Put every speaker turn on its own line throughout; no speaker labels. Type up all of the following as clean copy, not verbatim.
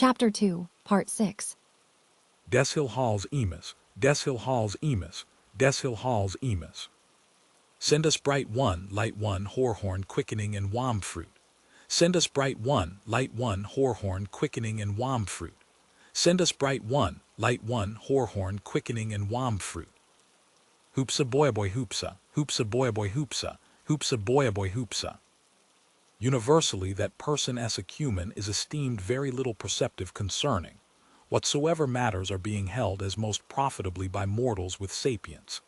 Chapter 2, Part 6.
Deshill Halls Emus, Deshill Halls Emus, Deshill Halls Emus. Send us bright one, light one, whorehorn quickening and wam fruit. Send us bright one, light one, whorehorn quickening and wam fruit. Send us bright one, light one, whorehorn quickening and wam fruit. Hoopsa boy boy hoopsa, hoopsa boy boy hoopsa, hoopsa boy boy hoopsa. Universally that person as a human is esteemed very little perceptive concerning whatsoever matters are being held as most profitably by mortals with sapience,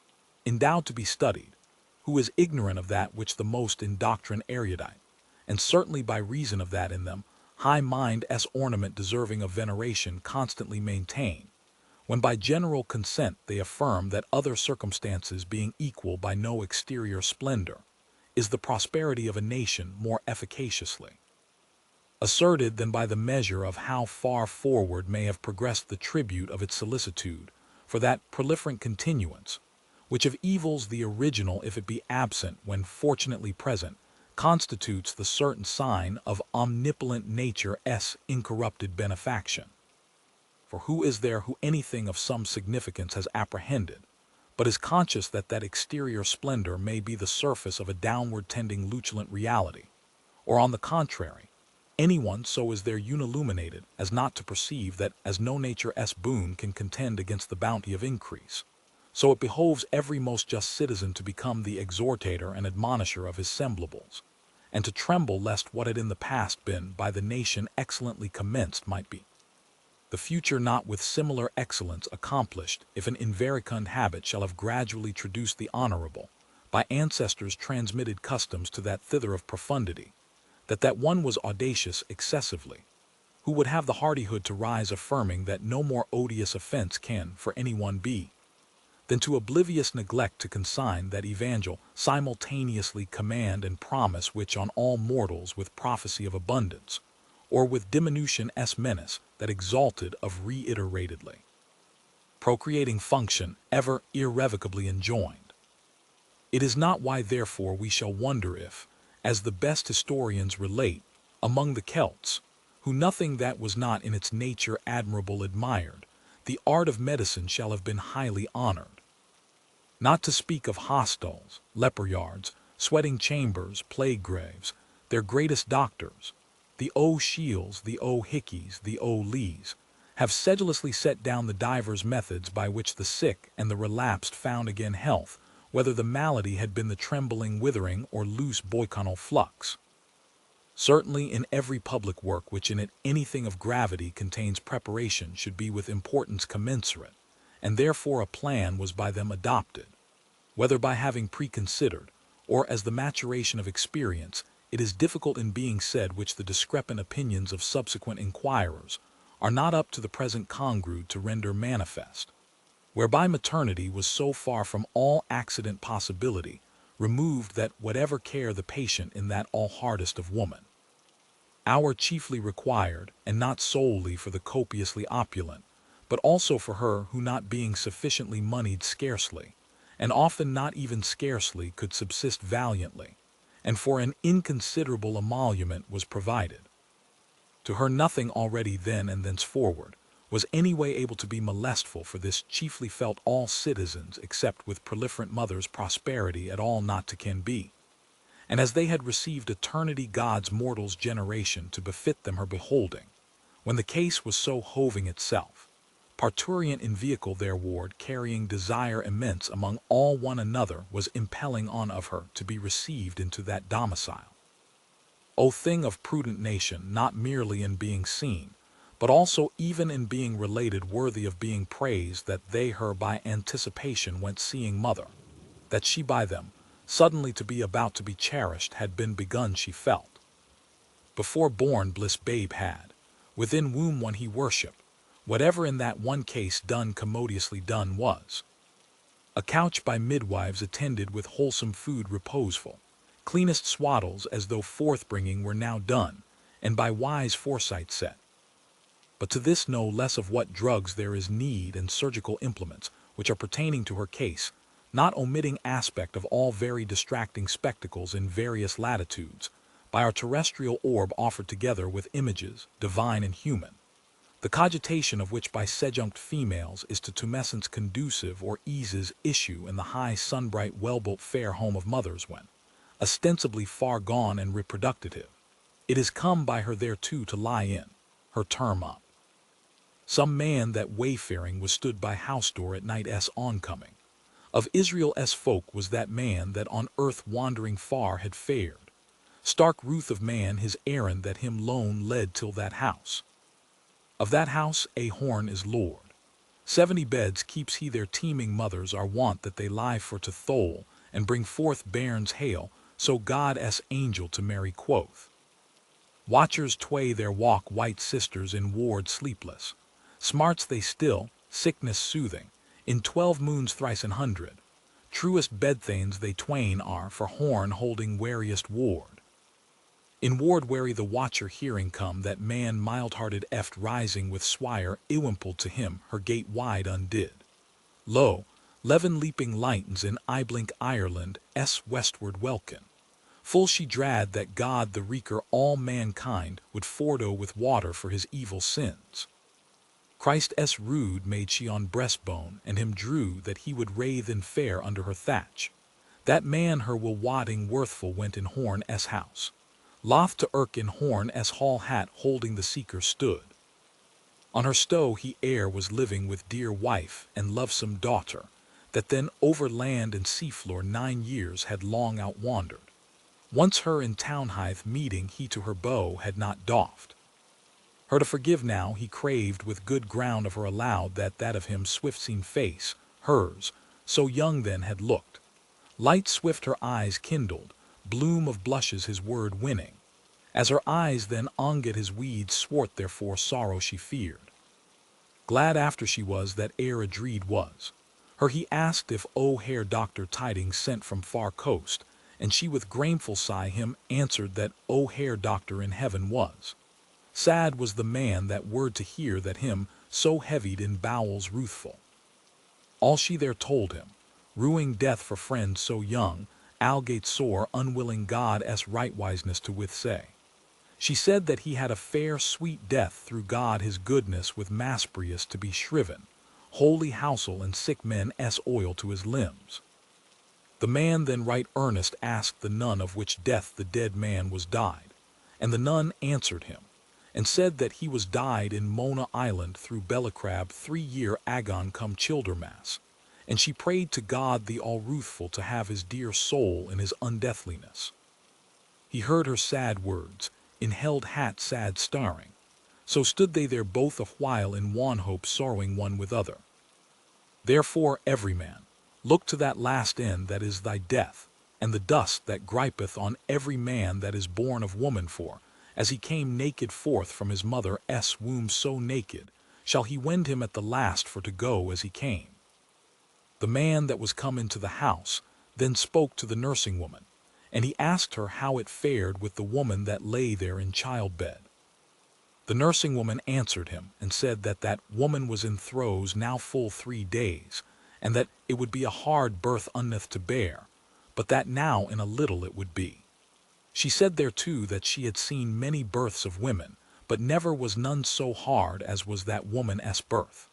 endowed to be studied, who is ignorant of that which the most in doctrine erudite, and certainly by reason of that in them, high mind as ornament deserving of veneration constantly maintain, when by general consent they affirm that other circumstances being equal by no exterior splendor, is the prosperity of a nation more efficaciously asserted than by the measure of how far forward may have progressed the tribute of its solicitude for that proliferant continuance, which of evils the original if it be absent when fortunately present, constitutes the certain sign of omnipotent nature's incorrupted benefaction. For who is there who anything of some significance has apprehended, but is conscious that that exterior splendor may be the surface of a downward tending luculent reality, or on the contrary, anyone so is there unilluminated as not to perceive that as no nature's boon can contend against the bounty of increase, so it behoves every most just citizen to become the exhortator and admonisher of his semblables, and to tremble lest what had in the past been by the nation excellently commenced might be the future not with similar excellence accomplished if an inverecund habit shall have gradually traduced the honorable, by ancestors transmitted customs to that thither of profundity, that one was audacious excessively, who would have the hardihood to rise affirming that no more odious offense can for any one be, than to oblivious neglect to consign that evangel simultaneously command and promise which on all mortals with prophecy of abundance, or with diminution s menace that exalted of reiteratedly procreating function ever irrevocably enjoined. It is not why therefore we shall wonder if, as the best historians relate, among the Celts, who nothing that was not in its nature admirable admired, the art of medicine shall have been highly honored. Not to speak of hostels, leper yards, sweating chambers, plague graves, their greatest doctors, the O'Shiels, the O'Hickeys, the O'Lees, have sedulously set down the divers methods by which the sick and the relapsed found again health, whether the malady had been the trembling withering or loose boyconal flux. Certainly in every public work which in it anything of gravity contains preparation should be with importance commensurate, and therefore a plan was by them adopted, whether by having preconsidered, or as the maturation of experience, it is difficult in being said which the discrepant opinions of subsequent inquirers are not up to the present congrued to render manifest, whereby maternity was so far from all accident possibility removed that whatever care the patient in that all hardest of woman, our chiefly required, and not solely for the copiously opulent, but also for her who not being sufficiently moneyed scarcely, and often not even scarcely could subsist valiantly, and for an inconsiderable emolument was provided. To her nothing already then and thenceforward was any way able to be molestful, for this chiefly felt all citizens except with proliferant mothers prosperity at all not to can be. And as they had received eternity God's mortals generation to befit them her beholding, when the case was so hoving itself, parturient in vehicle their ward carrying desire immense among all one another was impelling on of her to be received into that domicile. O thing of prudent nation, not merely in being seen, but also even in being related worthy of being praised, that they her by anticipation went seeing mother, that she by them, suddenly to be about to be cherished had been begun she felt. Before born bliss babe had, within womb one he worshipped, whatever in that one case done commodiously done was. A couch by midwives attended with wholesome food reposeful, cleanest swaddles as though forth-bringing were now done, and by wise foresight set. But to this no less of what drugs there is need and surgical implements, which are pertaining to her case, not omitting aspect of all very distracting spectacles in various latitudes, by our terrestrial orb offered together with images, divine and human, the cogitation of which by sejunct females is to tumescence conducive or eases issue in the high sunbright well-built fair home of mothers when, ostensibly far gone and reproductive, it is come by her thereto to lie in, her term up. Some man that wayfaring was stood by house door at night oncoming. Of Israel's folk was that man that on earth wandering far had fared. Stark ruth of man his errand that him lone led till that house. Of that house a horn is lord. 70 beds keeps he their teeming mothers are wont that they lie for to thole and bring forth bairns hale, so God's angel to Mary quoth. Watchers tway their walk white sisters in ward sleepless. Smarts they still, sickness soothing, in 12 moons thrice an hundred. Truest bedthanes they twain are for horn holding wariest ward. In ward wary the watcher hearing come that man mild-hearted eft rising with swire iwimpled to him her gate wide undid. Lo, 11 leaping lightens in eyeblink Ireland westward welkin. Full she drad that God the wreaker all mankind would fordo with water for his evil sins. Christ's rude made she on breastbone and him drew that he would rathe in fair under her thatch. That man her will wadding worthful went in horn's house. Loth to irk in horn's hall hat holding the seeker stood. On her stow he was living with dear wife and lovesome daughter, that then over land and seafloor 9 years had long outwandered. Once her in townhithe meeting he to her bow had not doffed. Her to forgive now he craved with good ground of her allowed that of him swift-seen face, hers, so young then had looked. Light swift her eyes kindled, bloom of blushes his word winning. As her eyes then onget his weeds swart therefore sorrow she feared. Glad after she was that adreed was. Her he asked if Herr Doctor tidings sent from far coast, and she with grameful sigh him answered that Herr Doctor in heaven was. Sad was the man that word to hear that him so heavied in bowels ruthful. All she there told him, ruing death for friends so young, algate sore unwilling God's rightwiseness to withsay. She said that he had a fair sweet death through God his goodness with masprius to be shriven, holy housel and sick men's oil to his limbs. The man then right earnest asked the nun of which death the dead man was died, and the nun answered him, and said that he was died in Mona Island through Bellicrab 3 year agon come Childermass, and she prayed to God the all-ruthful to have his dear soul in his undeathliness. He heard her sad words, in held hat sad starring, so stood they there both a while in wan hope sorrowing one with other. Therefore every man, look to that last end that is thy death, and the dust that gripeth on every man that is born of woman for, as he came naked forth from his mother's womb so naked, shall he wend him at the last for to go as he came. The man that was come into the house then spoke to the nursing woman, and he asked her how it fared with the woman that lay there in childbed. The nursing woman answered him and said that that woman was in throes now full 3 days, and that it would be a hard birth unneth to bear, but that now in a little it would be. She said thereto that she had seen many births of women, but never was none so hard as was that woman's birth.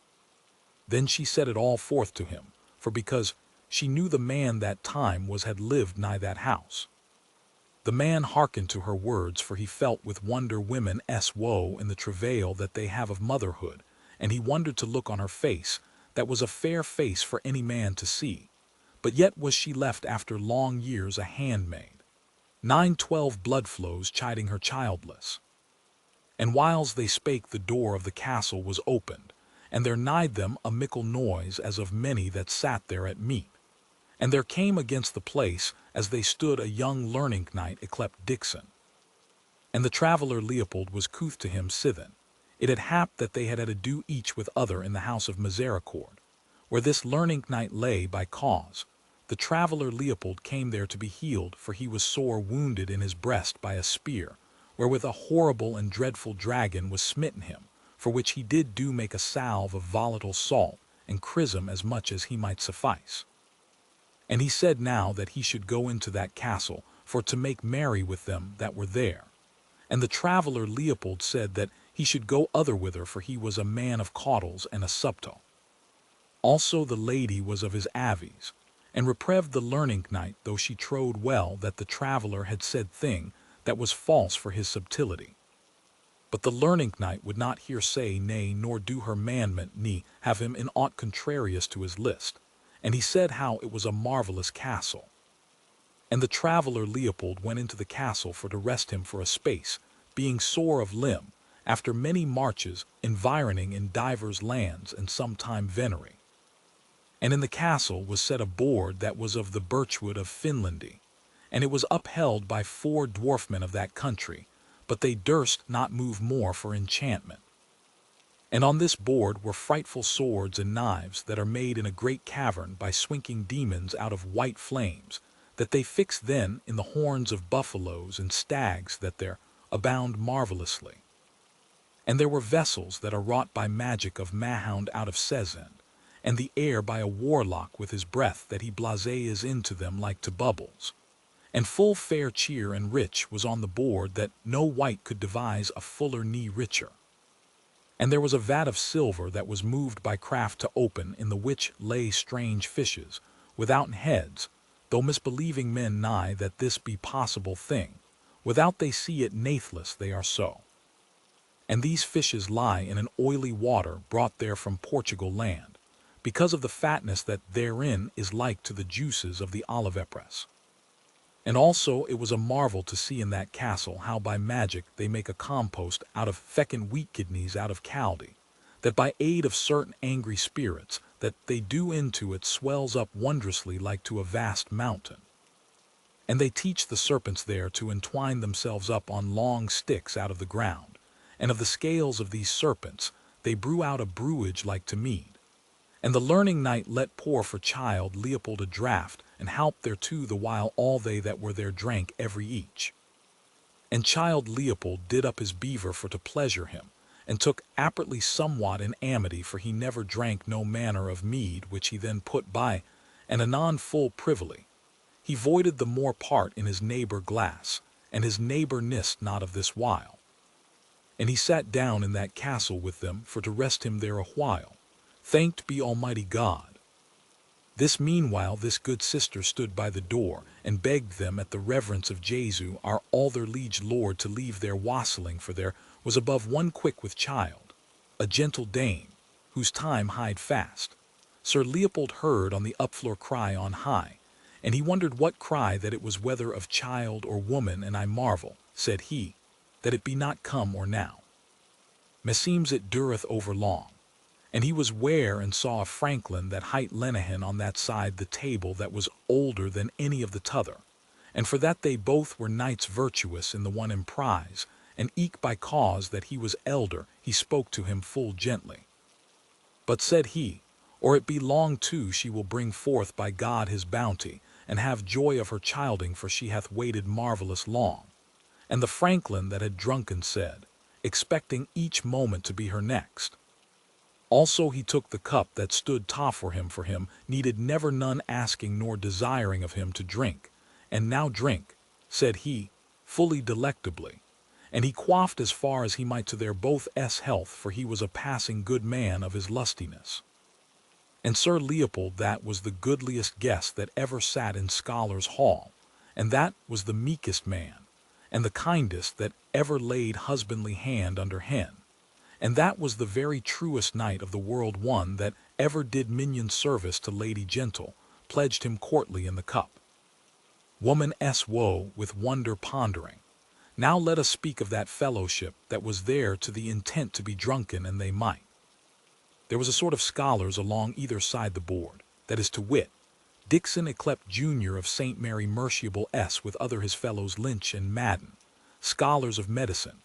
Then she set it all forth to him, for because she knew the man that time was had lived nigh that house. The man hearkened to her words, for he felt with wonder women's woe in the travail that they have of motherhood, and he wondered to look on her face, that was a fair face for any man to see, but yet was she left after long years a handmaid. 9-12 blood flows chiding her childless. And whiles they spake the door of the castle was opened, and there nighed them a mickle noise as of many that sat there at meat. And there came against the place, as they stood, a young learning knight yclept Dixon. And the traveller Leopold was couth to him sithen. It had happed that they had ado each with other in the house of Misericord, where this learning knight lay by cause. The traveller Leopold came there to be healed, for he was sore wounded in his breast by a spear, wherewith a horrible and dreadful dragon was smitten him, for which he did do make a salve of volatile salt, and chrism as much as he might suffice. And he said now that he should go into that castle, for to make merry with them that were there. And the traveller Leopold said that he should go otherwhither, for he was a man of caudles and a subtle. Also the lady was of his avies, and repreved the learning knight, though she trowed well that the traveller had said thing that was false for his subtility. But the learning knight would not hear say nay, nor do her mandment ne have him in aught contrarious to his list, and he said how it was a marvellous castle. And the traveller Leopold went into the castle for to rest him for a space, being sore of limb, after many marches, environing in divers lands and sometime venery. And in the castle was set a board that was of the birchwood of Finlandy, and it was upheld by 4 dwarfmen of that country, but they durst not move more for enchantment. And on this board were frightful swords and knives that are made in a great cavern by swinking demons out of white flames, that they fix then in the horns of buffaloes and stags that there abound marvellously. And there were vessels that are wrought by magic of Mahound out of Sezend, and the air by a warlock with his breath that he blases into them like to bubbles. And full fair cheer and rich was on the board that no wight could devise a fuller ne richer. And there was a vat of silver that was moved by craft to open, in the which lay strange fishes, withouten heads, though misbelieving men nigh that this be possible thing, without they see it nathless they are so. And these fishes lie in an oily water brought there from Portugal land, because of the fatness that therein is like to the juices of the olivepress. And also it was a marvel to see in that castle how by magic they make a compost out of feckin' wheat kidneys out of Chaldee, that by aid of certain angry spirits that they do into it swells up wondrously like to a vast mountain. And they teach the serpents there to entwine themselves up on long sticks out of the ground, and of the scales of these serpents they brew out a brewage like to mead. And the learning knight let pour for child Leopold a draught, and halp thereto the while all they that were there drank every each. And child Leopold did up his beaver for to pleasure him, and took appertly somewhat in amity, for he never drank no manner of mead, which he then put by, and anon full privily. He voided the more part in his neighbour glass, and his neighbour nist not of this while. And he sat down in that castle with them for to rest him there a while. Thanked be Almighty God. This meanwhile this good sister stood by the door, and begged them at the reverence of Jesu our all their liege lord to leave their wassailing, for there was above one quick with child, a gentle dame, whose time hied fast. Sir Leopold heard on the upfloor cry on high, and he wondered what cry that it was, whether of child or woman, and I marvel, said he, that it be not come or now. Meseems it dureth over long. And he was ware and saw a franklin that hight Lenehan on that side the table that was older than any of the t'other, and for that they both were knights virtuous in the one emprise, and eke by cause that he was elder he spoke to him full gently. But said he, or it be long too she will bring forth by God his bounty, and have joy of her childing, for she hath waited marvellous long. And the franklin that had drunken said, expecting each moment to be her next. Also he took the cup that stood for him, needed never none asking nor desiring of him to drink, and now drink, said he, fully delectably, and he quaffed as far as he might to their both health, for he was a passing good man of his lustiness. And Sir Leopold that was the goodliest guest that ever sat in Scholars' Hall, and that was the meekest man, and the kindest that ever laid husbandly hand under hen. And that was the very truest knight of the world, one that ever did minion service to Lady Gentle, pledged him courtly in the cup. Woman s woe with wonder pondering. Now let us speak of that fellowship that was there to the intent to be drunken, and they might. There was a sort of scholars along either side the board, that is to wit, Dixon yclept Junior of St. Mary Merciable S with other his fellows Lynch and Madden, scholars of medicine,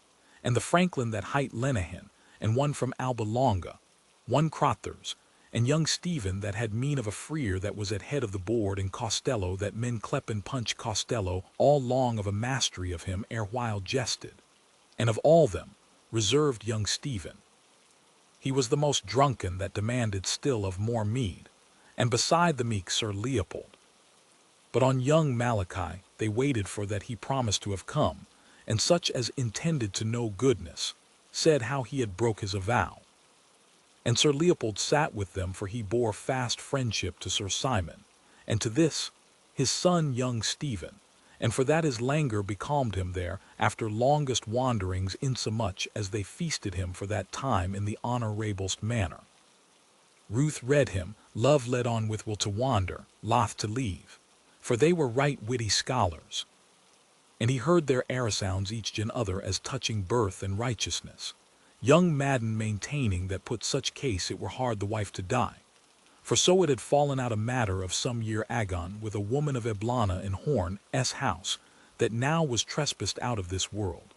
and the franklin that hight Lenehan, and one from Alba Longa, one Crothers, and young Stephen that had mien of a freer that was at head of the board, and Costello that men clepen Punch Costello, all long of a mastery of him erewhile jested, and of all them reserved young Stephen. He was the most drunken that demanded still of more mead, and beside the meek Sir Leopold. But on young Malachi they waited for that he promised to have come, and such as intended to know goodness, said how he had broke his avow. And Sir Leopold sat with them, for he bore fast friendship to Sir Simon, and to this his son young Stephen, and for that his languor becalmed him there after longest wanderings, insomuch as they feasted him for that time in the honorablest manner. Ruth read him, love led on with will to wander, loth to leave, for they were right witty scholars. And he heard their sounds each gen other as touching birth and righteousness. Young Madden maintaining that put such case it were hard the wife to die. For so it had fallen out a matter of some year agone with a woman of Eblana in Horn's house, that now was trespassed out of this world.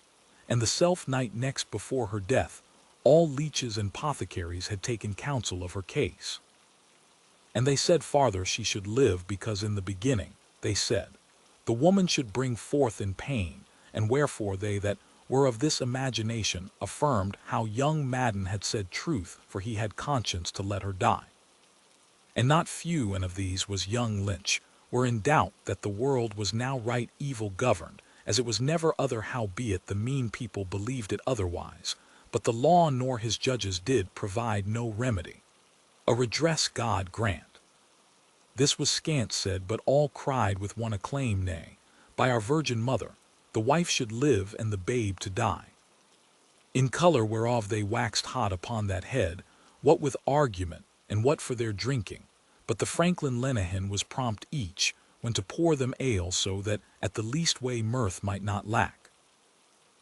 And the self-night next before her death, all leeches and apothecaries had taken counsel of her case. And they said farther she should live, because in the beginning, they said, the woman should bring forth in pain, and wherefore they that were of this imagination affirmed how young Madden had said truth, for he had conscience to let her die. And not few, and of these was young Lynch, were in doubt that the world was now right evil governed, as it was never other, howbeit the mean people believed it otherwise, but the law nor his judges did provide no remedy. A redress God grant. This was scant said, but all cried with one acclaim, nay, by our Virgin Mother, the wife should live and the babe to die. In color whereof they waxed hot upon that head, what with argument, and what for their drinking, but the Franklin Lenehan was prompt each, when to pour them ale, so that at the least way mirth might not lack.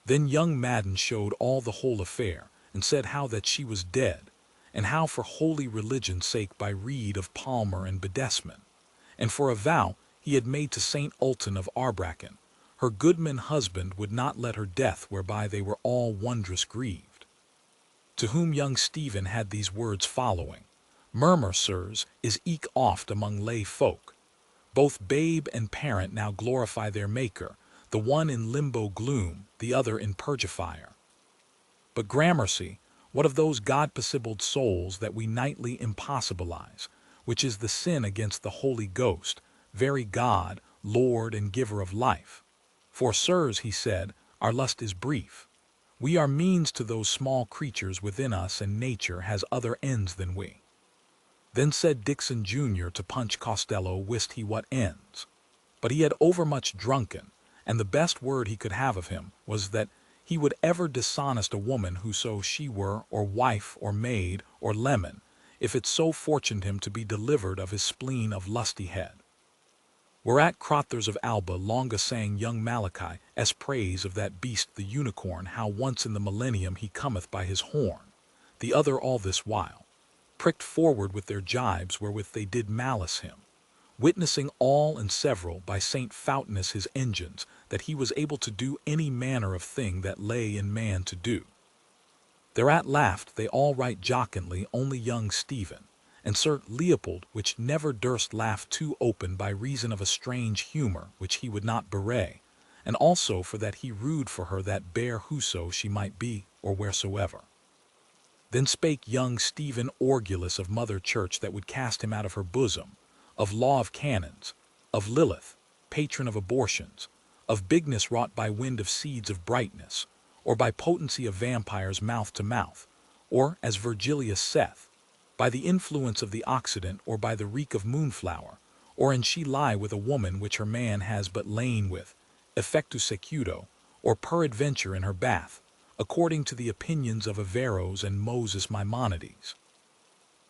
Then young Madden showed all the whole affair, and said how that she was dead, and how for holy religion's sake by rede of Palmer and Bedesman, and for a vow he had made to Saint Ultan of Arbracken, her goodman husband would not let her death, whereby they were all wondrous grieved. To whom young Stephen had these words following: Murmur, sirs, is eke oft among lay folk. Both babe and parent now glorify their Maker, the one in limbo gloom, the other in purgafire. But gramercy, what of those God-possibled souls that we nightly impossibilize, which is the sin against the Holy Ghost, very God, Lord and giver of life? For, sirs, he said, our lust is brief. We are means to those small creatures within us, and nature has other ends than we. Then said Dixon Jr. to Punch Costello, wist he what ends. But he had overmuch drunken, and the best word he could have of him was that he would ever dishonest a woman, whoso she were, or wife, or maid, or leman, if it so fortuned him to be delivered of his spleen of lusty head. Whereat Crothers of Alba longa sang young Malachi's praise of that beast the unicorn, how once in the millennium he cometh by his horn. The other all this while pricked forward with their jibes wherewith they did malice him, witnessing all and several by Saint Fountainus his engines, that he was able to do any manner of thing that lay in man to do. Thereat laughed they all right jocundly, only young Stephen, and Sir Leopold, which never durst laugh too open by reason of a strange humor which he would not bewray, and also for that he rued for her that bear whoso she might be, or wheresoever. Then spake young Stephen Orgulus of Mother Church, that would cast him out of her bosom, of law of canons, of Lilith, patron of abortions, of bigness wrought by wind of seeds of brightness, or by potency of vampires mouth to mouth, or, as Virgilius saith, by the influence of the Occident, or by the reek of moonflower, or an she lie with a woman which her man has but lain with, effectu secudo, or peradventure in her bath, according to the opinions of Averroes and Moses Maimonides.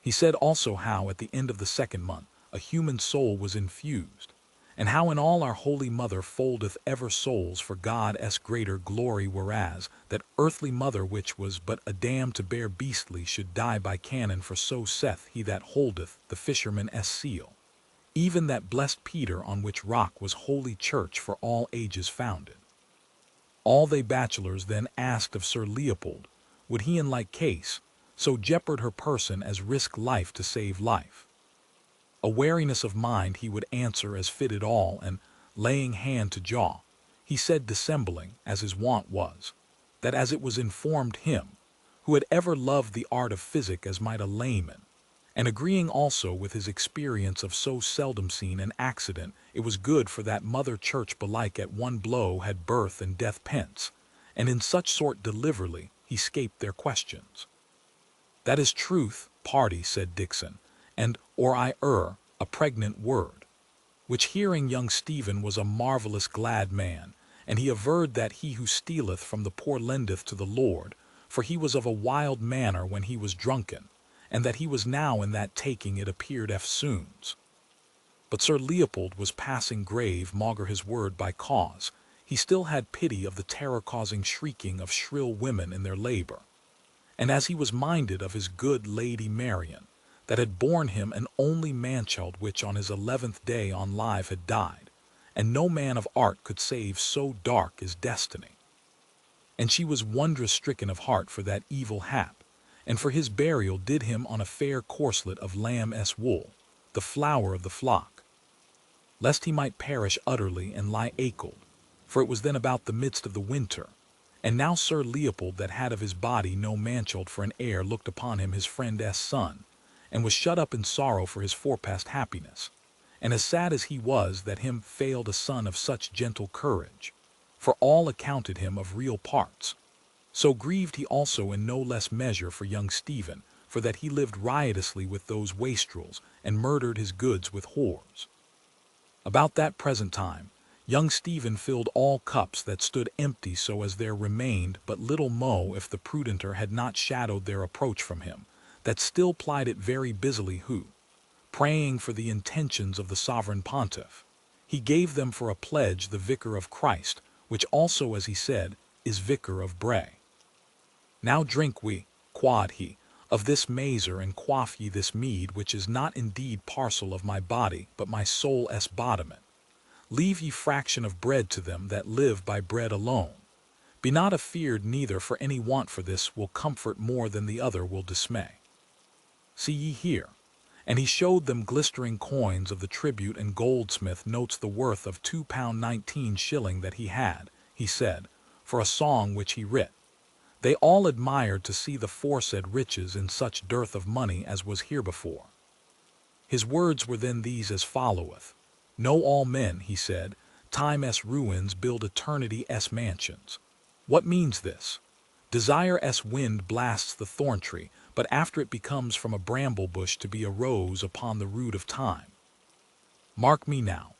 He said also how at the end of the 2nd month a human soul was infused, and how in all our Holy Mother foldeth ever souls for God's greater glory, whereas that earthly mother which was but a dam to bear beastly should die by canon, for so saith he that holdeth the fisherman's seal, even that blessed Peter, on which rock was Holy Church for all ages founded. All they bachelors then asked of Sir Leopold, would he in like case so jeopard her person as risk life to save life? A wariness of mind he would answer as fitted all, and laying hand to jaw, he said, dissembling, as his wont was, that as it was informed him, who had ever loved the art of physic as might a layman, and agreeing also with his experience of so seldom seen an accident, it was good for that Mother Church belike at one blow had birth and death pence, and in such sort deliverly he escaped their questions. "That is truth, party," said Dixon, and or I a pregnant word, which hearing young Stephen was a marvelous glad man, and he averred that he who stealeth from the poor lendeth to the Lord, for he was of a wild manner when he was drunken, and that he was now in that taking it appeared eftsoons. But Sir Leopold was passing grave, maugre his word by cause. He still had pity of the terror-causing shrieking of shrill women in their labor. And as he was minded of his good Lady Marian, that had borne him an only manchild which on his 11th day on live had died, and no man of art could save so dark is destiny. And she was wondrous stricken of heart for that evil hap, and for his burial did him on a fair corslet of lamb's wool, the flower of the flock, lest he might perish utterly and lie acled, for it was then about the midst of the winter. And now Sir Leopold, that had of his body no manchild for an heir, looked upon him his friend's son, and was shut up in sorrow for his forepast happiness, and as sad as he was that him failed a son of such gentle courage, for all accounted him of real parts, so grieved he also in no less measure for young Stephen, for that he lived riotously with those wastrels, and murdered his goods with whores. About that present time, young Stephen filled all cups that stood empty, so as there remained but little mo if the prudenter had not shadowed their approach from him, that still plied it very busily, who, praying for the intentions of the sovereign pontiff, he gave them for a pledge the vicar of Christ, which also, as he said, is vicar of Bray. "Now drink we," quod he, "of this mazer, and quaff ye this mead, which is not indeed parcel of my body, but my soul's bodiment. Leave ye fraction of bread to them that live by bread alone. Be not afeard neither, for any want for this will comfort more than the other will dismay. See ye here." And he showed them glistering coins of the tribute, and goldsmith notes the worth of £2.19 that he had, he said, for a song which he writ. They all admired to see the foresaid riches in such dearth of money as was herebefore. His words were then these as followeth: "Know all men," he said, "time's ruins build eternity's mansions." What means this? Desire's wind blasts the thorn tree, but after it becomes from a bramble bush to be a rose upon the root of time. Mark me now.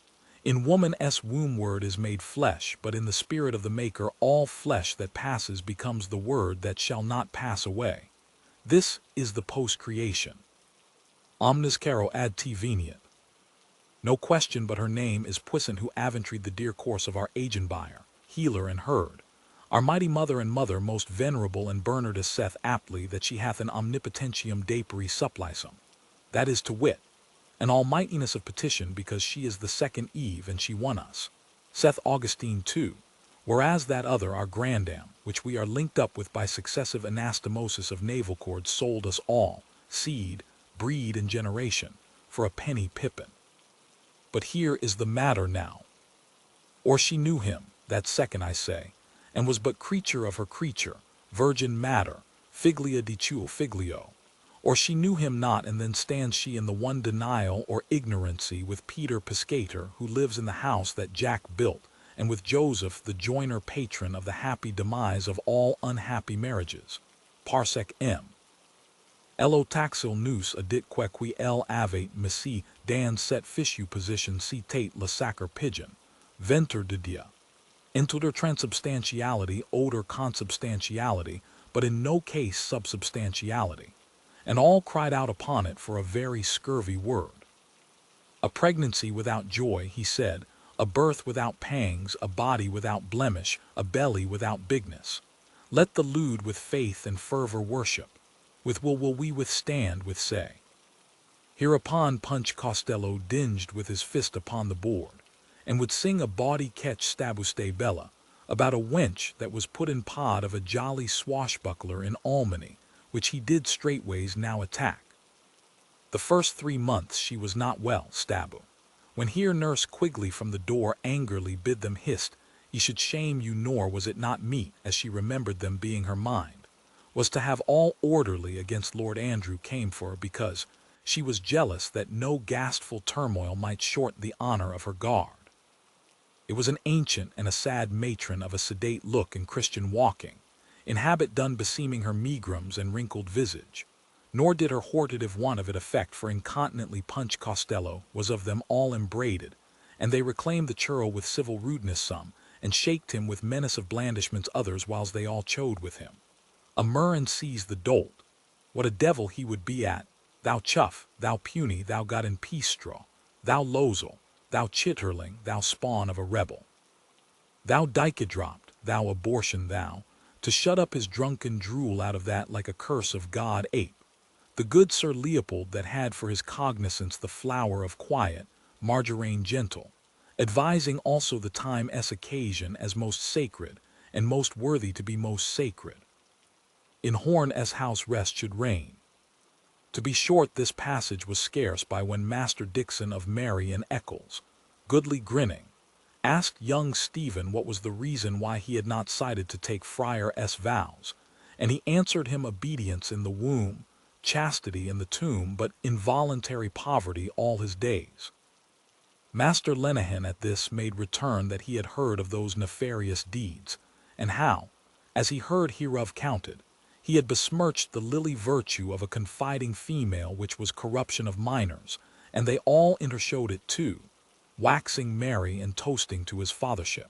In woman's womb word is made flesh, but in the spirit of the Maker all flesh that passes becomes the word that shall not pass away. This is the post-creation. Omnis caro ad te veniet. No question but her name is puissant who aventuried the dear course of our agent buyer, healer and herd. Our mighty mother and mother most venerable, and Bernardus saith aptly that she hath an omnipotentium daperi supplicem, that is to wit, an almightiness of petition, because she is the second Eve, and she won us. Saith Augustine too, whereas that other, our grandam, which we are linked up with by successive anastomosis of navel cords, sold us all, seed, breed, and generation, for a penny pippin. But here is the matter now. Or she knew him, that second I say, and was but creature of her creature, virgin matter, figlia dicul figlio. Or she knew him not, and then stands she in the one denial or ignorancy with Peter Piscator, who lives in the house that Jack built, and with Joseph, the joiner patron of the happy demise of all unhappy marriages. Parsec M. Elo taxil nous adit quequi L avate missi dan set fishu position si tate la sacer pigeon, venter de dia. Intutor transubstantiality, odor consubstantiality, but in no case subsubstantiality. And all cried out upon it for a very scurvy word. A pregnancy without joy, he said, a birth without pangs, a body without blemish, a belly without bigness. Let the lewd with faith and fervor worship, with will we withstand with say. Hereupon Punch Costello dinged with his fist upon the board, and would sing a bawdy catch stabuste bella, about a wench that was put in pod of a jolly swashbuckler in Almany, which he did straightways now attack. The first 3 months she was not well, Stabu. When here Nurse Quigley from the door angrily bid them hist, ye should shame you, nor was it not meet, as she remembered them being her mind, was to have all orderly against Lord Andrew came for her, because she was jealous that no gastful turmoil might short the honor of her guard. It was an ancient and a sad matron of a sedate look and Christian walking. in habit done beseeming her megrims and wrinkled visage. Nor did her hortative want of it effect, for incontinently Punch Costello was of them all embraided, and they reclaimed the churl with civil rudeness some, and shaked him with menace of blandishments others, whiles they all chode with him. A murrain seized the dolt. What a devil he would be at, thou chuff, thou puny, thou got in peace straw, thou losel, thou chitterling, thou spawn of a rebel. Thou dikadropped, thou abortion thou, to shut up his drunken drool out of that like a curse of God ape. The good Sir Leopold that had for his cognizance the flower of quiet, margarine gentle, advising also the time occasion as most sacred, and most worthy to be most sacred. In Horn house rest should reign. To be short, this passage was scarce by when Master Dixon of Mary and Eccles, goodly grinning, asked young Stephen what was the reason why he had not cited to take Friar S. vows, and he answered him obedience in the womb, chastity in the tomb, but involuntary poverty all his days. Master Lenehan at this made return that he had heard of those nefarious deeds, and how, as he heard hereof counted, he had besmirched the lily virtue of a confiding female, which was corruption of minors, and they all intershowed it too, waxing merry and toasting to his fathership.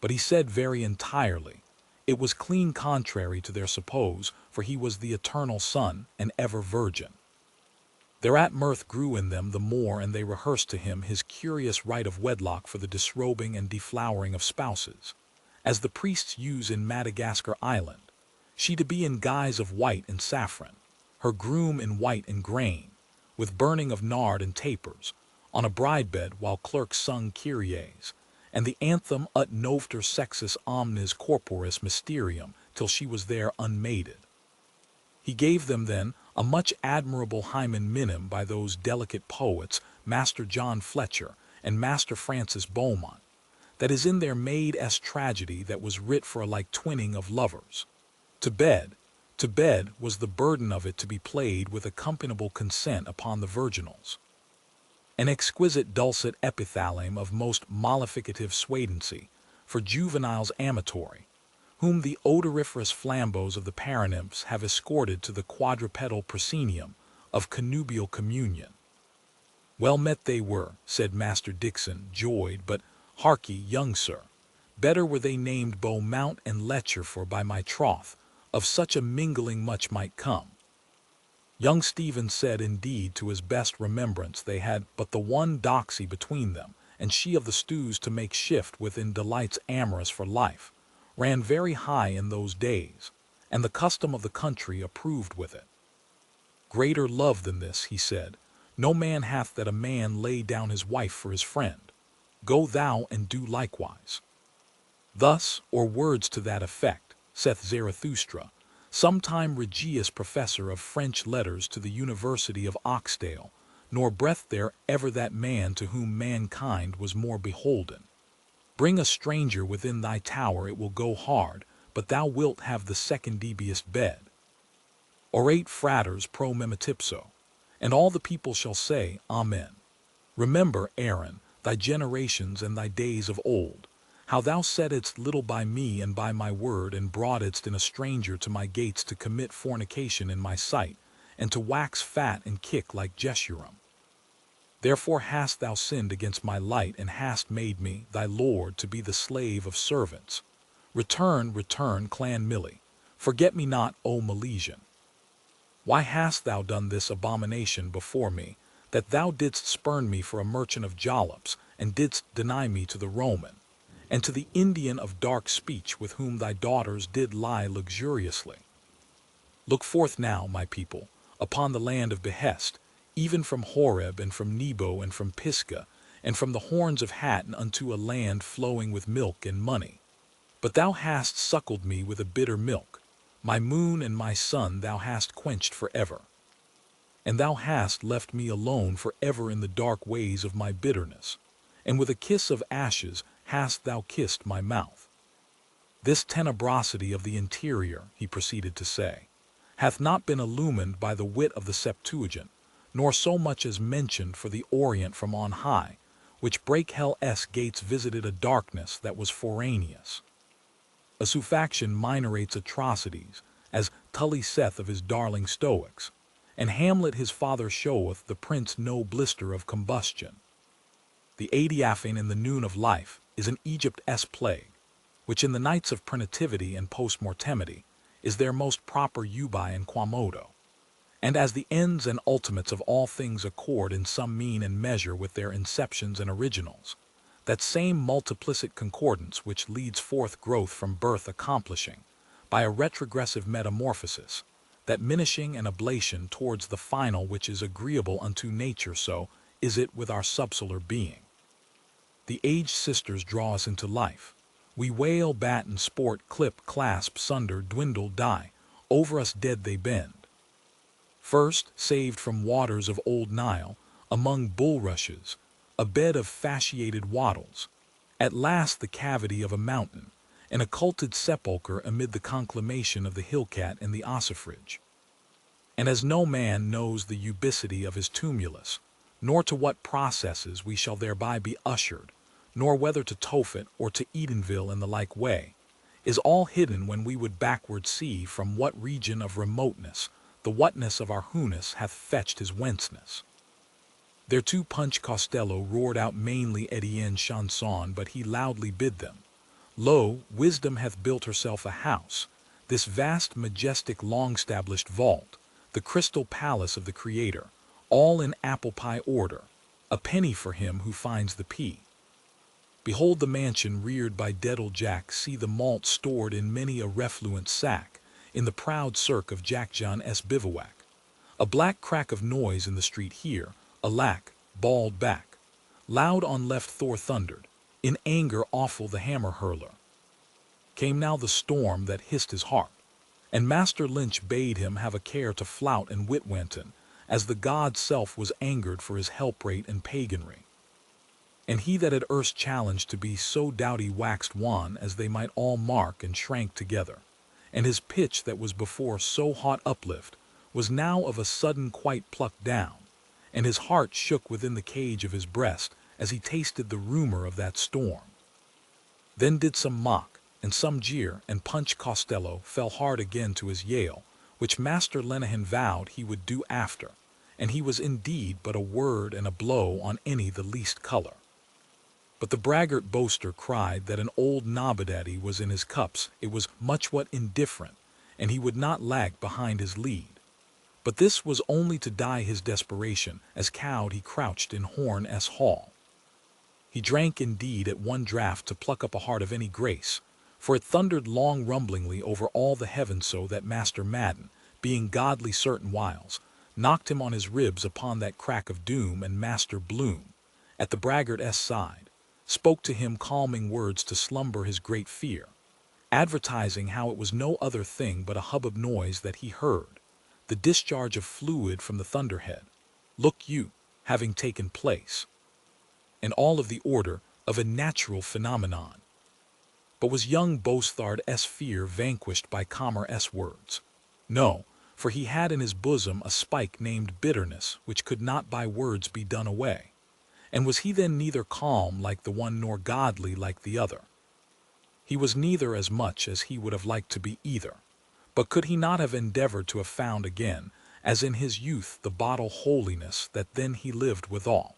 But he said very entirely, it was clean contrary to their suppose, for he was the eternal Son, and ever virgin. Thereat mirth grew in them the more, and they rehearsed to him his curious rite of wedlock for the disrobing and deflowering of spouses, as the priests use in Madagascar Island, she to be in guise of white and saffron, her groom in white and grain, with burning of nard and tapers, on a bride-bed while clerks sung Kyries, and the anthem ut novter sexus omnis corporis mysterium, till she was there unmaided. He gave them then a much admirable hymen minim by those delicate poets, Master John Fletcher and Master Francis Beaumont, that is in their Maid-s tragedy that was writ for a like twinning of lovers. To bed was the burden of it to be played with accompaniable consent upon the virginals. An exquisite dulcet epithalame of most mollificative swadency for juveniles amatory, whom the odoriferous flambeaux of the paranymphs have escorted to the quadrupedal proscenium of connubial communion. Well met they were, said Master Dixon, joyed, but harkee, young sir, better were they named Beaumont and Letcher, for by my troth, of such a mingling much might come. Young Stephen said indeed to his best remembrance they had but the one doxy between them, and she of the stews to make shift within delights amorous for life, ran very high in those days, and the custom of the country approved with it. Greater love than this, he said, no man hath that a man lay down his wife for his friend. Go thou and do likewise. Thus, or words to that effect, saith Zarathustra, sometime Regius professor of French letters to the University of Oxdale, nor breath there ever that man to whom mankind was more beholden. Bring a stranger within thy tower, it will go hard, but thou wilt have the secondibiest bed. Orate fraters pro memetipso, and all the people shall say, Amen. Remember, Aaron, thy generations and thy days of old, how thou saidst little by me and by my word, and broughtest in a stranger to my gates to commit fornication in my sight, and to wax fat and kick like Jeshurun. Therefore hast thou sinned against my light, and hast made me, thy lord, to be the slave of servants. Return, return, Clan Millie, forget me not, O Milesian. Why hast thou done this abomination before me, that thou didst spurn me for a merchant of jollops, and didst deny me to the Roman, and to the Indian of dark speech with whom thy daughters did lie luxuriously? Look forth now, my people, upon the land of behest, even from Horeb and from Nebo and from Pisgah, and from the horns of Hattin unto a land flowing with milk and money. But thou hast suckled me with a bitter milk, my moon and my sun thou hast quenched forever. And thou hast left me alone forever in the dark ways of my bitterness, and with a kiss of ashes hast thou kissed my mouth. This tenebrosity of the interior, he proceeded to say, hath not been illumined by the wit of the Septuagint, nor so much as mentioned for the Orient from on high, which brake hell's gates visited a darkness that was foraneous. A suffaction minorates atrocities, as Tully saith of his darling Stoics, and Hamlet his father showeth the prince no blister of combustion. The adiaphane in the noon of life is an Egypt-esque plague, which in the nights of prenitivity and post-mortemity is their most proper ubi and quamodo. And as the ends and ultimates of all things accord in some mean and measure with their inceptions and originals, that same multiplicit concordance which leads forth growth from birth accomplishing, by a retrogressive metamorphosis, that minishing and ablation towards the final which is agreeable unto nature, so is it with our subsolar being. The aged sisters draw us into life. We wail, batten, sport, clip, clasp, sunder, dwindle, die, over us dead they bend. First, saved from waters of old Nile, among bulrushes, a bed of fasciated wattles, at last the cavity of a mountain, an occulted sepulchre amid the conclamation of the hillcat and the ossifrage. And as no man knows the ubicity of his tumulus, nor to what processes we shall thereby be ushered, nor whether to Tophet or to Edenville in the like way, is all hidden when we would backward see from what region of remoteness the whatness of our Hunus hath fetched his whenceness. Thereto Punch Costello roared out mainly Etienne Chanson, but he loudly bid them, Lo, wisdom hath built herself a house, this vast majestic long-stablished vault, the crystal palace of the Creator, all in apple pie order, a penny for him who finds the pea. Behold the mansion reared by Deadle Jack, see the malt stored in many a refluent sack, in the proud cirque of Jack John S. bivouac. A black crack of noise in the street here, alack, bawled back. Loud on left Thor thundered, in anger awful the hammer hurler. Came now the storm that hissed his heart, and Master Lynch bade him have a care to flout and witwanton, as the god's self was angered for his help-rate and paganry. And he that had erst challenged to be so doughty waxed wan as they might all mark and shrank together, and his pitch that was before so hot uplift was now of a sudden quite plucked down, and his heart shook within the cage of his breast as he tasted the rumor of that storm. Then did some mock, and some jeer, and Punch Costello fell hard again to his Yale, which Master Lenehan vowed he would do after, and he was indeed but a word and a blow on any the least color. But the braggart boaster cried that an old Nobodaddy was in his cups, it was much what indifferent, and he would not lag behind his lead. But this was only to dye his desperation, as cowed he crouched in Horn S. Hall. He drank indeed at one draught to pluck up a heart of any grace, for it thundered long rumblingly over all the heavens, so that Master Madden, being godly certain whiles, knocked him on his ribs upon that crack of doom, and Master Bloom, at the braggart's side, spoke to him calming words to slumber his great fear, advertising how it was no other thing but a hubbub noise that he heard, the discharge of fluid from the thunderhead, look you, having taken place, and all of the order of a natural phenomenon. But was young Bothard's fear vanquished by Calmer's words? No, for he had in his bosom a spike named bitterness, which could not by words be done away. And was he then neither calm like the one nor godly like the other? He was neither as much as he would have liked to be either. But could he not have endeavored to have found again, as in his youth, the bottle holiness that then he lived withal?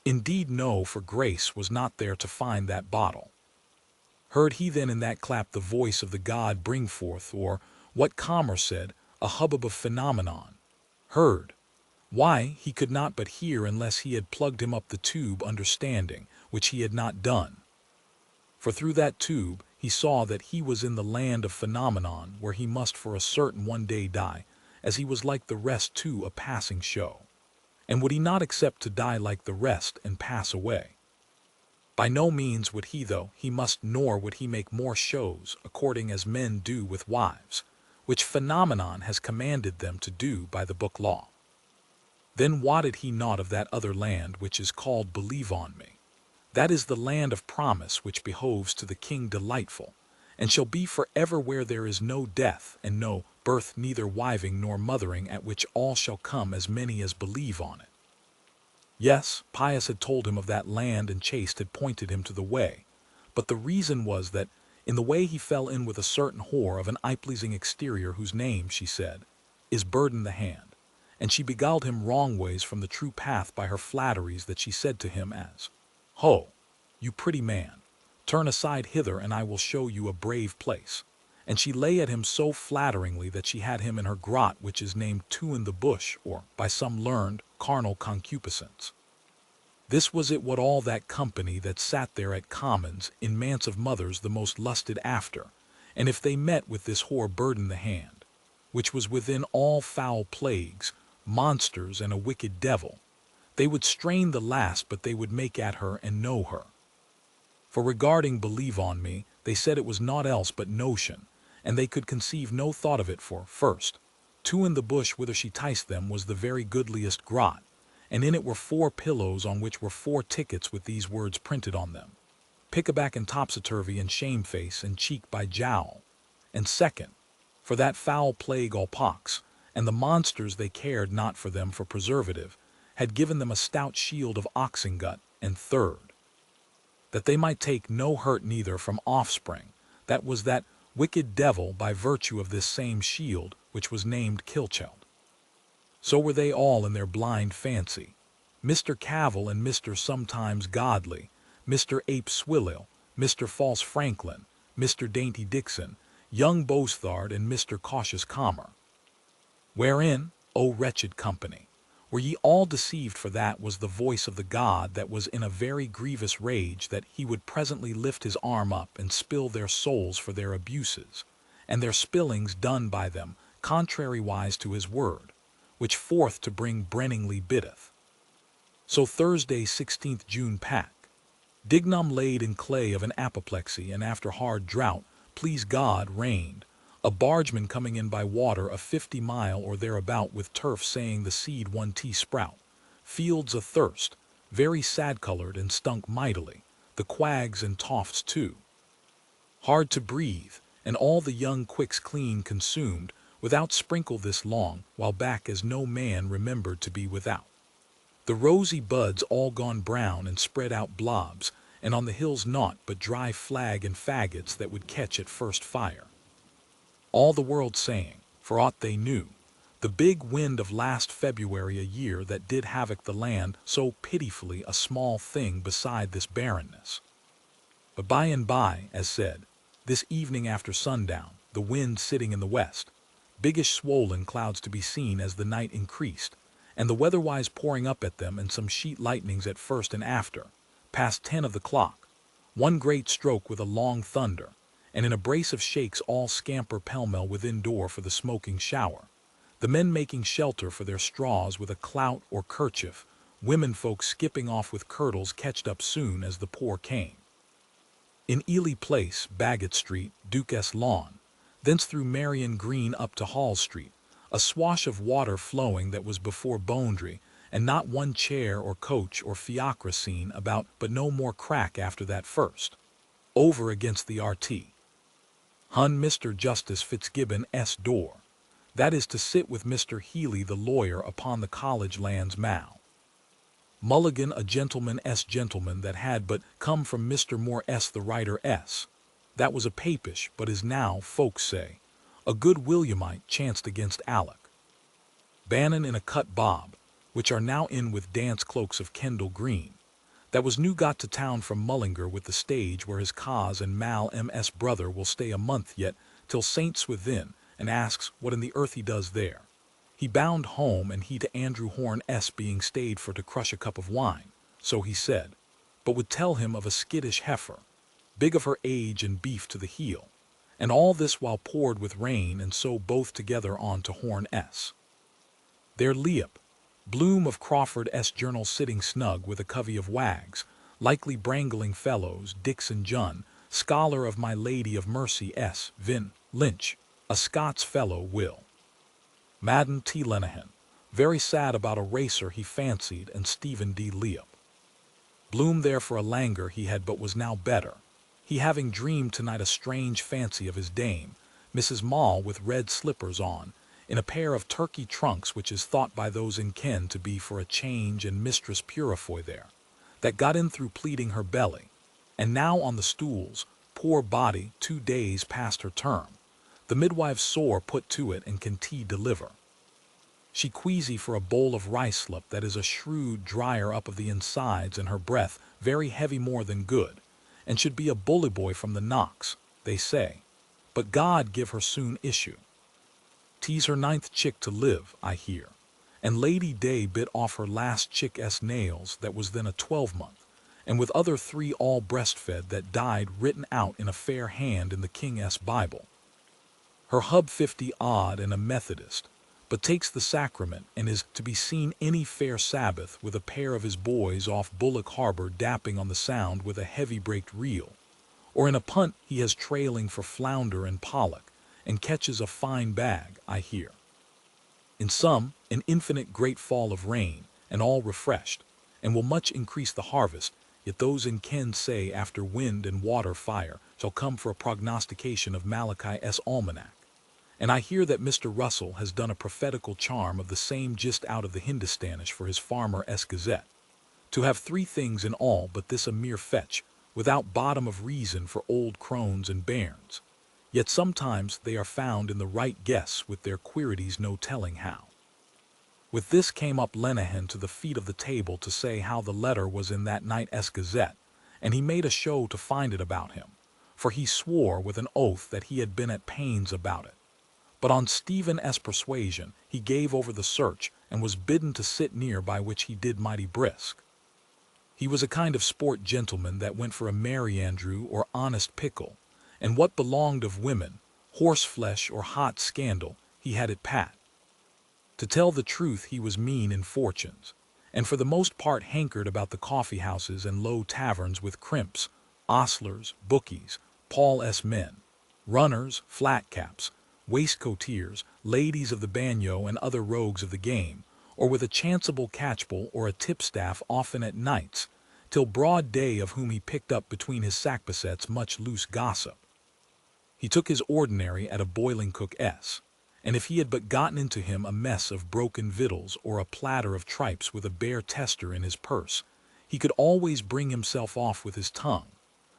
Indeed no, for grace was not there to find that bottle. Heard he then in that clap the voice of the god bring forth, or, what Calmer said, a hubbub of phenomenon? Heard. Why, he could not but hear unless he had plugged him up the tube understanding, which he had not done. For through that tube he saw that he was in the land of phenomenon, where he must for a certain one day die, as he was like the rest too a passing show. And would he not accept to die like the rest and pass away? By no means would he, though he must, nor would he make more shows, according as men do with wives, which phenomenon has commanded them to do by the book law. Then wotted he naught of that other land which is called Believe on Me. That is the land of promise which behoves to the King delightful, and shall be forever, where there is no death and no birth, neither wiving nor mothering, at which all shall come as many as believe on it. Yes, Pius had told him of that land, and Chaste had pointed him to the way, but the reason was that In the way he fell in with a certain whore of an eye-pleasing exterior whose name, she said, is Burden the Hand, and she beguiled him wrong ways from the true path by her flatteries that she said to him as, Ho, you pretty man, turn aside hither and I will show you a brave place. And she lay at him so flatteringly that she had him in her grot which is named Two in the Bush, or, by some learned, carnal concupiscence. This was it what all that company that sat there at commons in manse of mothers the most lusted after, and if they met with this whore Burden the Hand, which was within all foul plagues, monsters, and a wicked devil, they would strain the last but they would make at her and know her. For regarding believe on me, they said it was naught else but notion, and they could conceive no thought of it for, first, Two in the Bush whither she ticed them was the very goodliest grot, and in it were 4 pillows on which were 4 tickets with these words printed on them, Pickaback and Topsy-Turvy and Shameface and Cheek by Jowl. And second, for that foul plague all pox, and the monsters they cared not for them for preservative, had given them a stout shield of oxen gut, and third, that they might take no hurt neither from offspring, that was that wicked devil by virtue of this same shield, which was named Kilcheld. So were they all in their blind fancy, Mr. Cavil and Mr. Sometimes Godly, Mr. Ape Swillill, Mr. False Franklin, Mr. Dainty Dixon, young Bothard, and Mr. Cautious Calmer. Wherein, O wretched company, were ye all deceived, for that was the voice of the god that was in a very grievous rage that he would presently lift his arm up and spill their souls for their abuses, and their spillings done by them contrariwise to his word, which forth to bring brenningly biddeth. So Thursday 16th June pack, Dignam laid in clay of an apoplexy, and after hard drought, please God, rained, a bargeman coming in by water a 50 mile or thereabout with turf, saying the seed 1 tea sprout, fields athirst, very sad-colored and stunk mightily, the quags and tofts too, hard to breathe, and all the young quicks clean consumed, without sprinkle this long, while back as no man remembered to be without. The rosy buds all gone brown and spread out blobs, and on the hills naught but dry flag and faggots that would catch at first fire. All the world saying, for aught they knew, the big wind of last February a year that did havoc the land so pitifully a small thing beside this barrenness. But by and by, as said, this evening after sundown, the wind sitting in the west, biggish swollen clouds to be seen as the night increased, and the weatherwise pouring up at them, and some sheet lightnings at first and after, past 10 of the clock, one great stroke with a long thunder, and in a brace of shakes all scamper pell-mell within door for the smoking shower, the men making shelter for their straws with a clout or kerchief, women folk skipping off with kirtles catched up soon as the pour came. In Ely Place, Bagot Street, Duke S. Lawn, thence through Marion Green up to Hall Street, a swash of water flowing that was before Bondry, and not one chair or coach or fiacre seen about, but no more crack after that first. Over against the R.T. Hun Mr. Justice Fitzgibbon S. door, that is to sit with Mr. Healy the lawyer upon the college land's mow. Mulligan a gentleman S. gentleman that had but come from Mr. Moore S. the writer S. That was a papish, but is now, folks say, a good Williamite chanced against Alec. Bannon in a cut bob, which are now in with dance cloaks of Kendall Green, that was new got to town from Mullinger with the stage, where his cause and Mal M.S. brother will stay a month yet till St. Swithin, and asks what in the earth he does there. He bound home, and he to Andrew Horn S. being stayed for to crush a cup of wine, so he said, but would tell him of a skittish heifer, big of her age and beef to the heel, and all this while poured with rain, and so both together on to Horn S. There Leopold Bloom of Crawford S. Journal sitting snug with a covey of wags, likely brangling fellows, Dixon Jun, scholar of my Lady of Mercy S. Vin Lynch, a Scots fellow Will Madden T. Lenehan, very sad about a racer he fancied, and Stephen D. Leopold Bloom there for a languor he had, but was now better, he having dreamed tonight a strange fancy of his dame, Mrs. Moll, with red slippers on, in a pair of turkey trunks, which is thought by those in ken to be for a change and Mistress Purifoy there, that got in through pleading her belly, and now on the stools, Poor body, 2 days past her term. The midwife's sore put to it and can tea deliver. She queasy for a bowl of rice slop that is a shrewd dryer up of the insides and her breath very heavy more than good, and should be a bully boy from the knocks, they say. But God give her soon issue. Tease her 9th chick to live, I hear, and Lady Day bit off her last chick's nails that was then a 12-month, and with other 3 all breastfed that died written out in a fair hand in the King's Bible. Her hub 50 odd and a Methodist, but takes the sacrament and is to be seen any fair Sabbath with a pair of his boys off Bullock Harbor dapping on the Sound with a heavy-braked reel, or in a punt he has trailing for flounder and pollock, and catches a fine bag, I hear. In some, an infinite great fall of rain, and all refreshed, and will much increase the harvest, yet those in ken say after wind and water fire shall come for a prognostication of Malachi's almanac. And I hear that Mr. Russell has done a prophetical charm of the same just out of the Hindustanish for his Farmer's Gazette. To have 3 things in all but this a mere fetch, without bottom of reason for old crones and bairns. Yet sometimes they are found in the right guess with their queries no telling how. With this came up Lenehan to the feet of the table to say how the letter was in that night's Gazette, and he made a show to find it about him, for he swore with an oath that he had been at pains about it. But on Stephen's persuasion he gave over the search and was bidden to sit near, by which he did mighty brisk. He was a kind of sport gentleman that went for a Merry Andrew or honest pickle, and what belonged of women, horseflesh or hot scandal, he had it pat. To tell the truth, he was mean in fortunes, and for the most part hankered about the coffee-houses and low taverns with crimps, ostlers, bookies, Paul's men, runners, flat-caps, waistcoateers, ladies of the banjo and other rogues of the game, or with a chanceable catchpole or a tipstaff often at nights, till broad day, of whom he picked up between his sackbusets much loose gossip. He took his ordinary at a boiling cook's, and if he had but gotten into him a mess of broken victuals or a platter of tripes with a bare tester in his purse, he could always bring himself off with his tongue.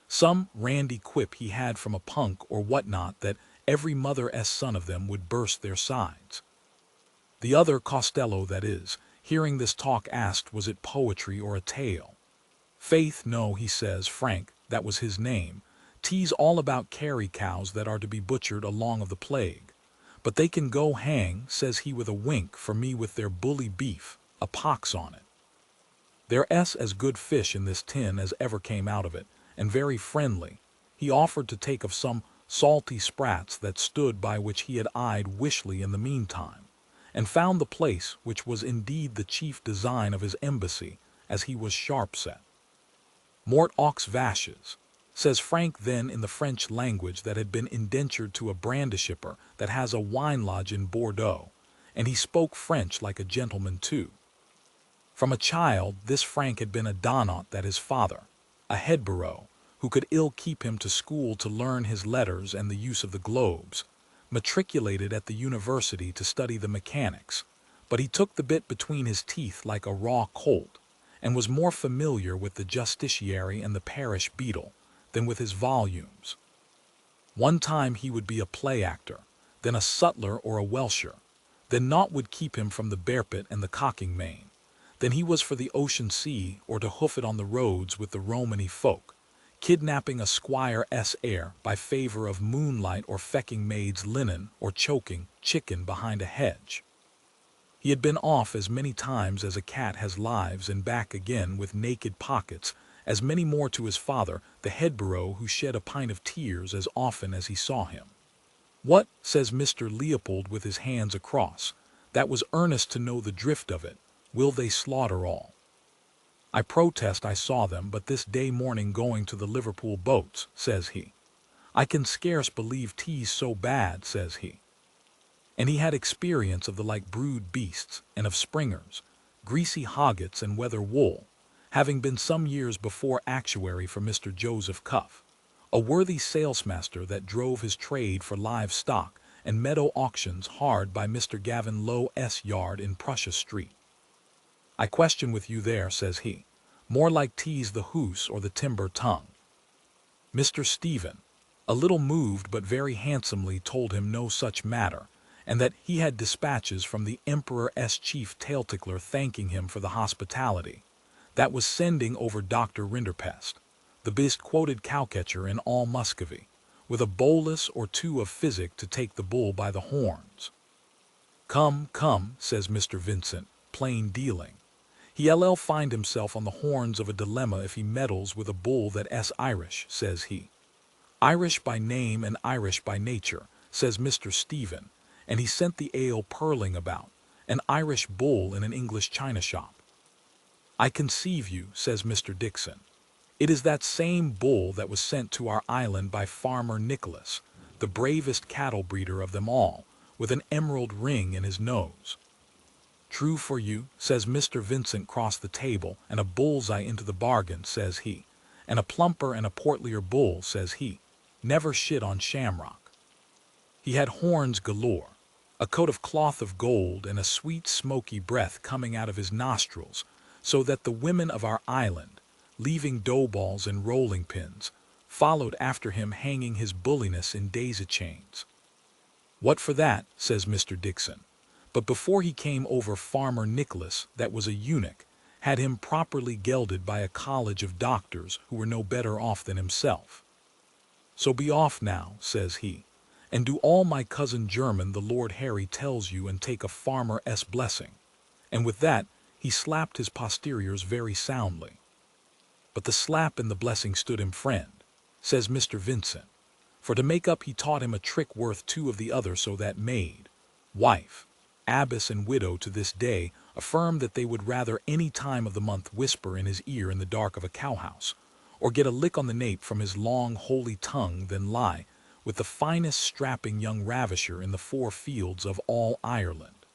Some randy quip he had from a punk or what-not that every mother's son of them would burst their sides. The other, Costello that is, hearing this talk asked was it poetry or a tale. Faith, no, he says, Frank, that was his name, tease all about carry cows that are to be butchered along of the plague. But they can go hang, says he with a wink, for me with their bully beef, a pox on it. There's as good fish in this tin as ever came out of it, and very friendly. He offered to take of some salty sprats that stood by, which he had eyed wishly in the meantime, and found the place which was indeed the chief design of his embassy, as he was sharp set. Mort aux vaches, says Frank then in the French language that had been indentured to a brandishipper that has a wine lodge in Bordeaux, and he spoke French like a gentleman too. From a child this Frank had been a Donat that his father, a Hedborough, who could ill keep him to school to learn his letters and the use of the globes, matriculated at the university to study the mechanics, but he took the bit between his teeth like a raw colt, and was more familiar with the justiciary and the parish beadle than with his volumes. One time he would be a play actor, then a sutler or a welsher, then naught would keep him from the bearpit and the cocking main, then he was for the ocean sea or to hoof it on the roads with the Romany folk, kidnapping a squire's heir by favor of moonlight or fecking maid's linen or choking chicken behind a hedge. He had been off as many times as a cat has lives and back again with naked pockets, as many more to his father, the Hedborough, who shed a pint of tears as often as he saw him. What, says Mr. Leopold with his hands across, that was earnest to know the drift of it, will they slaughter all? I protest I saw them but this day morning going to the Liverpool boats, says he. I can scarce believe 'tis so bad, says he. And he had experience of the like brood beasts, and of springers, greasy hoggets and wether wool, having been some years before actuary for Mr. Joseph Cuff, a worthy salesmaster that drove his trade for live stock and meadow auctions hard by Mr. Gavin Low's yard in Prussia Street. I question with you there, says he, more like 'tis the hoose or the timber tongue. Mr. Stephen, a little moved but very handsomely, told him no such matter, and that he had dispatches from the Emperor's chief tail-tickler thanking him for the hospitality, that was sending over Dr. Rinderpest, the best quoted cowcatcher in all Muscovy, with a bolus or two of physic to take the bull by the horns. Come, come, says Mr. Vincent, plain dealing. He'll find himself on the horns of a dilemma if he meddles with a bull that's Irish, says he. Irish by name and Irish by nature, says Mr. Stephen, and he sent the ale purling about, an Irish bull in an English china shop. I conceive you, says Mr. Dixon. It is that same bull that was sent to our island by Farmer Nicholas, the bravest cattle breeder of them all, with an emerald ring in his nose. True for you, says Mr. Vincent, cross the table, and a bullseye into the bargain, says he, and a plumper and a portlier bull, says he, never shit on shamrock. He had horns galore, a coat of cloth of gold, and a sweet smoky breath coming out of his nostrils, so that the women of our island, leaving dough balls and rolling pins, followed after him, hanging his bulliness in daisy chains. What for that, says Mr. Dixon, but before he came over, Farmer Nicholas, that was a eunuch, had him properly gelded by a college of doctors who were no better off than himself. So be off now, says he, and do all my cousin German the Lord Harry tells you, and take a farmer's blessing. And with that he slapped his posteriors very soundly. But the slap and the blessing stood him friend, says Mr. Vincent, for to make up he taught him a trick worth two of the other, so that maid, wife, abbess and widow to this day affirm that they would rather any time of the month whisper in his ear in the dark of a cowhouse, or get a lick on the nape from his long holy tongue, than lie with the finest strapping young ravisher in the 4 fields of all Ireland.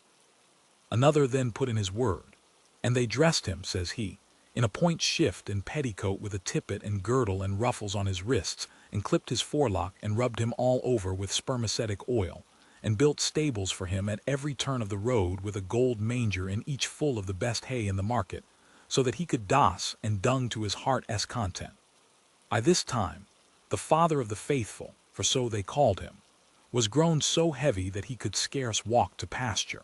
Another then put in his word, and they dressed him, says he, in a point shift and petticoat, with a tippet and girdle and ruffles on his wrists, and clipped his forelock, and rubbed him all over with spermaceti oil, and built stables for him at every turn of the road, with a gold manger in each full of the best hay in the market, so that he could doss and dung to his heart's content. By this time, the father of the faithful, for so they called him, was grown so heavy that he could scarce walk to pasture.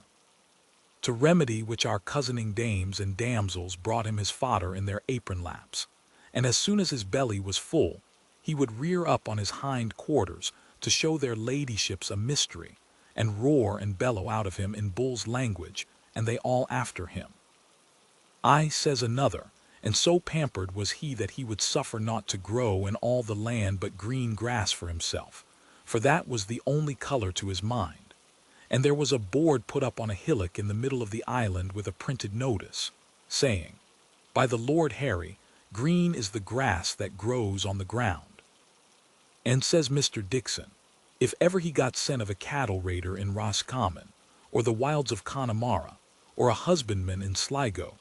To remedy which our cousining dames and damsels brought him his fodder in their apron laps, and as soon as his belly was full, he would rear up on his hind quarters to show their ladyships a mystery, and roar and bellow out of him in bull's language, and they all after him. I, says another, and so pampered was he that he would suffer naught to grow in all the land but green grass for himself, for that was the only color to his mind. And there was a board put up on a hillock in the middle of the island with a printed notice, saying, By the Lord Harry, green is the grass that grows on the ground. And says Mr. Dixon, if ever he got scent of a cattle raider in Roscommon, or the wilds of Connemara, or a husbandman in Sligo,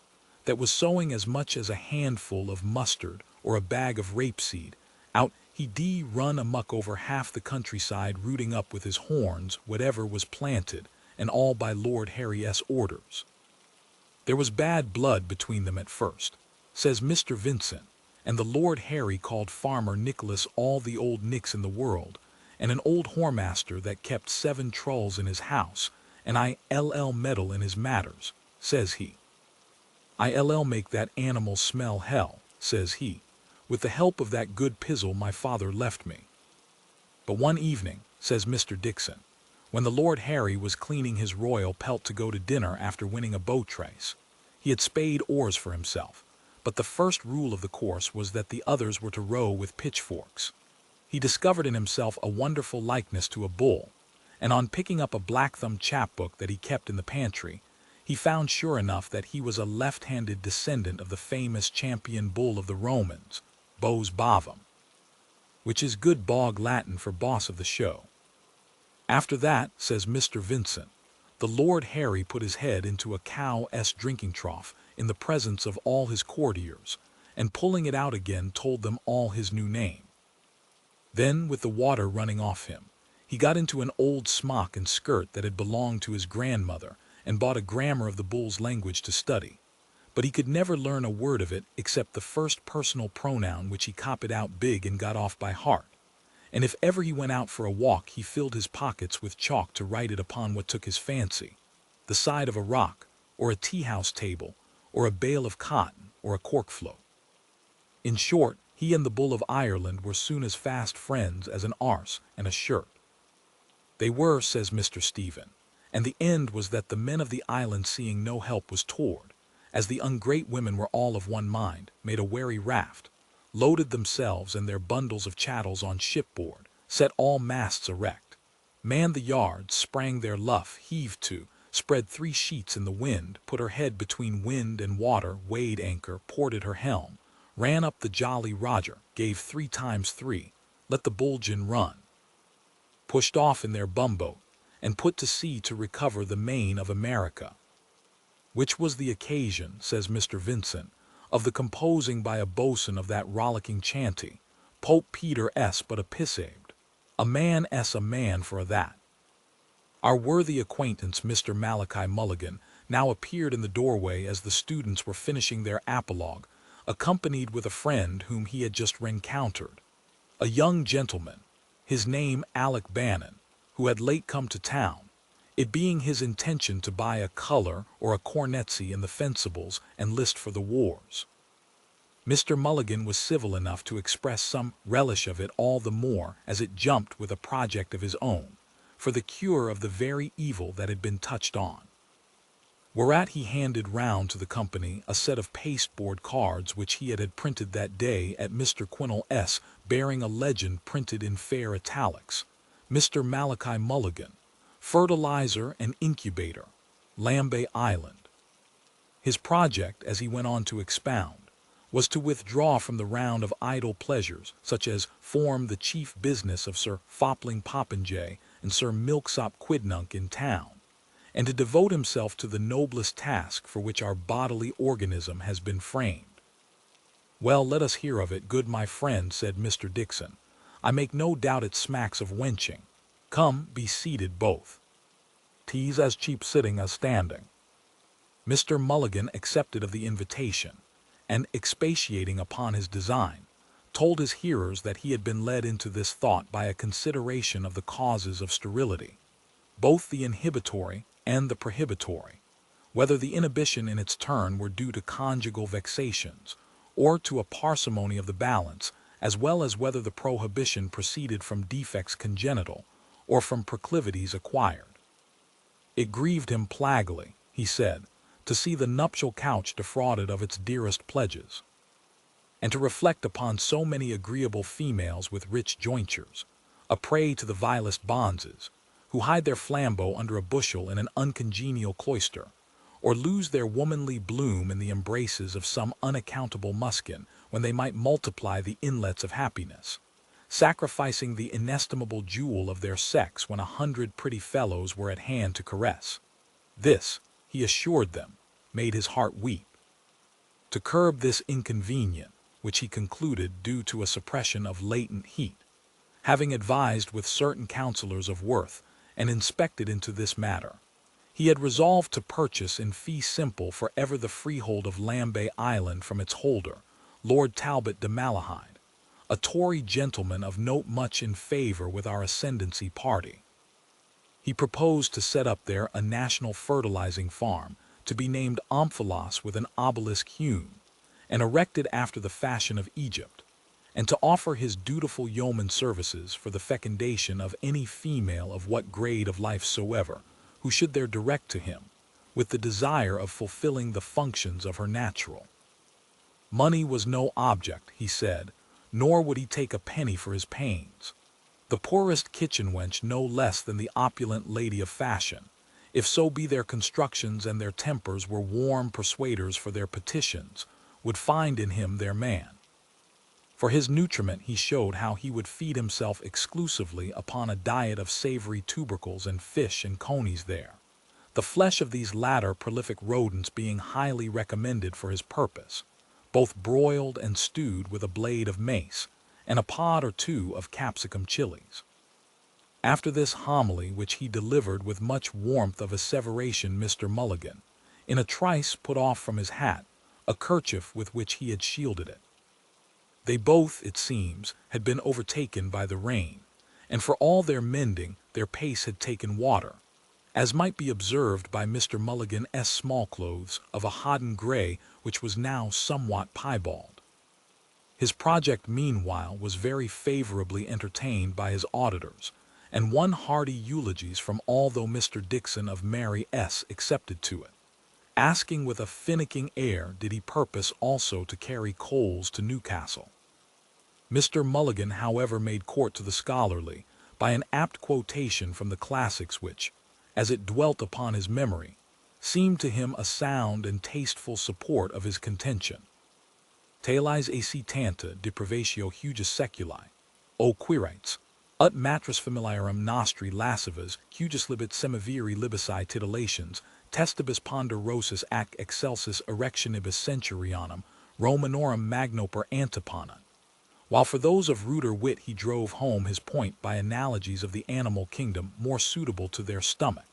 that was sowing as much as a handful of mustard or a bag of rapeseed, out he'd run amuck over half the countryside, rooting up with his horns whatever was planted, and all by Lord Harry's orders. There was bad blood between them at first, says Mr. Vincent, and the Lord Harry called Farmer Nicholas all the old nicks in the world, and an old whoremaster that kept 7 trulls in his house, and I'll meddle in his matters, says he. I'll make that animal smell hell, says he, with the help of that good pizzle my father left me. But one evening, says Mr. Dixon, when the Lord Harry was cleaning his royal pelt to go to dinner after winning a boat race, he had spade oars for himself, but the first rule of the course was that the others were to row with pitchforks. He discovered in himself a wonderful likeness to a bull, and on picking up a black-thumbed chapbook that he kept in the pantry, he found sure enough that he was a left-handed descendant of the famous champion bull of the Romans, Bos Bovum, which is good bog Latin for boss of the show. After that, says Mr. Vincent, the Lord Harry put his head into a cow's drinking trough in the presence of all his courtiers, and pulling it out again told them all his new name. Then, with the water running off him, he got into an old smock and skirt that had belonged to his grandmother, and bought a grammar of the bull's language to study. but he could never learn a word of it except the first personal pronoun, which he copied out big and got off by heart. And if ever he went out for a walk, he filled his pockets with chalk to write it upon what took his fancy, the side of a rock, or a tea-house table, or a bale of cotton, or a cork float. In short, he and the Bull of Ireland were soon as fast friends as an arse and a shirt. They were, says Mr. Stephen, and the end was that the men of the island, seeing no help was toward, as the ungrate women were all of one mind, made a wary raft, loaded themselves and their bundles of chattels on shipboard, set all masts erect, manned the yards, sprang their luff, heaved to, spread 3 sheets in the wind, put her head between wind and water, weighed anchor, ported her helm, ran up the Jolly Roger, gave 3 times 3, let the Bulgin run, pushed off in their bumboat, and put to sea to recover the main of America. Which was the occasion, says Mr. Vincent, of the composing by a boatswain of that rollicking chanty, Pope Peter S. but a pissabed, a man s a man for a that. Our worthy acquaintance, Mr. Malachi Mulligan, now appeared in the doorway as the students were finishing their apologue, accompanied with a friend whom he had just rencountered, a young gentleman, his name Alec Bannon, who had late come to town, it being his intention to buy a color or a cornetcy in the fencibles and list for the wars. Mr. Mulligan was civil enough to express some relish of it, all the more as it jumped with a project of his own, for the cure of the very evil that had been touched on. Whereat he handed round to the company a set of pasteboard cards which he had printed that day at Mr. Quinnell's, bearing a legend printed in fair italics, Mr. Malachi Mulligan, Fertilizer and Incubator, Lambay Island. His project, as he went on to expound, was to withdraw from the round of idle pleasures, such as form the chief business of Sir Fopling Popinjay and Sir Milksop Quidnunc in town, and to devote himself to the noblest task for which our bodily organism has been framed. Well, let us hear of it, good my friend, said Mr. Dixon. I make no doubt it smacks of wenching. Come, be seated both. 'Tis as cheap sitting as standing. Mr. Mulligan accepted of the invitation, and expatiating upon his design, told his hearers that he had been led into this thought by a consideration of the causes of sterility, both the inhibitory and the prohibitory, whether the inhibition in its turn were due to conjugal vexations, or to a parsimony of the balance, as well as whether the prohibition proceeded from defects congenital, or from proclivities acquired. It grieved him plaguily, he said, to see the nuptial couch defrauded of its dearest pledges, and to reflect upon so many agreeable females with rich jointures, a prey to the vilest bonzes, who hide their flambeau under a bushel in an uncongenial cloister, or lose their womanly bloom in the embraces of some unaccountable muskin, when they might multiply the inlets of happiness, sacrificing the inestimable jewel of their sex when 100 pretty fellows were at hand to caress. This, he assured them, made his heart weep. To curb this inconvenience, which he concluded due to a suppression of latent heat, having advised with certain counselors of worth and inspected into this matter, he had resolved to purchase in fee simple for ever the freehold of Lambay Island from its holder, Lord Talbot de Malahide, a Tory gentleman of note much in favor with our ascendancy party. He proposed to set up there a national fertilizing farm, to be named Omphalos with an obelisk hewn, and erected after the fashion of Egypt, and to offer his dutiful yeoman services for the fecundation of any female of what grade of life soever, who should there direct to him, with the desire of fulfilling the functions of her natural. Money was no object, he said, nor would he take a penny for his pains. The poorest kitchen wench no less than the opulent lady of fashion, if so be their constructions and their tempers were warm persuaders for their petitions, would find in him their man. For his nutriment he showed how he would feed himself exclusively upon a diet of savory tubercles and fish and conies there, the flesh of these latter prolific rodents being highly recommended for his purpose, both broiled and stewed with a blade of mace, and a pod or two of capsicum chilies. After this homily, which he delivered with much warmth of asseveration, Mr. Mulligan, in a trice put off from his hat, a kerchief with which he had shielded it. They both, it seems, had been overtaken by the rain, and for all their mending, their pace had taken water, as might be observed by Mr. Mulligan's smallclothes of a hodden grey which was now somewhat piebald. His project meanwhile was very favourably entertained by his auditors, and won hearty eulogies from all though Mr. Dixon of Mary S. accepted to it, asking with a finicking air did he purpose also to carry coals to Newcastle. Mr. Mulligan, however, made court to the scholarly by an apt quotation from the classics which, as it dwelt upon his memory, seemed to him a sound and tasteful support of his contention. Tales ac tanta deprivatio hugis seculi, o quirites, ut matris familiarum nostri lascivas hugis libet semiviri libici titillations, testibus ponderosus ac excelsis erectionibus centurionum, Romanorum magnoper antiponent. While for those of ruder wit he drove home his point by analogies of the animal kingdom more suitable to their stomach,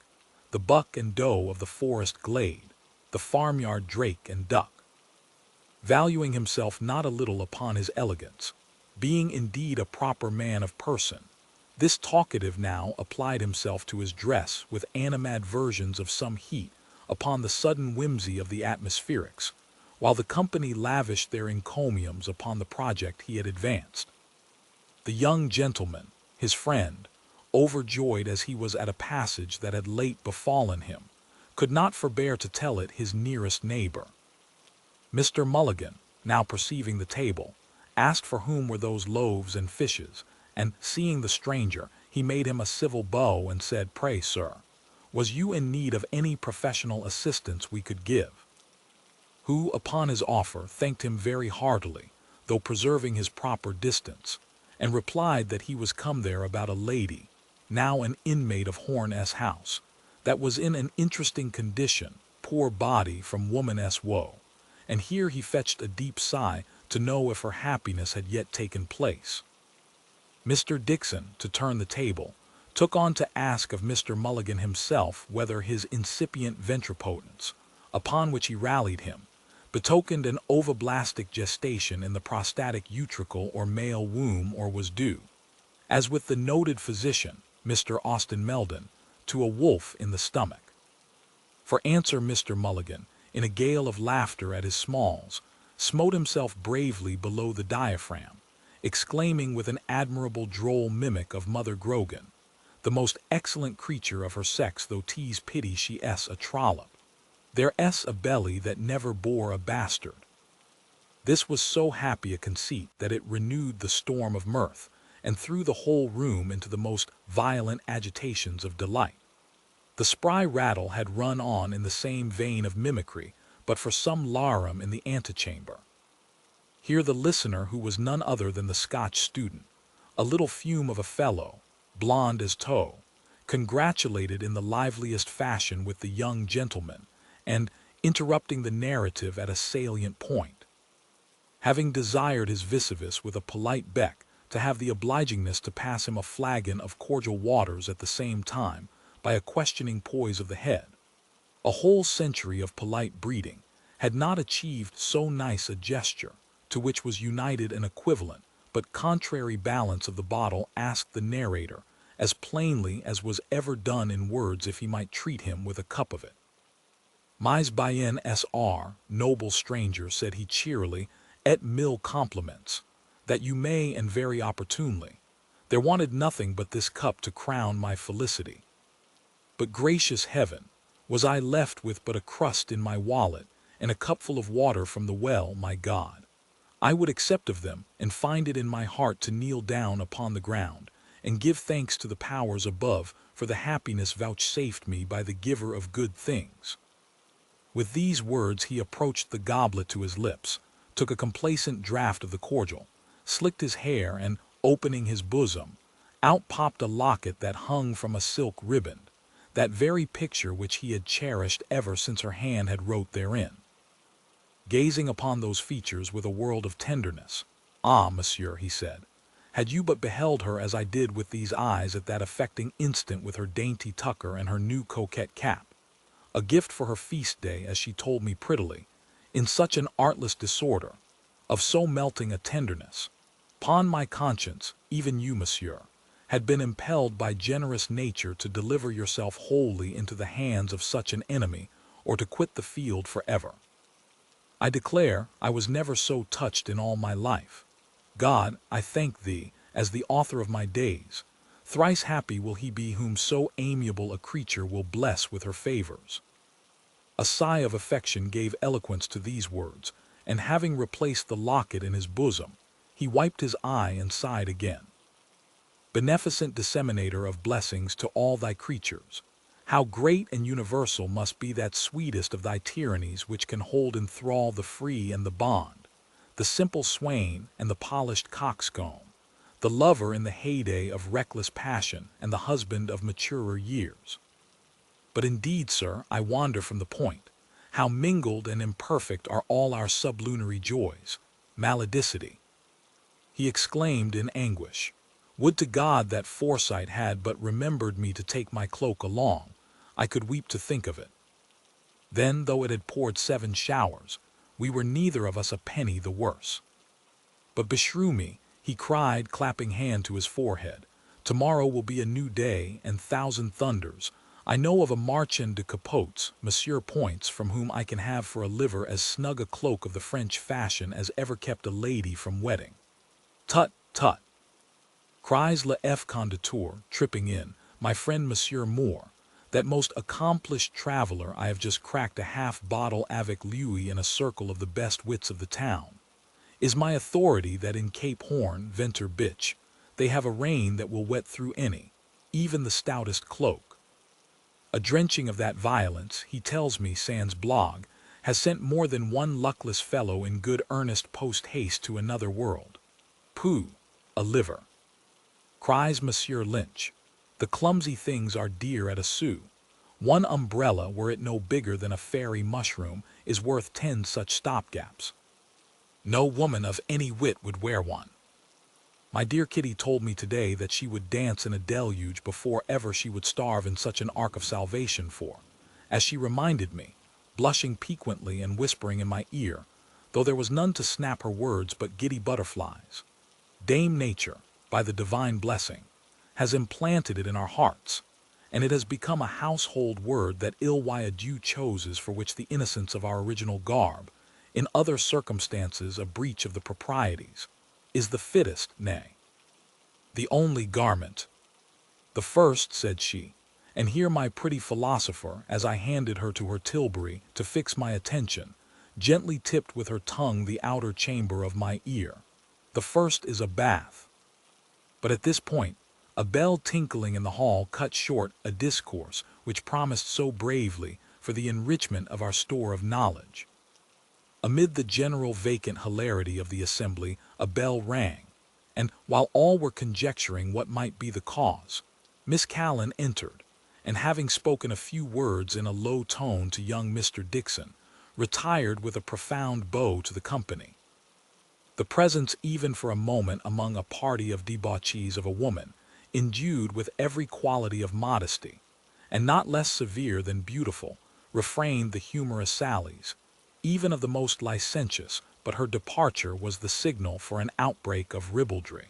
the buck and doe of the forest glade, the farmyard drake and duck. Valuing himself not a little upon his elegance, being indeed a proper man of person, this talkative now applied himself to his dress with animadversions of some heat upon the sudden whimsy of the atmospherics, while the company lavished their encomiums upon the project he had advanced. The young gentleman, his friend, overjoyed as he was at a passage that had late befallen him, could not forbear to tell it his nearest neighbor. Mr. Mulligan, now perceiving the table, asked for whom were those loaves and fishes, and seeing the stranger, he made him a civil bow and said, "Pray, sir, was you in need of any professional assistance we could give?" Who, upon his offer, thanked him very heartily, though preserving his proper distance, and replied that he was come there about a lady, now an inmate of Horn's house, that was in an interesting condition, poor body from woman's woe, and here he fetched a deep sigh to know if her happiness had yet taken place. Mr. Dixon, to turn the table, took on to ask of Mr. Mulligan himself whether his incipient ventripotence, upon which he rallied him, betokened an ovoblastic gestation in the prostatic utricle or male womb, or was due, as with the noted physician, Mr. Austin Meldon, to a wolf in the stomach. For answer Mr. Mulligan, in a gale of laughter at his smalls, smote himself bravely below the diaphragm, exclaiming with an admirable droll mimic of Mother Grogan, the most excellent creature of her sex, though 'tis pity she s a trollop. There s a belly that never bore a bastard. This was so happy a conceit that it renewed the storm of mirth, and threw the whole room into the most violent agitations of delight. The spry rattle had run on in the same vein of mimicry, but for some larum in the antechamber. Here the listener, who was none other than the Scotch student, a little fume of a fellow, blond as tow, congratulated in the liveliest fashion with the young gentleman, and, interrupting the narrative at a salient point, having desired his vis-a-vis with a polite beck to have the obligingness to pass him a flagon of cordial waters at the same time, by a questioning poise of the head. A whole century of polite breeding had not achieved so nice a gesture, to which was united an equivalent but contrary balance of the bottle, asked the narrator, as plainly as was ever done in words if he might treat him with a cup of it. "Mais bien sr, noble stranger," said he cheerily, "et mille compliments, that you may, and very opportunely. There wanted nothing but this cup to crown my felicity. But gracious heaven, was I left with but a crust in my wallet, and a cupful of water from the well, my God, I would accept of them, and find it in my heart to kneel down upon the ground, and give thanks to the powers above for the happiness vouchsafed me by the giver of good things." With these words he approached the goblet to his lips, took a complacent draught of the cordial, slicked his hair, and, opening his bosom, out popped a locket that hung from a silk riband, that very picture which he had cherished ever since her hand had wrote therein. Gazing upon those features with a world of tenderness, "Ah, monsieur," he said, "had you but beheld her as I did with these eyes at that affecting instant with her dainty tucker and her new coquette cap, a gift for her feast day, as she told me prettily, in such an artless disorder, of so melting a tenderness. Upon my conscience, even you, monsieur, had been impelled by generous nature to deliver yourself wholly into the hands of such an enemy, or to quit the field forever. I declare I was never so touched in all my life. God, I thank thee, as the author of my days. Thrice happy will he be whom so amiable a creature will bless with her favors. A sigh of affection gave eloquence to these words, and having replaced the locket in his bosom, he wiped his eye and sighed again. Beneficent disseminator of blessings to all thy creatures, how great and universal must be that sweetest of thy tyrannies which can hold in thrall the free and the bond, the simple swain and the polished coxcomb, the lover in the heyday of reckless passion and the husband of maturer years. But indeed, sir, I wander from the point. How mingled and imperfect are all our sublunary joys, maledicity! He exclaimed in anguish. Would to God that foresight had but remembered me to take my cloak along. I could weep to think of it. Then, though it had poured 7 showers, we were neither of us a penny the worse. But beshrew me, he cried, clapping hand to his forehead, tomorrow will be a new day, and thousand thunders, I know of a Marchand de Capotes, Monsieur Points, from whom I can have for a liver as snug a cloak of the French fashion as ever kept a lady from wedding. Tut, tut, cries le F. Conducteur, tripping in, my friend Monsieur Moore, that most accomplished traveler I have just cracked a half-bottle avec lui in a circle of the best wits of the town. Is my authority that in Cape Horn, Venter Bitch, they have a rain that will wet through any, even the stoutest cloak. A drenching of that violence, he tells me, sans blog, has sent more than one luckless fellow in good earnest post-haste to another world. Pooh, a liver! Cries Monsieur Lynch. The clumsy things are dear at a sou. One umbrella, were it no bigger than a fairy mushroom, is worth 10 such stopgaps. No woman of any wit would wear one. My dear Kitty told me today that she would dance in a deluge before ever she would starve in such an ark of salvation for, as she reminded me, blushing piquantly and whispering in my ear, though there was none to snap her words but giddy butterflies, Dame Nature, by the divine blessing, has implanted it in our hearts, and it has become a household word that ill why a Jew chooses, for which the innocence of our original garb, in other circumstances a breach of the proprieties, is the fittest, nay, the only garment. The first, said she, and here my pretty philosopher, as I handed her to her tilbury to fix my attention, gently tipped with her tongue the outer chamber of my ear. The first is a bath. But at this point, a bell tinkling in the hall cut short a discourse which promised so bravely for the enrichment of our store of knowledge. Amid the general vacant hilarity of the assembly, a bell rang, and while all were conjecturing what might be the cause, Miss Callan entered, and having spoken a few words in a low tone to young Mr. Dixon, retired with a profound bow to the company. The presence even for a moment among a party of debauchees of a woman, endued with every quality of modesty, and not less severe than beautiful, refrained the humorous sallies, even of the most licentious, but her departure was the signal for an outbreak of ribaldry.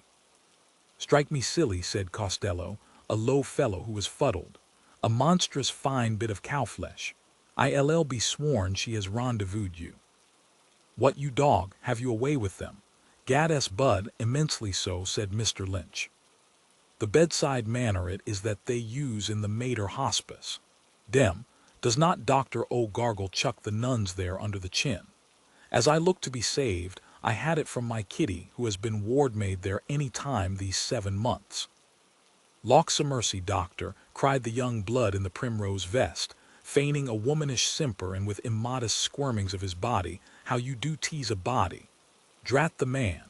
Strike me silly, said Costello, a low fellow who was fuddled, a monstrous fine bit of cow-flesh. I'll be sworn she has rendezvoused you. What, you dog, have you away with them? Gad s bud, immensely so, said Mr. Lynch. The bedside manner it is that they use in the Mater Hospice. Dem, does not Dr. O'Gargle chuck the nuns there under the chin? As I look to be saved, I had it from my Kitty, who has been ward-maid there any time these 7 months. Lawks-a-mercy, doctor, cried the young blood in the primrose vest, feigning a womanish simper and with immodest squirmings of his body, how you do tease a body. Drat the man.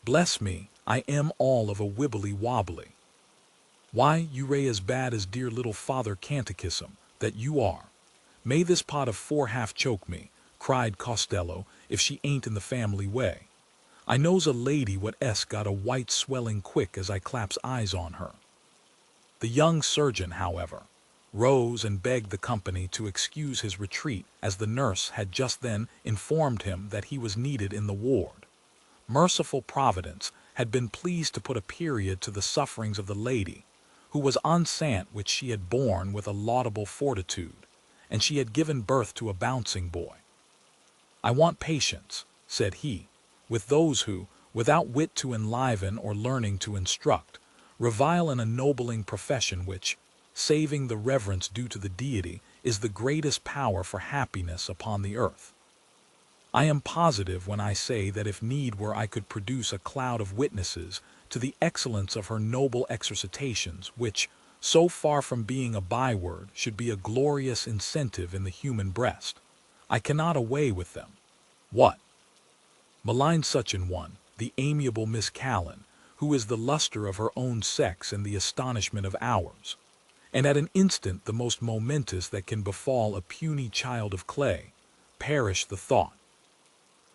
Bless me, I am all of a wibbly-wobbly. Why, you ray as bad as dear little Father Catechism, that you are. May this pot of 4 half choke me, cried Costello, if she ain't in the family way. I knows a lady what s got a white swelling quick as I claps eyes on her. The young surgeon, however, rose and begged the company to excuse his retreat, as the nurse had just then informed him that he was needed in the ward. Merciful Providence had been pleased to put a period to the sufferings of the lady, who was enceinte, which she had borne with a laudable fortitude, and she had given birth to a bouncing boy. "I want patience," said he, "with those who, without wit to enliven or learning to instruct, revile an ennobling profession which, saving the reverence due to the deity, is the greatest power for happiness upon the earth. I am positive when I say that if need were I could produce a cloud of witnesses to the excellence of her noble exercitations, which, so far from being a byword, should be a glorious incentive in the human breast. I cannot away with them. What? Malign such an one, the amiable Miss Callan, who is the luster of her own sex and the astonishment of ours, and at an instant the most momentous that can befall a puny child of clay, perish the thought.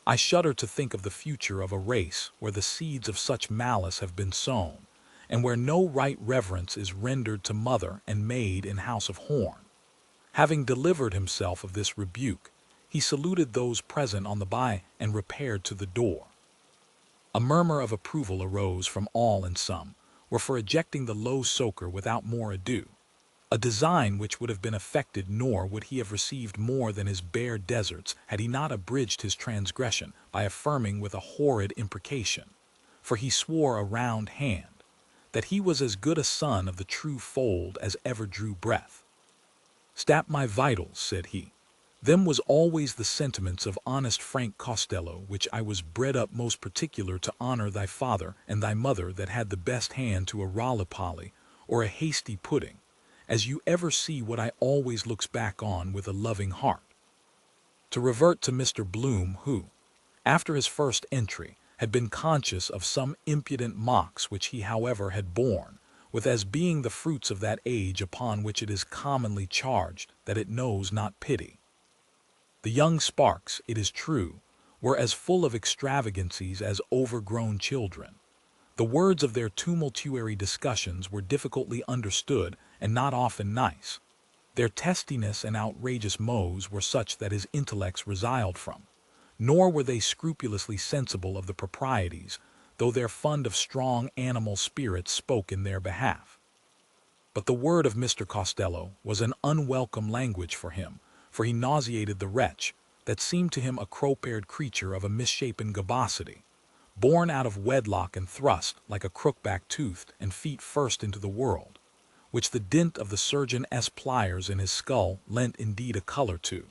I shudder to think of the future of a race where the seeds of such malice have been sown, and where no right reverence is rendered to mother and maid in house of horn." Having delivered himself of this rebuke, he saluted those present on the by and repaired to the door. A murmur of approval arose from all, and some were for ejecting the low soaker without more ado, a design which would have been effected, nor would he have received more than his bare deserts had he not abridged his transgression by affirming with a horrid imprecation, for he swore a round hand, that he was as good a son of the true fold as ever drew breath. "Stap my vitals," said he. "Them was always the sentiments of honest Frank Costello, which I was bred up most particular to honor thy father and thy mother that had the best hand to a rollipolly or a hasty pudding, as you ever see what I always looks back on with a loving heart." To revert to Mr. Bloom, who, after his first entry, had been conscious of some impudent mocks which he however had borne, with as being the fruits of that age upon which it is commonly charged that it knows not pity. The young sparks, it is true, were as full of extravagancies as overgrown children. The words of their tumultuary discussions were difficultly understood and not often nice. Their testiness and outrageous mots were such that his intellects resiled from, nor were they scrupulously sensible of the proprieties, though their fund of strong animal spirits spoke in their behalf. But the word of Mr. Costello was an unwelcome language for him, for he nauseated the wretch, that seemed to him a crow-paired creature of a misshapen gabosity, born out of wedlock and thrust, like a crook-back toothed, and feet first into the world, which the dint of the surgeon's pliers in his skull lent indeed a color to,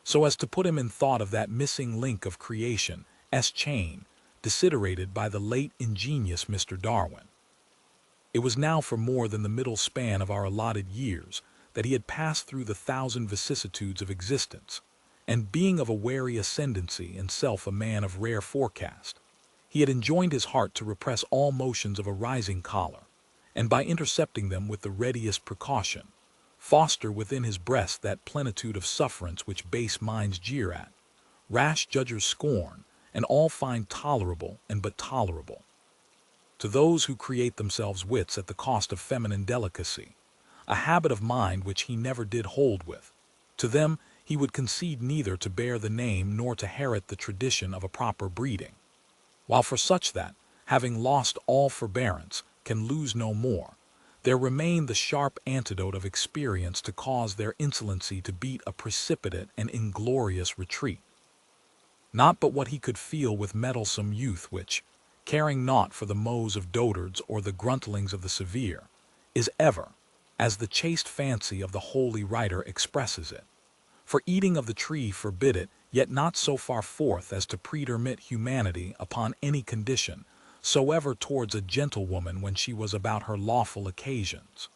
so as to put him in thought of that missing link of creation's chain, desiderated by the late ingenious Mr. Darwin. It was now for more than the middle span of our allotted years that he had passed through the thousand vicissitudes of existence, and being of a wary ascendancy and self a man of rare forecast, he had enjoined his heart to repress all motions of a rising choler, and by intercepting them with the readiest precaution, foster within his breast that plenitude of sufferance which base minds jeer at, rash judges scorn, and all find tolerable and but tolerable. To those who create themselves wits at the cost of feminine delicacy, a habit of mind which he never did hold with, to them he would concede neither to bear the name nor to herit the tradition of a proper breeding, while for such that, having lost all forbearance, can lose no more, there remained the sharp antidote of experience to cause their insolency to beat a precipitate and inglorious retreat. Not but what he could feel with meddlesome youth which, caring naught for the moes of dotards or the gruntlings of the severe, is ever, as the chaste fancy of the holy writer expresses it, for eating of the tree forbid it, yet not so far forth as to pretermit humanity upon any condition soever towards a gentlewoman when she was about her lawful occasions.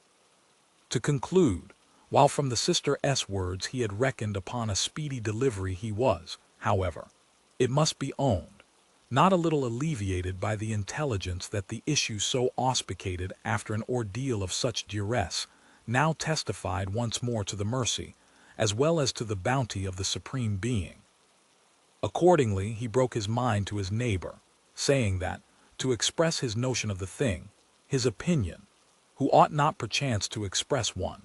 To conclude, while from the sister's words he had reckoned upon a speedy delivery, he was, however, it must be owned, not a little alleviated by the intelligence that the issue so auspicated after an ordeal of such duress now testified once more to the mercy, as well as to the bounty of the Supreme Being. Accordingly, he broke his mind to his neighbor, saying that, to express his notion of the thing, his opinion, who ought not perchance to express one,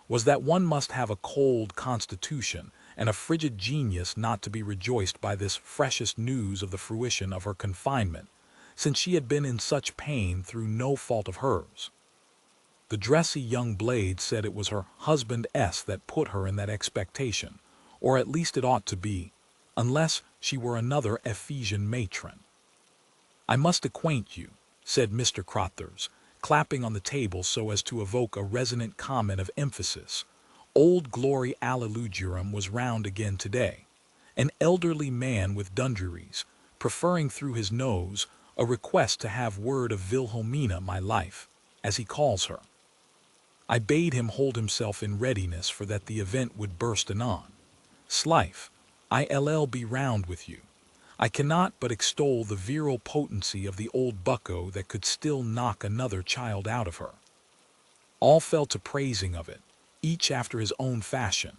was that one must have a cold constitution and a frigid genius not to be rejoiced by this freshest news of the fruition of her confinement, since she had been in such pain through no fault of hers. The dressy young blade said it was her husband that put her in that expectation, or at least it ought to be, unless she were another Ephesian matron. "I must acquaint you," said Mr. Crothers, clapping on the table so as to evoke a resonant comment of emphasis. Old Glory Allelujurum was round again today, an elderly man with dungarees, preferring through his nose a request to have word of Wilhelmina, my life, as he calls her. I bade him hold himself in readiness for that the event would burst anon. "Slife, I'll be round with you. I cannot but extol the virile potency of the old bucko that could still knock another child out of her." All fell to praising of it, each after his own fashion,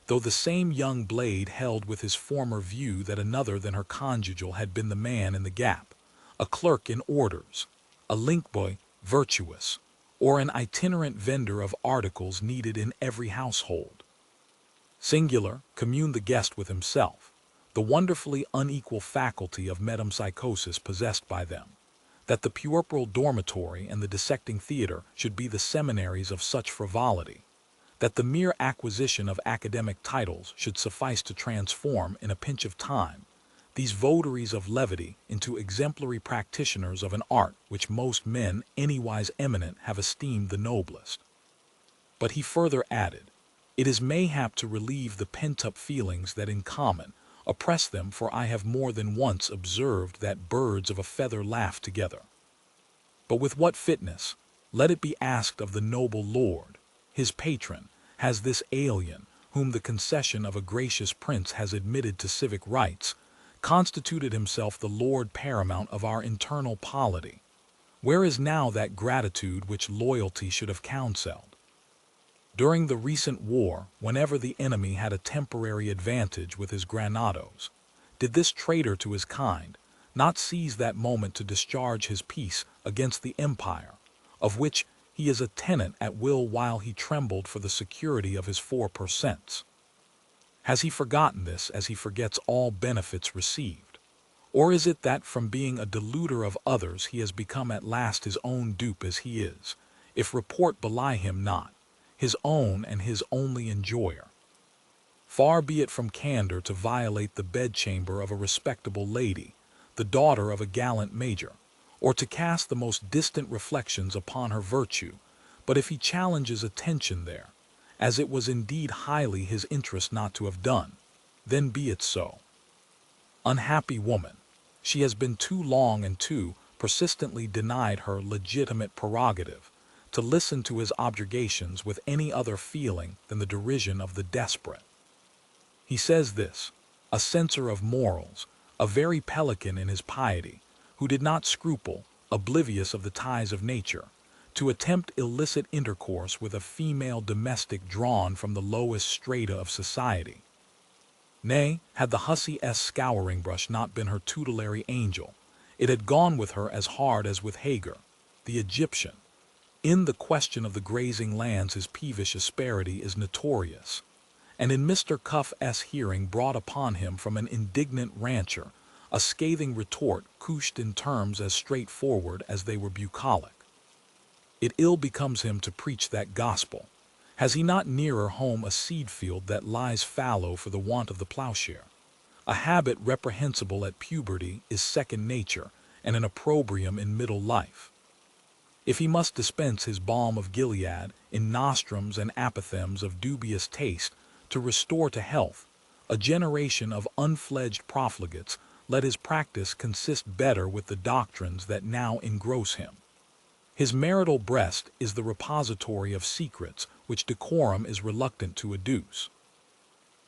though the same young blade held with his former view that another than her conjugal had been the man in the gap, a clerk in orders, a link-boy virtuous, or an itinerant vendor of articles needed in every household. Singular, communed the guest with himself, the wonderfully unequal faculty of metempsychosis possessed by them, that the puerperal dormitory and the dissecting theater should be the seminaries of such frivolity, that the mere acquisition of academic titles should suffice to transform, in a pinch of time, these votaries of levity into exemplary practitioners of an art which most men anywise eminent have esteemed the noblest. But he further added, "It is mayhap to relieve the pent-up feelings that in common oppress them, for I have more than once observed that birds of a feather laugh together. But with what fitness, let it be asked of the noble lord, his patron, has this alien, whom the concession of a gracious prince has admitted to civic rights, constituted himself the lord paramount of our internal polity? Where is now that gratitude which loyalty should have counselled? During the recent war, whenever the enemy had a temporary advantage with his granados, did this traitor to his kind not seize that moment to discharge his piece against the empire, of which he is a tenant at will while he trembled for the security of his 4%? Has he forgotten this as he forgets all benefits received? Or is it that from being a deluder of others he has become at last his own dupe, as he is, if report belie him not, his own and his only enjoyer? Far be it from candor to violate the bedchamber of a respectable lady, the daughter of a gallant major, or to cast the most distant reflections upon her virtue, but if he challenges attention there, as it was indeed highly his interest not to have done, then be it so. Unhappy woman, she has been too long and too persistently denied her legitimate prerogative to listen to his objurgations with any other feeling than the derision of the desperate. He says this, a censor of morals, a very pelican in his piety, who did not scruple, oblivious of the ties of nature, to attempt illicit intercourse with a female domestic drawn from the lowest strata of society. Nay, had the hussy-s scouring brush not been her tutelary angel, it had gone with her as hard as with Hagar, the Egyptian. In the question of the grazing lands his peevish asperity is notorious, and in Mr. Cuff's hearing brought upon him from an indignant rancher a scathing retort couched in terms as straightforward as they were bucolic. It ill becomes him to preach that gospel. Has he not nearer home a seed field that lies fallow for the want of the plowshare? A habit reprehensible at puberty is second nature, and an opprobrium in middle life. If he must dispense his balm of Gilead in nostrums and apothegms of dubious taste to restore to health a generation of unfledged profligates, let his practice consist better with the doctrines that now engross him. His marital breast is the repository of secrets which decorum is reluctant to adduce.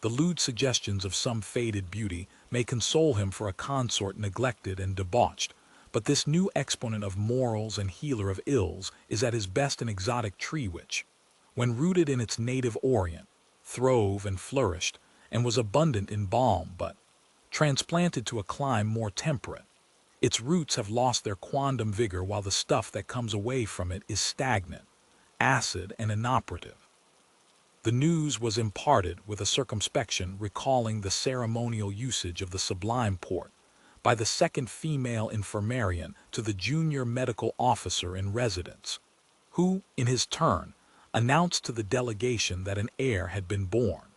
The lewd suggestions of some faded beauty may console him for a consort neglected and debauched, but this new exponent of morals and healer of ills is at his best an exotic tree which, when rooted in its native orient, throve and flourished, and was abundant in balm, but, transplanted to a clime more temperate, its roots have lost their quondam vigor while the stuff that comes away from it is stagnant, acid, and inoperative. The news was imparted with a circumspection recalling the ceremonial usage of the sublime port by the second female infirmarian to the junior medical officer in residence, who, in his turn, announced to the delegation that an heir had been born.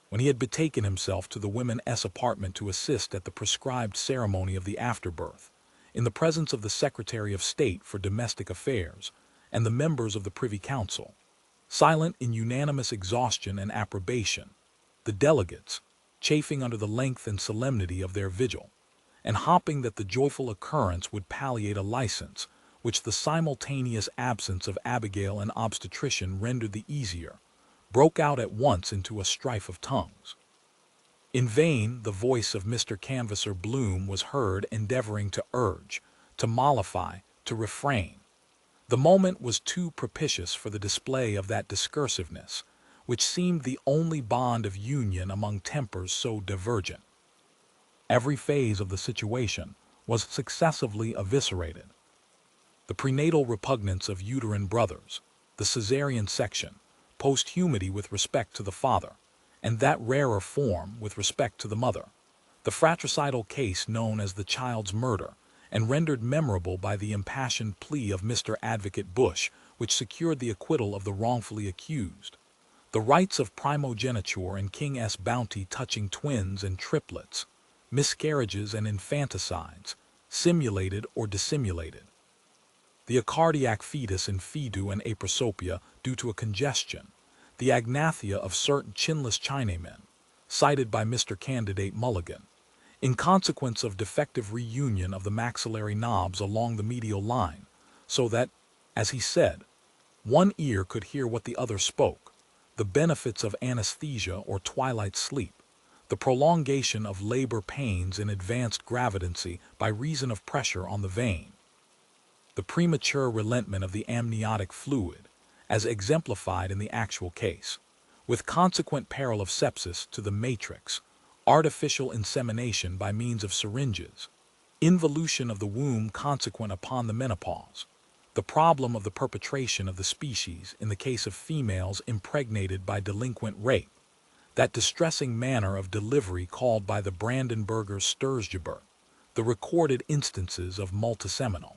When he had betaken himself to the women's apartment to assist at the prescribed ceremony of the afterbirth, in the presence of the Secretary of State for Domestic Affairs and the members of the Privy Council, silent in unanimous exhaustion and approbation, the delegates, chafing under the length and solemnity of their vigil, and hoping that the joyful occurrence would palliate a license which the simultaneous absence of Abigail and obstetrician rendered the easier, broke out at once into a strife of tongues. In vain the voice of Mr. Canvasser Bloom was heard endeavoring to urge, to mollify, to refrain. The moment was too propitious for the display of that discursiveness, which seemed the only bond of union among tempers so divergent. Every phase of the situation was successively eviscerated. The prenatal repugnance of uterine brothers, the caesarean section, posthumity with respect to the father, and that rarer form with respect to the mother, the fratricidal case known as the child's murder, and rendered memorable by the impassioned plea of Mr. Advocate Bush, which secured the acquittal of the wrongfully accused, the rights of primogeniture and King's bounty touching twins and triplets, miscarriages and infanticides, simulated or dissimulated, the acardiac fetus in Fidu and Aprosopia due to a congestion, the agnathia of certain chinless Chinamen, cited by Mr. Candidate Mulligan, in consequence of defective reunion of the maxillary knobs along the medial line, so that, as he said, one ear could hear what the other spoke, the benefits of anesthesia or twilight sleep, the prolongation of labor pains in advanced gravidancy by reason of pressure on the vein, the premature relentment of the amniotic fluid, as exemplified in the actual case, with consequent peril of sepsis to the matrix, artificial insemination by means of syringes, involution of the womb consequent upon the menopause, the problem of the perpetration of the species in the case of females impregnated by delinquent rape, that distressing manner of delivery called by the Brandenburger Sturzgeburt, the recorded instances of multiseminal,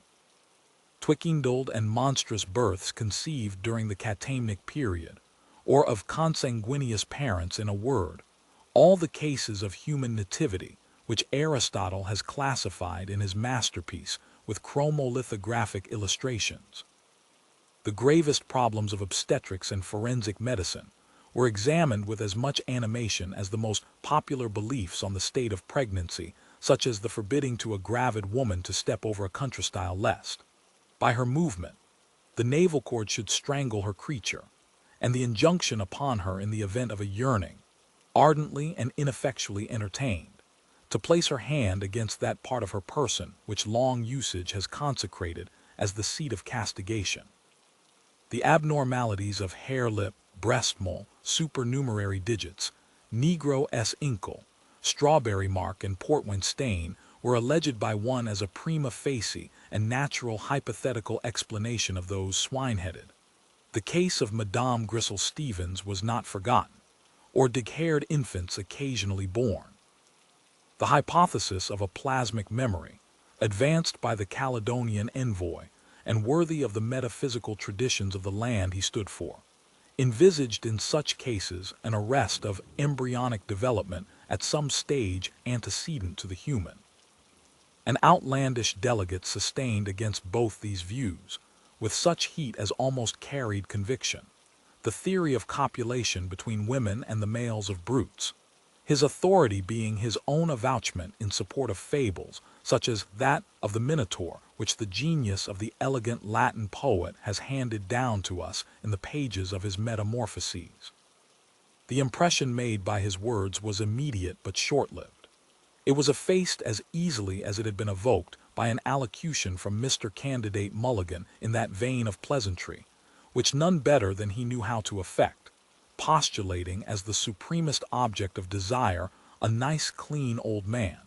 twickindled and monstrous births conceived during the catamnic period, or of consanguineous parents, in a word, all the cases of human nativity which Aristotle has classified in his masterpiece with chromolithographic illustrations. The gravest problems of obstetrics and forensic medicine were examined with as much animation as the most popular beliefs on the state of pregnancy, such as the forbidding to a gravid woman to step over a contrastile lest, by her movement, the navel cord should strangle her creature, and the injunction upon her in the event of a yearning, ardently and ineffectually entertained, to place her hand against that part of her person which long usage has consecrated as the seat of castigation. The abnormalities of hair lip, breast mole, supernumerary digits, negro s inkle, strawberry mark, and portwine stain were alleged by one as a prima facie and natural hypothetical explanation of those swine-headed. The case of Madame Grisel Stevens was not forgotten, or dig-haired infants occasionally born. The hypothesis of a plasmic memory, advanced by the Caledonian envoy, and worthy of the metaphysical traditions of the land he stood for, envisaged in such cases an arrest of embryonic development at some stage antecedent to the human. An outlandish delegate sustained against both these views, with such heat as almost carried conviction, the theory of copulation between women and the males of brutes, his authority being his own avouchment in support of fables such as that of the Minotaur, which the genius of the elegant Latin poet has handed down to us in the pages of his Metamorphoses. The impression made by his words was immediate but short-lived. It was effaced as easily as it had been evoked by an allocution from Mr. Candidate Mulligan in that vein of pleasantry, which none better than he knew how to effect, postulating as the supremest object of desire a nice clean old man.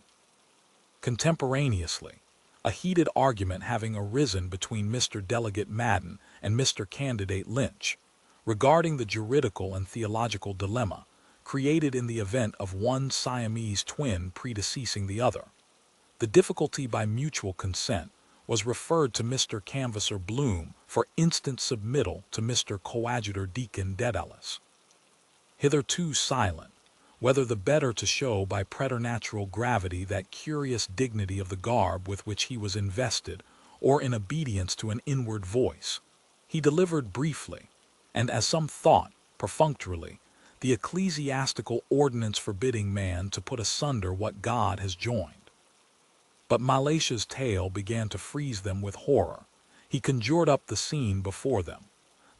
Contemporaneously, a heated argument having arisen between Mr. Delegate Madden and Mr. Candidate Lynch, regarding the juridical and theological dilemma created in the event of one Siamese twin predeceasing the other. The difficulty by mutual consent was referred to Mr. Canvasser Bloom for instant submittal to Mr. Coadjutor Deacon Daedalus. Hitherto silent, whether the better to show by preternatural gravity that curious dignity of the garb with which he was invested, or in obedience to an inward voice, he delivered briefly, and as some thought, perfunctorily, the ecclesiastical ordinance forbidding man to put asunder what God has joined. But Malatia's tale began to freeze them with horror. He conjured up the scene before them.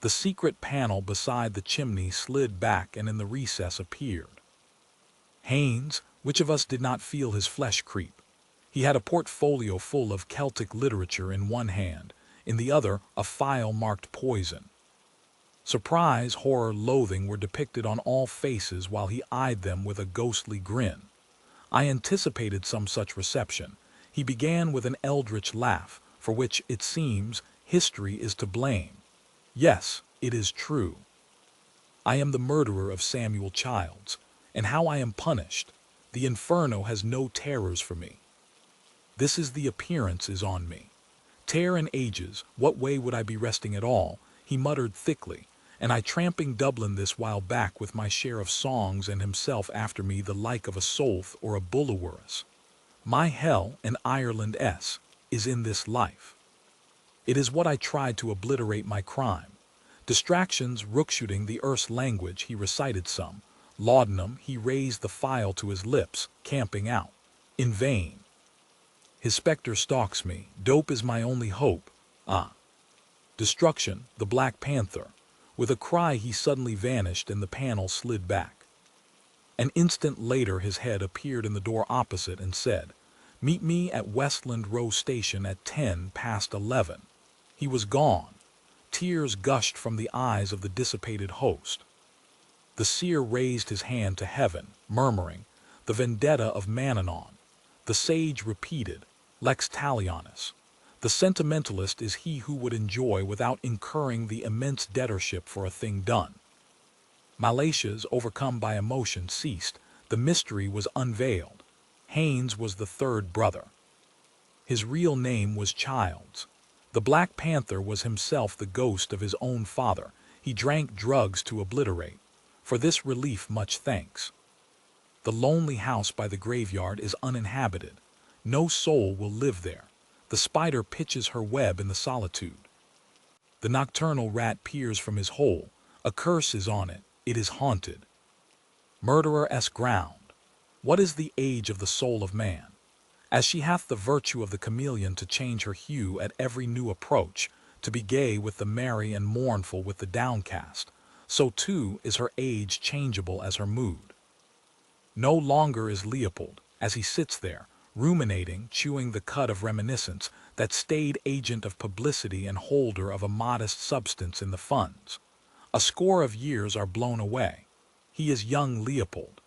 The secret panel beside the chimney slid back and in the recess appeared Haynes. Which of us did not feel his flesh creep? He had a portfolio full of Celtic literature in one hand, in the other a file marked poison. Surprise, horror, loathing were depicted on all faces while he eyed them with a ghostly grin. I anticipated some such reception. He began with an eldritch laugh, for which, it seems, history is to blame. Yes, it is true. I am the murderer of Samuel Childs, and how I am punished. The inferno has no terrors for me. This is the appearance is on me. Tear and ages, what way would I be resting at all? He muttered thickly, and I tramping Dublin this while back with my share of songs and himself after me the like of a Solth or a Bulwerus. My hell and Ireland is in this life. It is what I tried to obliterate my crime. Distractions rookshooting the Erse language he recited some. Laudanum he raised the file to his lips, camping out. In vain. His spectre stalks me, dope is my only hope. Destruction, the Black Panther. With a cry he suddenly vanished and the panel slid back. An instant later his head appeared in the door opposite and said, "Meet me at Westland Row Station at 11:10." He was gone. Tears gushed from the eyes of the dissipated host. The seer raised his hand to heaven, murmuring, "The vendetta of Mannanon." The sage repeated, "Lex talionis." The sentimentalist is he who would enjoy without incurring the immense debtorship for a thing done. Malatia's, overcome by emotion, ceased. The mystery was unveiled. Haynes was the third brother. His real name was Childs. The Black Panther was himself the ghost of his own father. He drank drugs to obliterate. For this relief much thanks. The lonely house by the graveyard is uninhabited. No soul will live there. The spider pitches her web in the solitude. The nocturnal rat peers from his hole. A curse is on it. It is haunted. Murderer's ground. What is the age of the soul of man? As she hath the virtue of the chameleon to change her hue at every new approach, to be gay with the merry and mournful with the downcast, so too is her age changeable as her mood. No longer is Leopold, as he sits there, ruminating, chewing the cud of reminiscence, that staid agent of publicity and holder of a modest substance in the funds. A score of years are blown away. He is young Leopold.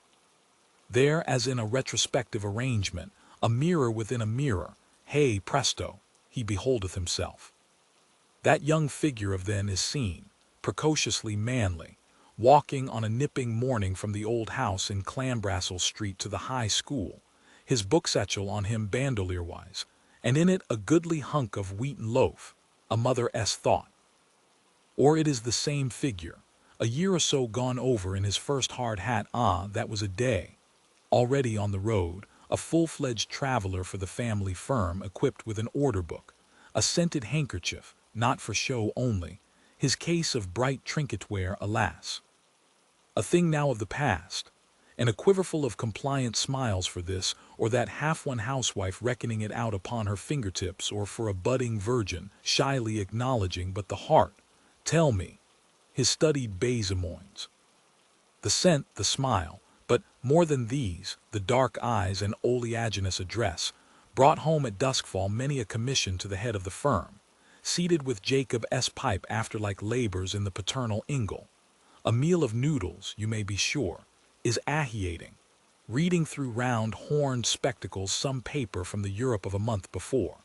There, as in a retrospective arrangement, a mirror within a mirror, hey presto, he beholdeth himself. That young figure of then is seen, precociously manly, walking on a nipping morning from the old house in Clanbrassil Street to the high school, his book-satchel on him bandolier-wise, and in it a goodly hunk of wheaten loaf, a mother-s thought. Or it is the same figure, a year or so gone over in his first hard hat, that was a day, already on the road, a full-fledged traveler for the family firm equipped with an order book, a scented handkerchief, not for show only, his case of bright trinketware, alas. A thing now of the past, and a quiverful of compliant smiles for this or that half-won housewife reckoning it out upon her fingertips, or for a budding virgin shyly acknowledging, but the heart, tell me, his studied besomoins. The scent, the smile, but more than these, the dark eyes and oleaginous address, brought home at duskfall many a commission to the head of the firm, seated with Jacob S. pipe after like labors in the paternal ingle. A meal of noodles, you may be sure, is ahiating, reading through round horned spectacles some paper from the Europe of a month before.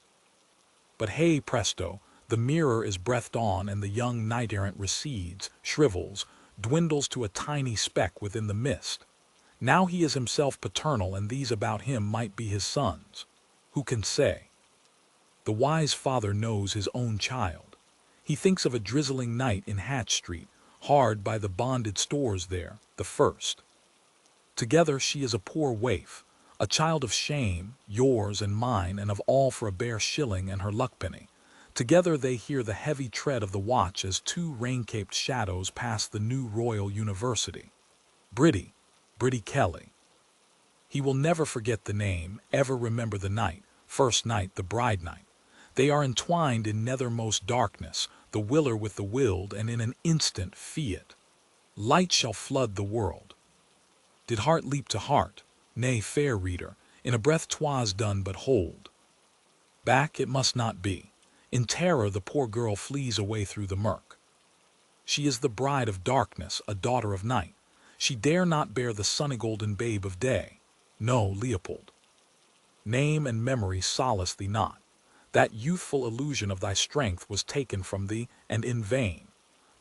But hey presto, The mirror is breathed on, and the young knight-errant recedes, shrivels, dwindles to a tiny speck within the mist. Now he is himself paternal, and these about him might be his sons. Who can say? The wise father knows his own child. He thinks of a drizzling night in Hatch Street, hard by the bonded stores there, the first. Together she is a poor waif, a child of shame, yours and mine, and of all for a bare shilling and her luckpenny. Together they hear the heavy tread of the watch as two rain-caped shadows pass the new Royal University. Bridie Kelly. He will never forget the name, ever remember the night, first night, the bride night. They are entwined in nethermost darkness, the willer with the willed, and in an instant fiat. Light shall flood the world. Did heart leap to heart? Nay, fair reader, in a breath 'twas done, but hold. Back it must not be. In terror the poor girl flees away through the murk. She is the bride of darkness, a daughter of night. She dare not bear the sunny-golden babe of day. No, Leopold. Name and memory solace thee not. That youthful illusion of thy strength was taken from thee, and in vain.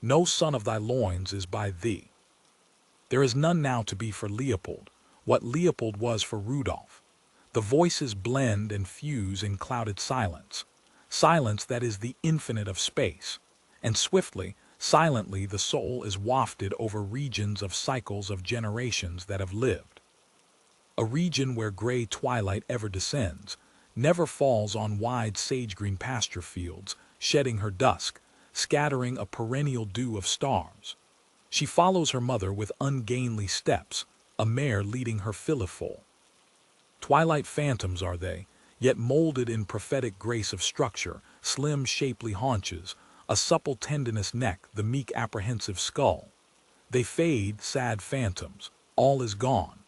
No son of thy loins is by thee. There is none now to be for Leopold, what Leopold was for Rudolph. The voices blend and fuse in clouded silence, silence that is the infinite of space, and swiftly, silently the soul is wafted over regions of cycles of generations that have lived. A region where gray twilight ever descends, never falls on wide sage-green pasture fields, shedding her dusk, scattering a perennial dew of stars. She follows her mother with ungainly steps, a mare leading her fillyfoal. Twilight phantoms are they, yet molded in prophetic grace of structure, slim shapely haunches, a supple tendinous neck, the meek apprehensive skull. They fade, sad phantoms, all is gone.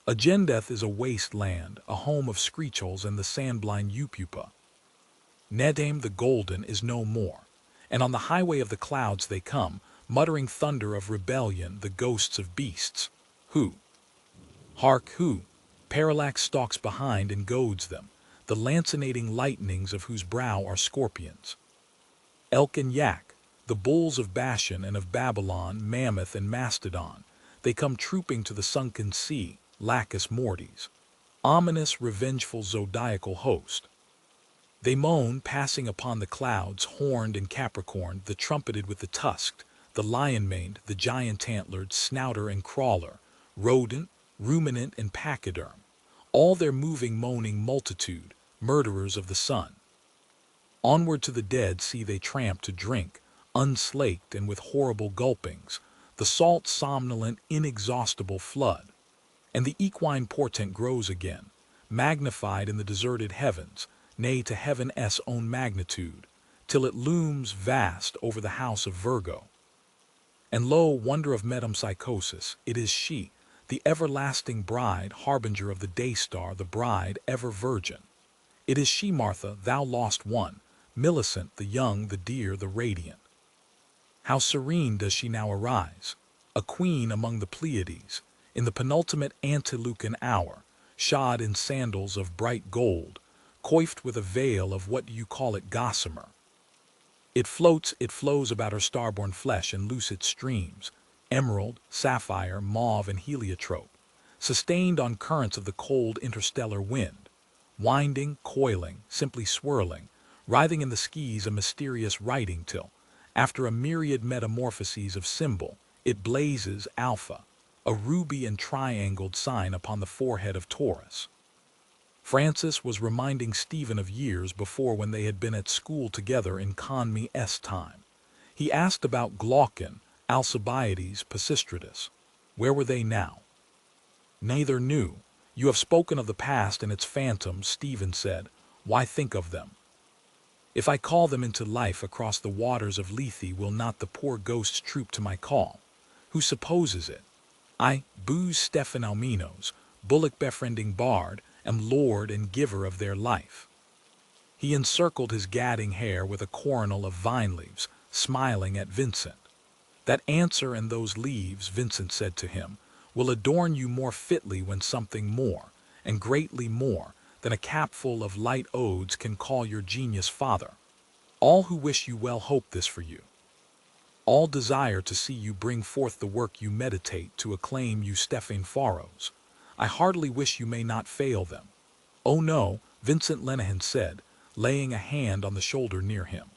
Agendeth is a waste land, a home of screechholes and the sand-blind Upupa. Nedame the golden is no more, and on the highway of the clouds they come, muttering thunder of rebellion, the ghosts of beasts. Who? Hark, who? Parallax stalks behind and goads them, the lancinating lightnings of whose brow are scorpions. Elk and yak, the bulls of Bashan and of Babylon, mammoth and mastodon, they come trooping to the sunken sea, Lacus Mortis. Ominous, revengeful, zodiacal host. They moan, passing upon the clouds, horned and capricorned, the trumpeted with the tusked, the lion-maned, the giant-antlered, snouter and crawler, rodent, ruminant and pachyderm, all their moving, moaning multitude, murderers of the sun. Onward to the dead sea they tramp to drink, unslaked and with horrible gulpings, the salt, somnolent, inexhaustible flood. And the equine portent grows again, magnified in the deserted heavens, nay to heaven's own magnitude, till it looms vast over the house of Virgo. And lo, wonder of metempsychosis, it is she, the everlasting bride, harbinger of the day-star, the bride ever virgin. It is she, Martha, thou lost one, Millicent, the young, the dear, the radiant. How serene does she now arise, a queen among the Pleiades, in the penultimate antelucan hour, shod in sandals of bright gold, coiffed with a veil of what do you call it, gossamer. It floats, it flows about her starborn flesh in lucid streams, emerald, sapphire, mauve, and heliotrope, sustained on currents of the cold interstellar wind, winding, coiling, simply swirling, writhing in the skis a mysterious writing till, after a myriad metamorphoses of symbol, it blazes Alpha, a ruby and triangled sign upon the forehead of Taurus. Francis was reminding Stephen of years before when they had been at school together in Conme's time. He asked about Glaucon, Alcibiades, Pisistratus. Where were they now? Neither knew. You have spoken of the past and its phantoms, Stephen said. Why think of them? If I call them into life across the waters of Lethe, will not the poor ghosts troop to my call? Who supposes it? I, booze Stephen Alminos, bullock befriending bard, am lord and giver of their life. He encircled his gadding hair with a coronal of vine leaves, smiling at Vincent. That answer and those leaves, Vincent said to him, will adorn you more fitly when something more, and greatly more, than a capful of light odes can call your genius father. All who wish you well hope this for you. All desire to see you bring forth the work you meditate to acclaim you Stephen Faros. I heartily wish you may not fail them. Oh no, Vincent Lenehan said, laying a hand on the shoulder near him.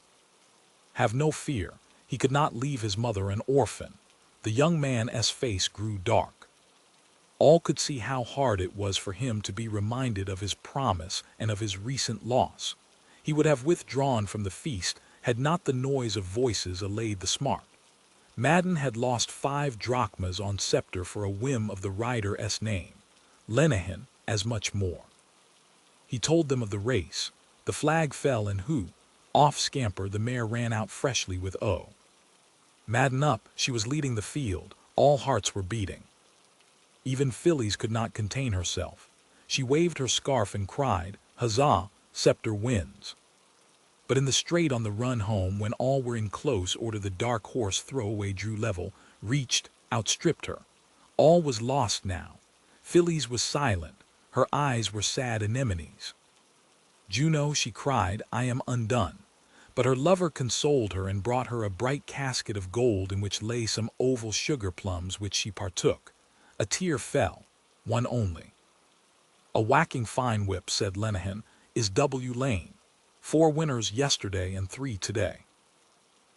Have no fear, he could not leave his mother an orphan. The young man's face grew dark. All could see how hard it was for him to be reminded of his promise and of his recent loss. He would have withdrawn from the feast had not the noise of voices allayed the smart. Madden had lost 5 drachmas on Scepter for a whim of the rider's name. Lenehan, as much more. He told them of the race. The flag fell and who? Off scamper the mare ran out freshly with O. Madden up, she was leading the field. All hearts were beating. Even Phyllis could not contain herself. She waved her scarf and cried, "Huzzah, Scepter wins." But in the straight on the run home, when all were in close order, the dark horse throwaway drew level, reached, outstripped her. All was lost now. Phyllis was silent. Her eyes were sad anemones. "Juno," she cried, "I am undone." But her lover consoled her and brought her a bright casket of gold in which lay some oval sugar plums, which she partook. A tear fell, one only. "A whacking fine whip," said Lenehan, "is W. Lane. 4 winners yesterday and 3 today.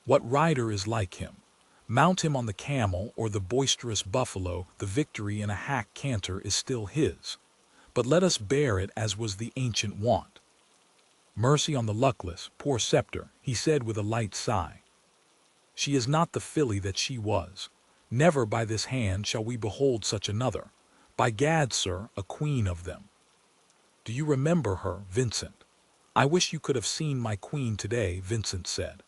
What rider is like him? Mount him on the camel or the boisterous buffalo, the victory in a hack canter is still his. But let us bear it as was the ancient wont. Mercy on the luckless, poor Scepter," he said with a light sigh. "She is not the filly that she was. Never by this hand shall we behold such another. By gad, sir, a queen of them. Do you remember her, Vincent? I wish you could have seen my queen today," Vincent said.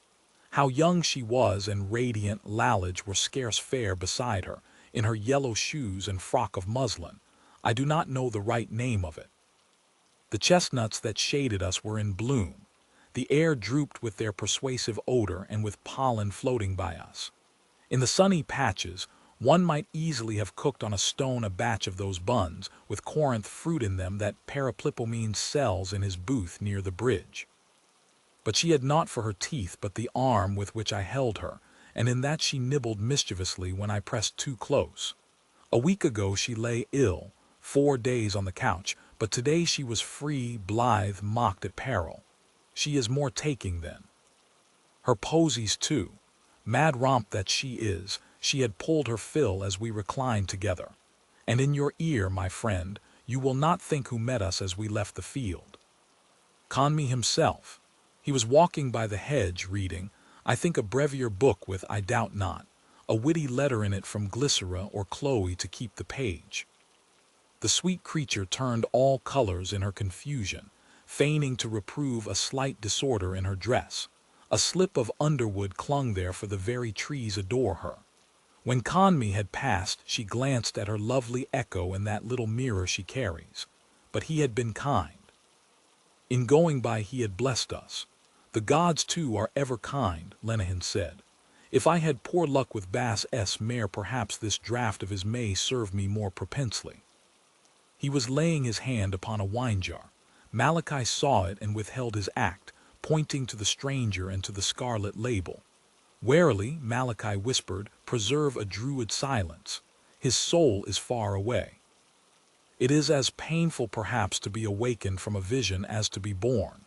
How young she was, and radiant Lalage were scarce fair beside her, in her yellow shoes and frock of muslin. I do not know the right name of it. The chestnuts that shaded us were in bloom. The air drooped with their persuasive odor and with pollen floating by us. In the sunny patches, one might easily have cooked on a stone a batch of those buns with Corinth fruit in them that Paraplipomenes sells in his booth near the bridge. But she had naught for her teeth but the arm with which I held her, and in that she nibbled mischievously when I pressed too close. A week ago she lay ill, 4 days on the couch, but today she was free, blithe, mocked at peril. She is more taking then. Her posies too. Mad romp that she is, she had pulled her fill as we reclined together. And in your ear, my friend, you will not think who met us as we left the field. Conmee himself. He was walking by the hedge, reading, I think a brevier book with, I doubt not, a witty letter in it from Glycera or Chloe to keep the page. The sweet creature turned all colors in her confusion, feigning to reprove a slight disorder in her dress. A slip of underwood clung there, for the very trees adore her. When Conmee had passed, she glanced at her lovely echo in that little mirror she carries. But he had been kind. In going by he had blessed us. The gods, too, are ever kind, Lenehan said. If I had poor luck with Bass' mare, perhaps this draught of his may serve me more propensely. He was laying his hand upon a wine jar. Malachi saw it and withheld his act, pointing to the stranger and to the scarlet label. Warily, Malachi whispered, preserve a druid silence. His soul is far away. It is as painful perhaps to be awakened from a vision as to be born.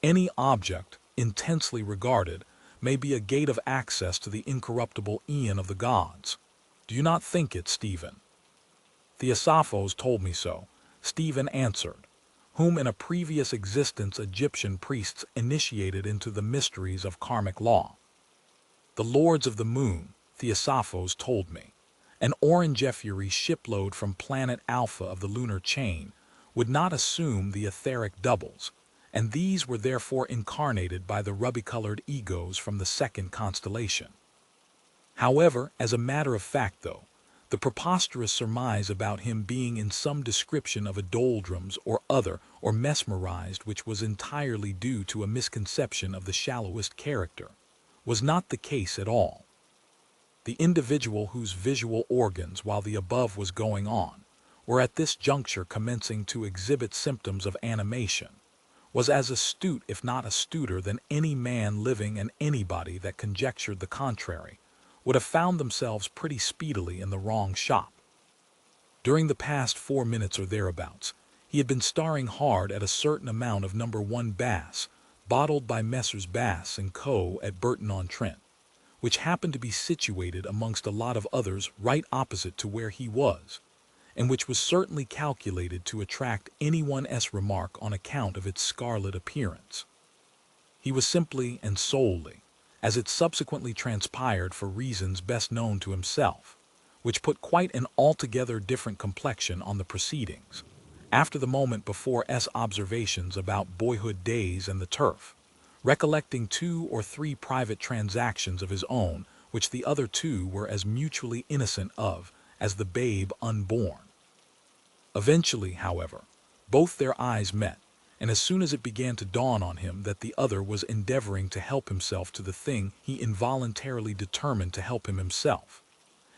Any object, intensely regarded, may be a gate of access to the incorruptible aeon of the gods. Do you not think it, Stephen? Theosophos told me so, Stephen answered, whom in a previous existence Egyptian priests initiated into the mysteries of karmic law. The lords of the moon, Theosophos told me, an orangefury shipload from planet Alpha of the lunar chain, would not assume the etheric doubles, and these were therefore incarnated by the ruby-colored egos from the second constellation. However, as a matter of fact though, the preposterous surmise about him being in some description of a doldrums or other or mesmerized, which was entirely due to a misconception of the shallowest character, was not the case at all. The individual whose visual organs, while the above was going on, were at this juncture commencing to exhibit symptoms of animation, was as astute if not astuter than any man living, and anybody that conjectured the contrary would have found themselves pretty speedily in the wrong shop. During the past 4 minutes or thereabouts, he had been starring hard at a certain amount of number 1 Bass, bottled by Messrs. Bass and Co. at Burton-on-Trent, which happened to be situated amongst a lot of others right opposite to where he was, and which was certainly calculated to attract anyone's remark on account of its scarlet appearance. He was simply and solely, as it subsequently transpired for reasons best known to himself, which put quite an altogether different complexion on the proceedings, after the moment before's observations about boyhood days and the turf, recollecting 2 or 3 private transactions of his own which the other 2 were as mutually innocent of as the babe unborn. Eventually, however, both their eyes met, and as soon as it began to dawn on him that the other was endeavoring to help himself to the thing, he involuntarily determined to help him himself,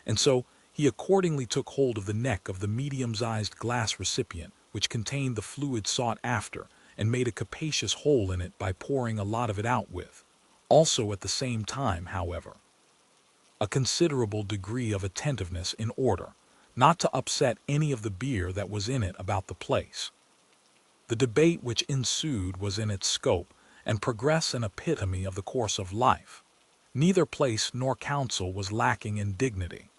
and so he accordingly took hold of the neck of the medium-sized glass recipient which contained the fluid sought after, and made a capacious hole in it by pouring a lot of it out with, also at the same time, however, a considerable degree of attentiveness in order not to upset any of the beer that was in it about the place. The debate which ensued was in its scope and progress an epitome of the course of life. Neither place nor counsel was lacking in dignity.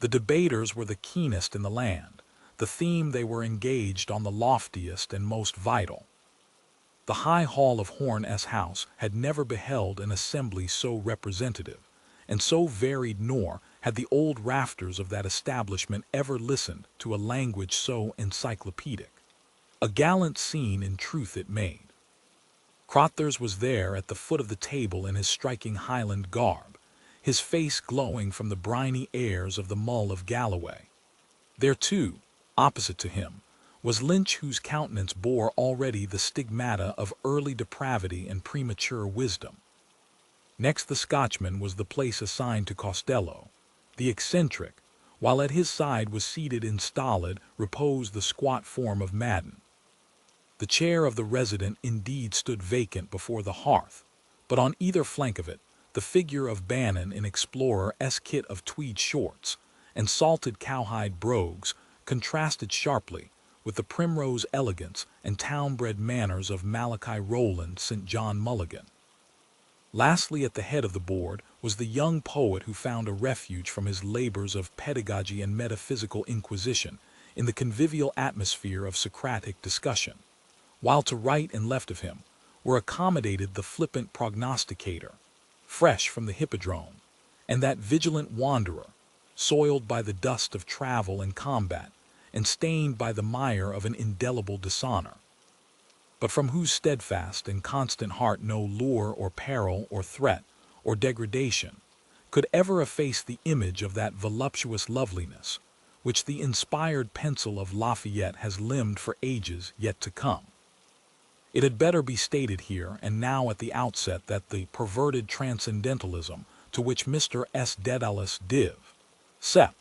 The debaters were the keenest in the land. The theme they were engaged on the loftiest and most vital. The high hall of Horn's house had never beheld an assembly so representative and so varied, nor had the old rafters of that establishment ever listened to a language so encyclopedic. A gallant scene in truth it made. Crothers was there at the foot of the table in his striking Highland garb, his face glowing from the briny airs of the Mull of Galloway. There too, opposite to him, was Lynch, whose countenance bore already the stigmata of early depravity and premature wisdom. Next the Scotchman was the place assigned to Costello, the eccentric, while at his side was seated in stolid repose the squat form of Madden. The chair of the resident indeed stood vacant before the hearth, but on either flank of it the figure of Bannon in explorer's kit of tweed shorts and salted cowhide brogues contrasted sharply with the primrose elegance and town-bred manners of Malachi Rowland St. John Mulligan. Lastly, at the head of the board was the young poet who found a refuge from his labors of pedagogy and metaphysical inquisition in the convivial atmosphere of Socratic discussion, while to right and left of him were accommodated the flippant prognosticator, fresh from the hippodrome, and that vigilant wanderer, soiled by the dust of travel and combat, and stained by the mire of an indelible dishonor, but from whose steadfast and constant heart no lure or peril or threat or degradation could ever efface the image of that voluptuous loveliness which the inspired pencil of Lafayette has limned for ages yet to come. It had better be stated here and now at the outset that the perverted transcendentalism to which Mr. S. Dedalus Div. Sep.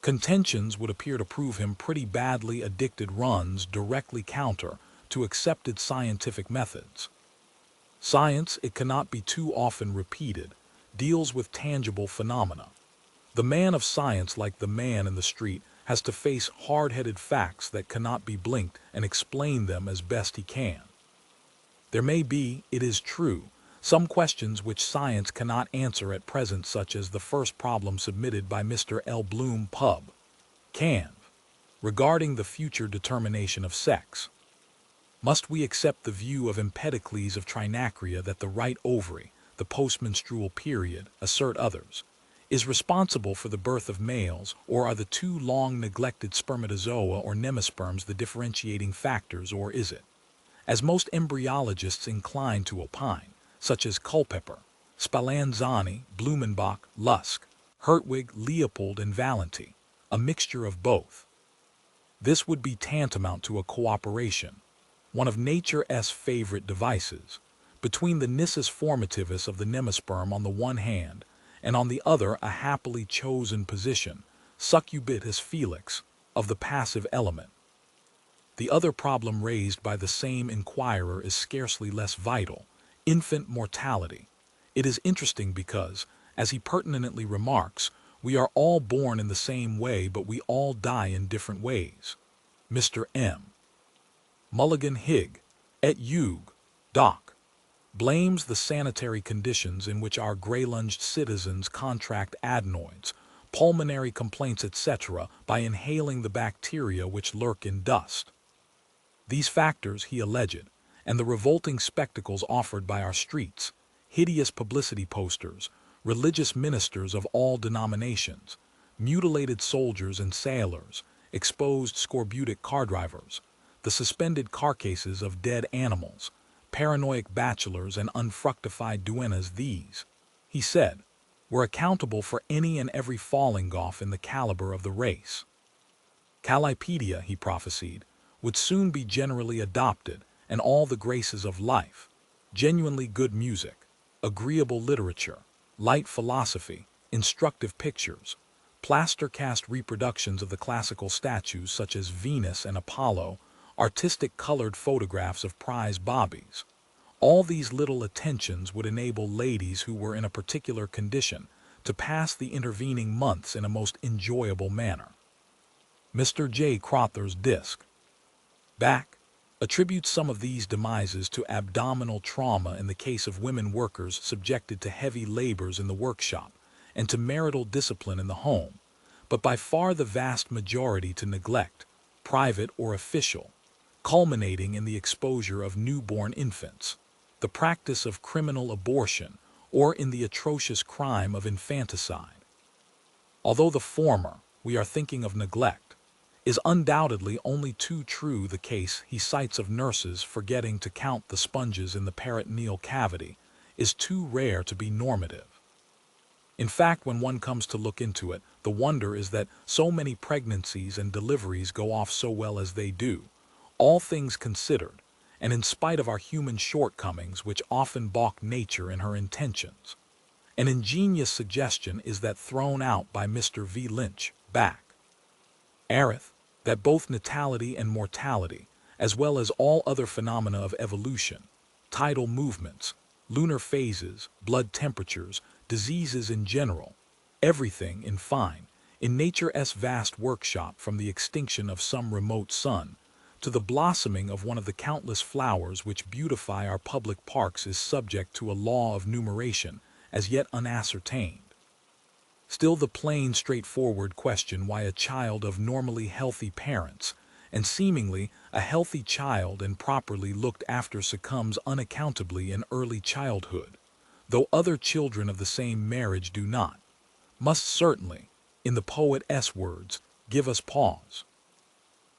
contentions would appear to prove him pretty badly addicted runs directly counter to accepted scientific methods. Science, it cannot be too often repeated, deals with tangible phenomena. The man of science, like the man in the street, has to face hard-headed facts that cannot be blinked and explain them as best he can. There may be, it is true, some questions which science cannot answer at present, such as the first problem submitted by Mr. L. Bloom, Pub. Canv. regarding the future determination of sex. Must we accept the view of Empedocles of Trinacria that the right ovary, the postmenstrual period, assert others, is responsible for the birth of males, or are the 2 long-neglected spermatozoa or nemasperms the differentiating factors, or is it, as most embryologists incline to opine, such as Culpeper, Spallanzani, Blumenbach, Lusk, Hertwig, Leopold, and Valenti, a mixture of both? This would be tantamount to a cooperation, one of nature's favorite devices, between the nisus formativus of the nemasperm on the one hand, and on the other a happily chosen position, succubitus felix, of the passive element. The other problem raised by the same inquirer is scarcely less vital: infant mortality. It is interesting because, as he pertinently remarks, we are all born in the same way, but we all die in different ways. Mr. M. Mulligan Higg, et Hugh, Doc. blames the sanitary conditions in which our gray-lunged citizens contract adenoids, pulmonary complaints, etc., by inhaling the bacteria which lurk in dust. These factors, he alleged, and the revolting spectacles offered by our streets, hideous publicity posters, religious ministers of all denominations, mutilated soldiers and sailors, exposed scorbutic car drivers, the suspended carcasses of dead animals, paranoid bachelors and unfructified duennas, these, he said, were accountable for any and every falling off in the caliber of the race. Callipydia, he prophesied, would soon be generally adopted, and all the graces of life, genuinely good music, agreeable literature, light philosophy, instructive pictures, plaster-cast reproductions of the classical statues such as Venus and Apollo, artistic colored photographs of prize bobbies. All these little attentions would enable ladies who were in a particular condition to pass the intervening months in a most enjoyable manner. Mr. J. Crother's disc back attributes some of these demises to abdominal trauma in the case of women workers subjected to heavy labors in the workshop and to marital discipline in the home, but by far the vast majority to neglect, private or official, culminating in the exposure of newborn infants, the practice of criminal abortion, or in the atrocious crime of infanticide. Although the former, we are thinking of neglect, is undoubtedly only too true, the case he cites of nurses forgetting to count the sponges in the peritoneal cavity is too rare to be normative. In fact, when one comes to look into it, the wonder is that so many pregnancies and deliveries go off so well as they do, all things considered, and in spite of our human shortcomings which often balk nature in her intentions. An ingenious suggestion is that thrown out by Mr. V. Lynch, back. Arith, that both natality and mortality, as well as all other phenomena of evolution, tidal movements, lunar phases, blood temperatures, diseases in general, everything, in fine, in nature's vast workshop, from the extinction of some remote sun to the blossoming of one of the countless flowers which beautify our public parks, is subject to a law of numeration as yet unascertained. Still, the plain, straightforward question why a child of normally healthy parents, and seemingly a healthy child and properly looked after, succumbs unaccountably in early childhood, though other children of the same marriage do not, must certainly, in the poet's words, give us pause.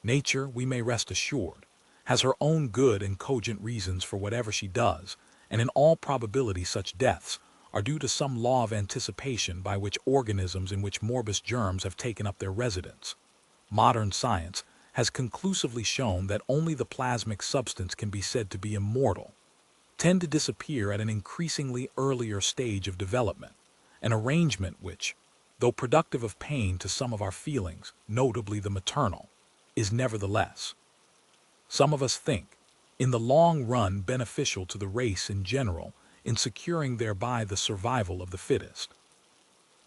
Nature, we may rest assured, has her own good and cogent reasons for whatever she does, and in all probability such deaths are due to some law of anticipation by which organisms in which morbus germs have taken up their residence. Modern science has conclusively shown that only the plasmic substance can be said to be immortal, tend to disappear at an increasingly earlier stage of development, an arrangement which, though productive of pain to some of our feelings, notably the maternal, is nevertheless, some of us think, in the long run beneficial to the race in general, in securing thereby the survival of the fittest.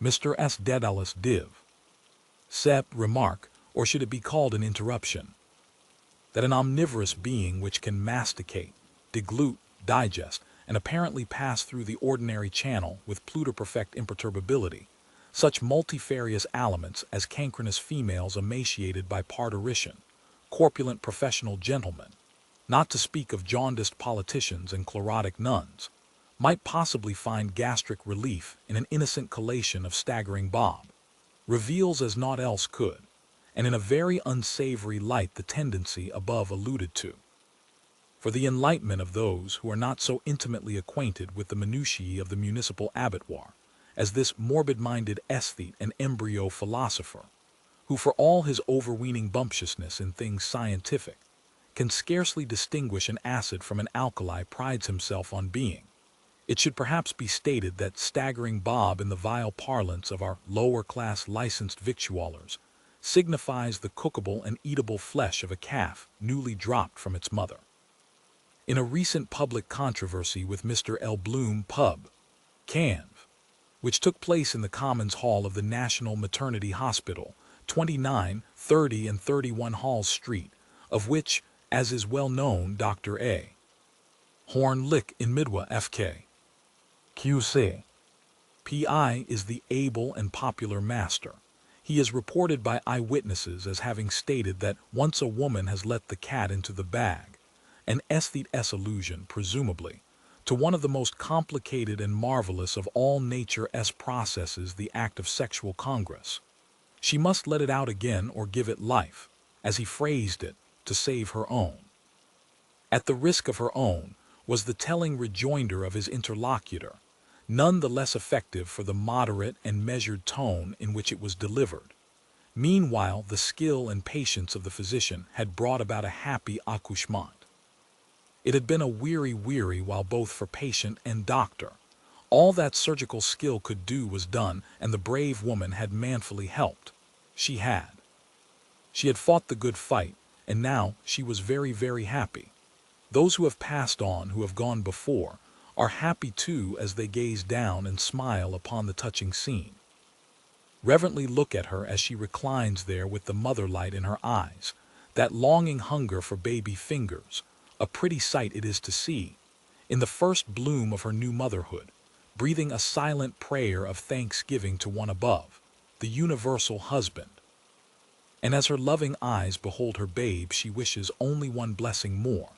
Mr. S. Daedalus Div. Sep. remark, or should it be called an interruption, that an omnivorous being which can masticate, deglute, digest, and apparently pass through the ordinary channel with pluperfect imperturbability, such multifarious aliments as cancrenous females emaciated by parturition, corpulent professional gentlemen, not to speak of jaundiced politicians and chlorotic nuns, might possibly find gastric relief in an innocent collation of staggering bob, reveals as naught else could, and in a very unsavory light, the tendency above alluded to. For the enlightenment of those who are not so intimately acquainted with the minutiae of the municipal abattoir as this morbid-minded aesthete and embryo philosopher, who for all his overweening bumptiousness in things scientific, can scarcely distinguish an acid from an alkali, prides himself on being, it should perhaps be stated that staggering bob, in the vile parlance of our lower-class licensed victuallers, signifies the cookable and eatable flesh of a calf newly dropped from its mother. In a recent public controversy with Mr. L. Bloom Pub, Canv, which took place in the Commons Hall of the National Maternity Hospital, 29, 30 and 31 Halls Street, of which, as is well known, Dr. A. Horn Lick in Midwa F.K. Q.C. P.I. is the able and popular master. He is reported by eyewitnesses as having stated that once a woman has let the cat into the bag, an aesthete allusion, presumably, to one of the most complicated and marvelous of all nature's processes, the act of sexual congress. She must let it out again or give it life, as he phrased it, to save her own. At the risk of her own was the telling rejoinder of his interlocutor, none the less effective for the moderate and measured tone in which it was delivered. Meanwhile, the skill and patience of the physician had brought about a happy accouchement. It had been a weary while both for patient and doctor. All that surgical skill could do was done, and the brave woman had manfully helped. She had fought the good fight, and now she was very happy. Those who have passed on, who have gone before, are happy too as they gaze down and smile upon the touching scene. Reverently look at her as she reclines there with the mother light in her eyes, that longing hunger for baby fingers. A pretty sight it is to see, in the first bloom of her new motherhood, breathing a silent prayer of thanksgiving to one above, the universal husband. And as her loving eyes behold her babe, she wishes only one blessing more,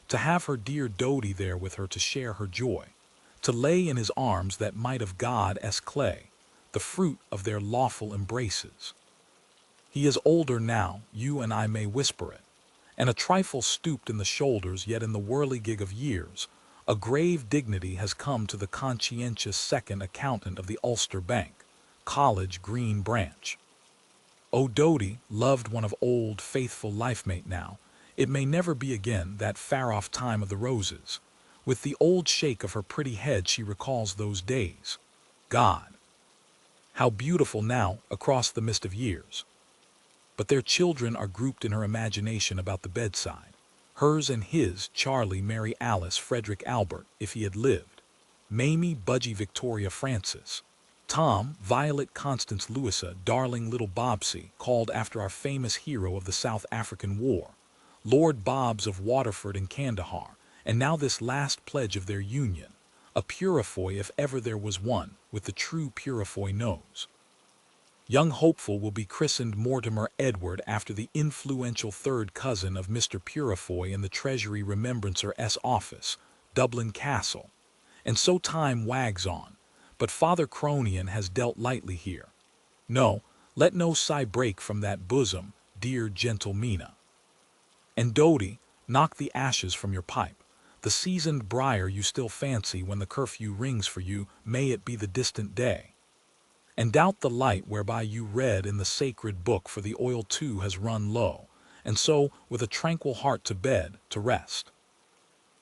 to have her dear Dodie there with her to share her joy, to lay in his arms that mite of God's clay, the fruit of their lawful embraces. He is older now, you and I may whisper it, and a trifle stooped in the shoulders, yet in the whirligig of years, a grave dignity has come to the conscientious second accountant of the Ulster Bank, College Green Branch. O Dodie, loved one of old, faithful life-mate now, it may never be again that far-off time of the roses. With the old shake of her pretty head she recalls those days. God, how beautiful now across the mist of years. But their children are grouped in her imagination about the bedside. Hers and his, Charlie, Mary Alice, Frederick Albert, if he had lived. Mamie, Budgie, Victoria Francis. Tom, Violet, Constance, Louisa, darling little Bobsy, called after our famous hero of the South African War. Lord Bobbs of Waterford and Kandahar, and now this last pledge of their union, a Purifoy if ever there was one, with the true Purifoy nose. Young hopeful will be christened Mortimer Edward after the influential third cousin of Mr. Purifoy in the Treasury Remembrancer's office, Dublin Castle. And so time wags on, but Father Cronion has dealt lightly here. No, let no sigh break from that bosom, dear gentle Mina. And Dodie, knock the ashes from your pipe. The seasoned briar you still fancy when the curfew rings for you, may it be the distant day. And doubt the light whereby you read in the sacred book, for the oil too has run low, and so with a tranquil heart to bed, to rest.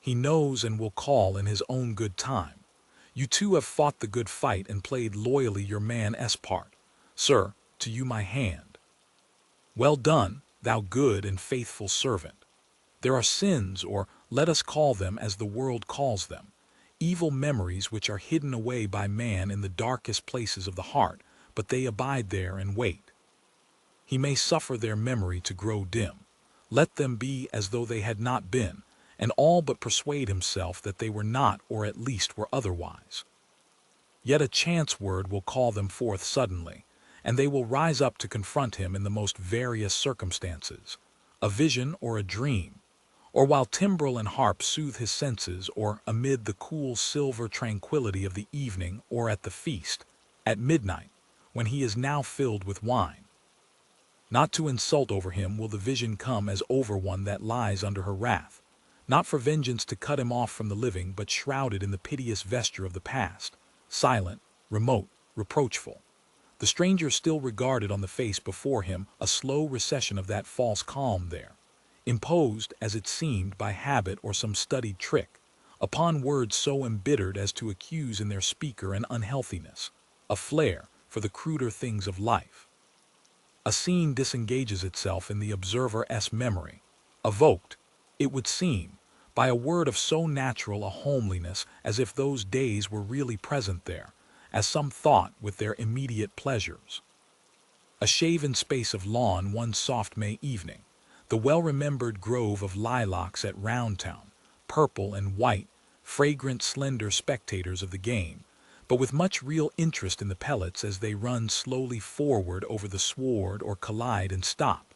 He knows and will call in his own good time. You too have fought the good fight and played loyally your man's part. Sir, to you my hand. Well done, thou good and faithful servant. There are sins, or let us call them as the world calls them, evil memories which are hidden away by man in the darkest places of the heart, but they abide there and wait. He may suffer their memory to grow dim. Let them be as though they had not been, and all but persuade himself that they were not, or at least were otherwise. Yet a chance word will call them forth suddenly, and they will rise up to confront him in the most various circumstances, a vision or a dream, or while timbrel and harp soothe his senses, or amid the cool silver tranquility of the evening, or at the feast, at midnight, when he is now filled with wine. Not to insult over him will the vision come as over one that lies under her wrath, not for vengeance to cut him off from the living, but shrouded in the piteous vesture of the past, silent, remote, reproachful. The stranger still regarded on the face before him a slow recession of that false calm there, imposed, as it seemed, by habit or some studied trick, upon words so embittered as to accuse in their speaker an unhealthiness, a flair for the cruder things of life. A scene disengages itself in the observer's memory, evoked, it would seem, by a word of so natural a homeliness as if those days were really present there, as some thought with their immediate pleasures. A shaven space of lawn one soft May evening, the well-remembered grove of lilacs at Roundtown, purple and white, fragrant, slender spectators of the game, but with much real interest in the pellets as they run slowly forward over the sward or collide and stop,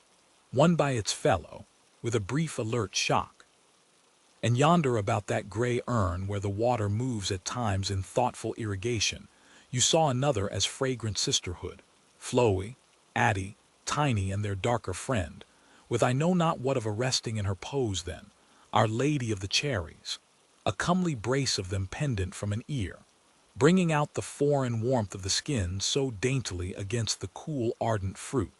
one by its fellow, with a brief alert shock. And yonder about that gray urn where the water moves at times in thoughtful irrigation, you saw another as fragrant sisterhood, flowy, Addie, Tiny, and their darker friend, with I know not what of arresting in her pose then, Our Lady of the Cherries, a comely brace of them pendant from an ear, bringing out the foreign warmth of the skin so daintily against the cool ardent fruit.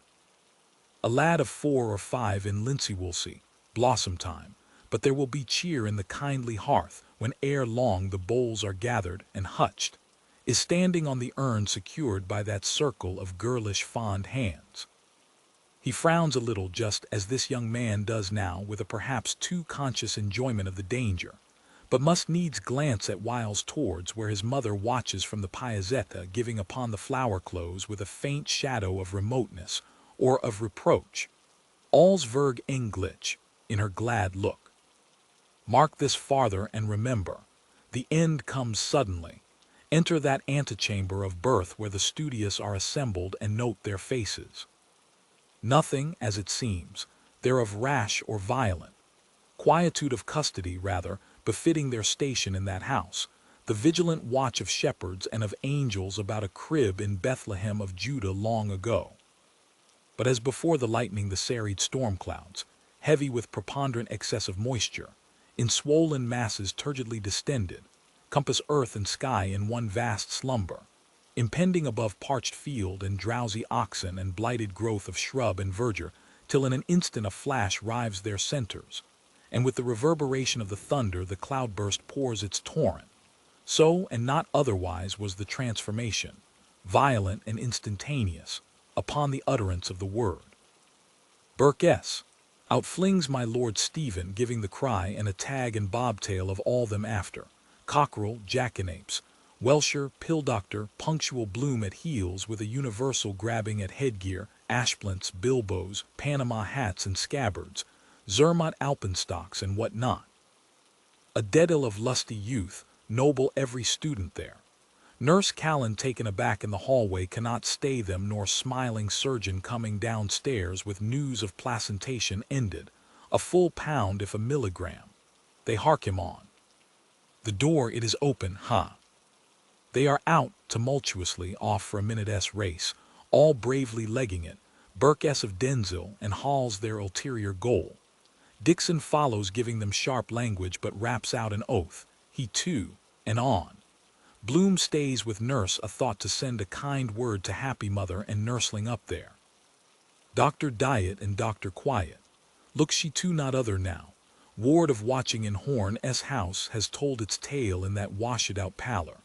A lad of 4 or 5 in linsey-woolsey, blossom time, but there will be cheer in the kindly hearth when ere long the bowls are gathered and hutched, is standing on the urn secured by that circle of girlish fond hands. He frowns a little just as this young man does now with a perhaps too conscious enjoyment of the danger, but must needs glance at whiles towards where his mother watches from the piazzetta giving upon the flower-close with a faint shadow of remoteness or of reproach. All's verg English in her glad look. Mark this farther and remember, the end comes suddenly. Enter that antechamber of birth where the studious are assembled and note their faces. Nothing, as it seems, thereof rash or violent. Quietude of custody, rather, befitting their station in that house, the vigilant watch of shepherds and of angels about a crib in Bethlehem of Judah long ago. But as before the lightning the serried storm clouds, heavy with preponderant excess of moisture, in swollen masses turgidly distended, compass earth and sky in one vast slumber, impending above parched field and drowsy oxen and blighted growth of shrub and verdure, till in an instant a flash rives their centers, and with the reverberation of the thunder the cloudburst pours its torrent. So and not otherwise was the transformation, violent and instantaneous, upon the utterance of the word. Burke S. Outflings my Lord Stephen, giving the cry and a tag and bobtail of all them after, cockerel, jackanapes, Welsher, pill-doctor, punctual Bloom at heels with a universal grabbing at headgear, ashplints, bilboes, Panama hats and scabbards, Zermatt alpenstocks and what not. A dedale of lusty youth, noble every student there. Nurse Callan taken aback in the hallway cannot stay them, nor smiling surgeon coming downstairs with news of placentation ended, a full pound if a milligram. They hark him on. The door it is open, They are out, tumultuously off for a minute's race, all bravely legging it, Burke S. of Denzil and Hall's their ulterior goal. Dixon follows giving them sharp language but raps out an oath, he too, and on. Bloom stays with nurse, a thought to send a kind word to happy mother and nursling up there. Dr. Diet and Dr. Quiet. Looks she too not other now. Ward of watching in Horn S. house has told its tale in that washed-out pallor.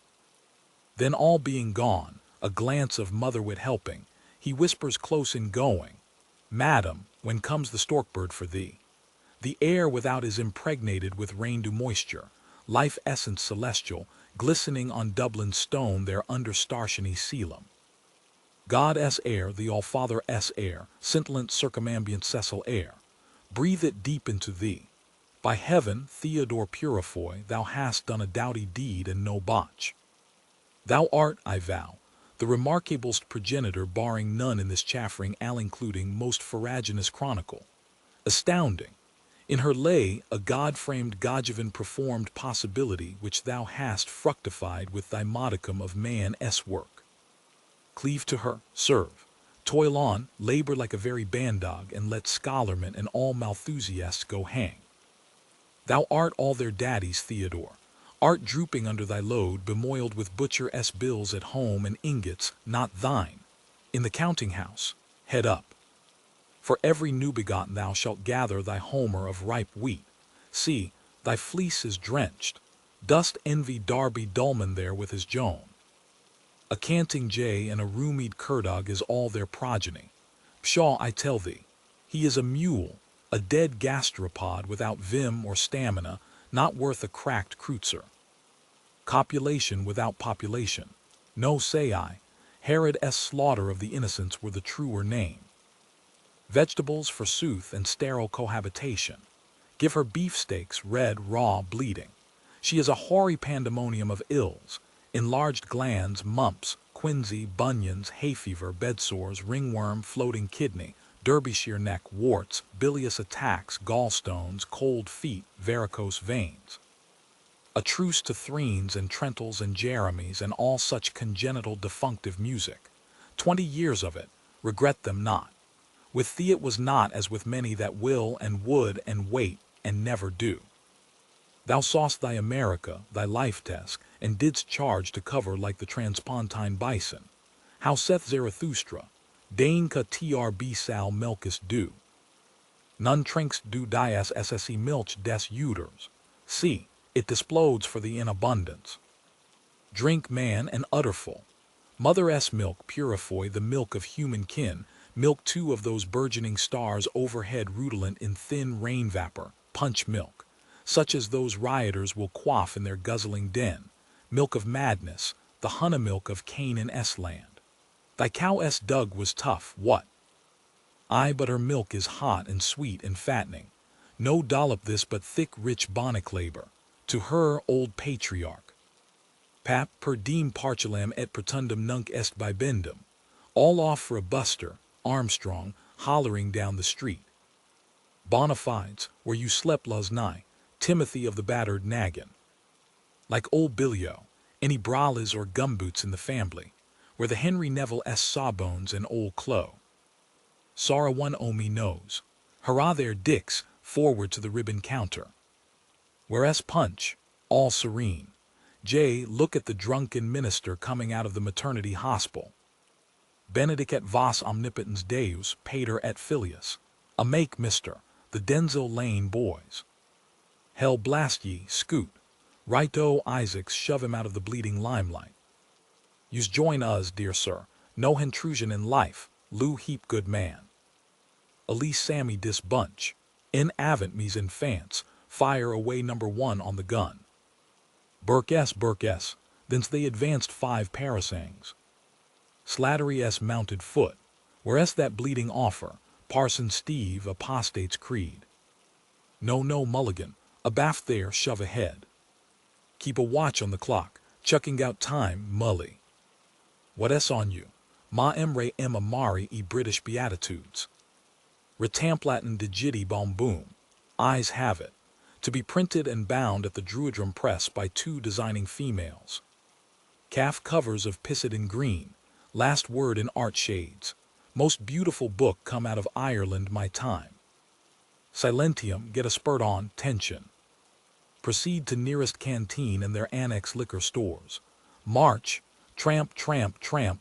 Then all being gone, a glance of motherwit helping, he whispers close in going, Madam, when comes the stork-bird for thee? The air without is impregnated with rain-dew moisture, life essence celestial, glistening on Dublin stone their under startiony coelum. God S. air, the All-Father S. air, scintillant circumambient Cecil air, breathe it deep into thee. By heaven, Theodore Purifoy, thou hast done a doughty deed and no botch. Thou art, I vow, the remarkablest progenitor barring none in this chaffering all-including most farraginous chronicle. Astounding. In her lay a God-framed Gogivan performed possibility which thou hast fructified with thy modicum of man's work. Cleave to her, serve, toil on, labor like a very bandog, and let scholarmen and all Malthusiasts go hang. Thou art all their daddies, Theodore. Art drooping under thy load, bemoiled with butcher's bills at home and ingots, not thine. In the counting-house, head up. For every new-begotten thou shalt gather thy homer of ripe wheat. See, thy fleece is drenched. Dost envy Darby Dullman there with his Joan? A canting jay and a roomied curdog is all their progeny. Pshaw, I tell thee, he is a mule, a dead gastropod without vim or stamina, not worth a cracked kreutzer. Copulation without population. No, say I, Herod's slaughter of the innocents were the truer name. Vegetables, forsooth, and sterile cohabitation. Give her beefsteaks, red, raw, bleeding. She is a hoary pandemonium of ills, enlarged glands, mumps, quinsy, bunions, hay fever, bed sores, ringworm, floating kidney, Derbyshire neck, warts, bilious attacks, gallstones, cold feet, varicose veins. A truce to threens and trentals and Jeremies and all such congenital defunctive music. 20 years of it, regret them not. With thee it was not as with many that will and would and wait and never do. Thou saw'st thy America, thy life desk, and didst charge to cover like the transpontine bison. How saith Zarathustra, Dein ka trb sal milkus do. None trinks do dias sse milch des uters. See, it displodes for thee in abundance. Drink, man, and utterful. Mother-s milk purify the milk of human kin, milk too of those burgeoning stars overhead rutilant in thin rain vapor, punch milk, such as those rioters will quaff in their guzzling den, milk of madness, the honey milk of Canaan-s land. Thy cow-s dug was tough, what? Aye, but her milk is hot and sweet and fattening. No dollop this but thick rich bonniclaber. To her, old patriarch. Pap per diem partulam et pretundum nunc est bibendum. All off for a buster, Armstrong, hollering down the street. Bonafides, where you slept last night, Timothy of the battered naggin. Like old Billio, any brallas or gumboots in the family, where the Henry Neville-s sawbones and old Clo. Sorra one o' me knows. Hurrah there, Dix, forward to the ribbon counter. Whereas Punch, all serene. Jay, look at the drunken minister coming out of the maternity hospital. Benedicat vos omnipotens Deus, pater et filius. A make, mister, the Denzel Lane boys. Hell blast ye, scoot. Right-o, Isaacs, shove him out of the bleeding limelight. Yous join us, dear sir. No intrusion in life, Lou heap good man. Elise Sammy dis bunch. In avant mes infants, fire away number 1 on the gun. Burke-s, thence they advanced 5 parasangs. Slattery-s mounted foot, whereas that bleeding offer, Parson Steve, apostate's creed. No, Mulligan, abaft there, shove ahead. Keep a watch on the clock, chucking out time, Mully. What-s on you? Ma emre em amari e British Beatitudes. Retamplatin digiti bom boom. Eyes have it. To be printed and bound at the Druidrum Press by 2 designing females. Calf covers of Pisidin green. Last word in art shades. Most beautiful book come out of Ireland my time. Silentium, get a spurt on, tension. Proceed to nearest canteen and their annex liquor stores. March, tramp,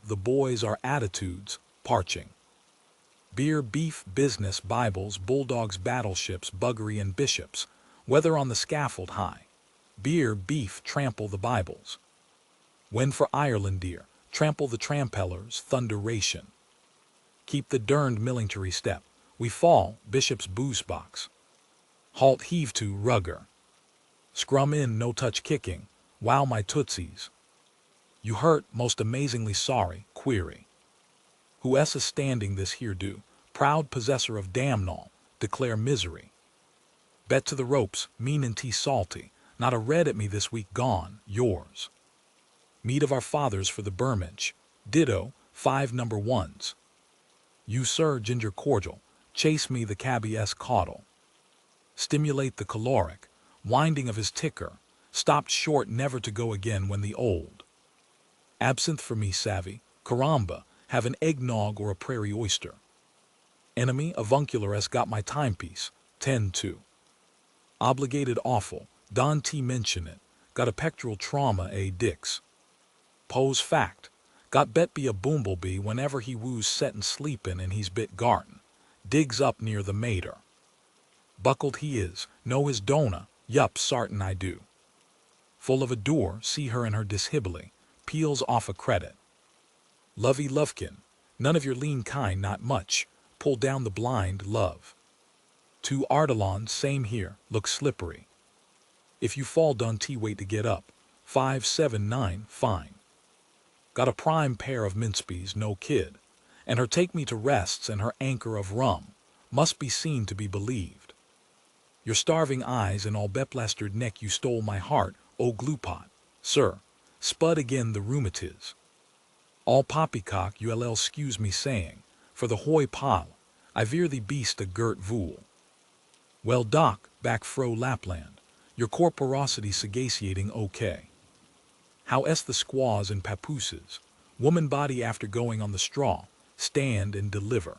the boys are attitudes, parching. Beer, beef, business, Bibles, bulldogs, battleships, buggery and bishops, whether on the scaffold high. Beer, beef, trample the Bibles. When for Ireland, dear, trample the trampellers, thunderation. Keep the derned military step. We fall, bishop's booze box. Halt, heave to, rugger. Scrum in, no touch kicking. Wow, my tootsies. You hurt, most amazingly sorry, query. Who is standing this here do, proud possessor of damnall, declare misery. Bet to the ropes, mean and tea salty, not a red at me this week gone, yours. Meat of our fathers for the Burmage, ditto, 5 number 1s. You, sir, ginger cordial, chase me the cabby-s caudal. Stimulate the caloric, winding of his ticker, stopped short never to go again when the old. Absinthe for me, savvy, caramba, have an eggnog or a prairie oyster. Enemy, avuncular-s got my timepiece, 10-2. Obligated awful, Don T mention it, got a pectoral trauma, a Dix. Pose fact, got bet be a bumblebee whenever he woos settin' sleepin' and he's bit garden, digs up near the mater. Buckled he is, know his dona, yup, sartin I do. Full of a door, see her in her dishibile, peels off a credit. Lovey Lovekin, none of your lean kind, not much, pull down the blind, love. Two Ardalons, same here, look slippery. If you fall, done wait to get up. 579, fine. Got a prime pair of mincebees, no kid. And her take me to rests and her anchor of rum must be seen to be believed. Your starving eyes and all beplastered neck, you stole my heart, O glue-pot, sir. Spud again the rheumatiz. All poppycock, ull excuse me saying, for the hoy pal, I veer the beast a girt vool. Well, Doc, back fro Lapland, your corporosity sagaciating okay. How the squaws and papooses, woman body after going on the straw, stand and deliver.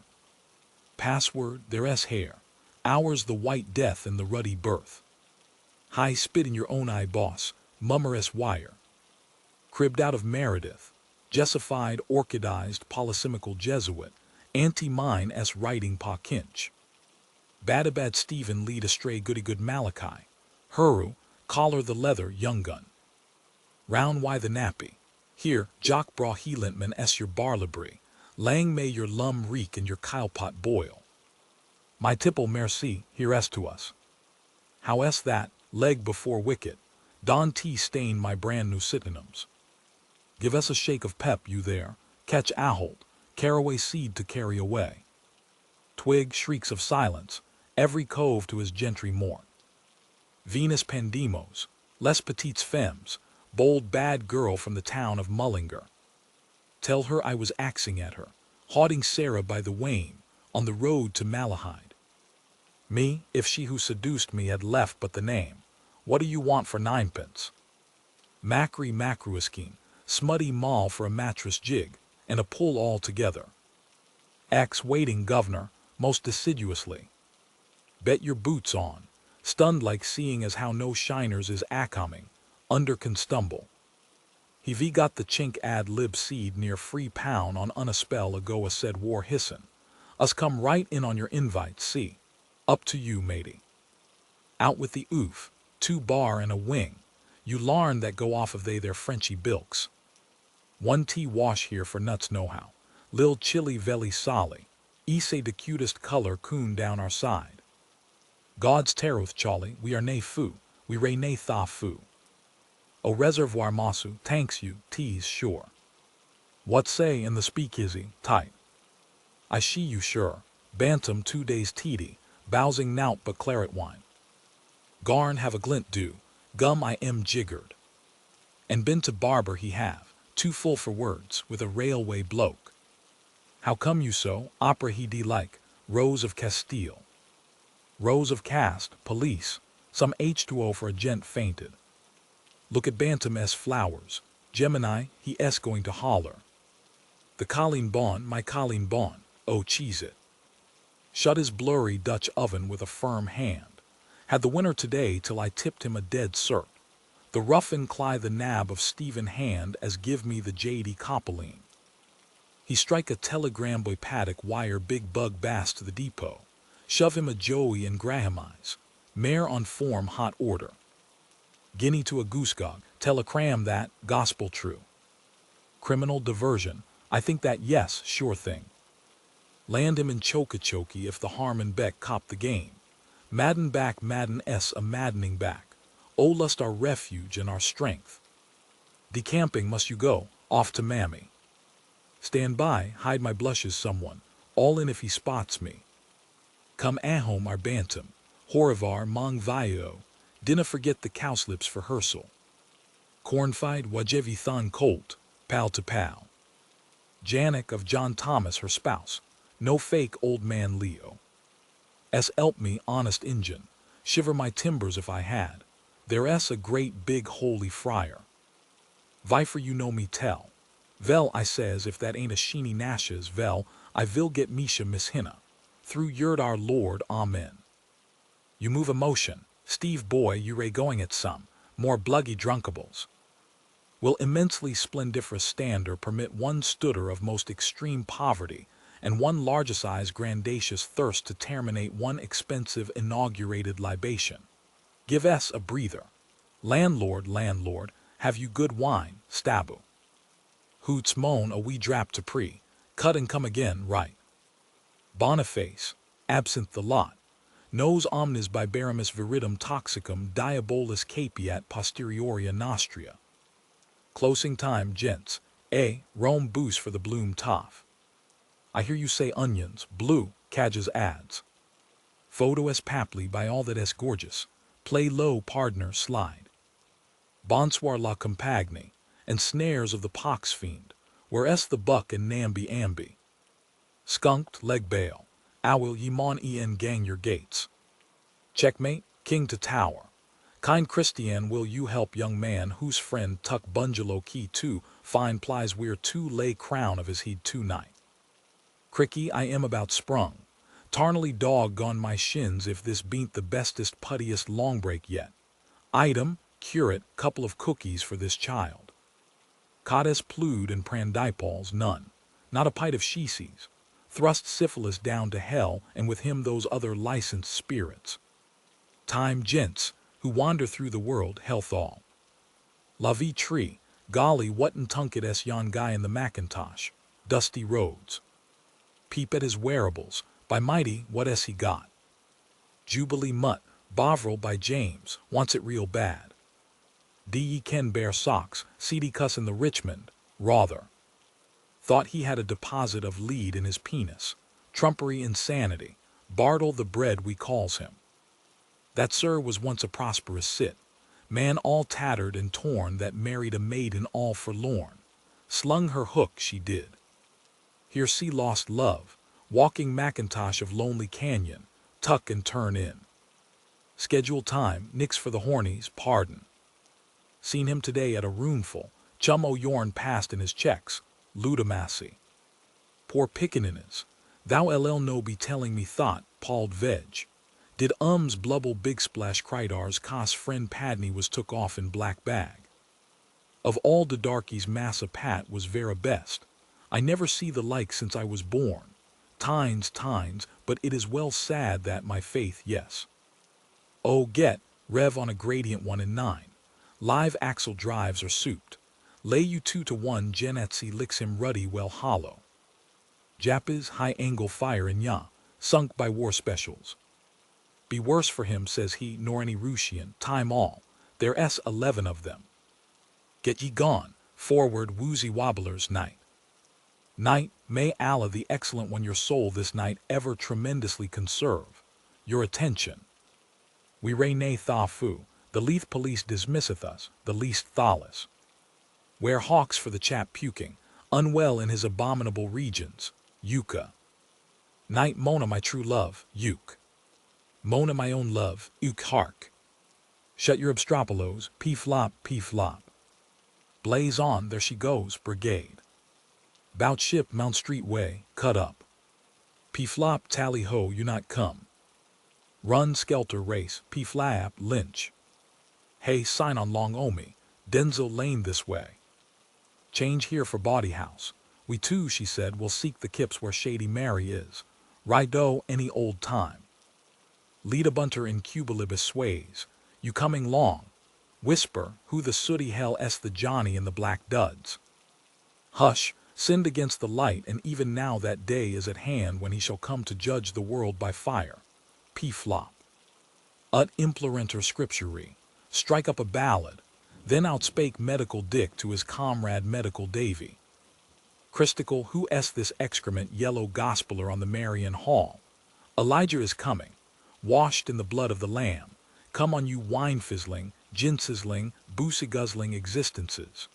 Password, their hair, ours the white death and the ruddy birth. High spit in your own eye, boss, mummer wire. Cribbed out of Meredith, jessified, orchidized, polysemical Jesuit, anti-mine writing pa kinch. Badabad Stephen lead astray goody good Malachi, Huru, collar the leather, young gun. Round why the nappy, here, jock bra helentman your barlabry, lang may your lum reek and your kylepot boil. My tipple merci, here to us. How that, leg before wicket, Don T stain my brand new synonyms. Give us a shake of pep, you there, catch ahold, caraway seed to carry away. Twig shrieks of silence, every cove to his gentry morn. Venus Pandemos, les petites femmes, bold bad girl from the town of Mullinger. Tell her I was axing at her, hauding Sarah by the Wain, on the road to Malahide. Me, if she who seduced me had left but the name, what do you want for ninepence? Macri macruiskeen, smutty mall for a mattress jig, and a pull all together. Waiting governor, most deciduously. Bet your boots on, stunned like seeing as how no shiners is coming, under can stumble. He got the chink ad lib seed near free pound on a spell ago a said war hissin. Us come right in on your invite, see. Up to you, matey. Out with the oof, 2 bar and a wing. You larn that go off of their Frenchy bilks. 1 tea wash here for nuts know-how. Lil chili velly solly. Ise the cutest color coon down our side. God's taroth Charlie, we are nay foo. We ray nay tha foo. O reservoir masu, thanks you, tease sure. What say in the speakeasy, tight. I she you sure. Bantam 2 days teedy, bowsing nout but claret wine. Garn have a glint do, gum I am jiggered. And been to barber he have, too full for words, with a railway bloke. How come you so, opera he de like, Rose of Castile. Rose of cast, police, some H2O for a gent fainted. Look at Bantam flowers, Gemini, he going to holler. The Colleen Bon, my Colleen Bon, oh cheese it. Shut his blurry Dutch oven with a firm hand. Had the winner today till I tipped him a dead cert. The ruffin cly the nab of Stephen Hand as give me the J.D. Coppeline. He strike a telegram boy paddock wire big bug bass to the depot. Shove him a Joey and Grahamize. Mare on form hot order. Guinea to a goosegog, tell a cram that, gospel true. Criminal diversion, I think that yes, sure thing. Land him in Chokachokee if the Harmon Beck cop the game. Madden back Madden a maddening back. O lust our refuge and our strength. Decamping must you go, off to mammy. Stand by, hide my blushes someone, all in if he spots me. Come ahome our bantam, horivar mong vaio, dinna forget the cowslips for Herschel. Cornfied wajevi thon colt, pal to pal. Janek of John Thomas her spouse, no fake old man Leo. Elp me honest Injun, shiver my timbers if I had, there a great big holy friar. Vifer you know me tell. Vel I says if that ain't a sheeny nashes, vel I vil get Misha Miss Hinna. Through yerd our Lord, amen. You move emotion, Steve boy you ray going at some, more bluggy drunkables. Will immensely splendiferous stander permit one stooder of most extreme poverty, and one largest grandacious thirst to terminate one expensive inaugurated libation. Give a breather. Landlord, landlord, have you good wine, stabu. Hoots moan a wee drap to pre, cut and come again, right. Boniface, absent the lot, nos omnes biberamus viridum toxicum diabolus capiat posterioria nostria. Closing time, gents. Rome boost for the Bloom toff. I hear you say onions, blue, Cadges ads. Photo es papli by all that es gorgeous. Play low, pardner, slide. Bonsoir la compagnie, and snares of the pox fiend, where es the buck and namby amby. Skunked leg bail, will ye mon en gang your gates. Checkmate, king to tower. Kind Christian, will you help young man whose friend tuck bungalow key to fine plies wear to lay crown of his heed tonight. Cricky, I am about sprung. Tarnally dog gone my shins if this bean't the bestest puttiest long break yet. Item, curate, couple of cookies for this child. Codes plued and prandipols none, not a pint of sheeses. Thrust syphilis down to hell, and with him those other licensed spirits. Time, gents, who wander through the world, health all. La vie tree, golly whatten tunket es yon guy in the Macintosh, dusty roads. Peep at his wearables, by mighty, what es he got? Jubilee Mutt, Bovril by James, wants it real bad. D.E. Ken bear socks, C.D. cussin' the Richmond, Rother. Thought he had a deposit of lead in his penis. Trumpery insanity, Bartle the bread we calls him. That sir was once a prosperous cit, man all tattered and torn that married a maiden all forlorn. Slung her hook she did. Here see lost love, walking Macintosh of Lonely Canyon, tuck and turn in. Schedule time, nix for the hornies, pardon. Seen him today at a roomful, chum o' yourn passed in his checks, ludamasy. Poor pickaninnies, thou ll no be telling me thought, palled veg. Did blubble big splash cridars cos friend Padney was took off in black bag. Of all the darkies massa Pat was vera best. I never see the like since I was born. Tines, but it is well sad that my faith, yes. Oh, get, rev on a gradient 1 and 9. Live axle drives are souped. Lay you 2 to 1 Genetsy licks him ruddy well hollow. Japas high angle fire in ya, sunk by war specials. Be worse for him, says he, nor any Russian, time all. There s 11 of them. Get ye gone, forward woozy wobblers night. Night, may Allah the excellent one your soul this night ever tremendously conserve. Your attention. We ray nay tha fu, the Leith police dismisseth us, the least thawless. Wear hawks for the chap puking, unwell in his abominable regions, Yucca. Night Mona my true love, Uke. Mona my own love, Uke hark. Shut your obstropolos, p-flop, p-flop. Blaze on, there she goes, brigade. Bout ship Mount Street way, cut up. P-flop tally ho you not come. Run skelter race, p-flap lynch. Hey sign on long omi, Denzel Lane this way. Change here for body house. We too, she said, will seek the kips where Shady Mary is. Rido any old time. Lead a bunter in Cubalibus sways. You coming long. Whisper, who the sooty hell s the Johnny in the black duds. Hush, sinned against the light, and even now that day is at hand when he shall come to judge the world by fire. P-flop. Ut implorenter scripturi. Strike up a ballad. Then outspake medical Dick to his comrade medical Davy. Christical, who s this excrement yellow gospeler on the Marian Hall? Elijah is coming, washed in the blood of the Lamb. Come on you wine-fizzling, gin-sizzling, boozy-guzzling existences.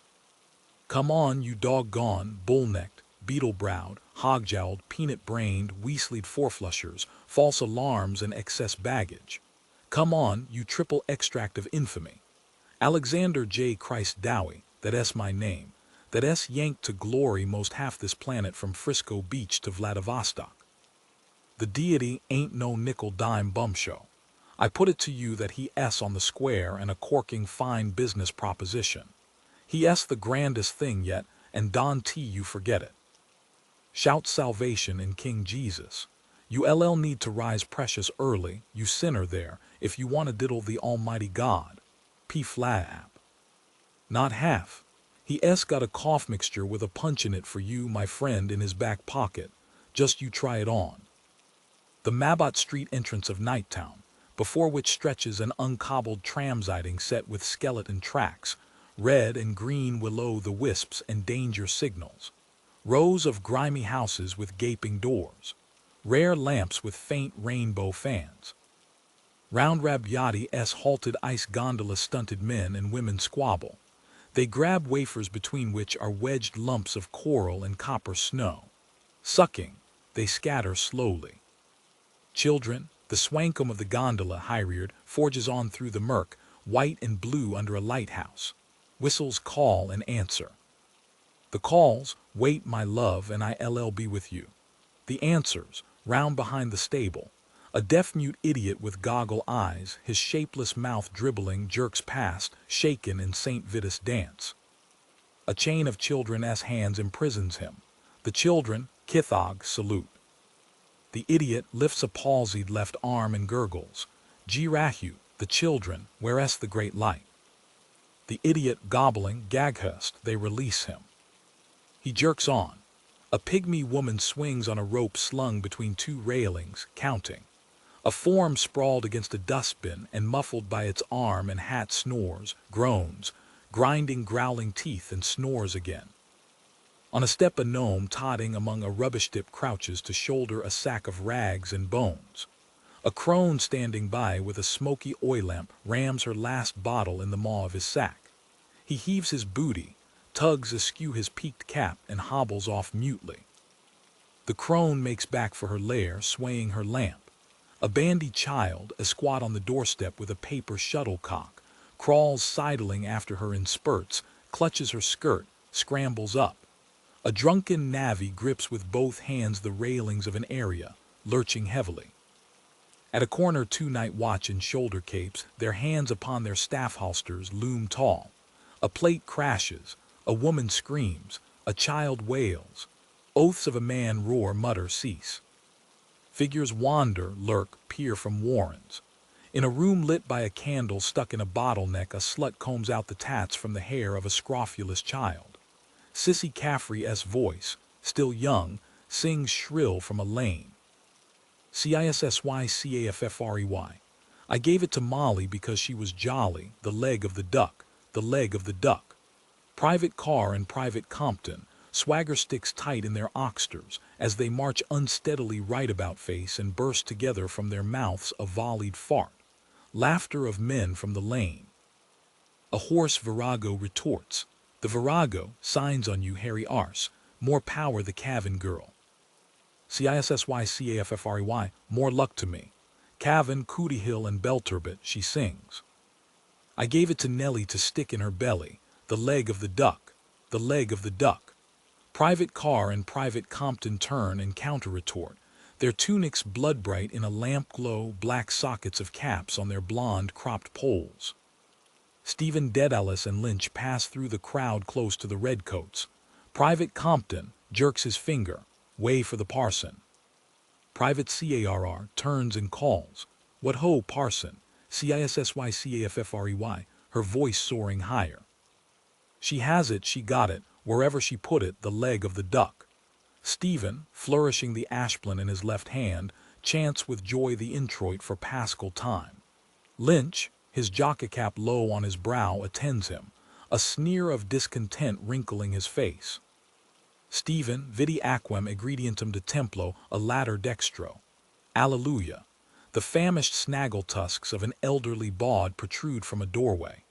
Come on, you doggone, bull-necked, beetle-browed, hog-jowled, peanut-brained, weasleyd four-flushers, false alarms and excess baggage. Come on, you triple extract of infamy. Alexander J. Christ Dowie, that s my name, that s yanked to glory most half this planet from Frisco Beach to Vladivostok. The deity ain't no nickel-dime bum show. I put it to you that he s on the square and a corking fine business proposition. He s the grandest thing yet, and Don T you forget it. Shout salvation in King Jesus. You ll need to rise precious early, you sinner there, if you want to diddle the almighty God. P-flap. Not half. He s got a cough mixture with a punch in it for you, my friend, in his back pocket. Just you try it on. The Mabot Street entrance of Nighttown, before which stretches an uncobbled tram siding set with skeleton tracks, red and green will-o'-the-wisps and danger signals. Rows of grimy houses with gaping doors. Rare lamps with faint rainbow fans. Round Rabbiati-s halted ice gondola stunted men and women squabble. They grab wafers between which are wedged lumps of coral and copper snow. Sucking, they scatter slowly. Children, the swankum of the gondola, high-reared, forges on through the murk, white and blue under a lighthouse. Whistles call and answer. The calls, wait my love and I'll be with you. The answers, round behind the stable. A deaf-mute idiot with goggle eyes, his shapeless mouth dribbling, jerks past, shaken in St. Vitus dance. A chain of children's hands imprisons him. The children, Kithog, salute. The idiot lifts a palsied left arm and gurgles. Girahu, the children, where's the great light? The idiot gobbling, gaghust, they release him. He jerks on. A pygmy woman swings on a rope slung between two railings, counting. A form sprawled against a dustbin and muffled by its arm and hat snores, groans, grinding growling teeth and snores again. On a step a gnome totting among a rubbish dip crouches to shoulder a sack of rags and bones. A crone standing by with a smoky oil lamp rams her last bottle in the maw of his sack. He heaves his booty, tugs askew his peaked cap and hobbles off mutely. The crone makes back for her lair, swaying her lamp. A bandy child, asquat on the doorstep with a paper shuttlecock, crawls sidling after her in spurts, clutches her skirt, scrambles up. A drunken navvy grips with both hands the railings of an area, lurching heavily. At a corner, two night watch in shoulder capes, their hands upon their staff holsters, loom tall. A plate crashes, a woman screams, a child wails. Oaths of a man roar, mutter, cease. Figures wander, lurk, peer from warrens. In a room lit by a candle stuck in a bottleneck, a slut combs out the tats from the hair of a scrofulous child. Sissy Caffrey's voice, still young, sings shrill from a lane. Cissy-caffrey. I gave it to Molly because she was jolly, the leg of the duck, the leg of the duck. Private Car and Private Compton, swagger sticks tight in their oxters as they march unsteadily right about face and burst together from their mouths a volleyed fart. Laughter of men from the lane. A hoarse virago retorts. The virago signs on you, hairy arse. More power, the Cavan girl. Cissy-caffrey, more luck to me. Cavan, Cootie Hill, and Belturbet, she sings. I gave it to Nellie to stick in her belly, the leg of the duck, the leg of the duck. Private Car and Private Compton turn and counter-retort, their tunics blood-bright in a lamp-glow, black sockets of caps on their blonde, cropped poles. Stephen Dedalus and Lynch pass through the crowd close to the redcoats. Private Compton jerks his finger, way for the parson. Private Carr turns and calls, what ho, parson, Cissy-caffrey, her voice soaring higher. She has it, she got it, wherever she put it, the leg of the duck. Stephen, flourishing the ashplant in his left hand, chants with joy the introit for Paschal time. Lynch, his jockey cap low on his brow, attends him, a sneer of discontent wrinkling his face. Stephen, vidi aquam ingredientum de templo, a latter dextro. Alleluia. The famished snaggle tusks of an elderly bawd protrude from a doorway.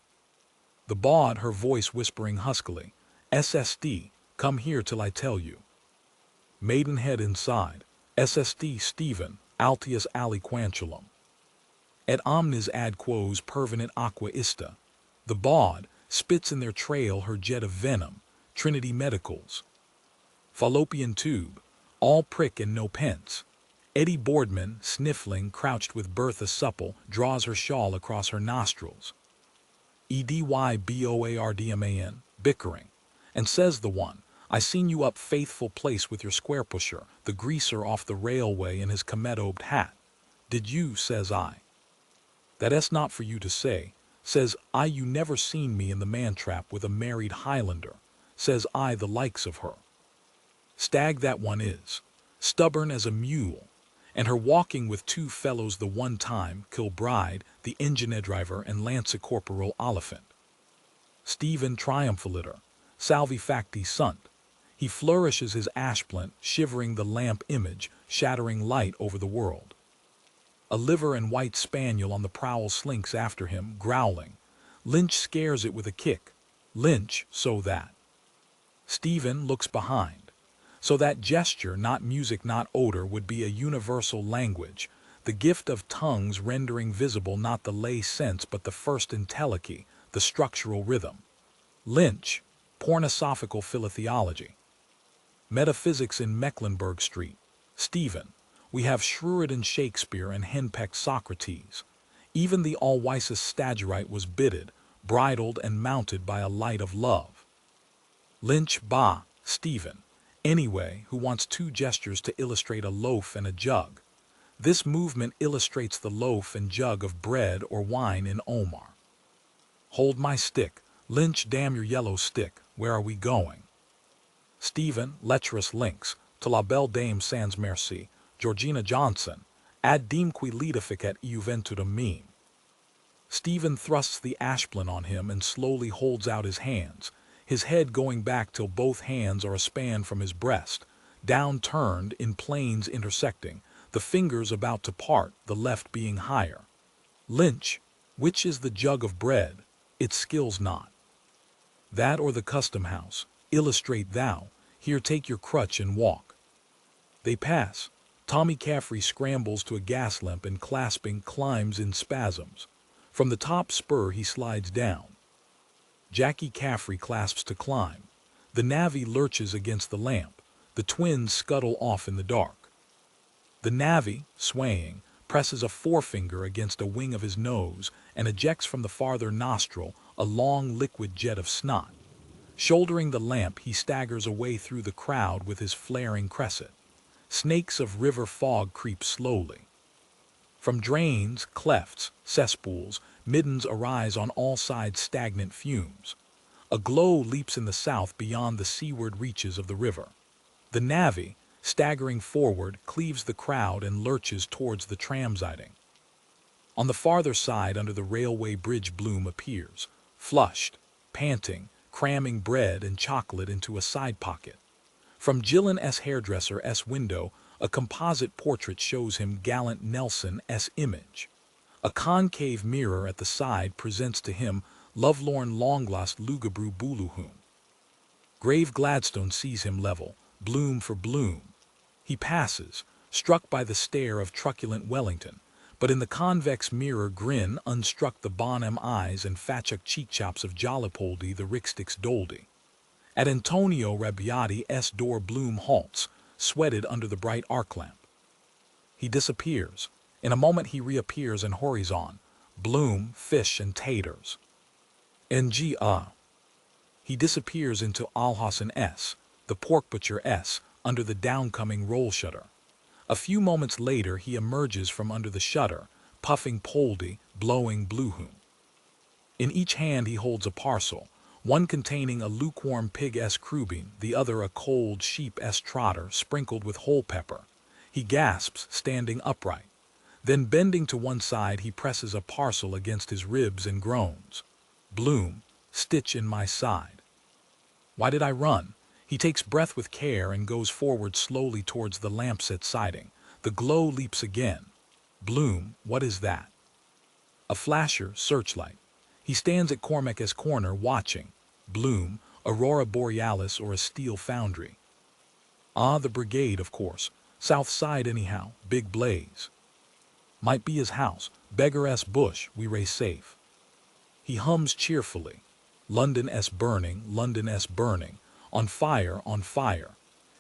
The bawd, her voice whispering huskily, SSD, come here till I tell you. Maidenhead inside, SSD Stephen, altius aliquantulum. Et omnis ad quos pervenit aqua ista. The bawd spits in their trail her jet of venom, Trinity Medicals. Fallopian tube, all prick and no pence. Eddie Boardman, sniffling, crouched with Bertha supple, draws her shawl across her nostrils. Edyboardman, bickering, and says the one, I seen you up Faithful Place with your square pusher, the greaser off the railway in his cometobed hat. Did you, says I. That s not for you to say, says I, you never seen me in the man-trap with a married Highlander, says I, the likes of her. Stag that one is, stubborn as a mule, and her walking with two fellows the one time, Kilbride, the engine driver, and Lance Corporal Oliphant. Stephen triumphaliter, salvi facti sunt. He flourishes his ashplant, shivering the lamp image, shattering light over the world. A liver and white spaniel on the prowl slinks after him, growling. Lynch scares it with a kick. Lynch, so that. Stephen looks behind. So that gesture, not music, not odor, would be a universal language, the gift of tongues rendering visible not the lay sense but the first entelechy, the structural rhythm. Lynch, pornosophical philotheology. Metaphysics in Mecklenburg Street. Stephen, we have Sheridan Shakespeare and henpecked Socrates. Even the all-wisest Stagirite was bitted, bridled and mounted by a light of love. Lynch, bah, Stephen. Anyway, who wants two gestures to illustrate a loaf and a jug? This movement illustrates the loaf and jug of bread or wine in Omar. Hold my stick. Lynch, damn your yellow stick. Where are we going? Stephen, lecherous lynx, to la belle dame sans merci, Georgina Johnson, ad dimque lidificat juventutem meme. Stephen thrusts the ashplant on him and slowly holds out his hands, his head going back till both hands are a span from his breast, down turned in planes intersecting, the fingers about to part, the left being higher. Lynch, which is the jug of bread? It skills not. That or the custom house, illustrate thou, here take your crutch and walk. They pass. Tommy Caffrey scrambles to a gas lamp and clasping climbs in spasms. From the top spur he slides down. Jackie Caffrey clasps to climb. The navvy lurches against the lamp. The twins scuttle off in the dark. The navvy, swaying, presses a forefinger against a wing of his nose and ejects from the farther nostril a long liquid jet of snot. Shouldering the lamp, he staggers away through the crowd with his flaring cresset. Snakes of river fog creep slowly. From drains, clefts, cesspools, middens arise on all sides stagnant fumes. A glow leaps in the south beyond the seaward reaches of the river. The navvy, staggering forward, cleaves the crowd and lurches towards the tram siding. On the farther side, under the railway bridge, Bloom appears, flushed, panting, cramming bread and chocolate into a side pocket. From Gillen S. hairdresser S. window, a composite portrait shows him gallant Nelson S. image. A concave mirror at the side presents to him lovelorn Longlost Lugabru Buluhum. Grave Gladstone sees him level, Bloom for Bloom. He passes, struck by the stare of truculent Wellington, but in the convex mirror grin unstruck the Bonham eyes and Fatchuk cheek chops of Jollipoldy the Rickstix Doldy. At Antonio Rabbiati S. door Bloom halts, sweated under the bright arc lamp. He disappears. In a moment he reappears and hurries on. Bloom, fish and taters. Nga. He disappears into Alhassan S., the pork butcher S., under the downcoming roll shutter. A few moments later he emerges from under the shutter, puffing Poldy, blowing Bluehum. In each hand he holds a parcel, one containing a lukewarm pig S. crubine, the other a cold sheep S. trotter sprinkled with whole pepper. He gasps, standing upright. Then bending to one side he presses a parcel against his ribs and groans. Bloom, stitch in my side. Why did I run? He takes breath with care and goes forward slowly towards the lampset siding. The glow leaps again. Bloom, what is that? A flasher, searchlight. He stands at Cormac's corner watching. Bloom, Aurora Borealis or a steel foundry. Ah, the brigade, of course. South side anyhow, big blaze. Might be his house, beggar S. bush, we race safe. He hums cheerfully. London S. burning, London S. burning, on fire, on fire.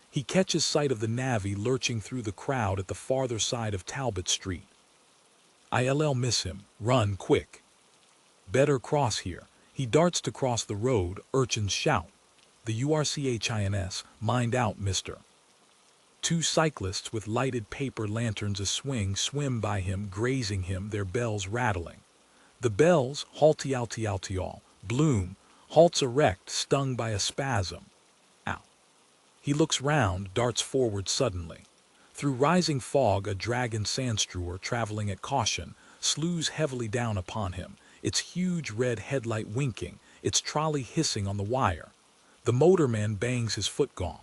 He catches sight of the navvy lurching through the crowd at the farther side of Talbot Street. I'll miss him, run quick. Better cross here. He darts to cross the road, urchins shout. The URCHINS, mind out, mister. Two cyclists with lighted paper lanterns a-swing swim by him, grazing him, their bells rattling. The bells, halty-alty-alty-all. Bloom, halts erect, stung by a spasm. Ow. He looks round, darts forward suddenly. Through rising fog a dragon sandstrewer traveling at caution slews heavily down upon him, its huge red headlight winking, its trolley hissing on the wire. The motorman bangs his foot gong.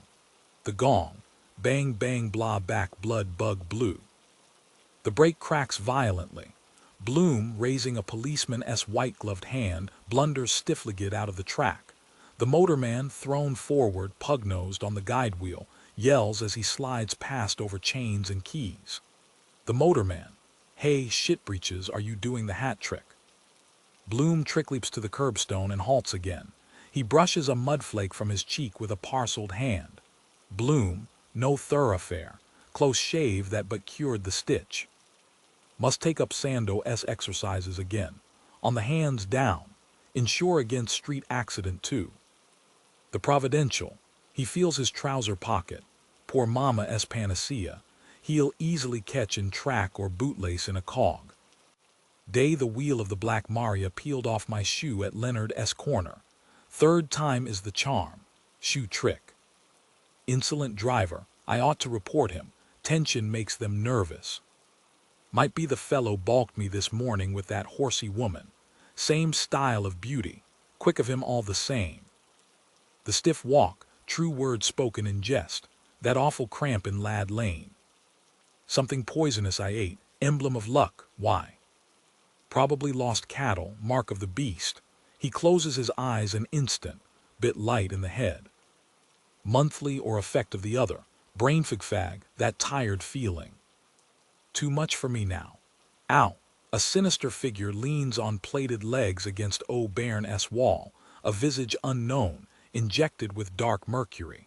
The gong, bang bang blah back blood bug blue. The brake cracks violently. Bloom, raising a policeman's white-gloved hand, blunders stiff-legged out of the track. The motorman, thrown forward, pug-nosed on the guide wheel, yells as he slides past over chains and keys. The motorman, "Hey, shitbreeches, are you doing the hat trick?" Bloom trick-leaps to the curbstone and halts again. He brushes a mudflake from his cheek with a parceled hand. Bloom, no thoroughfare, close shave that but cured the stitch. Must take up Sando's exercises again. On the hands down. Insure against street accident too. The providential. He feels his trouser pocket. Poor mama's panacea. He'll easily catch in track or bootlace in a cog. Day the wheel of the Black Maria peeled off my shoe at Leonard's corner. Third time is the charm. Shoe trick. Insolent driver. I ought to report him. Tension makes them nervous. Might be the fellow balked me this morning with that horsey woman. Same style of beauty. Quick of him all the same. The stiff walk, true words spoken in jest. That awful cramp in Lad Lane. Something poisonous I ate, emblem of luck, why? Probably lost cattle, mark of the beast. He closes his eyes an instant, bit light in the head. Monthly or effect of the other, brain fag, that tired feeling. Too much for me now. Ow! A sinister figure leans on plated legs against O'Bairn's wall, a visage unknown, injected with dark mercury.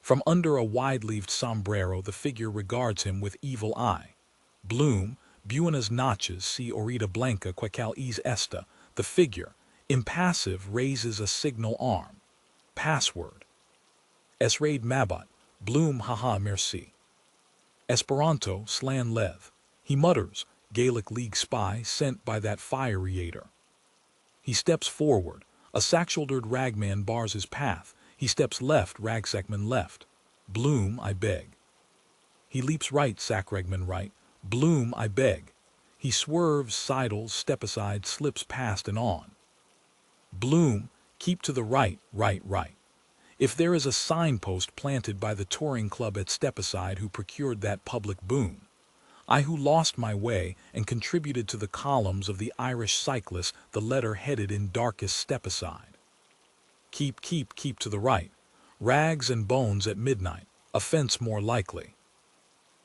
From under a wide-leaved sombrero the figure regards him with evil eye. Bloom, buenas noches, si ahorita blanca quecal es esta. The figure, impassive, raises a signal arm. Password. Es raid mabat. Bloom haha merci. Esperanto slan lev. He mutters, Gaelic League spy sent by that fire-eater. He steps forward. A sack-shouldered ragman bars his path. He steps left, ragsackman left. Bloom, I beg. He leaps right, sackragman right. Bloom, I beg. He swerves, sidles, step aside, slips past and on. Bloom, keep to the right, right, right. If there is a signpost planted by the touring club at Stepaside who procured that public boon, I who lost my way and contributed to the columns of the Irish Cyclist the letter headed in darkest Stepaside. Keep to the right. Rags and bones at midnight, offense more likely.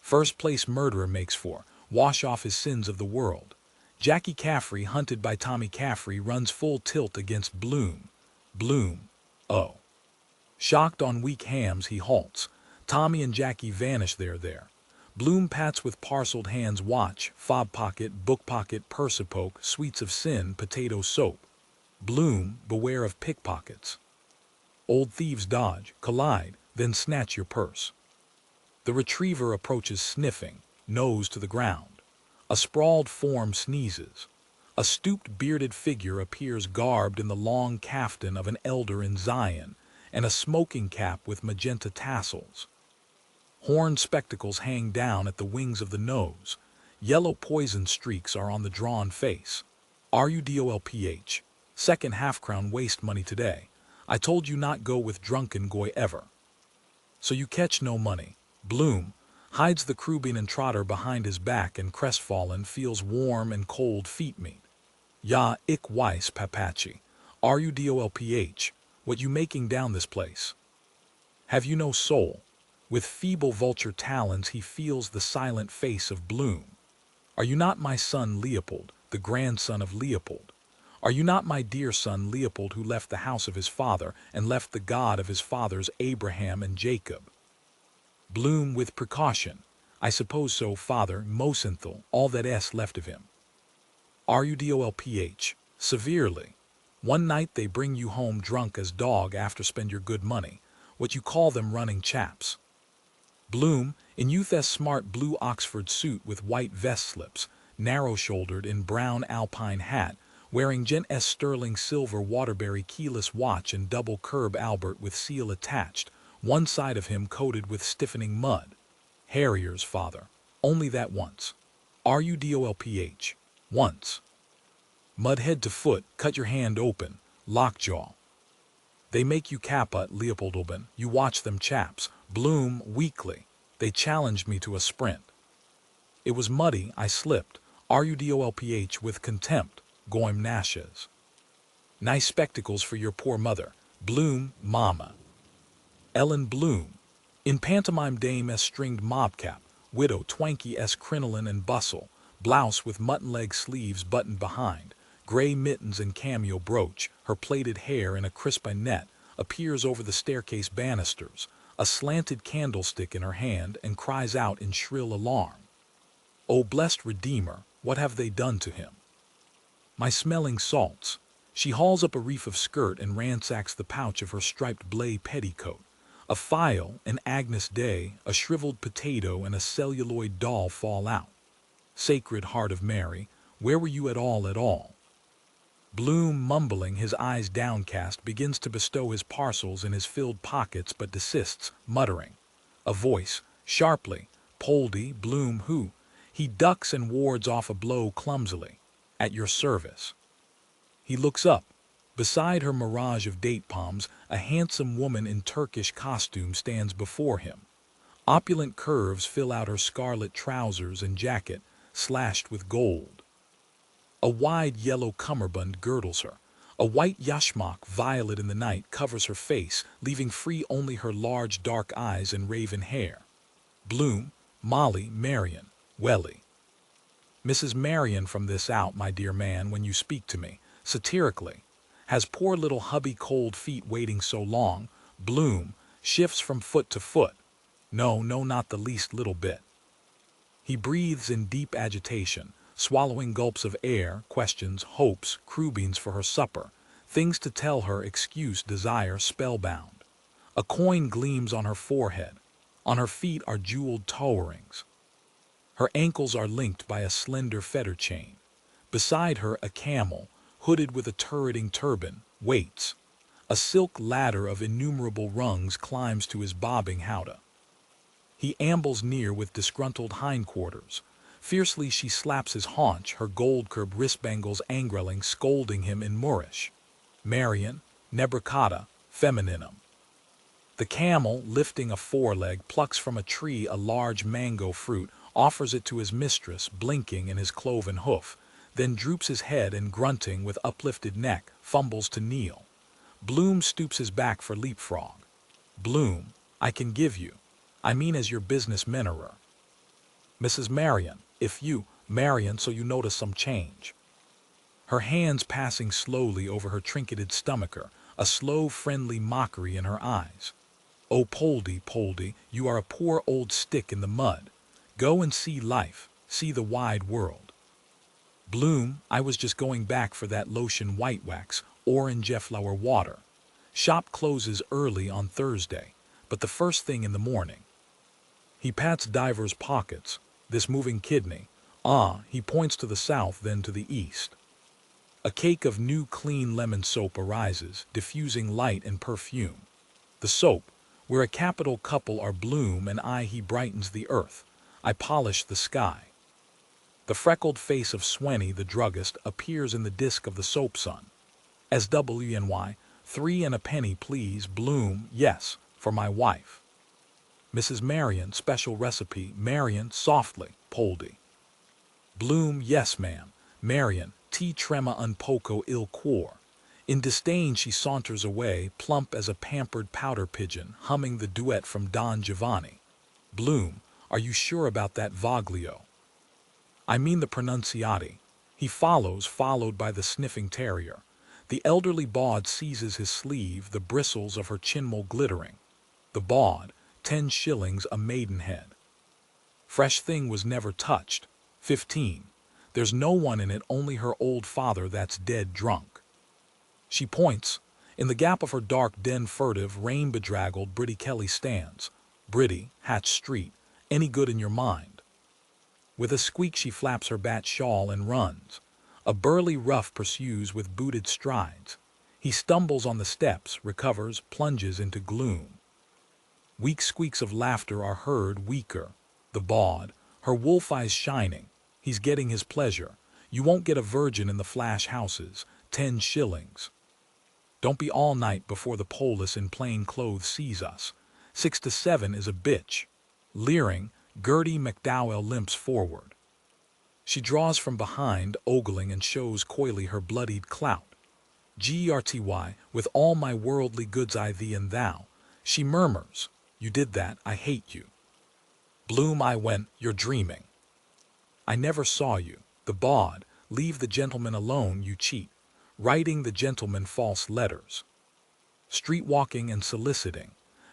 First place murderer makes for, wash off his sins of the world. Jackie Caffrey, hunted by Tommy Caffrey, runs full tilt against Bloom. Bloom, oh. Shocked on weak hams he halts. Tommy and Jackie vanish there. Bloom pats with parceled hands watch, fob pocket, book pocket, purse-a-poke, sweets of sin, potato soap. Bloom, beware of pickpockets. Old thieves dodge, collide, then snatch your purse. The retriever approaches sniffing, nose to the ground. A sprawled form sneezes. A stooped bearded figure appears garbed in the long caftan of an elder in Zion, and a smoking cap with magenta tassels. Horn spectacles hang down at the wings of the nose. Yellow poison streaks are on the drawn face. RUDOLPH. Second half-crown waste money today. I told you not go with drunken goy ever. So you catch no money. Bloom hides the Crubine and Trotter behind his back and crestfallen feels warm and cold feet meet. Ja, ich weiß, Papachi. RUDOLPH. What you making down this place? Have you no soul? With feeble vulture talons he feels the silent face of Bloom. Are you not my son Leopold, the grandson of Leopold? Are you not my dear son Leopold who left the house of his father and left the God of his fathers Abraham and Jacob? Bloom with precaution. I suppose so, father, Mosenthal, all that s left of him. RUDOLPH. Severely. One night they bring you home drunk as dog after spend your good money, what you call them running chaps. Bloom, in youth's smart blue Oxford suit with white vest slips, narrow-shouldered in brown alpine hat, wearing Gent.'s sterling silver Waterbury keyless watch and double curb Albert with seal attached, one side of him coated with stiffening mud. Harriers, father. Only that once. RUDOLPH. Once. Mud head to foot, cut your hand open, lockjaw. They make you kappa, Leopold Bloom. You watch them chaps. Bloom, weakly. They challenged me to a sprint. It was muddy, I slipped. RUDOLPH with contempt. Goim Nashes. Nice spectacles for your poor mother. Bloom, mama. Ellen Bloom. In pantomime dame s stringed mobcap. Widow twanky s crinoline and bustle. Blouse with mutton leg sleeves buttoned behind. Gray mittens and cameo brooch. Her plaited hair in a crisp net appears over the staircase banisters. A slanted candlestick in her hand and cries out in shrill alarm. O blessed Redeemer, what have they done to him? My smelling salts. She hauls up a reef of skirt and ransacks the pouch of her striped blay petticoat. A file, an Agnus Dei, a shriveled potato, and a celluloid doll fall out. Sacred Heart of Mary, where were you at all? Bloom, mumbling, his eyes downcast, begins to bestow his parcels in his filled pockets but desists, muttering. A voice, sharply, Poldy, Bloom, who? He ducks and wards off a blow clumsily. At your service. He looks up. Beside her mirage of date palms, a handsome woman in Turkish costume stands before him. Opulent curves fill out her scarlet trousers and jacket, slashed with gold. A wide yellow cummerbund girdles her. A white yashmak, violet in the night, covers her face, leaving free only her large dark eyes and raven hair. Bloom, Molly, Marion, Welly. Mrs. Marion from this out, my dear man, when you speak to me, satirically. Has poor little hubby cold feet waiting so long? Bloom shifts from foot to foot. No, not the least little bit. He breathes in deep agitation, swallowing gulps of air, questions, hopes, crewbeans for her supper, things to tell her, excuse, desire, spellbound. A coin gleams on her forehead. On her feet are jeweled toe rings. Her ankles are linked by a slender fetter chain. Beside her, a camel, hooded with a turreting turban, waits. A silk ladder of innumerable rungs climbs to his bobbing howdah. He ambles near with disgruntled hindquarters. Fiercely she slaps his haunch, her gold-curbed wrist bangles angling, scolding him in Moorish. Marion, Nebricata, Femininum. The camel, lifting a foreleg, plucks from a tree a large mango fruit, offers it to his mistress, blinking in his cloven hoof, then droops his head and, grunting with uplifted neck, fumbles to kneel. Bloom stoops his back for leapfrog. Bloom, I can give you. I mean as your business menerer. Mrs. Marion, if you, Marion, so you notice some change. Her hands passing slowly over her trinketed stomacher, a slow, friendly mockery in her eyes. Oh, Poldy, you are a poor old stick in the mud. Go and see life, see the wide world. Bloom, I was just going back for that lotion white wax, orange flower water. Shop closes early on Thursday, but the first thing in the morning. He pats Diver's pockets, this moving kidney. He points to the south, then to the east. A cake of new clean lemon soap arises, diffusing light and perfume. The soap, where a capital couple are Bloom and I, he brightens the earth. I polish the sky. The freckled face of Swenny, the druggist, appears in the disk of the soap sun. SWNY, 3 and a penny, please. Bloom, yes, for my wife. Mrs. Marion, special recipe. Marion, softly, Poldy. Bloom, yes, ma'am. Marion, tea trema un poco il cuore. In disdain she saunters away, plump as a pampered pouter pigeon, humming the duet from Don Giovanni. Bloom, are you sure about that Voglio? I mean the pronunciati. He follows, followed by the sniffing terrier. The elderly bawd seizes his sleeve, the bristles of her chinmole glittering. The bawd, 10 shillings a maidenhead. Fresh thing was never touched. 15. There's no one in it, only her old father that's dead drunk. She points. In the gap of her dark den furtive, rain-bedraggled, Bridie Kelly stands. Bridie, Hatch Street, any good in your mind? With a squeak she flaps her bat shawl and runs. A burly rough pursues with booted strides. He stumbles on the steps, recovers, plunges into gloom. Weak squeaks of laughter are heard, weaker. The bawd, her wolf eyes shining. He's getting his pleasure. You won't get a virgin in the flash houses. 10 shillings. Don't be all night before the polis in plain clothes sees us. 6 to 7 is a bitch. Leering, Gertie McDowell limps forward. She draws from behind, ogling, and shows coyly her bloodied clout. Gerty, with all my worldly goods I thee and thou. She murmurs, you did that, I hate you. Bloom, I went, you're dreaming. I never saw you. The bawd, leave the gentleman alone, you cheat. Writing the gentleman false letters. Street walking and soliciting.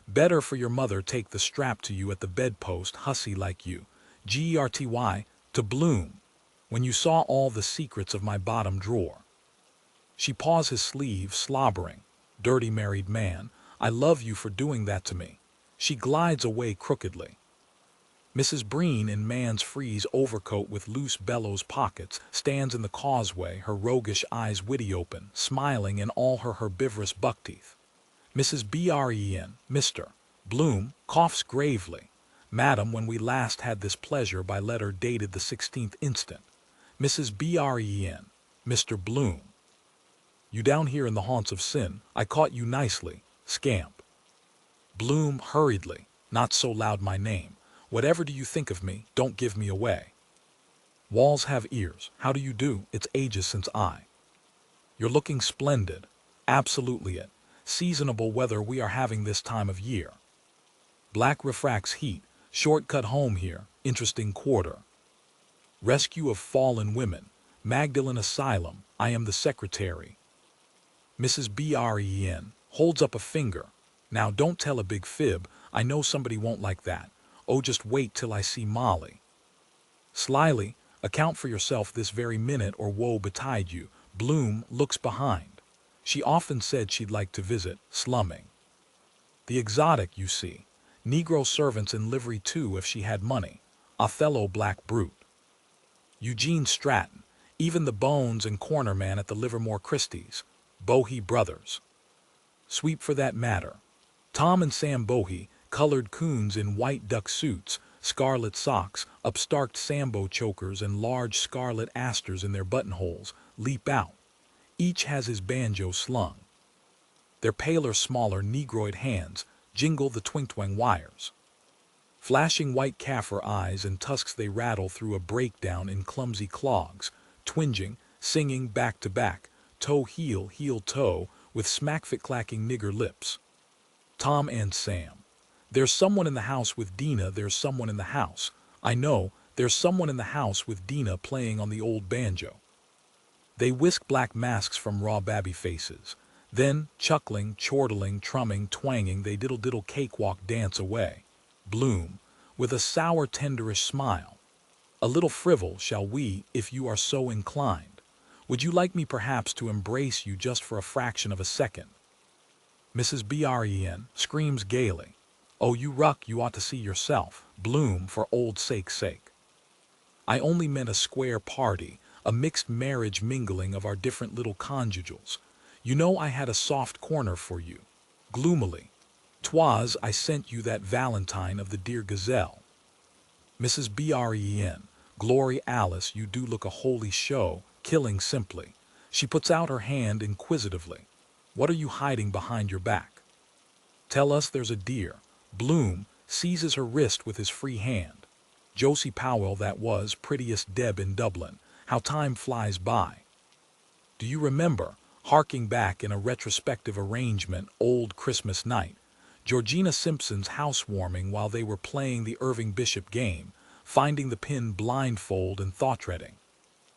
Better for your mother take the strap to you at the bedpost, hussy like you. Gerty, to Bloom, when you saw all the secrets of my bottom drawer. She paws his sleeve, slobbering. Dirty married man, I love you for doing that to me. She glides away crookedly. Mrs. Breen, in man's frieze overcoat with loose bellows pockets, stands in the causeway, her roguish eyes witty open, smiling in all her herbivorous buckteeth. Mrs. Breen, Mr. Bloom, coughs gravely. Madam, when we last had this pleasure by letter dated the 16th instant. Mrs. Breen, Mr. Bloom. You down here in the haunts of sin, I caught you nicely, scamp. Bloom hurriedly, not so loud my name. Whatever do you think of me, don't give me away. Walls have ears, how do you do, it's ages since I. You're looking splendid, absolutely it. Seasonable weather we are having this time of year. Black refracts heat, shortcut home here, interesting quarter. Rescue of fallen women, Magdalen Asylum, I am the secretary. Mrs. Breen holds up a finger. Now don't tell a big fib, I know somebody won't like that. Oh, just wait till I see Molly. Slyly, account for yourself this very minute or woe betide you. Bloom looks behind. She often said she'd like to visit, slumming. The exotic, you see. Negro servants in livery too if she had money. Othello black brute. Eugene Stratton, even the bones and corner man at the Livermore Christie's. Bohee brothers. Sweep for that matter. Tom and Sam Bohee, colored coons in white duck suits, scarlet socks, upstarked Sambo chokers, and large scarlet asters in their buttonholes, leap out. Each has his banjo slung. Their paler, smaller, negroid hands jingle the twing-twang wires. Flashing white Kaffir eyes and tusks, they rattle through a breakdown in clumsy clogs, twinging, singing back to back, toe heel, heel toe, with smack-fit-clacking nigger lips. Tom and Sam. There's someone in the house with Dina, there's someone in the house. I know, there's someone in the house with Dina playing on the old banjo. They whisk black masks from raw babby faces. Then, chuckling, chortling, trumming, twanging, they diddle-diddle cakewalk dance away. Bloom, with a sour, tenderish smile. A little frivol, shall we, if you are so inclined? Would you like me perhaps to embrace you just for a fraction of a second? Mrs. Breen screams gaily. Oh, you ruck, you ought to see yourself. Bloom, for old sake's sake. I only meant a square party, a mixed marriage mingling of our different little conjugals. You know I had a soft corner for you. Gloomily. 'Twas I sent you that valentine of the dear gazelle. Mrs. Breen, Glory Alice, you do look a holy show, killing simply. She puts out her hand inquisitively. What are you hiding behind your back? Tell us there's a dear. Bloom seizes her wrist with his free hand. Josie Powell that was, prettiest Deb in Dublin. How time flies by. Do you remember, harking back in a retrospective arrangement, old Christmas night, Georgina Simpson's housewarming while they were playing the Irving Bishop game, finding the pin blindfold and thought-reading.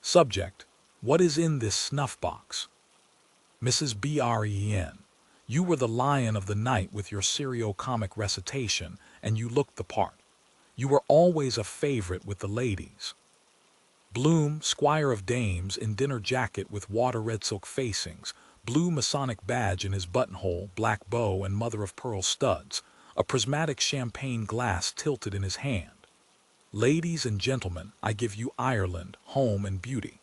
Subject, what is in this snuff box? Mrs. Breen, you were the lion of the night with your serio-comic recitation, and you looked the part. You were always a favorite with the ladies. Bloom, squire of dames, in dinner jacket with water-red silk facings, blue Masonic badge in his buttonhole, black bow and mother-of-pearl studs, a prismatic champagne glass tilted in his hand. Ladies and gentlemen, I give you Ireland, home and beauty.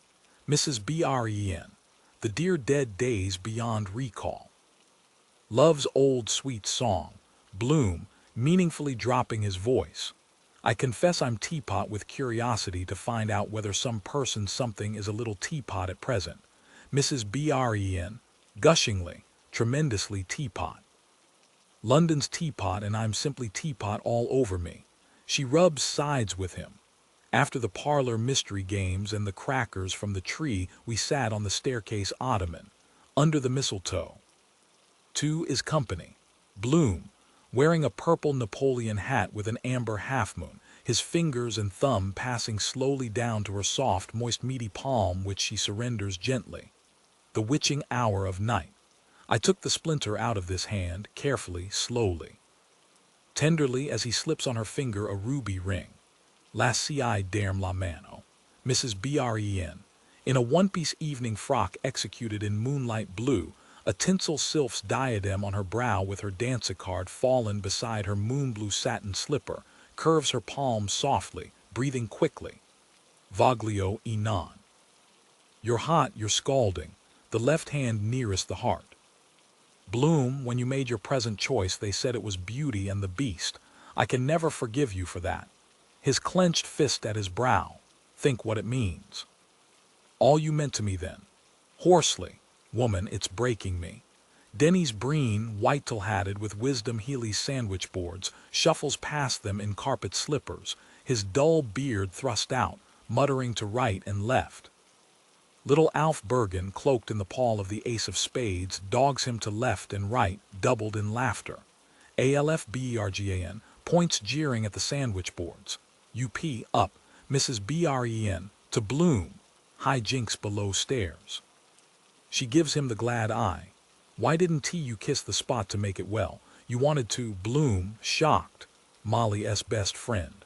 Mrs. Breen, the dear dead days beyond recall. Love's old sweet song. Bloom, meaningfully dropping his voice. I confess I'm teapot with curiosity to find out whether some person something is a little teapot at present. Mrs. Bren, gushingly, tremendously teapot. London's teapot and I'm simply teapot all over me. She rubs sides with him. After the parlor mystery games and the crackers from the tree, we sat on the staircase ottoman, under the mistletoe. 2 is company. Bloom, wearing a purple Napoleon hat with an amber half-moon, his fingers and thumb passing slowly down to her soft, moist, meaty palm, which she surrenders gently. The witching hour of night. I took the splinter out of this hand, carefully, slowly. Tenderly as he slips on her finger a ruby ring. La ci derm la mano. Mrs. Bren, in a one-piece evening frock executed in moonlight blue, a tinsel sylph's diadem on her brow with her dancicard fallen beside her moon-blue satin slipper, curves her palm softly, breathing quickly. Voglio e non. You're hot, you're scalding, the left hand nearest the heart. Bloom, when you made your present choice, they said it was Beauty and the Beast. I can never forgive you for that. His clenched fist at his brow. Think what it means. All you meant to me then. Hoarsely. Woman, it's breaking me. Denny's Breen, white-till-hatted with Wisdom Healy's sandwich boards, shuffles past them in carpet slippers, his dull beard thrust out, muttering to right and left. Little Alf Bergen, cloaked in the pall of the ace of spades, dogs him to left and right, doubled in laughter. ALFBERGAN points jeering at the sandwich boards. UP, up. Mrs. Bren, to Bloom. High jinks below stairs. She gives him the glad eye. Why didn't you kiss the spot to make it well? You wanted to. Bloom, shocked. Molly's best friend.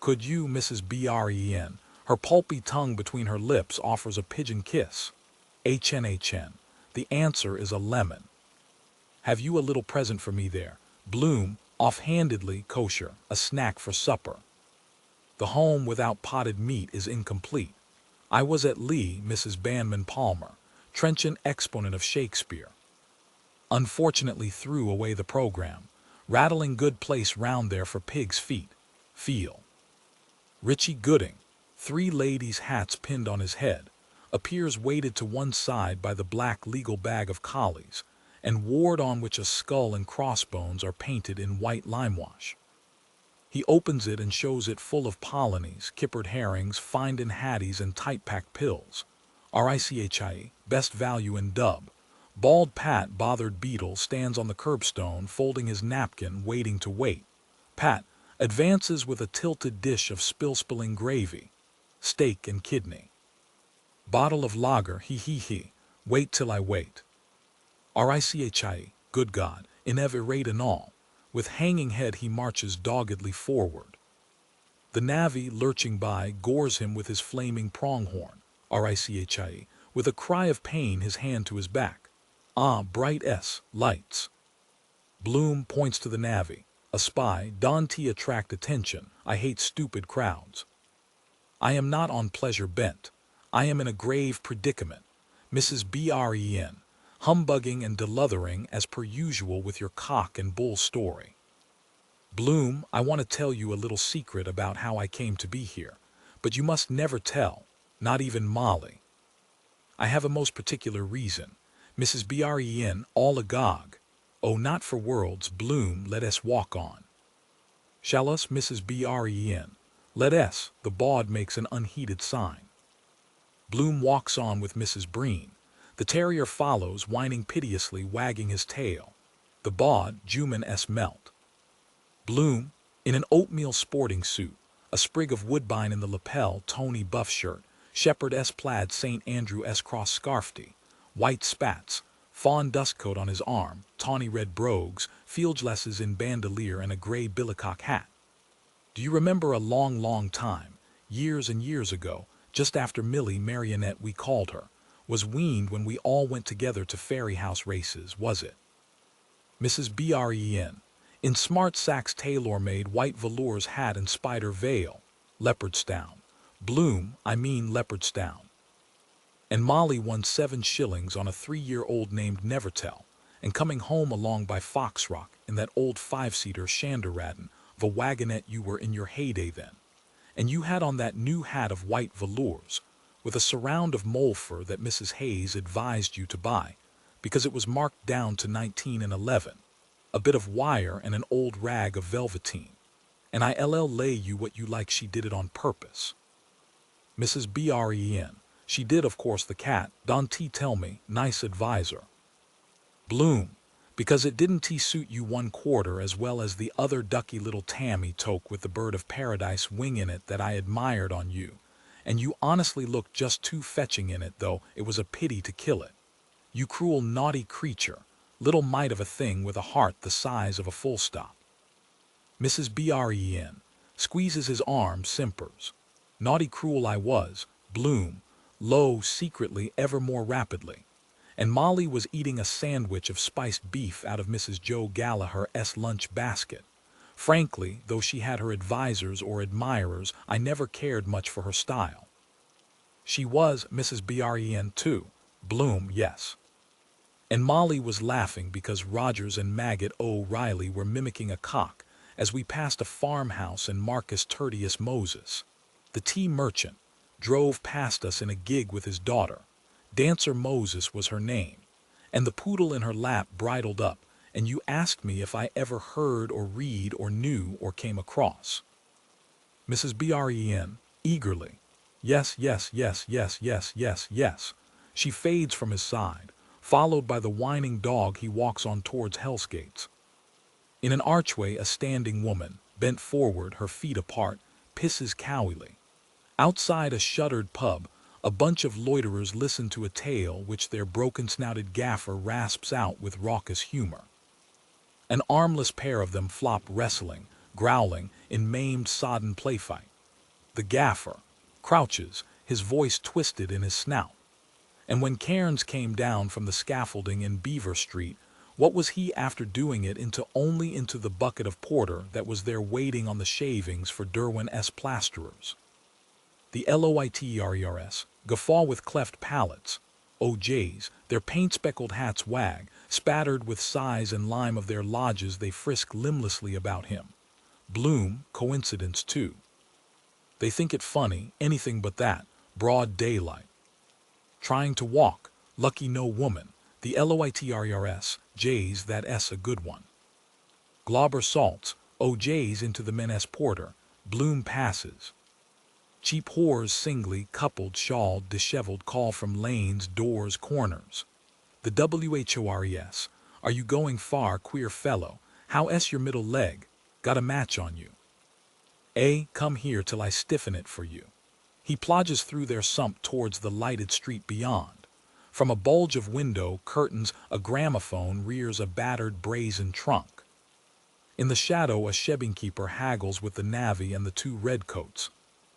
Could you, Mrs. Bren? Her pulpy tongue between her lips offers a pigeon kiss. HN. The answer is a lemon. Have you a little present for me there? Bloom, offhandedly kosher, a snack for supper. The home without potted meat is incomplete. I was at Lee, Mrs. Banman Palmer, trenchant exponent of Shakespeare. Unfortunately threw away the program. Rattling good place round there for pigs' feet. Feel. Richie Gooding, 3 ladies' hats pinned on his head, appears weighted to one side by the black legal bag of collies, and ward on which a skull and crossbones are painted in white limewash. He opens it and shows it full of polonies, kippered herrings, find-in hatties, and tight-packed pills. RICHIE, best value in dub. Bald Pat, bothered beetle, stands on the curbstone, folding his napkin, waiting to wait. Pat advances with a tilted dish of spilling gravy, steak and kidney. Bottle of lager, he. Wait till I wait. RICHIE, good God, ineverate and all. With hanging head he marches doggedly forward. The navvy, lurching by, gores him with his flaming pronghorn. RICHIE, with a cry of pain, his hand to his back. Ah, bright lights. Bloom points to the navvy. A spy, Don T attract attention. I hate stupid crowds. I am not on pleasure bent. I am in a grave predicament. Mrs. Bren, humbugging and deluthering as per usual with your cock and bull story. Bloom, I want to tell you a little secret about how I came to be here, but you must never tell, not even Molly. I have a most particular reason. Mrs. Bren, all agog. Oh, not for worlds, Bloom, let us walk on. Shall us, Mrs. Bren? Let us, the bawd makes an unheeded sign. Bloom walks on with Mrs. Breen. The terrier follows, whining piteously, wagging his tail. The bawd, Juman melt. Bloom, in an oatmeal sporting suit, a sprig of woodbine in the lapel, Tony buff shirt, shepherd plaid St. Andrew cross scarfty, white spats, fawn dustcoat on his arm, tawny red brogues, fieldglasses in bandolier, and a gray billycock hat. Do you remember a long time, years and years ago, just after Millie Marionette we called her, was weaned when we all went together to Ferry House races, was it? Mrs. Bren, in smart Saks tailor-made white velours hat and spider veil, Leopardstown. Bloom, I mean Leopardstown. And Molly won 7 shillings on a 3-year-old named Nevertell, and coming home along by Foxrock in that old 5-seater Shandaradden, the wagonette you were in your heyday then. And you had on that new hat of white velours, with a surround of mole fur that Mrs. Hayes advised you to buy, because it was marked down to 19 and 11, a bit of wire and an old rag of velveteen. And I'll lay you what you like she did it on purpose. Mrs. Bren, she did of course the cat, don't tell me, nice advisor. Bloom, because it didn't suit you 1/4 as well as the other ducky little Tammy toque with the bird of paradise wing in it that I admired on you, and you honestly looked just too fetching in it, though it was a pity to kill it. You cruel naughty creature, little mite of a thing with a heart the size of a full stop. Mrs. Bren squeezes his arm, simpers. Naughty cruel I was, Bloom, low secretly ever more rapidly. And Molly was eating a sandwich of spiced beef out of Mrs. Joe Gallagher's lunch basket. Frankly, though she had her advisers or admirers, I never cared much for her style. She was Mrs. Bren too, Bloom, yes. And Molly was laughing because Rogers and Maggot O'Reilly were mimicking a cock as we passed a farmhouse and Marcus Tertius Moses, the tea merchant, drove past us in a gig with his daughter. Dancer Moses was her name, and the poodle in her lap bridled up, and you asked me if I ever heard or read or knew or came across. Mrs. Bren, eagerly, yes, yes, yes, yes, yes, yes, yes. She fades from his side, followed by the whining dog he walks on towards Hell's Gates. In an archway a standing woman, bent forward, her feet apart, pisses cowily. Outside a shuttered pub, a bunch of loiterers listen to a tale which their broken-snouted gaffer rasps out with raucous humor. An armless pair of them flop wrestling, growling, in maimed sodden playfight. The gaffer crouches, his voice twisted in his snout. And when Cairns came down from the scaffolding in Beaver Street, what was he after doing it only into the bucket of porter that was there waiting on the shavings for Derwin's plasterers? The loiterers guffaw with cleft palates. OJs, their paint-speckled hats wag, spattered with size and lime of their lodges they frisk limblessly about him. Bloom, coincidence too. They think it funny, anything but that, broad daylight. Trying to walk, lucky no woman, the loiterers, J's that s a good one. Glauber salts, OJs into the men's porter, Bloom passes. Cheap whores singly, coupled, shawled, disheveled call from lanes, doors, corners. The WHORES, are you going far, queer fellow, how's your middle leg, got a match on you? Come here till I stiffen it for you. He plodges through their sump towards the lighted street beyond. From a bulge of window curtains a gramophone rears a battered brazen trunk. In the shadow a shebbing-keeper haggles with the navvy and the two redcoats.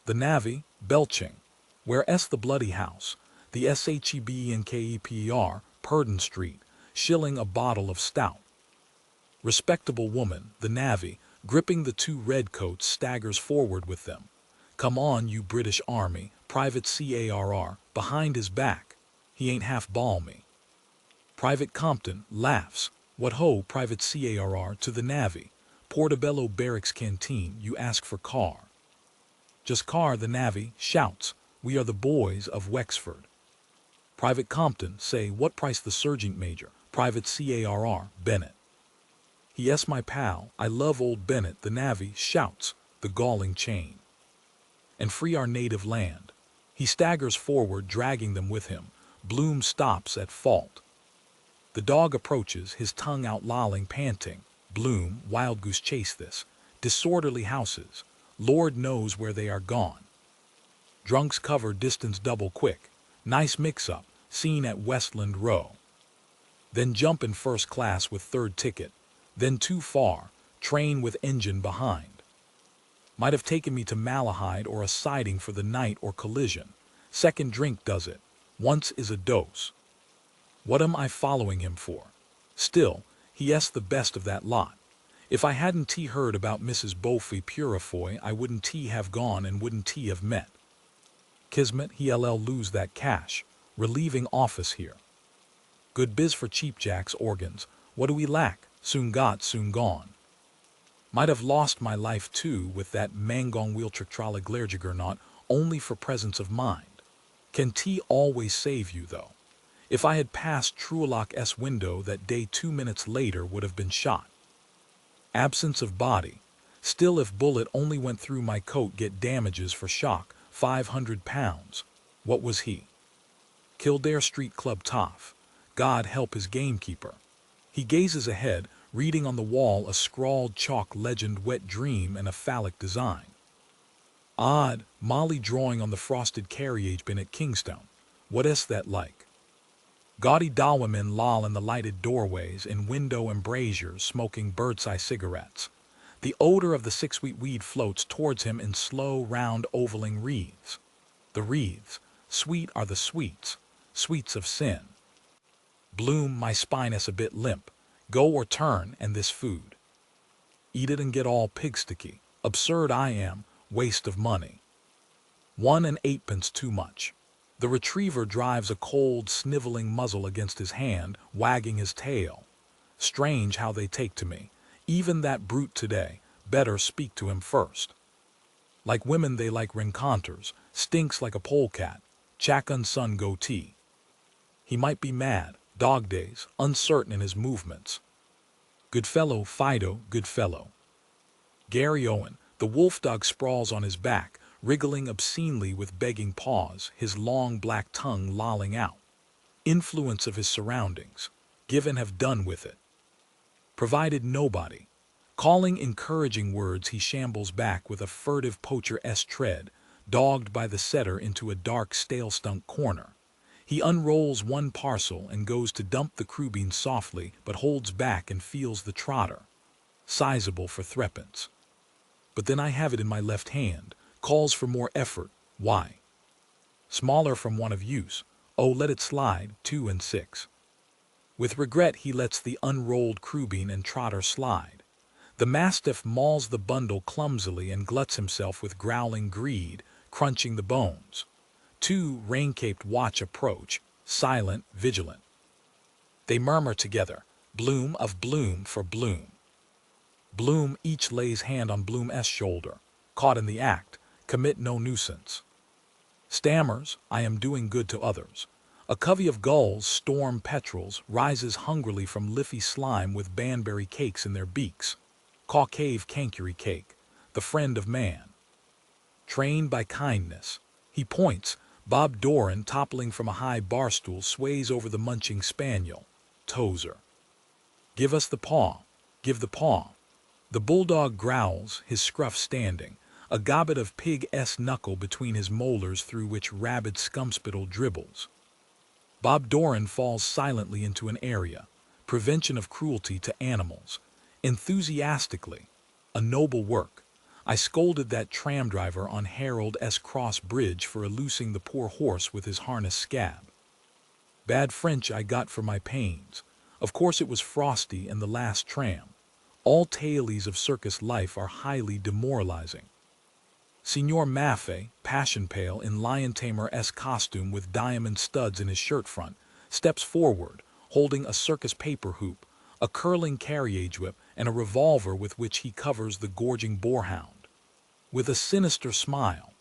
The navvy, belching. Where's the bloody house? The SHEBNKEPR, Purdon Street, shilling a bottle of stout. Respectable woman, the navvy, gripping the two redcoats, staggers forward with them. Come on, you British Army, Private CARR, behind his back. He ain't half balmy. Private Compton laughs. What ho, Private CARR, to the navvy. Portobello Barracks Canteen, you ask for car. Just car, the navvy shouts. We are the boys of Wexford. Private Compton say, what price the sergeant major? Private CARR, Bennett. Yes, my pal, I love old Bennett, the navvy shouts, the galling chain. And free our native land. He staggers forward, dragging them with him. Bloom stops at fault. The dog approaches, his tongue out lolling, panting. Bloom, wild goose chase this. Disorderly houses. Lord knows where they are gone. Drunks cover distance double quick. Nice mix-up, seen at Westland Row. Then jump in first class with third ticket. Then too far, train with engine behind. Might have taken me to Malahide or a siding for the night or collision. Second drink does it. Once is a dose. What am I following him for? Still, he's the best of that lot. If I hadn't heard about Mrs. Beaufy Purifoy, I wouldn't have gone and wouldn't have met. Kismet, he'll lose that cash. Relieving office here. Good biz for cheapjacks organs. What do we lack? Soon got, soon gone. Might have lost my life too with that Mangong Wheeltricktrala Glerjiggernaut only for presence of mind. Can tea always save you, though? If I had passed Truelach's window that day 2 minutes later would have been shot. Absence of body. Still, if bullet only went through my coat, get damages for shock, £500. What was he? Kildare Street Club toff. God help his gamekeeper. He gazes ahead, reading on the wall a scrawled chalk legend, wet dream, and a phallic design. Odd, Molly drawing on the frosted carriage bin at Kingstone. What is that like? Gaudy Dawamen loll in the lighted doorways, in window embrasures, smoking bird's-eye cigarettes. The odor of the six-sweet weed floats towards him in slow, round, ovaling wreaths. The wreaths, sweet are the sweets, sweets of sin. Bloom, my spine is a bit limp. Go or turn, and this food. Eat it and get all pigsticky. Absurd I am, waste of money. 1 and 8pence too much. The retriever drives a cold, sniveling muzzle against his hand, wagging his tail. Strange how they take to me. Even that brute today, better speak to him first. Like women they like renconters, stinks like a polecat, Chacun sun goatee. He might be mad, dog days, uncertain in his movements. Good fellow, Fido, good fellow. Gary Owen, the wolf dog, sprawls on his back, wriggling obscenely with begging paws, his long black tongue lolling out. Influence of his surroundings. Give and have done with it. Provided nobody. Calling encouraging words, he shambles back with a furtive poacher-esque tread, dogged by the setter into a dark, stale-stunk corner. He unrolls one parcel and goes to dump the crewbean softly, but holds back and feels the trotter. Sizable for threepence. But then I have it in my left hand, calls for more effort. Why? Smaller from want of use. Oh, let it slide, 2 and 6. With regret he lets the unrolled crewbean and trotter slide. The mastiff mauls the bundle clumsily and gluts himself with growling greed, crunching the bones. 2 rain-caped watch approach, silent, vigilant. They murmur together, Bloom of Bloom for Bloom. Bloom each lays hand on Bloom's shoulder. Caught in the act, commit no nuisance. Stammers, I am doing good to others. A covey of gulls, storm petrels, rises hungrily from liffey slime with banberry cakes in their beaks. Concave cankery cake, the friend of man. Trained by kindness. He points. Bob Doran, toppling from a high barstool, sways over the munching spaniel. Tozer. Give us the paw. Give the paw. The bulldog growls, his scruff standing, a gobbet of pig-esque knuckle between his molars through which rabid scumspittle dribbles. Bob Doran falls silently into an area. Prevention of cruelty to animals. Enthusiastically. A noble work. I scolded that tram driver on Harold S. Cross Bridge for loosing the poor horse with his harness scab. Bad French I got for my pains. Of course it was frosty and the last tram. All tailies of circus life are highly demoralizing. Signor Maffei, passion pale in lion tamer-esque costume with diamond studs in his shirt front, steps forward, holding a circus paper hoop, a curling carriage whip, and a revolver with which he covers the gorging boarhound. With a sinister smile,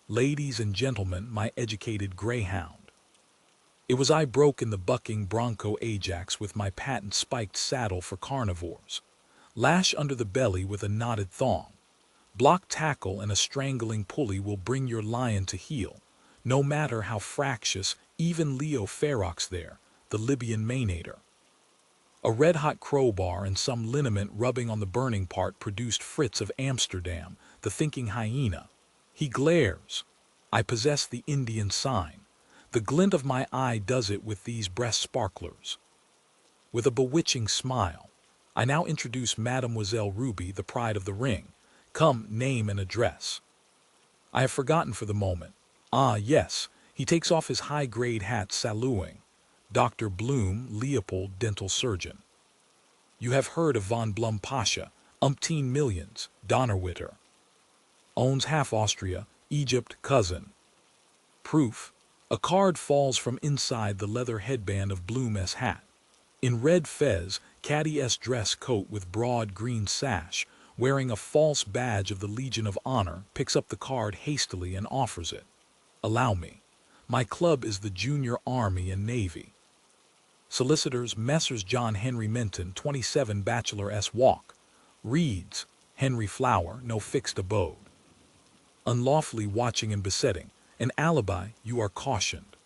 ladies and gentlemen, my educated greyhound. It was I broke in the bucking bronco Ajax with my patent spiked saddle for carnivores. Lash under the belly with a knotted thong. Block tackle and a strangling pulley will bring your lion to heel, no matter how fractious, even Leo Ferox there, the Libyan Mainator. A red-hot crowbar and some liniment rubbing on the burning part produced Fritz of Amsterdam, the thinking hyena. He glares. I possess the Indian sign. The glint of my eye does it with these breast sparklers. With a bewitching smile, I now introduce Mademoiselle Ruby, the pride of the ring. Come, name and address. I have forgotten for the moment. Ah, yes, he takes off his high-grade hat, saluting. Dr. Bloom, Leopold, dental surgeon. You have heard of von Blum Pasha, umpteen millions, Donnerwitter. Owns half Austria, Egypt, cousin. Proof, a card falls from inside the leather headband of Bloom's hat. In red fez, caddy-esque dress coat with broad green sash, wearing a false badge of the Legion of Honor, picks up the card hastily and offers it. Allow me. My club is the Junior Army and Navy. Solicitors Messrs. John Henry Minton, 27 Bachelor S. Walk. Reads, Henry Flower, no fixed abode. Unlawfully watching and besetting. An alibi, you are cautioned.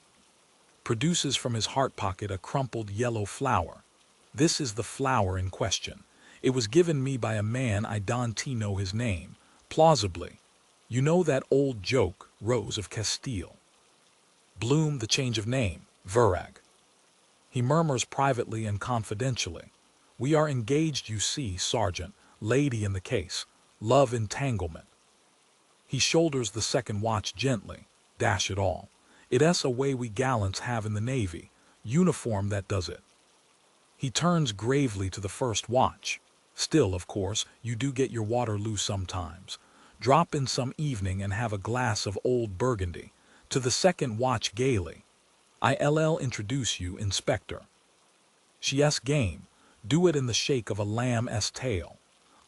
Produces from his heart pocket a crumpled yellow flower. This is the flower in question. It was given me by a man I don't know his name. Plausibly. You know that old joke, Rose of Castile. Bloom, the change of name, Virag. He murmurs privately and confidentially. We are engaged, you see, Sergeant, lady in the case. Love entanglement. He shoulders the second watch gently. Dash it all. It's a way we gallants have in the Navy. Uniform that does it. He turns gravely to the first watch. Still, of course, you do get your Waterloo sometimes. Drop in some evening and have a glass of old Burgundy. To the second watch gaily. I'll introduce you, Inspector. She's game. Do it in the shake of a lamb's tail.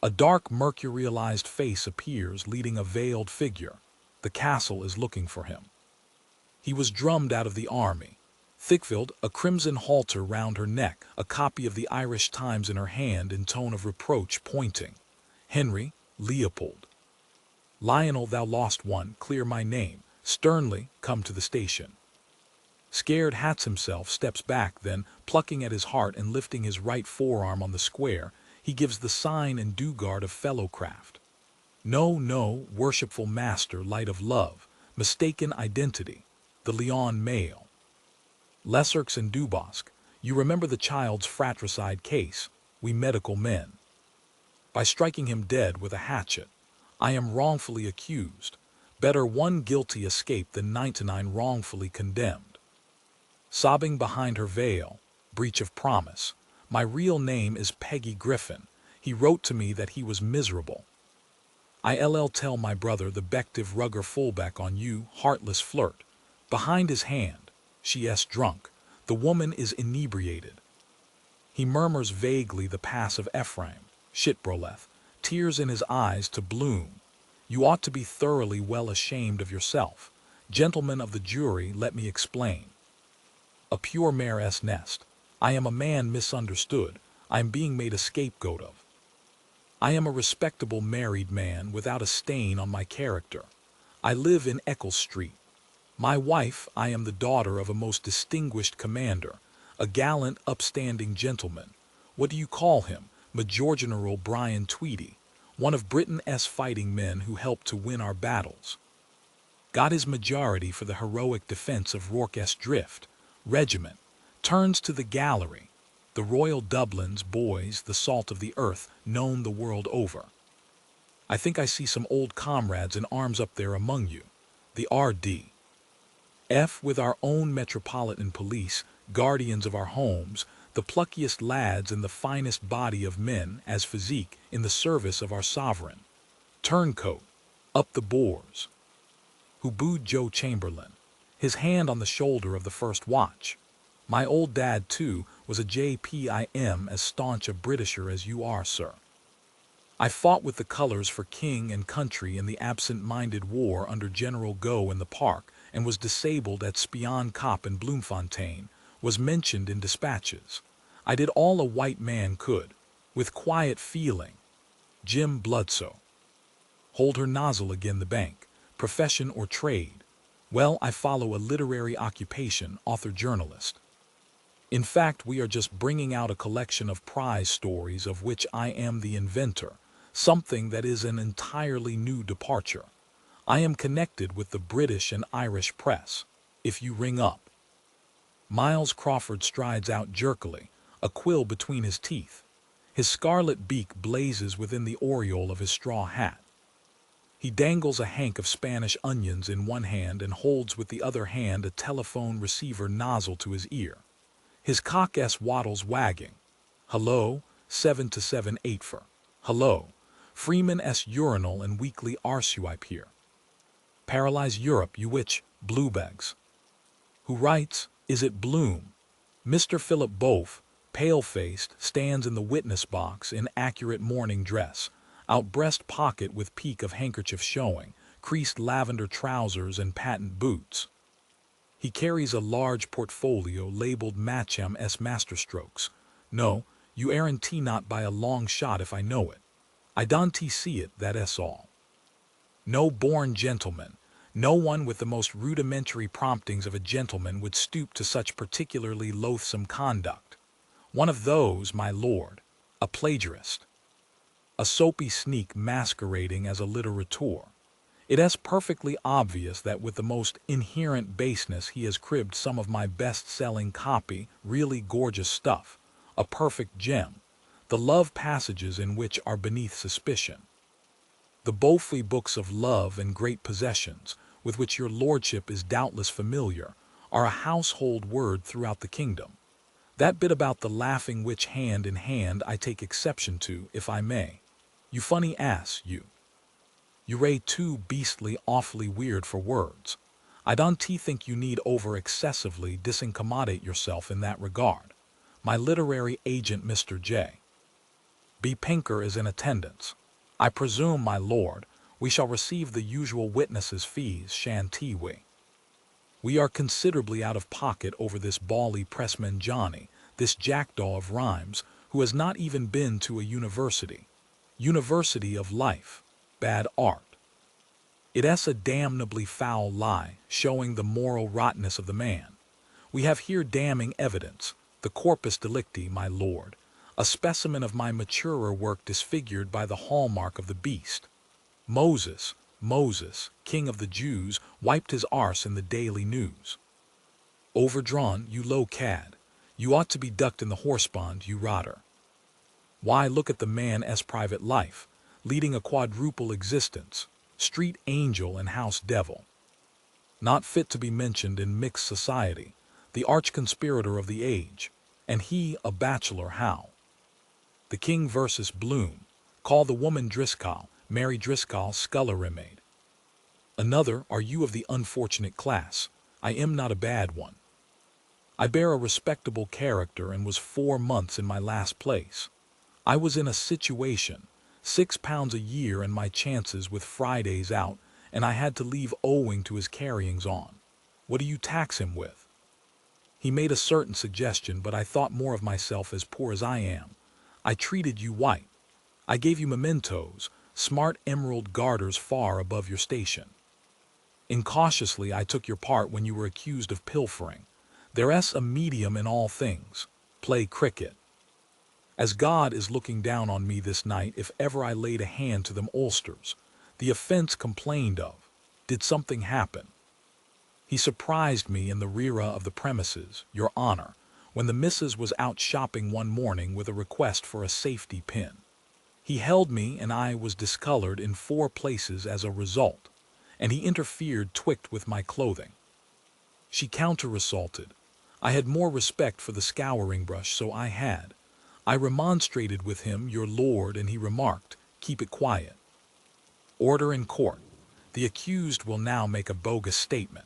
A dark mercurialized face appears leading a veiled figure. The castle is looking for him. He was drummed out of the army. Thickfilled, a crimson halter round her neck, a copy of the Irish Times in her hand in tone of reproach pointing. Henry, Leopold. Lionel, thou lost one, clear my name. Sternly, come to the station. Scared hats himself, steps back, then, plucking at his heart and lifting his right forearm on the square, he gives the sign and due-guard of fellowcraft. No, no, worshipful master, light of love, mistaken identity, the Leon male. Lesurques and Dubosc, you remember the child's fratricide case, we medical men. By striking him dead with a hatchet, I am wrongfully accused. Better one guilty escape than 99 wrongfully condemned. Sobbing behind her veil, breach of promise. My real name is Peggy Griffin. He wrote to me that he was miserable. I'll tell my brother the bective rugger fullback on you, heartless flirt. Behind his hand, she's drunk. The woman is inebriated. He murmurs vaguely the pass of Ephraim, Shitbroleth, tears in his eyes to Bloom. You ought to be thoroughly well ashamed of yourself. Gentlemen of the jury, let me explain. A pure mare's nest. I am a man misunderstood. I am being made a scapegoat of. I am a respectable married man without a stain on my character. I live in Eccles Street. My wife, I am the daughter of a most distinguished commander, a gallant, upstanding gentleman. What do you call him? Major General Brian Tweedy, one of Britain's fighting men who helped to win our battles. Got his majority for the heroic defense of Rorke's Drift. Regiment. Turns to the gallery. The Royal Dublin's boys, the salt of the earth, known the world over. I think I see some old comrades in arms up there among you. The R.D.F. with our own Metropolitan Police, guardians of our homes, the pluckiest lads and the finest body of men as physique in the service of our sovereign. Turncoat, up the Boers. Who booed Joe Chamberlain, his hand on the shoulder of the first watch. My old dad, too, was a JPIM as staunch a Britisher as you are, sir. I fought with the colors for king and country in the absent-minded war under General Gough in the Park, and was disabled at Spion Kop in Bloemfontein, was mentioned in dispatches. I did all a white man could, with quiet feeling. Jim Bludso. Hold her nozzle again the bank. Profession or trade? Well, I follow a literary occupation, author-journalist. In fact, we are just bringing out a collection of prize stories of which I am the inventor, something that is an entirely new departure. I am connected with the British and Irish press. If you ring up. Miles Crawford strides out jerkily, a quill between his teeth. His scarlet beak blazes within the aureole of his straw hat. He dangles a hank of Spanish onions in one hand and holds with the other hand a telephone receiver nozzle to his ear. His cock-s waddles wagging. Hello, 7 to 7 8 for. Hello, Freeman-s urinal and weekly arsewipe here. Paralyze Europe, you witch, bluebags. Who writes, is it Bloom? Mr. Philip Boeuf, pale-faced, stands in the witness box in accurate morning dress. out breast pocket with peak of handkerchief showing, creased lavender trousers and patent boots. He carries a large portfolio labeled Matchem S Masterstrokes. No, you aren't not by a long shot if I know it. I don't see it, that s all. No born gentleman, no one with the most rudimentary promptings of a gentleman would stoop to such particularly loathsome conduct. One of those, my lord, a plagiarist. A soapy sneak masquerading as a literateur. It is perfectly obvious that with the most inherent baseness he has cribbed some of my best-selling copy, really gorgeous stuff, a perfect gem, the love passages in which are beneath suspicion. The Beaufy books of love and great possessions, with which your lordship is doubtless familiar, are a household word throughout the kingdom. That bit about the laughing witch hand in hand I take exception to, if I may. You funny ass, you. You ray too beastly awfully weird for words. I don't think you need over excessively disincommodate yourself in that regard. My literary agent Mr. J. B. Pinker is in attendance. I presume, my lord, we shall receive the usual witnesses' fees, shan't we? We are considerably out of pocket over this bally pressman Johnny, this jackdaw of rhymes, who has not even been to a university. University of life, bad art. It is a damnably foul lie, showing the moral rottenness of the man. We have here damning evidence, the corpus delicti, my lord, a specimen of my maturer work disfigured by the hallmark of the beast. Moses, king of the Jews, wiped his arse in the Daily News. Overdrawn, you low cad. You ought to be ducked in the horsepond, you rotter. Why, look at the man's private life, leading a quadruple existence, street angel and house devil. Not fit to be mentioned in mixed society, the arch-conspirator of the age, and he a bachelor how? The king versus Bloom, call the woman Driscoll, Mary Driscoll scullery maid. Another, are you of the unfortunate class? I am not a bad one. I bear a respectable character and was 4 months in my last place. I was in a situation, £6 a year and my chances with Fridays out, and I had to leave owing to his carryings on. What do you tax him with? He made a certain suggestion, but I thought more of myself as poor as I am. I treated you white. I gave you mementos, smart emerald garters far above your station. Incautiously I took your part when you were accused of pilfering. There's a medium in all things. Play cricket. As God is looking down on me this night, if ever I laid a hand to them oysters, the offense complained of, did something happen? He surprised me in the rear of the premises, your honor, when the missus was out shopping one morning with a request for a safety pin. He held me and I was discolored in 4 places as a result, and he interfered twict with my clothing. She counter-assaulted. I had more respect for the scouring brush, so I had. I remonstrated with him, your lord, and he remarked, keep it quiet. Order in court. The accused will now make a bogus statement.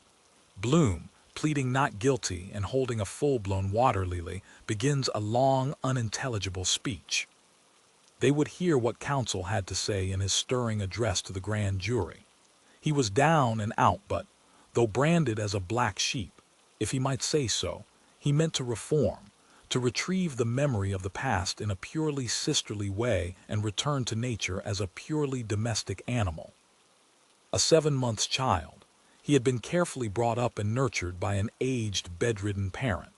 Bloom, pleading not guilty and holding a full-blown water lily, begins a long, unintelligible speech. They would hear what counsel had to say in his stirring address to the grand jury. He was down and out, but, though branded as a black sheep, if he might say so, he meant to reform, to retrieve the memory of the past in a purely sisterly way and return to nature as a purely domestic animal. A 7-month child, he had been carefully brought up and nurtured by an aged, bedridden parent.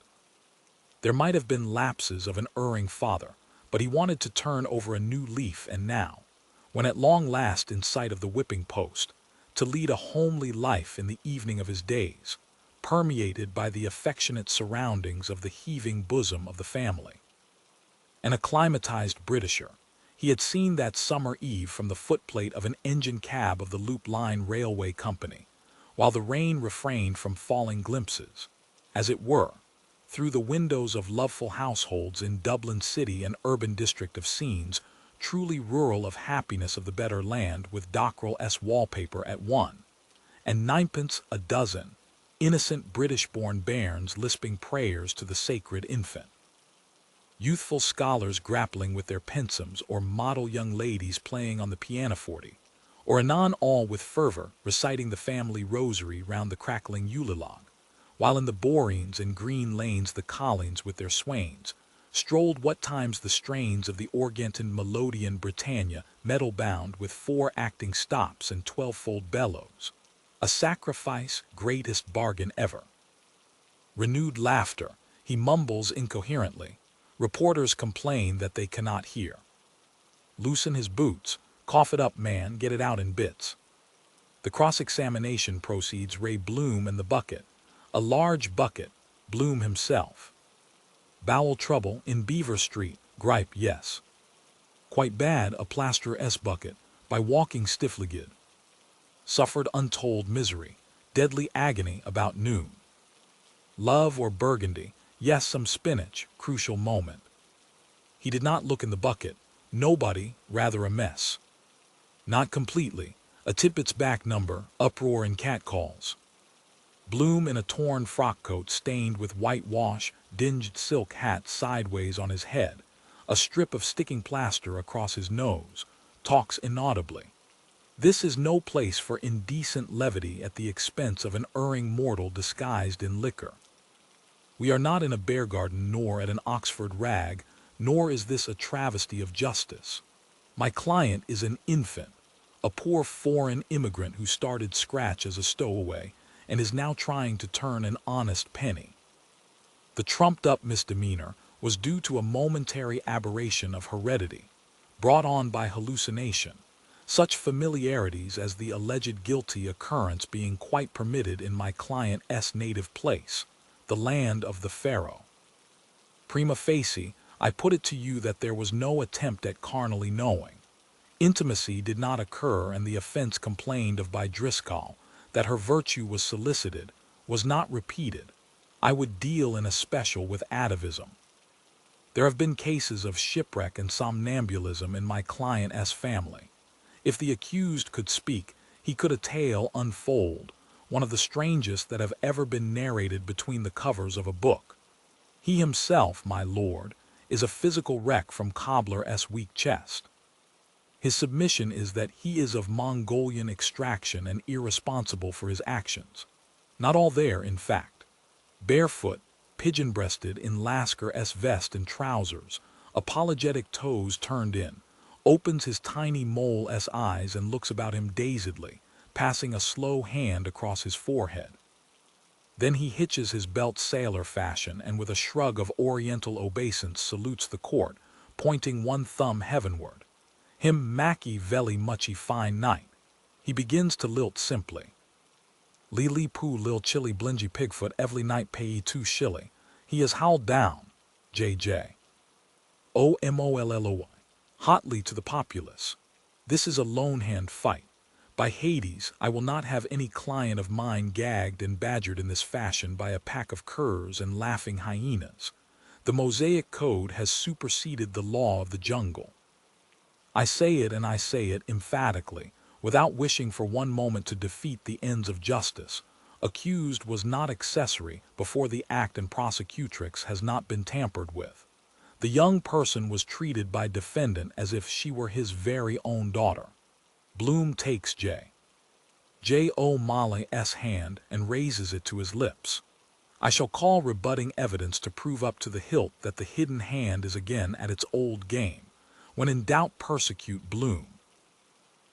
There might have been lapses of an erring father, but he wanted to turn over a new leaf, and now, when at long last in sight of the whipping post, to lead a homely life in the evening of his days, permeated by the affectionate surroundings of the heaving bosom of the family. An acclimatized Britisher, he had seen that summer eve from the footplate of an engine cab of the Loop Line Railway Company, while the rain refrained from falling glimpses, as it were, through the windows of loveful households in Dublin city and urban district of scenes truly rural of happiness of the better land, with Dockrell S. wallpaper at 1, and 9pence a dozen, innocent British-born bairns lisping prayers to the sacred infant. Youthful scholars grappling with their pensums, or model young ladies playing on the pianoforte, or anon all with fervor reciting the family rosary round the crackling Ulysses, while in the borines and green lanes the colleens with their swains strolled what times the strains of the organton melodeon Britannia, metal-bound with 4 acting stops and 12-fold bellows. A sacrifice, greatest bargain ever. Renewed laughter, he mumbles incoherently. Reporters complain that they cannot hear. Loosen his boots, cough it up, man, get it out in bits. The cross-examination proceeds. Ray Bloom and the bucket. A large bucket, Bloom himself. Bowel trouble in Beaver Street, gripe, yes. Quite bad, a plaster S bucket, by walking stiff-legged. Suffered untold misery, deadly agony about noon. Love or burgundy, yes, some spinach, crucial moment. He did not look in the bucket, nobody, rather a mess. Not completely, a Tippet's back number, uproar and catcalls. Bloom in a torn frock coat stained with whitewash, dinged silk hat sideways on his head, a strip of sticking plaster across his nose, talks inaudibly. This is no place for indecent levity at the expense of an erring mortal disguised in liquor. We are not in a bear garden nor at an Oxford rag, nor is this a travesty of justice. My client is an infant, a poor foreign immigrant who started scratch as a stowaway and is now trying to turn an honest penny. The trumped-up misdemeanor was due to a momentary aberration of heredity, brought on by hallucination, such familiarities as the alleged guilty occurrence being quite permitted in my client's native place, the land of the Pharaoh. Prima facie, I put it to you that there was no attempt at carnally knowing. Intimacy did not occur, and the offense complained of by Driscoll, that her virtue was solicited, was not repeated. I would deal in a special with atavism. There have been cases of shipwreck and somnambulism in my client's family. If the accused could speak, he could a tale unfold, one of the strangest that have ever been narrated between the covers of a book. He himself, my lord, is a physical wreck from Cobbler's weak chest. His submission is that he is of Mongolian extraction and irresponsible for his actions. Not all there, in fact. Barefoot, pigeon-breasted in Lasker's vest and trousers, apologetic toes turned in, opens his tiny mole's eyes and looks about him dazedly, passing a slow hand across his forehead. Then he hitches his belt sailor fashion and with a shrug of oriental obeisance salutes the court, pointing one thumb heavenward. Him Mackie velly muchy fine night. He begins to lilt simply. Lili poo lil chilly blingy pigfoot every night payee 2 shilly. He is howled down. J.J. O-M-O-L-L-O-Y. Hotly to the populace. This is a lone hand fight. By Hades, I will not have any client of mine gagged and badgered in this fashion by a pack of curs and laughing hyenas. The Mosaic Code has superseded the law of the jungle. I say it, and I say it emphatically, without wishing for one moment to defeat the ends of justice. Accused was not accessory before the act, and prosecutrix has not been tampered with. The young person was treated by defendant as if she were his very own daughter. Bloom takes J. O'Malley's hand and raises it to his lips. I shall call rebutting evidence to prove up to the hilt that the hidden hand is again at its old game. When in doubt, persecute Bloom.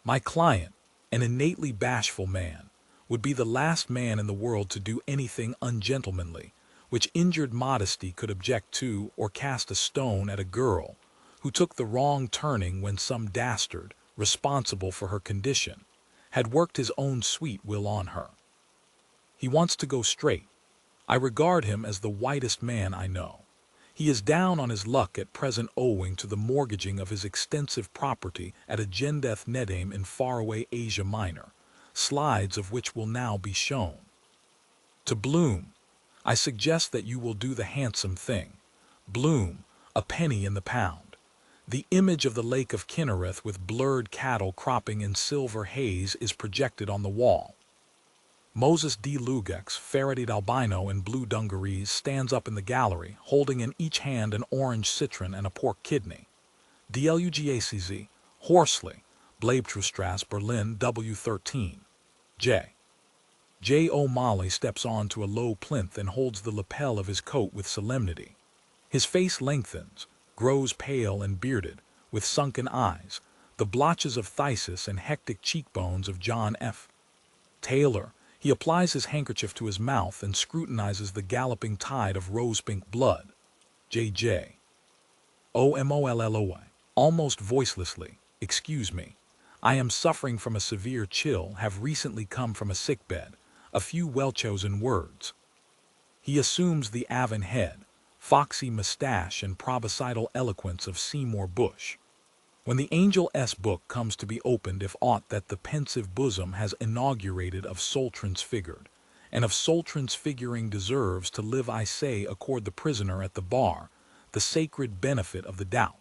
My client, an innately bashful man, would be the last man in the world to do anything ungentlemanly, which injured modesty could object to, or cast a stone at a girl who took the wrong turning when some dastard, responsible for her condition, had worked his own sweet will on her. He wants to go straight. I regard him as the whitest man I know. He is down on his luck at present owing to the mortgaging of his extensive property at a Gendeth Nedame in faraway Asia Minor, slides of which will now be shown. To Bloom, I suggest that you will do the handsome thing. Bloom, a penny in the pound. The image of the Lake of Kinnereth with blurred cattle cropping in silver haze is projected on the wall. Moses D. Lugex, ferreted albino in blue dungarees, stands up in the gallery, holding in each hand an orange citron and a pork kidney. DLUGACZ, Horsley, Bleibtreustrasse, Berlin, W13. J. J. O'Malley steps on to a low plinth and holds the lapel of his coat with solemnity. His face lengthens, grows pale and bearded, with sunken eyes, the blotches of phthisis and hectic cheekbones of John F. Taylor. He applies his handkerchief to his mouth and scrutinizes the galloping tide of rose-pink blood. J.J. OMOLLOY. Almost voicelessly, excuse me. I am suffering from a severe chill, have recently come from a sickbed. A few well-chosen words. He assumes the Avon head, foxy mustache and provicidal eloquence of Seymour Bushe. When the Angel S book comes to be opened, if aught that the pensive bosom has inaugurated of soul transfigured, and of soul transfiguring deserves to live, I say, accord the prisoner at the bar the sacred benefit of the doubt.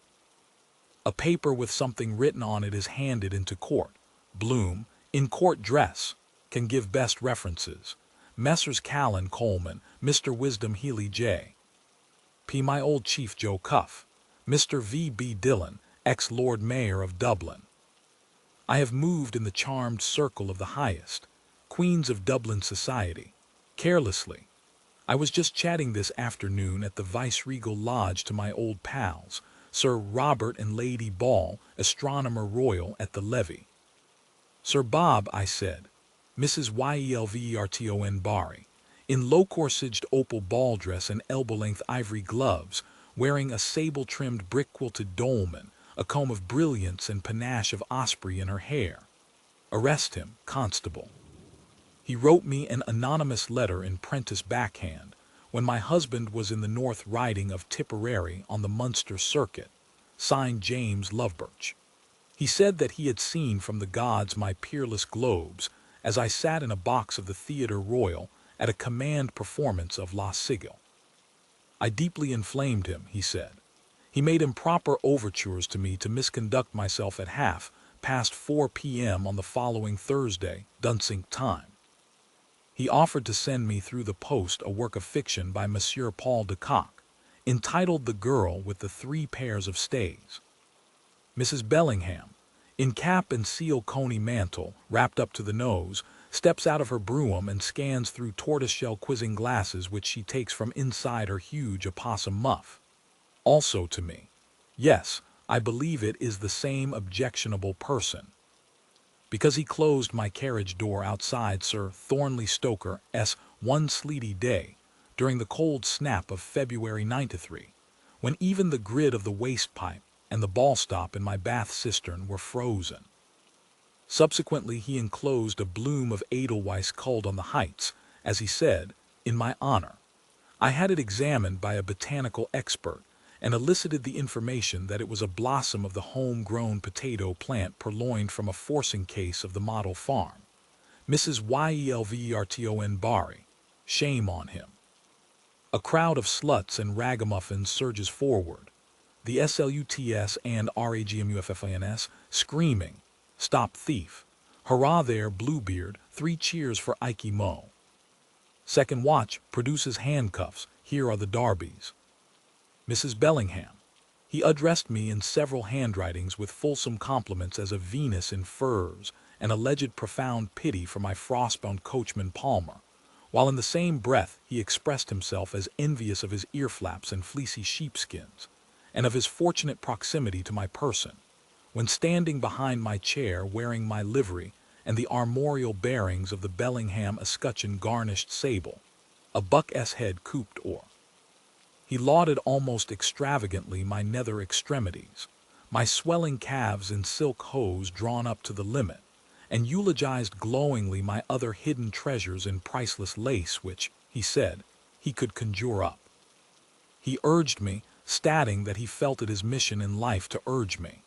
A paper with something written on it is handed into court. Bloom, in court dress, can give best references. Messrs. Callan Coleman, Mr. Wisdom Healy J. P. My old chief Joe Cuff, Mr. V. B. Dillon, ex-Lord Mayor of Dublin. I have moved in the charmed circle of the highest, queens of Dublin society, carelessly. I was just chatting this afternoon at the Viceregal Lodge to my old pals, Sir Robert and Lady Ball, Astronomer Royal at the Levee. Sir Bob, I said, Mrs. Yelverton Barry, in low-corsaged opal ball dress and elbow-length ivory gloves, wearing a sable-trimmed brick-quilted dolman, a comb of brilliance and panache of osprey in her hair. Arrest him, constable. He wrote me an anonymous letter in Prentice backhand, when my husband was in the North Riding of Tipperary on the Munster Circuit, signed James Lovebirch. He said that he had seen from the gods my peerless globes, as I sat in a box of the Theatre Royal at a command performance of La Sigil. I deeply inflamed him, he said. He made improper overtures to me to misconduct myself at 4:30 p.m. on the following Thursday, Dunsink time. He offered to send me through the post a work of fiction by Monsieur Paul de Kock, entitled The Girl with the Three Pairs of Stays. Mrs. Bellingham, in cap and seal coney mantle, wrapped up to the nose, steps out of her brougham and scans through tortoiseshell quizzing glasses which she takes from inside her huge opossum muff. Also to me. Yes, I believe it is the same objectionable person. Because he closed my carriage door outside Sir Thornley Stoker's one sleety day, during the cold snap of February '93, when even the grid of the waste pipe and the ball stop in my bath cistern were frozen. Subsequently he enclosed a bloom of Edelweiss culled on the heights, as he said, in my honor. I had it examined by a botanical expert, and elicited the information that it was a blossom of the home-grown potato plant purloined from a forcing case of the model farm. Mrs. Yelverton Barry, shame on him. A crowd of sluts and ragamuffins surges forward, the SLUTS and RAGMUFFINS screaming, "Stop thief! Hurrah there, Bluebeard, 3 cheers for Ikey Mo." Second watch produces handcuffs, here are the Darbys. Mrs. Bellingham. He addressed me in several handwritings with fulsome compliments as a Venus in furs and alleged profound pity for my frostbound coachman Palmer, while in the same breath he expressed himself as envious of his ear-flaps and fleecy sheepskins, and of his fortunate proximity to my person, when standing behind my chair wearing my livery and the armorial bearings of the Bellingham escutcheon garnished sable, a buck's head couped o'er. He lauded almost extravagantly my nether extremities, my swelling calves in silk hose drawn up to the limit, and eulogized glowingly my other hidden treasures in priceless lace which, he said, he could conjure up. He urged me, stating that he felt it his mission in life to urge me,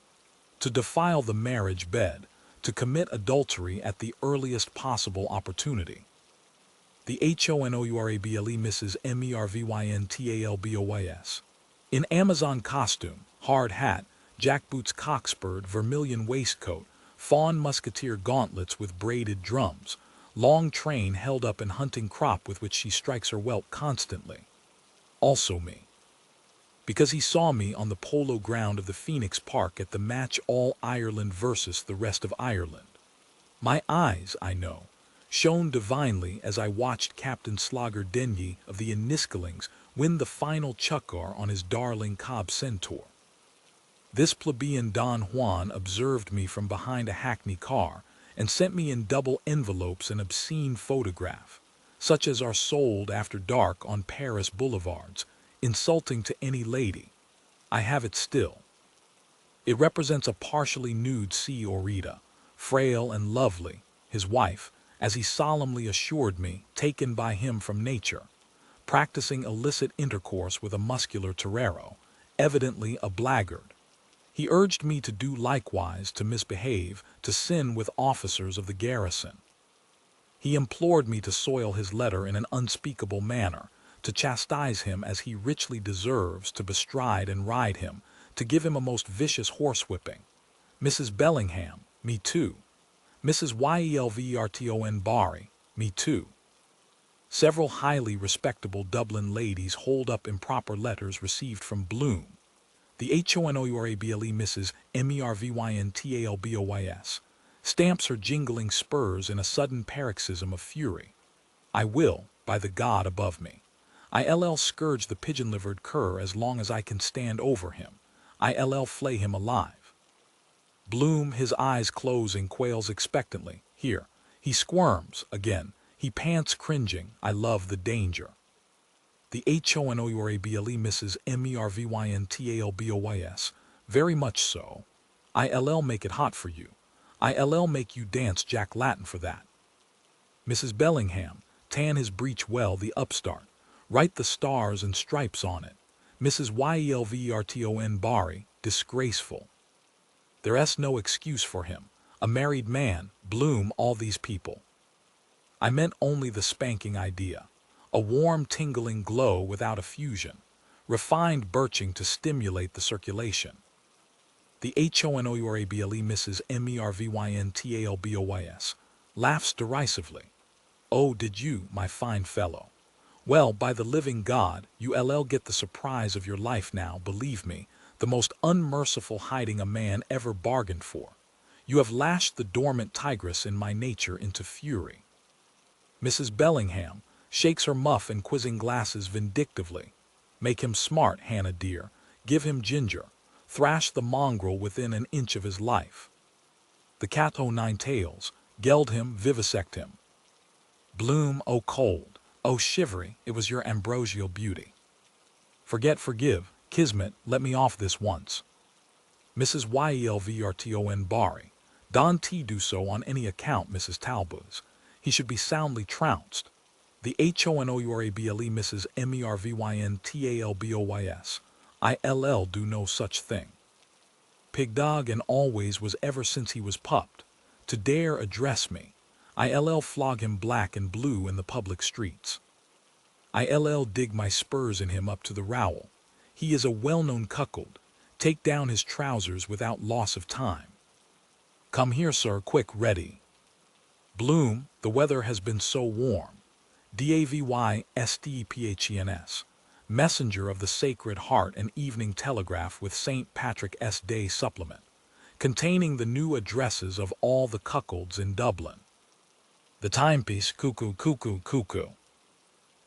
to defile the marriage bed, to commit adultery at the earliest possible opportunity. The HONOURABLE Mrs. MERVYNTALBOYS. In Amazon costume, hard hat, jackboots cockspurred, vermilion waistcoat, fawn musketeer gauntlets with braided drums, long train held up in hunting crop with which she strikes her whelp constantly. Also me. Because he saw me on the polo ground of the Phoenix Park at the match All Ireland versus the rest of Ireland. My eyes, I know, shone divinely as I watched Captain Slogger Denye of the Inniskillings win the final chukkar on his darling Cobb Centaur. This plebeian Don Juan observed me from behind a hackney car and sent me in double envelopes an obscene photograph, such as are sold after dark on Paris boulevards, insulting to any lady. I have it still. It represents a partially nude Señorita, frail and lovely, his wife, as he solemnly assured me, taken by him from nature, practicing illicit intercourse with a muscular torero, evidently a blackguard. He urged me to do likewise, to misbehave, to sin with officers of the garrison. He implored me to soil his letter in an unspeakable manner, to chastise him as he richly deserves, to bestride and ride him, to give him a most vicious horsewhipping. Mrs. Bellingham, me too. Mrs. Yelverton Barry, me too. Several highly respectable Dublin ladies hold up improper letters received from Bloom. The HONOURABLE Mrs. MERVYNTALBOYS stamps her jingling spurs in a sudden paroxysm of fury. I will, by the God above me. I'll scourge the pigeon-livered cur as long as I can stand over him. I'll flay him alive. Bloom, his eyes closing, quails expectantly. Here. He squirms again. He pants cringing. I love the danger. The HONOURABLE Mrs. MERVYNTALBOYS. Very much so. I'll make it hot for you. I'll make you dance Jack Latin for that. Mrs. Bellingham, tan his breech well, the upstart. Write the stars and stripes on it. Mrs. Yelverton Barry, disgraceful. There's no excuse for him. A married man, Bloom, all these people. I meant only the spanking idea. A warm, tingling glow without effusion. Refined birching to stimulate the circulation. The HONOURABLE Mrs. MERVYNTALBOYS laughs derisively. Oh, did you, my fine fellow? Well, by the living God, you'll get the surprise of your life now, believe me, the most unmerciful hiding a man ever bargained for. You have lashed the dormant tigress in my nature into fury. Mrs. Bellingham shakes her muff and quizzing glasses vindictively. Make him smart, Hannah dear. Give him ginger. Thrash the mongrel within an inch of his life. The cat o' nine tails. Geld him, vivisect him. Bloom, oh cold, oh shivery, it was your ambrosial beauty. Forget, forgive, Kismet, let me off this once. Mrs. Yelverton Barry. Don't do so on any account, Mrs. Talbot. He should be soundly trounced. The HONOURABLE Mrs. MERVYNTALBOYS. I'll do no such thing. Pig dog and always was ever since he was pupped. To dare address me. I'll flog him black and blue in the public streets. I'll dig my spurs in him up to the rowel. He is a well-known cuckold. Take down his trousers without loss of time. Come here, sir, quick, ready. Bloom, the weather has been so warm. DAVYSTPHENS. Messenger of the Sacred Heart and Evening Telegraph with St. Patrick's Day supplement, containing the new addresses of all the cuckolds in Dublin. The timepiece, cuckoo, cuckoo, cuckoo.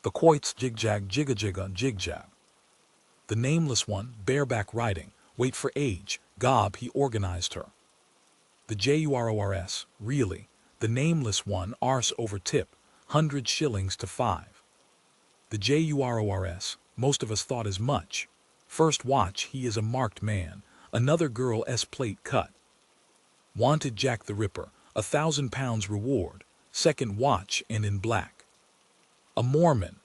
The quoits, jig-jag, jigga-jigga, jig-jag. The nameless one, bareback riding, wait for age, gob, he organized her. The JURORS, really, the nameless one, arse over tip, 100 shillings to 5. The JURORS, most of us thought as much. First watch, he is a marked man, another girl S-plate cut. Wanted Jack the Ripper, £1,000 reward, second watch and in black. A Mormon,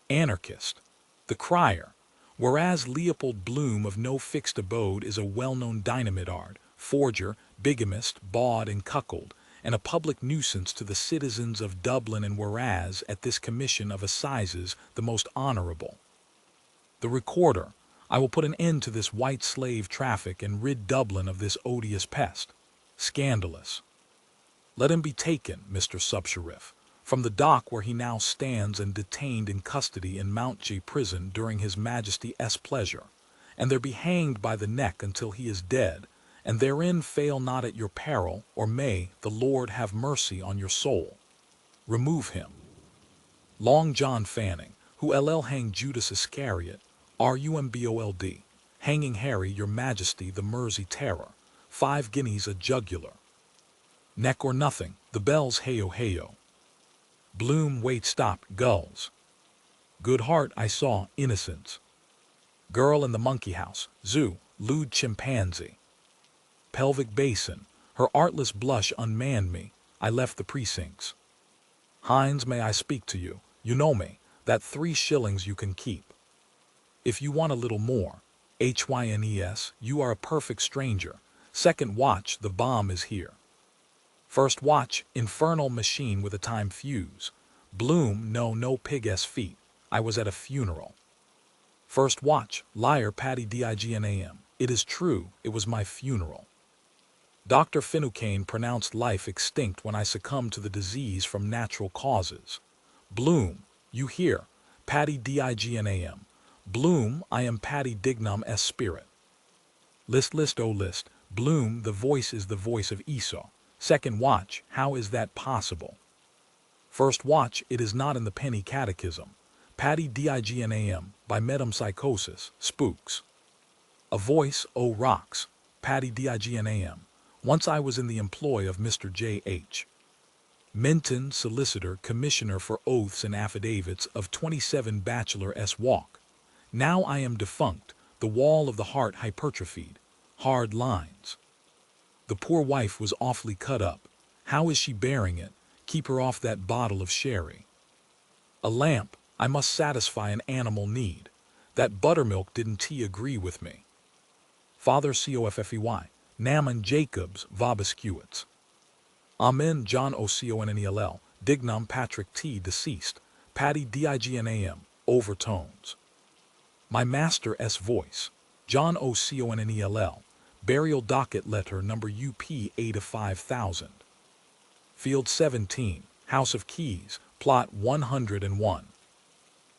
anarchist, the crier, whereas Leopold Bloom of no fixed abode is a well-known dynamitard, forger, bigamist, bawd and cuckold, and a public nuisance to the citizens of Dublin, and whereas at this commission of assizes the most honorable. The recorder, I will put an end to this white slave traffic and rid Dublin of this odious pest. Scandalous. Let him be taken, Mr. Subsheriff, from the dock where he now stands and detained in custody in Mount J prison during his Majesty's pleasure, and there be hanged by the neck until he is dead, and therein fail not at your peril, or may the Lord have mercy on your soul. Remove him. Long John Fanning, who LL hanged Judas Iscariot, RUMBOLD, hanging Harry, your Majesty, the Mersey terror, 5 guineas a jugular. Neck or nothing, the bells heyo heyo. Bloom, wait, stop, gulls. Good heart, I saw, innocence. Girl in the monkey house, zoo, lewd chimpanzee. Pelvic basin, her artless blush unmanned me, I left the precincts. Hines, may I speak to you? You know me, that 3 shillings you can keep. If you want a little more, HYNES, you are a perfect stranger. Second watch, the bomb is here. First watch, infernal machine with a time fuse. Bloom, no pig-s feet, I was at a funeral. First watch, liar, Paddy DIGNAM, it is true, it was my funeral. Dr. Finucane pronounced life extinct when I succumbed to the disease from natural causes. Bloom, you hear, Paddy DIGNAM. Bloom, I am Paddy Dignam S. Spirit. List, oh list, Bloom, the voice is the voice of Esau. Second watch, how is that possible? First watch, it is not in the Penny Catechism. Paddy Dignam, by metempsychosis, spooks. A voice, oh rocks, Paddy Dignam. Once I was in the employ of Mr. J.H. Minton, solicitor, commissioner for oaths and affidavits of 27 Bachelor S. Walk. Now I am defunct, the wall of the heart hypertrophied, hard lines. The poor wife was awfully cut up. How is she bearing it? Keep her off that bottle of sherry. A lamp, I must satisfy an animal need. That buttermilk didn't tea agree with me. Father COFFEY, Naaman Jacobs, Vobiscuits. Amen, John OCONNELL, Dignam Patrick T. deceased, Paddy DIGNAM, overtones. My master S. voice, John OCONNELL, burial docket letter number UP 8 of 5000. Field 17, House of Keys, plot 101.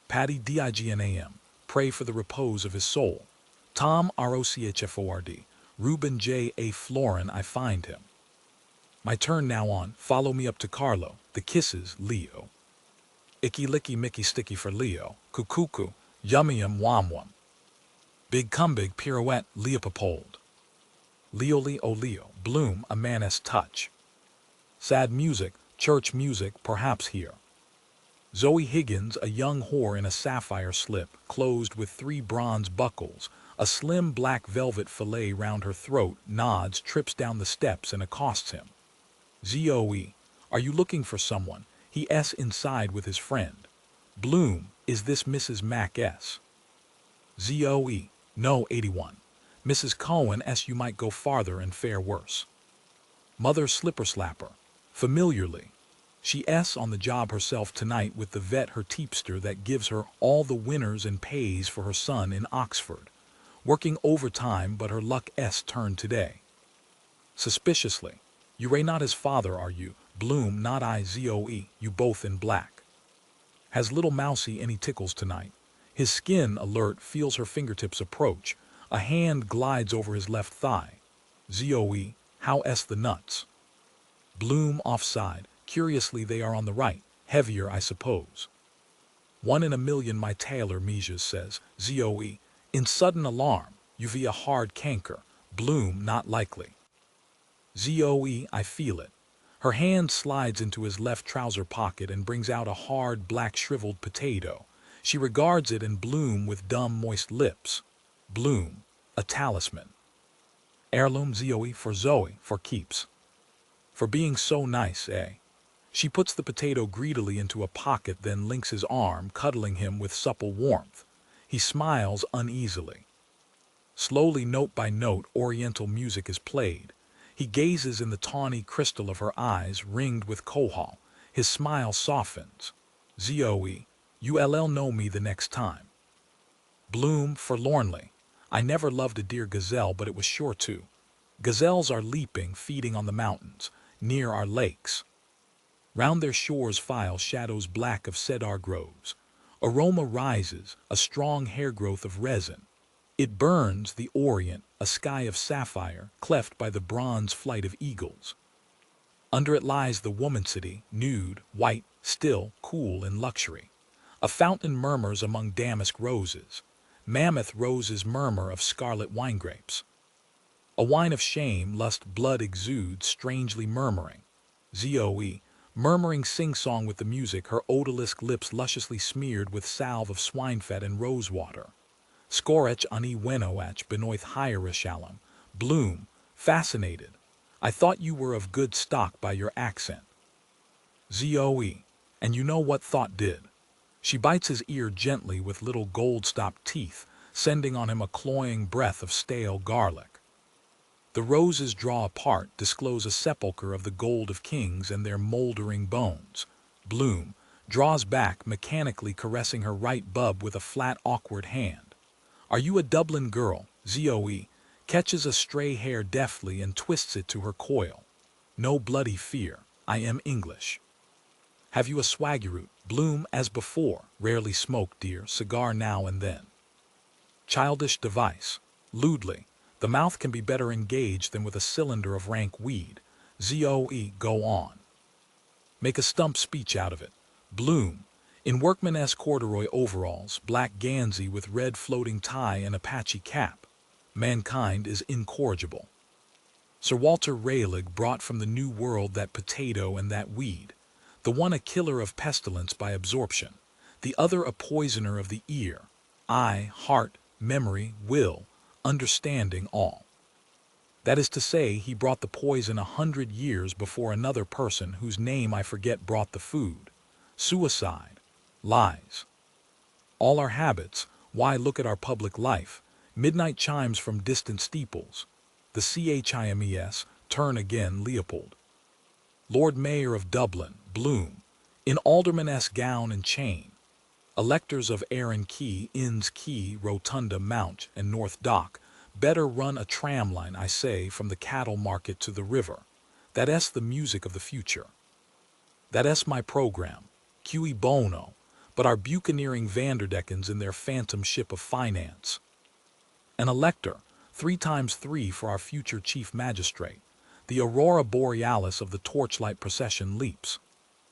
Paddy DIGNAM, pray for the repose of his soul. Tom ROCHFORD, Reuben J. A. Florin, I find him. My turn now on, follow me up to Carlo, the kisses, Leo. Icky licky mickey sticky for Leo, cuckoo, yummyum wom. Big cumbig pirouette, Leopold. Leoli o Leo, Bloom, a man's touch. Sad music, church music, perhaps here. Zoe Higgins, a young whore in a sapphire slip, closed with 3 bronze buckles, a slim black velvet fillet round her throat, nods, trips down the steps and accosts him. Zoe, are you looking for someone? He S inside with his friend. Bloom, is this Mrs. Mac S? Zoe, no, 81. Mrs. Cohen S, you might go farther and fare worse. Mother Slipper Slapper, familiarly. She S on the job herself tonight with the vet, her teepster that gives her all the winners and pays for her son in Oxford. Working overtime, but her luck S turned today. Suspiciously, you ray not his father, are you? Bloom, not I. Zoe, you both in black. Has little Mousy any tickles tonight? His skin, alert, feels her fingertips approach. A hand glides over his left thigh. Zoe, how S the nuts? Bloom, offside. Curiously, they are on the right. Heavier, I suppose. 1 in a million, my tailor, Mejas says. Zoe, in sudden alarm, you be a hard canker. Bloom, not likely. Zoe, I feel it. Her hand slides into his left trouser pocket and brings out a hard, black, shriveled potato. She regards it and Bloom with dumb, moist lips. Bloom, a talisman. Heirloom, Zoe, for keeps. For being so nice, eh? She puts the potato greedily into a pocket, then links his arm, cuddling him with supple warmth. He smiles uneasily. Slowly, note by note, oriental music is played. He gazes in the tawny crystal of her eyes, ringed with kohol. His smile softens. Zoe, you'll know me the next time. Bloom, forlornly. I never loved a dear gazelle, but it was sure to. Gazelles are leaping, feeding on the mountains, near our lakes. Round their shores file shadows black of cedar groves. Aroma rises, a strong hair growth of resin. It burns the orient, a sky of sapphire, cleft by the bronze flight of eagles. Under it lies the woman city, nude, white, still, cool in luxury. A fountain murmurs among damask roses. Mammoth roses murmur of scarlet wine grapes. A wine of shame, lust, blood exudes, strangely murmuring. Zoe, murmuring sing-song with the music, her odalisque lips lusciously smeared with salve of swine-fat and rosewater. Scorech ani wenoach benoith hierishalem. Bloom, fascinated. I thought you were of good stock by your accent. Zoe, and you know what thought did. She bites his ear gently with little gold-stopped teeth, sending on him a cloying breath of stale garlic. The roses draw apart, disclose a sepulchre of the gold of kings and their moldering bones. Bloom draws back, mechanically caressing her right bub with a flat, awkward hand. Are you a Dublin girl? Zoe catches a stray hair deftly and twists it to her coil. No bloody fear. I am English. Have you a swaggeroo? Bloom, as before, rarely smoke, dear, cigar now and then. Childish device. Lewdly. The mouth can be better engaged than with a cylinder of rank weed. Zoe, go on. Make a stump speech out of it. Bloom, in workman-esque corduroy overalls, black gansey with red floating tie and Apache cap. Mankind is incorrigible. Sir Walter Raleigh brought from the New World that potato and that weed, the one a killer of pestilence by absorption, the other a poisoner of the ear, eye, heart, memory, will, understanding all. That is to say, he brought the poison 100 years before another person whose name I forget brought the food. Suicide. Lies. All our habits, why look at our public life, midnight chimes from distant steeples. The CHIMES, turn again Leopold. Lord Mayor of Dublin, Bloom, in alderman-esque gown and chain. Electors of Arran Quay, Inns Quay, Rotunda Mount, and North Dock, better run a tramline, I say, from the cattle market to the river. That's the music of the future. That's my program. Cui bono, but our buccaneering Vanderdeckens in their phantom ship of finance. An elector, 3 times 3 for our future chief magistrate. The aurora borealis of the torchlight procession leaps.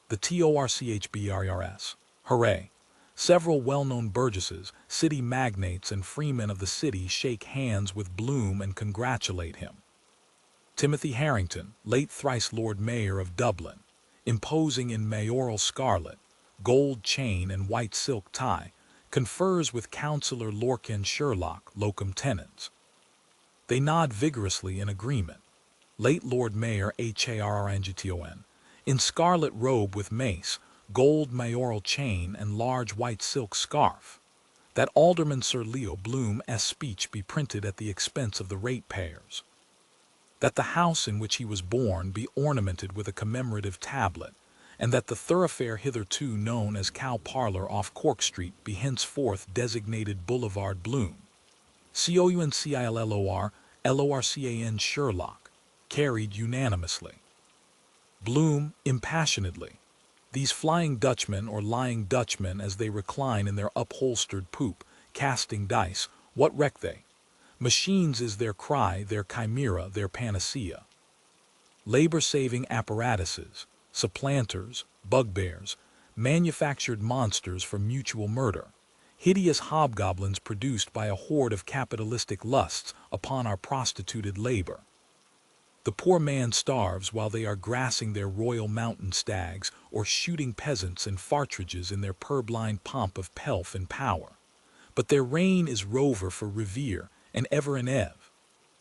The TORCHBRRS. Hooray! Several well-known burgesses, city magnates, and freemen of the city shake hands with Bloom and congratulate him. Timothy Harrington, late thrice Lord Mayor of Dublin, imposing in mayoral scarlet, gold chain and white silk tie, confers with Councillor Lorcan Sherlock, locum tenens. They nod vigorously in agreement. Late Lord Mayor HARRNGTON, in scarlet robe with mace, gold mayoral chain, and large white silk scarf. That Alderman Sir Leo Bloom's speech be printed at the expense of the ratepayers. That the house in which he was born be ornamented with a commemorative tablet, and that the thoroughfare hitherto known as Cow Parlor off Cork Street be henceforth designated Boulevard Bloom. COUNCILLOR LORCAN Sherlock, carried unanimously. Bloom, impassionedly. These Flying Dutchmen, or Lying Dutchmen, as they recline in their upholstered poop, casting dice, what reck they? Machines is their cry, their chimera, their panacea. Labor-saving apparatuses, supplanters, bugbears, manufactured monsters for mutual murder, hideous hobgoblins produced by a horde of capitalistic lusts upon our prostituted labor. The poor man starves while they are grassing their royal mountain stags or shooting peasants and partridges in their purblind pomp of pelf and power. But their reign is rover for revere and ever and ev.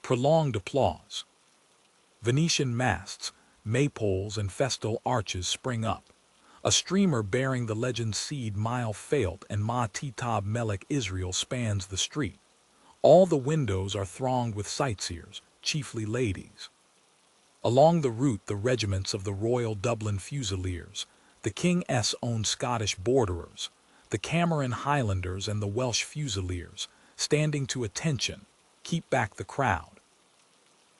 Prolonged applause. Venetian masts, maypoles, and festal arches spring up. A streamer bearing the legend Seed Mile Failt and Ma Titab Melech Israel spans the street. All the windows are thronged with sightseers, chiefly ladies. Along the route the regiments of the Royal Dublin Fusiliers, the King's Own Scottish Borderers, the Cameron Highlanders and the Welsh Fusiliers, standing to attention, keep back the crowd.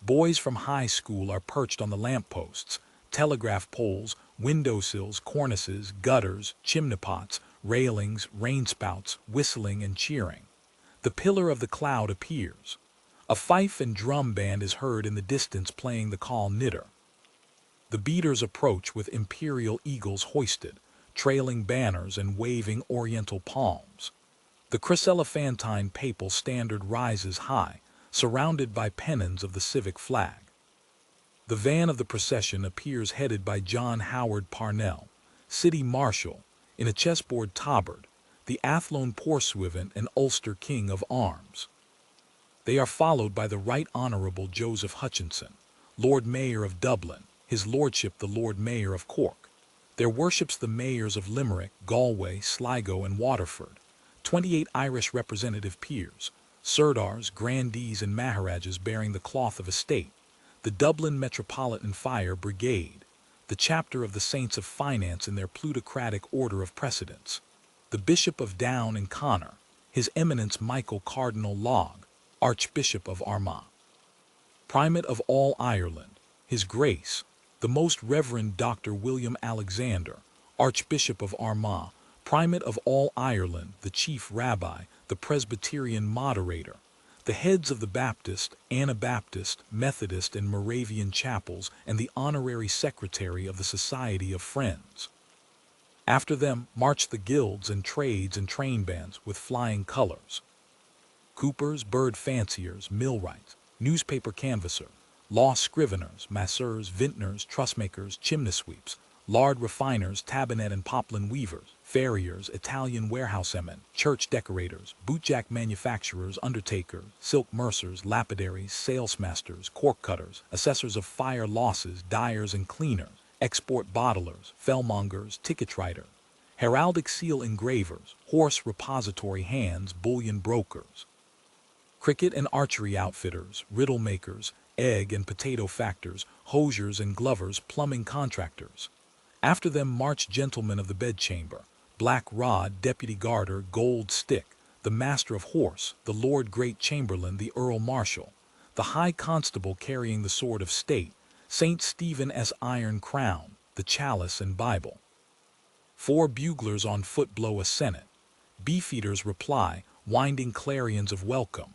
Boys from high school are perched on the lampposts, telegraph poles, windowsills, cornices, gutters, chimney pots, railings, rainspouts, whistling and cheering. The pillar of the cloud appears. A fife and drum band is heard in the distance playing the call knitter. The beaters approach with imperial eagles hoisted, trailing banners and waving oriental palms. The chryselephantine papal standard rises high, surrounded by pennons of the civic flag. The van of the procession appears headed by John Howard Parnell, city marshal, in a chessboard tabard, the Athlone pursuivant and Ulster king of arms. They are followed by the Right Honourable Joseph Hutchinson, Lord Mayor of Dublin, his lordship the Lord Mayor of Cork. There worships the mayors of Limerick, Galway, Sligo and Waterford, 28 Irish representative peers, sirdars, grandees and maharajas bearing the cloth of estate, the Dublin Metropolitan Fire Brigade, the chapter of the Saints of Finance in their plutocratic order of precedence, the Bishop of Down and Connor, His Eminence Michael Cardinal Logg, Archbishop of Armagh, Primate of all Ireland, His Grace, the Most Reverend Dr. William Alexander, Archbishop of Armagh, Primate of all Ireland, the Chief Rabbi, the Presbyterian Moderator, the heads of the Baptist, Anabaptist, Methodist and Moravian chapels, and the Honorary Secretary of the Society of Friends. After them march the guilds and trades and train bands with flying colors. Coopers, bird fanciers, millwrights, newspaper canvassers, law scriveners, masseurs, vintners, trussmakers, chimney sweeps, lard refiners, tabinet and poplin weavers, farriers, Italian warehousemen, church decorators, bootjack manufacturers, undertakers, silk mercers, lapidaries, salesmasters, cork cutters, assessors of fire losses, dyers and cleaners, export bottlers, fellmongers, ticket writers, heraldic seal engravers, horse repository hands, bullion brokers, cricket and archery outfitters, riddle makers, egg and potato factors, hosiers and glovers, plumbing contractors. After them march gentlemen of the bedchamber, black rod, deputy garter, gold stick, the master of horse, the Lord Great Chamberlain, the Earl Marshal, the High Constable carrying the sword of state, St. Stephen's iron crown, the chalice and Bible. 4 buglers on foot blow a senate. Beefeaters reply, winding clarions of welcome.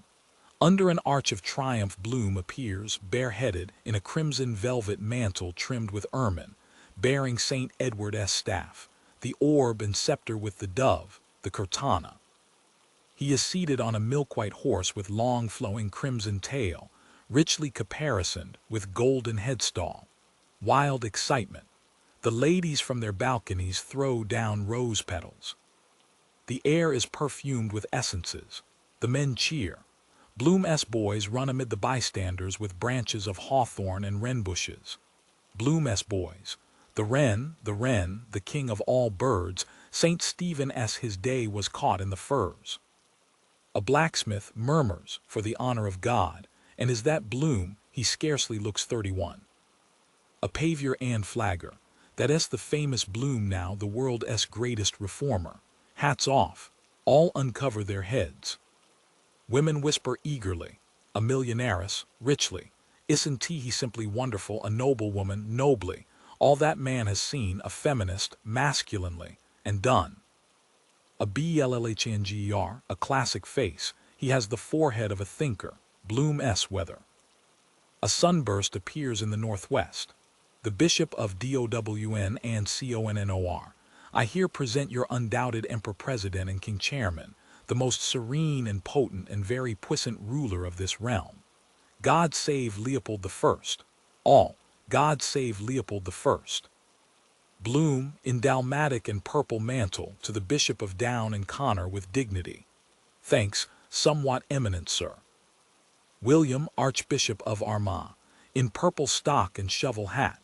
Under an arch of triumph Bloom appears, bareheaded, in a crimson velvet mantle trimmed with ermine, bearing St. Edward's staff, the orb and scepter with the dove, the curtana. He is seated on a milk-white horse with long flowing crimson tail, richly caparisoned, with golden headstall. Wild excitement. The ladies from their balconies throw down rose petals. The air is perfumed with essences. The men cheer. Bloom's boys run amid the bystanders with branches of hawthorn and wren bushes. Bloom's boys. The wren, the king of all birds, St. Stephen's his day was caught in the furs. A blacksmith murmurs, for the honor of God, and is that Bloom, he scarcely looks 31. A pavior and flagger, that's the famous Bloom now, the world's greatest reformer. Hats off, all uncover their heads. Women whisper eagerly, a millionairess, richly, isn't he simply wonderful, a noblewoman, nobly, all that man has seen, a feminist, masculinely, and done. A blhnger, a classic face, he has the forehead of a thinker, Bloom's weather. A sunburst appears in the northwest. The Bishop of Down and Connor, I here present your undoubted Emperor-President and King Chairman, the most serene and potent and very puissant ruler of this realm. God save Leopold I. All, God save Leopold I. Bloom, in dalmatic and purple mantle, to the Bishop of Down and Connor with dignity. Thanks, somewhat eminent sir. William, Archbishop of Armagh, in purple stock and shovel hat.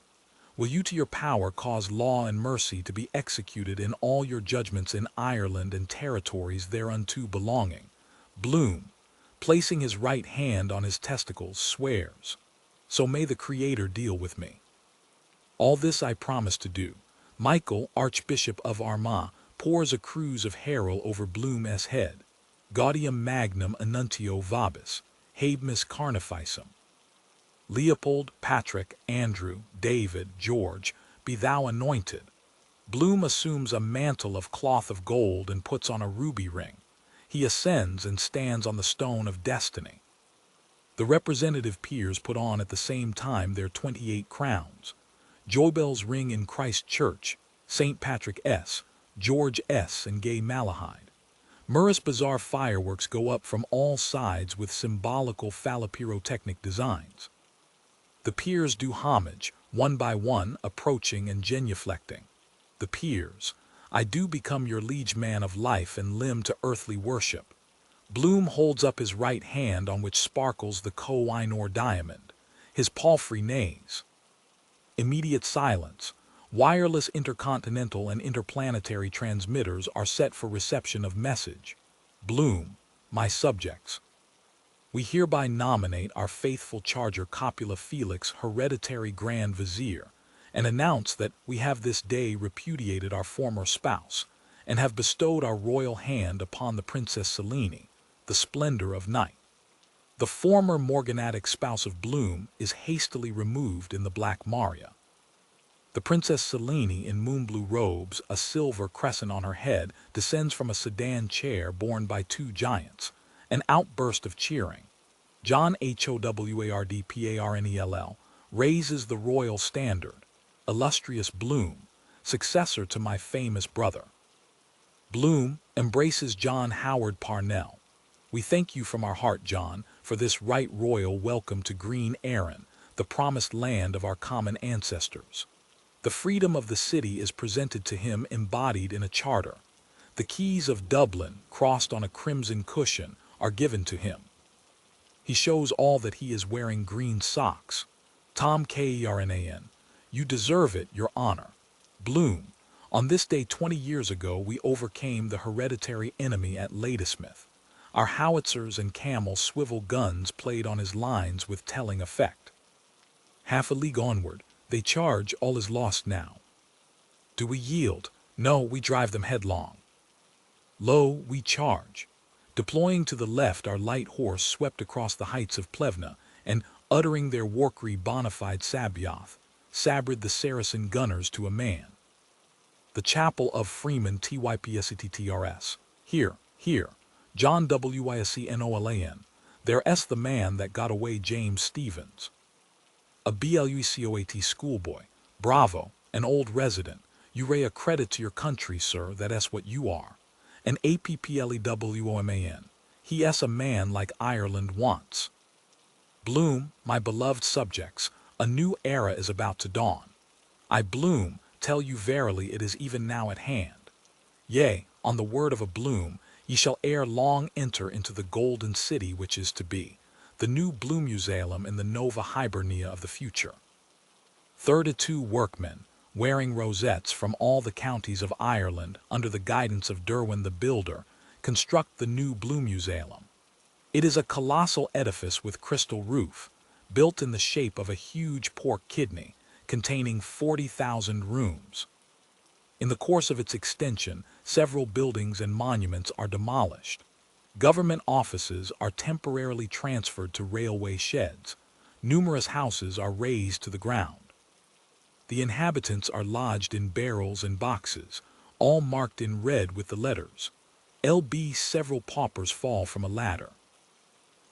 Will you to your power cause law and mercy to be executed in all your judgments in Ireland and territories thereunto belonging? Bloom, placing his right hand on his testicles, swears, so may the Creator deal with me. All this I promise to do. Michael, Archbishop of Armagh, pours a cruse of Harrel over Bloom's head. Gaudium magnum annuntio vobis, habemus carnificem. Leopold, Patrick, Andrew, David, George, be thou anointed. Bloom assumes a mantle of cloth of gold and puts on a ruby ring. He ascends and stands on the stone of destiny. The representative peers put on at the same time their 28 crowns. Joybells ring in Christ Church, St. Patrick S., George S., and Gay Malahide. Murris Bazaar fireworks go up from all sides with symbolical phallopyrotechnic designs. The peers do homage, one by one, approaching and genuflecting. The peers, I do become your liege man of life and limb to earthly worship. Bloom holds up his right hand on which sparkles the Koh-i-Noor diamond, his palfrey neighs. Immediate silence. Wireless intercontinental and interplanetary transmitters are set for reception of message. Bloom, my subjects. We hereby nominate our faithful charger Copula Felix hereditary Grand Vizier, and announce that we have this day repudiated our former spouse, and have bestowed our royal hand upon the Princess Selene, the splendor of night. The former morganatic spouse of Bloom is hastily removed in the Black Maria. The Princess Selene, in moonblue robes, a silver crescent on her head, descends from a sedan chair borne by two giants. An outburst of cheering. John Howardparnell raises the royal standard. Illustrious Bloom, successor to my famous brother. Bloom embraces John Howard Parnell. We thank you from our heart, John, for this right royal welcome to Green Erin, the promised land of our common ancestors. The freedom of the city is presented to him embodied in a charter. The keys of Dublin, crossed on a crimson cushion, are given to him. He shows all that he is wearing green socks. Tom Kernan, you deserve it, your honor. Bloom, on this day 20 years ago we overcame the hereditary enemy at Ladysmith. Our howitzers and camel swivel guns played on his lines with telling effect. Half a league onward, they charge, all is lost now. Do we yield? No, we drive them headlong. Lo, we charge. Deploying to the left, our light horse swept across the heights of Plevna, and, uttering their warkry bona fide sabbath, sabred the Saracen gunners to a man. The chapel of Freeman Typsttrs. Here, John Wiscnolan. There s the man that got away James Stevens. A BLUCOAT schoolboy. Bravo, an old resident. You ray a credit to your country, sir, that s what you are. An APPLEWOMAN. He s a man like Ireland wants. Bloom, my beloved subjects, a new era is about to dawn. I, Bloom, tell you verily it is even now at hand. Yea, on the word of a Bloom, ye shall ere long enter into the golden city which is to be, the new Bloomusalem in the Nova Hibernia of the future. 32 workmen, wearing rosettes from all the counties of Ireland under the guidance of Derwin the Builder, construct the new Bloomusalem. It is a colossal edifice with crystal roof, built in the shape of a huge pork kidney, containing 40,000 rooms. In the course of its extension, several buildings and monuments are demolished. Government offices are temporarily transferred to railway sheds. Numerous houses are razed to the ground. The inhabitants are lodged in barrels and boxes, all marked in red with the letters. LB. Several paupers fall from a ladder.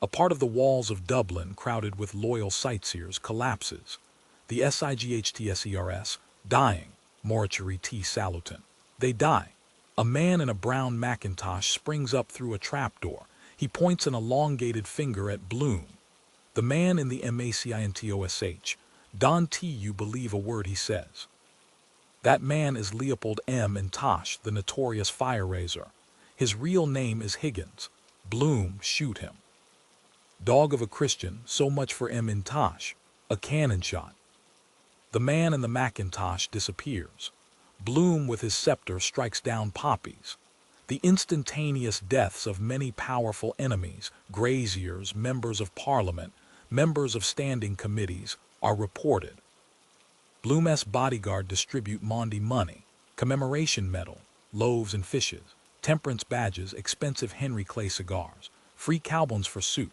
A part of the walls of Dublin, crowded with loyal sightseers, collapses. The SIGHTSERS, dying, Mortuary T. Salutin. They die. A man in a brown Macintosh springs up through a trapdoor. He points an elongated finger at Bloom. The man in the MACINTOSH. Don T. You believe a word he says. That man is Leopold M. Intosh, the notorious fire raiser. His real name is Higgins. Bloom, shoot him. Dog of a Christian, so much for M. Intosh. A cannon shot. The man in the Macintosh disappears. Bloom with his scepter strikes down poppies. The instantaneous deaths of many powerful enemies, graziers, members of parliament, members of standing committees, are reported. Bloom's bodyguard distribute Maundy money, commemoration medal, loaves and fishes, temperance badges, expensive Henry Clay cigars, free cowbones for soup.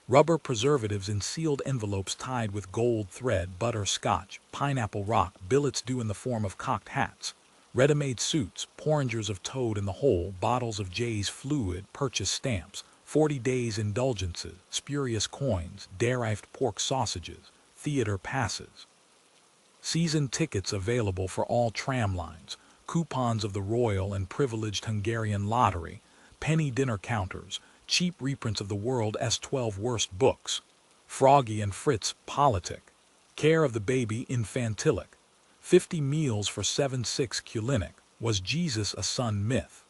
Rubber preservatives in sealed envelopes tied with gold thread, butter, scotch, pineapple rock, billets due in the form of cocked hats, ready-made suits, porringers of toad in the hole, bottles of Jay's fluid, purchase stamps, 40 days indulgences, spurious coins, derived pork sausages, theater passes. Season tickets available for all tram lines, coupons of the Royal and privileged Hungarian lottery, penny dinner counters, cheap reprints of the world's 12 worst books, Froggy and Fritz politic, care of the baby infantilic, 50 meals for 7/6 culinic, was Jesus a son myth.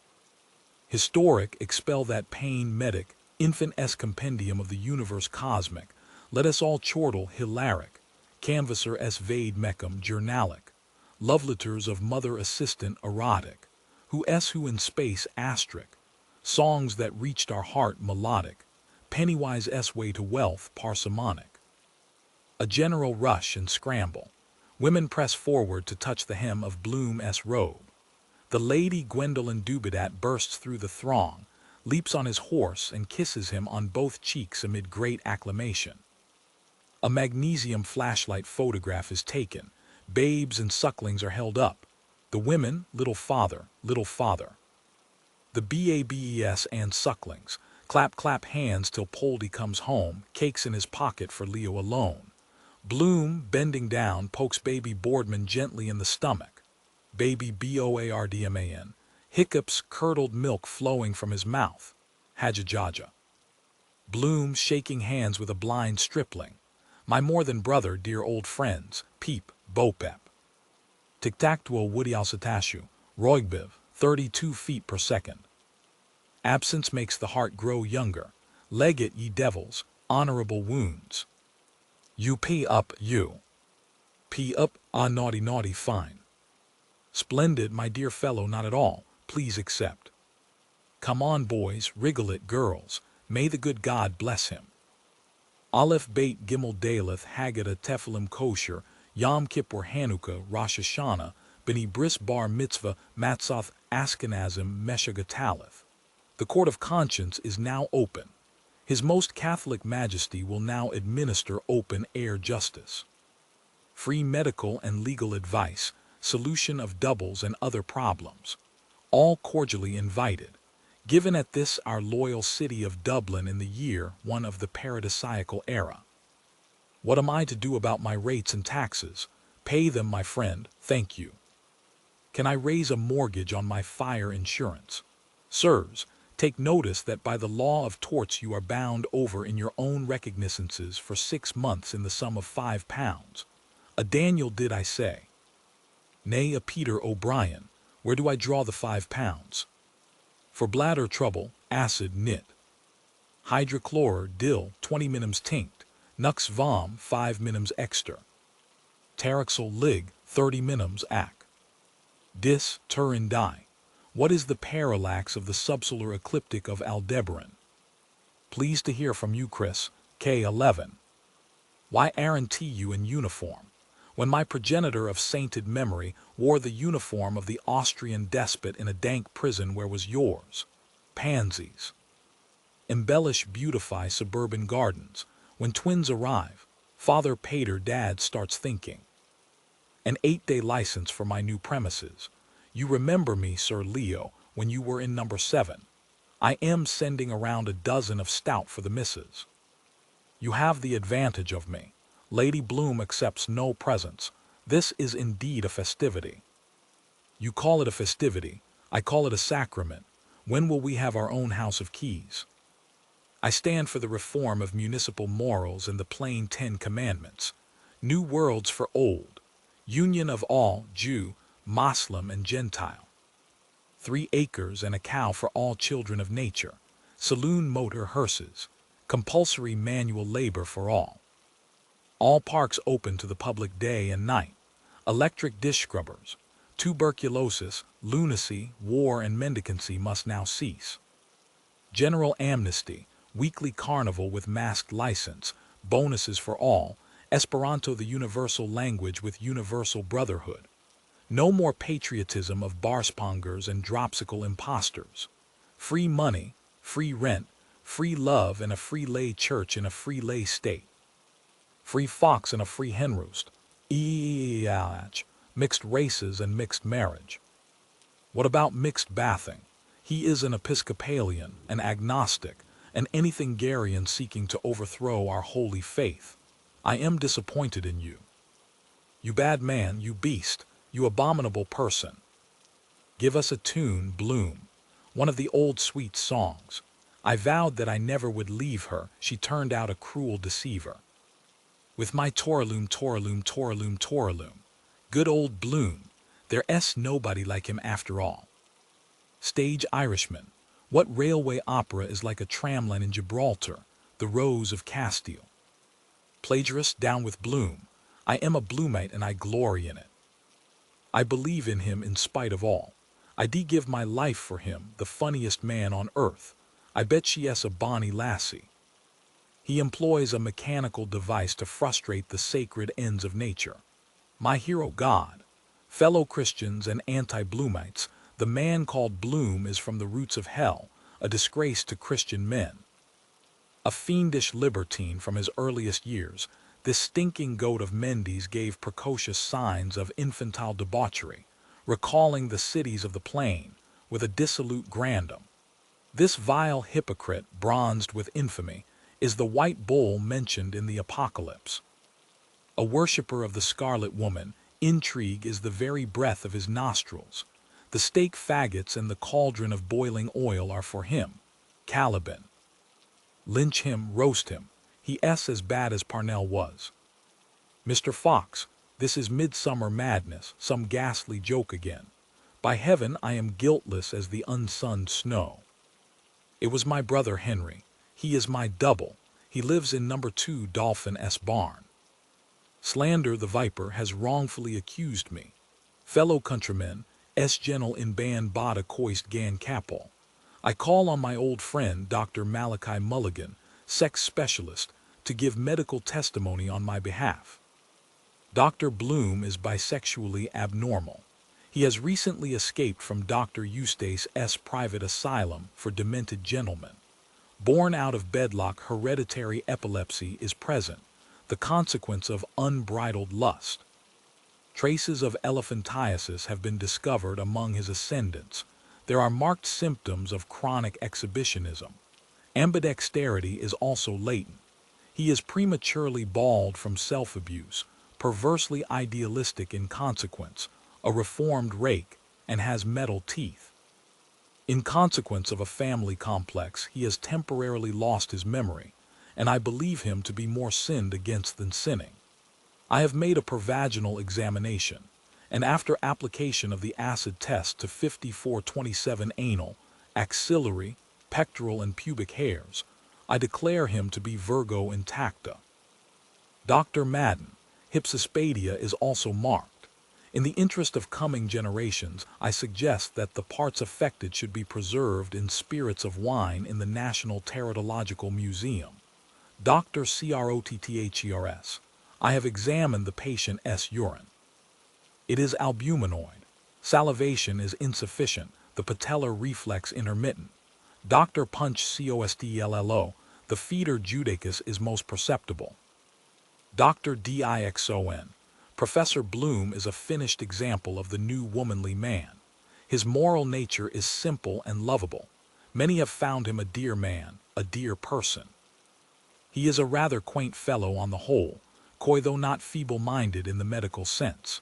Historic, expel that pain medic, infant s compendium of the universe cosmic, let us all chortle hilaric, canvasser s vade mecum journalic, love letters of mother assistant erotic, who in space asterisk, songs that reached our heart melodic, pennywise s way to wealth parsimonic. A general rush and scramble. Women press forward to touch the hem of Bloom's robe. The lady Gwendolen Dubedat bursts through the throng, leaps on his horse and kisses him on both cheeks amid great acclamation. A magnesium flashlight photograph is taken. Babes and sucklings are held up. The women, little father, little father. The babes and sucklings. Clap, clap hands till Poldy comes home, cakes in his pocket for Leo alone. Bloom, bending down, pokes baby Boardman gently in the stomach. Baby Boardman. Hiccups, curdled milk flowing from his mouth. Hajajaja. Bloom, shaking hands with a blind stripling. My more than brother, dear old friends, Peep, Bopep. Tic-tac-toe woodialsatashu, Roigbiv, 32 feet per second. Absence makes the heart grow younger. Leg it, ye devils, honorable wounds. You pee up, you. Pee up, ah naughty naughty fine. Splendid, my dear fellow, not at all, please accept. Come on, boys, wriggle it, girls, may the good God bless him. Aleph Beit Gimel Daleth Haggadah Tephilim Kosher Yom Kippur Hanukkah Rosh Hashanah B'nai Bris Bar Mitzvah Matzoth Ashkenazim Meshagathalith. The court of conscience is now open. His Most Catholic Majesty will now administer open-air justice. Free medical and legal advice, solution of doubles and other problems. All cordially invited. Given at this our loyal city of Dublin in the year one of the paradisiacal era. What am I to do about my rates and taxes? Pay them, my friend, thank you. Can I raise a mortgage on my fire insurance? Sirs, take notice that by the law of torts you are bound over in your own recognizances for 6 months in the sum of £5. A Daniel did I say. Nay, a Peter O'Brien, where do I draw the £5? For bladder trouble, acid nit. Hydrochlor, dill, 20 minims tinct. Nux vom, 5 minims exter. Taraxol lig, 30 minims ac. Dis, turin di. What is the parallax of the subsolar ecliptic of Aldebaran? Pleased to hear from you, Chris, K11. Why aren't you in uniform? When my progenitor of sainted memory wore the uniform of the Austrian despot in a dank prison, where was yours? Pansies. Embellish, beautify suburban gardens. When twins arrive, father pater dad starts thinking. An 8-day license for my new premises. You remember me, Sir Leo, when you were in number 7. I am sending around a dozen of stout for the missus. You have the advantage of me. Lady Bloom accepts no presents. This is indeed a festivity. You call it a festivity. I call it a sacrament. When will we have our own house of keys? I stand for the reform of municipal morals and the plain 10 commandments. New worlds for old. Union of all, Jew, Moslem, and Gentile. 3 acres and a cow for all children of nature. Saloon motor hearses. Compulsory manual labor for all. All parks open to the public day and night. Electric dish scrubbers. Tuberculosis, lunacy, war, and mendicancy must now cease. General amnesty. Weekly carnival with masked license. Bonuses for all. Esperanto the universal language with universal brotherhood. No more patriotism of barspongers and dropsical impostors. Free money, free rent, free love in a free lay church in a free lay state, free fox and a free hen roost, mixed races and mixed marriage. What about mixed bathing? He is an Episcopalian, an agnostic, an anything-garian seeking to overthrow our holy faith. I am disappointed in you. You bad man, you beast, you abominable person. Give us a tune, Bloom, one of the old sweet songs. I vowed that I never would leave her, she turned out a cruel deceiver. With my Toraloom, Toraloom, Toraloom, Toraloom. Good old Bloom, there's nobody like him after all. Stage Irishman, what railway opera is like a tramline in Gibraltar, the Rose of Castile? Plagiarist, down with Bloom. I am a Bloomite and I glory in it. I believe in him in spite of all. I give my life for him, the funniest man on earth. I bet she is a bonny lassie. He employs a mechanical device to frustrate the sacred ends of nature. My hero God. Fellow Christians and anti-Bloomites, the man called Bloom is from the roots of hell, a disgrace to Christian men. A fiendish libertine from his earliest years, this stinking goat of Mendes gave precocious signs of infantile debauchery, recalling the cities of the plain, with a dissolute grandeur. This vile hypocrite, bronzed with infamy, is the white bull mentioned in the Apocalypse. A worshipper of the scarlet woman, intrigue is the very breath of his nostrils. The stake faggots and the cauldron of boiling oil are for him. Caliban. Lynch him, roast him. He's as bad as Parnell was. Mr. Fox, this is midsummer madness, some ghastly joke again. By heaven, I am guiltless as the unsunned snow. It was my brother Henry. He is my double. He lives in number 2 Dolphin S. Barn. Slander the Viper has wrongfully accused me. Fellow countrymen, S. Gentle in band bada coist gan capel. I call on my old friend Dr. Malachi Mulligan, sex specialist, to give medical testimony on my behalf. Dr. Bloom is bisexually abnormal. He has recently escaped from Dr. Eustace's private asylum for demented gentlemen. Born out of wedlock, hereditary epilepsy is present, the consequence of unbridled lust. Traces of elephantiasis have been discovered among his ascendants. There are marked symptoms of chronic exhibitionism. Ambidexterity is also latent. He is prematurely bald from self-abuse, perversely idealistic in consequence, a reformed rake, and has metal teeth. In consequence of a family complex, he has temporarily lost his memory, and I believe him to be more sinned against than sinning. I have made a pervaginal examination, and after application of the acid test to 5427 anal, axillary, pectoral, and pubic hairs, I declare him to be Virgo intacta. Dr. Madden, hypsispadia is also marked. In the interest of coming generations, I suggest that the parts affected should be preserved in spirits of wine in the National Teratological Museum. Dr. Crotthers. I have examined the patient's urine. It is albuminoid. Salivation is insufficient, the patellar reflex intermittent. Dr. Punch Costllo, the feeder judicus is most perceptible. Dr. Dixon. Professor Bloom is a finished example of the new womanly man. His moral nature is simple and lovable. Many have found him a dear man, a dear person. He is a rather quaint fellow on the whole, coy though not feeble-minded in the medical sense.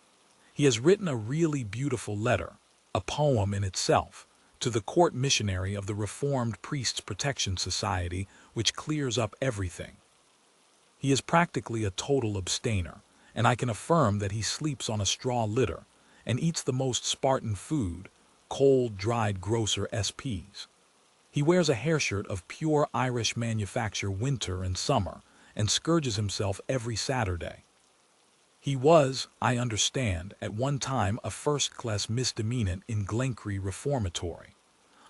He has written a really beautiful letter, a poem in itself, to the court missionary of the Reformed Priests Protection Society, which clears up everything. He is practically a total abstainer, and I can affirm that he sleeps on a straw litter and eats the most Spartan food, cold, dried grocer SPs. He wears a hairshirt of pure Irish manufacture winter and summer and scourges himself every Saturday. He was, I understand, at one time a first-class misdemeanant in Glencree Reformatory.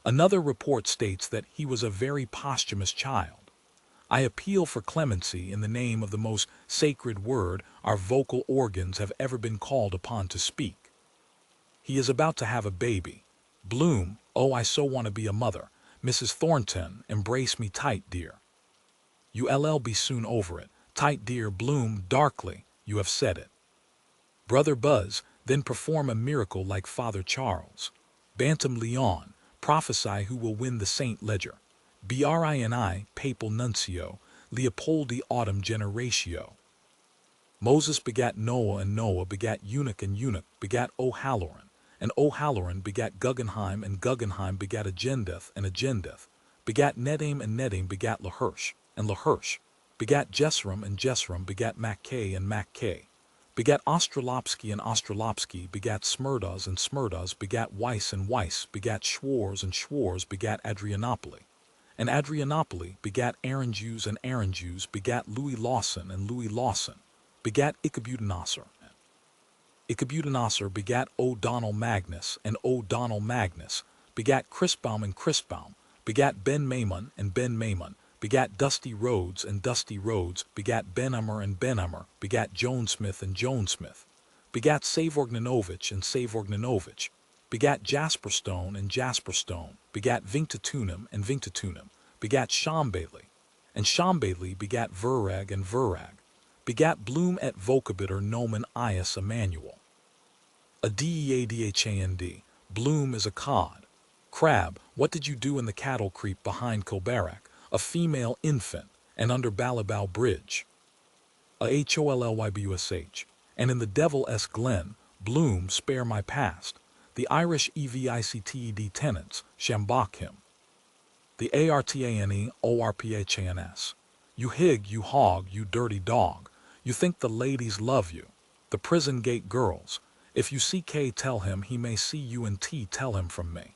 Another report states that he was a very posthumous child. I appeal for clemency in the name of the most sacred word our vocal organs have ever been called upon to speak. He is about to have a baby. Bloom, oh, I so want to be a mother. Mrs. Thornton, embrace me tight, dear. You'll be soon over it. Tight, dear. Bloom, darkly, you have said it. Brother Buzz, then perform a miracle like Father Charles. Bantam Leon, prophesy who will win the Saint Ledger. Brini, Papal Nuncio, Leopoldi Autumn Generatio. Moses begat Noah, and Noah begat Eunuch, and Eunuch begat O'Halloran, and O'Halloran begat Guggenheim, and Guggenheim begat Agendeth, and Agendeth begat Nedame, and Nedame begat Lahirsh, and Lahirsh begat Jesram, and Jesram begat Mackay, and Mackay begat Ostrolopsky, and Ostrolopsky begat Smerdaz, and Smerdaz begat Weiss, and Weiss begat Schwarz, and Schwarz begat Adrianopoli, and Adrianopoli begat Aranjuez, and Aranjuez begat Louis Lawson, and Louis Lawson begat Ichabudinasser. Ichabudinasser begat O'Donnell Magnus, and O'Donnell Magnus begat Christbaum, and Christbaum begat Ben Maimon, and Ben Maimon begat Dusty Rhodes, and Dusty Rhodes begat Ben Ummer, and Ben Ummer begat Joan Smith, and Joan Smith begat Savorgnanovich, and Savorgnanovich begat Jasper Stone, and Jasper Stone begat Vinctatunum, and Vinctatunum begat Shambhaley, and Shambhaley begat Verrag, and Verrag begat Bloom et vocabiter nomen ius Emmanuel. A deadhand, Bloom is a cod. Crab, what did you do in the cattle creep behind Kilbarrack, a female infant, and under Ballabau Bridge? A hollybus, and in the Devil-S Glen, Bloom, spare my past. The Irish evicted tenants, shambach him. The artane orphans. You hig, you hog, you dirty dog. You think the ladies love you. The prison gate girls. If you see K, tell him he may see you, and T, tell him from me.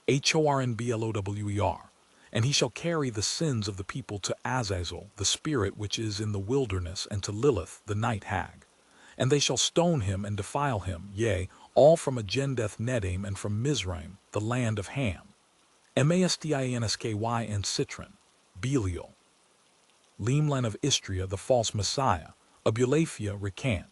Hornblower. And he shall carry the sins of the people to Azazel, the spirit which is in the wilderness, and to Lilith, the night hag. And they shall stone him and defile him, yea, all from Agendeth Nedame, and from Mizraim, the land of Ham. Mastinsky and Citron, Belial. Limlan of Istria, the false Messiah, Abulaphia recant.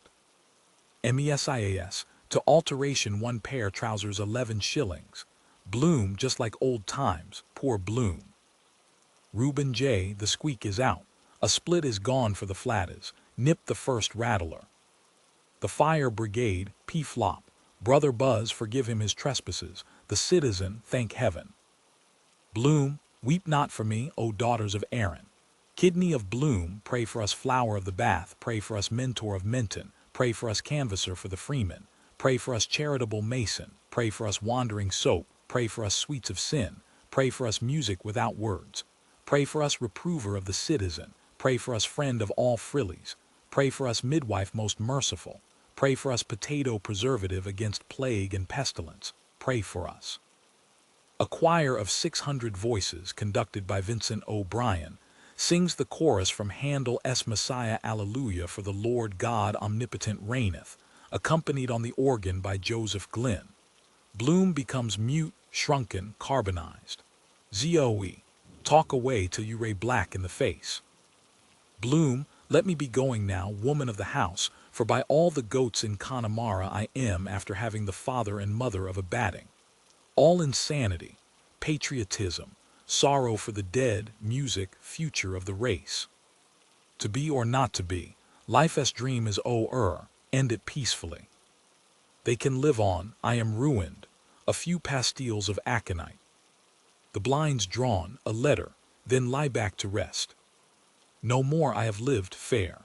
Mesias, to alteration 1 pair trousers 11 shillings. Bloom, just like old times, poor Bloom. Reuben J, the squeak is out. A split is gone for the flatters. Nip the first rattler. The fire brigade, P-flop. Brother Buzz, forgive him his trespasses. The citizen, thank heaven. Bloom, weep not for me, O daughters of Aaron. Kidney of Bloom, pray for us. Flower of the Bath, pray for us. Mentor of Menton, pray for us. Canvasser for the freemen, pray for us. Charitable Mason, pray for us. Wandering Soap, pray for us. Sweets of Sin, pray for us. Music without words, pray for us. Reprover of the citizen, pray for us. Friend of all frillies, pray for us. Midwife most merciful, pray for us. Potato preservative against plague and pestilence, pray for us. A choir of 600 voices, conducted by Vincent O'Brien, sings the chorus from Handel's Messiah Alleluia, for the Lord God omnipotent reigneth, accompanied on the organ by Joseph Glynn. Bloom becomes mute, shrunken, carbonized. Zoe, talk away till you ray black in the face. Bloom, let me be going now, woman of the house, for by all the goats in Connemara I am, after having the father and mother of a batting. All insanity, patriotism, sorrow for the dead, music, future of the race. To be or not to be, life's dream is end it peacefully. They can live on, I am ruined, a few pastilles of aconite. The blinds drawn, a letter, then lie back to rest. No more I have lived fair.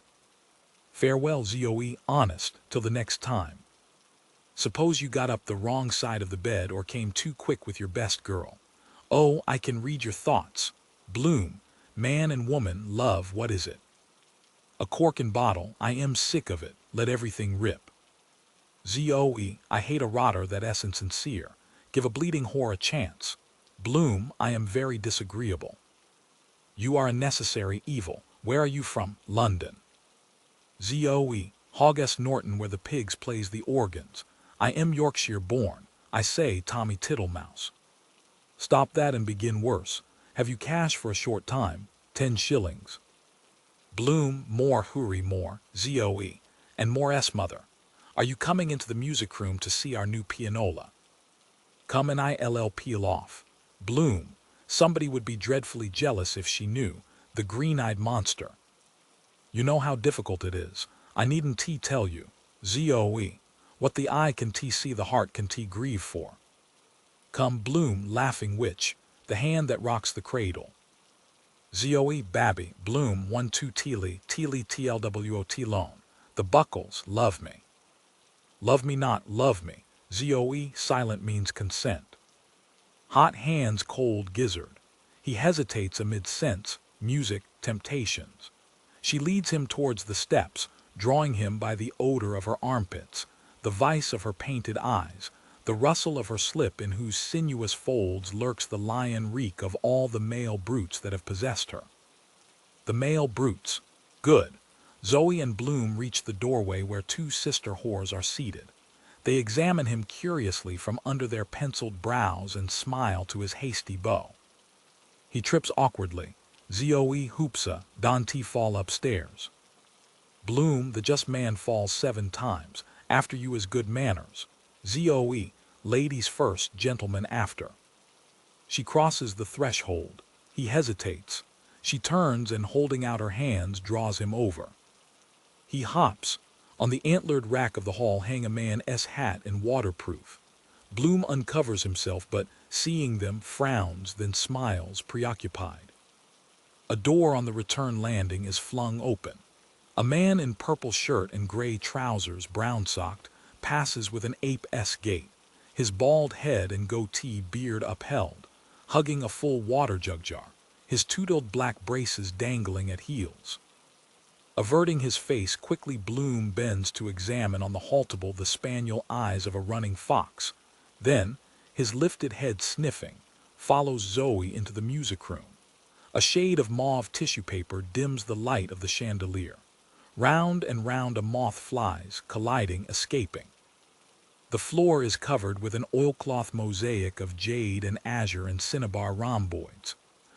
Farewell, Zoe, honest, till the next time. Suppose you got up the wrong side of the bed, or came too quick with your best girl. Oh, I can read your thoughts. Bloom, man and woman, love, what is it? A cork and bottle, I am sick of it, let everything rip. Zoe, I hate a rotter that isn't sincere. Give a bleeding whore a chance. Bloom, I am very disagreeable. You are a necessary evil. Where are you from? London. Zoe, Hoggest Norton, where the pigs plays the organs. I am Yorkshire born. I say Tommy Tittlemouse. Stop that and begin worse. Have you cash for a short time? 10 shillings. Bloom, more hurry, more, Zoe, and more mother. Are you coming into the music room to see our new pianola? Come and I'll peel off. Bloom, Somebody would be dreadfully jealous if she knew. The green-eyed monster. You know how difficult it is. I needn't tell you. Zoe. What the eye can see the heart can grieve for. Come Bloom, laughing witch, the hand that rocks the cradle. Zoe, Babby, Bloom, 1-2 Teely, TLWOT loan. The buckles, love me. Love me not, love me. Zoe, silent means consent. Hot hands, cold gizzard. He hesitates amid scents, music, temptations. She leads him towards the steps, drawing him by the odor of her armpits, the vice of her painted eyes, the rustle of her slip in whose sinuous folds lurks the lion reek of all the male brutes that have possessed her. The male brutes. Good. Zoe and Bloom reach the doorway where two sister whores are seated. They examine him curiously from under their penciled brows and smile to his hasty bow. He trips awkwardly. Zoe, hoopsa, Dante fall upstairs. Bloom, the just man falls 7 times. After you is good manners. Zoe, ladies first, gentlemen after. She crosses the threshold. He hesitates. She turns and, holding out her hands, draws him over. He hops. On the antlered rack of the hall hang a man's hat and waterproof. Bloom uncovers himself, but, seeing them, frowns, then smiles, preoccupied. A door on the return landing is flung open. A man in purple shirt and gray trousers, brown-socked, passes with an ape-esque gait, his bald head and goatee beard upheld, hugging a full water jug jar, his toothed black braces dangling at heels. Averting his face quickly, Bloom bends to examine on the haltable the spaniel eyes of a running fox. Then, his lifted head sniffing, follows Zoe into the music room. A shade of mauve tissue paper dims the light of the chandelier. Round and round a moth flies, colliding, escaping. The floor is covered with an oilcloth mosaic of jade and azure and cinnabar rhomboids.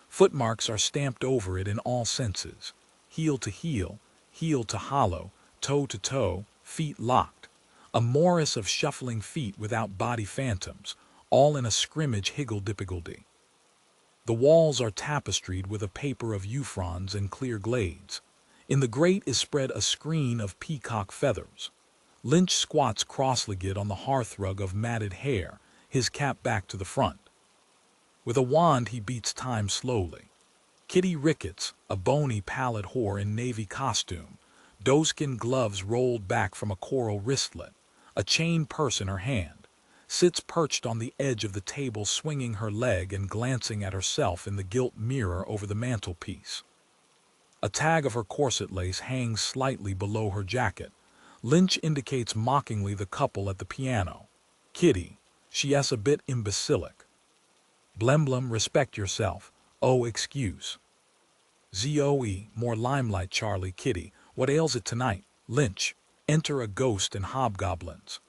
Footmarks are stamped over it in all senses, heel to heel, heel to hollow, toe to toe, feet locked. A morris of shuffling feet without body phantoms, all in a scrimmage higgledy-piggledy. The walls are tapestried with a paper of euphrons and clear glades. In the grate is spread a screen of peacock feathers. Lynch squats cross-legged on the hearthrug of matted hair, his cap back to the front. With a wand he beats time slowly. Kitty Ricketts, a bony, pallid whore in navy costume, doeskin gloves rolled back from a coral wristlet, a chain purse in her hand, sits perched on the edge of the table swinging her leg and glancing at herself in the gilt mirror over the mantelpiece. A tag of her corset lace hangs slightly below her jacket. Lynch indicates mockingly the couple at the piano. Kitty, she's a bit imbecilic. Blemblem, respect yourself. Oh, excuse. Zoe, more limelight, Charlie. Kitty, what ails it tonight? Lynch, enter a ghost and hobgoblins.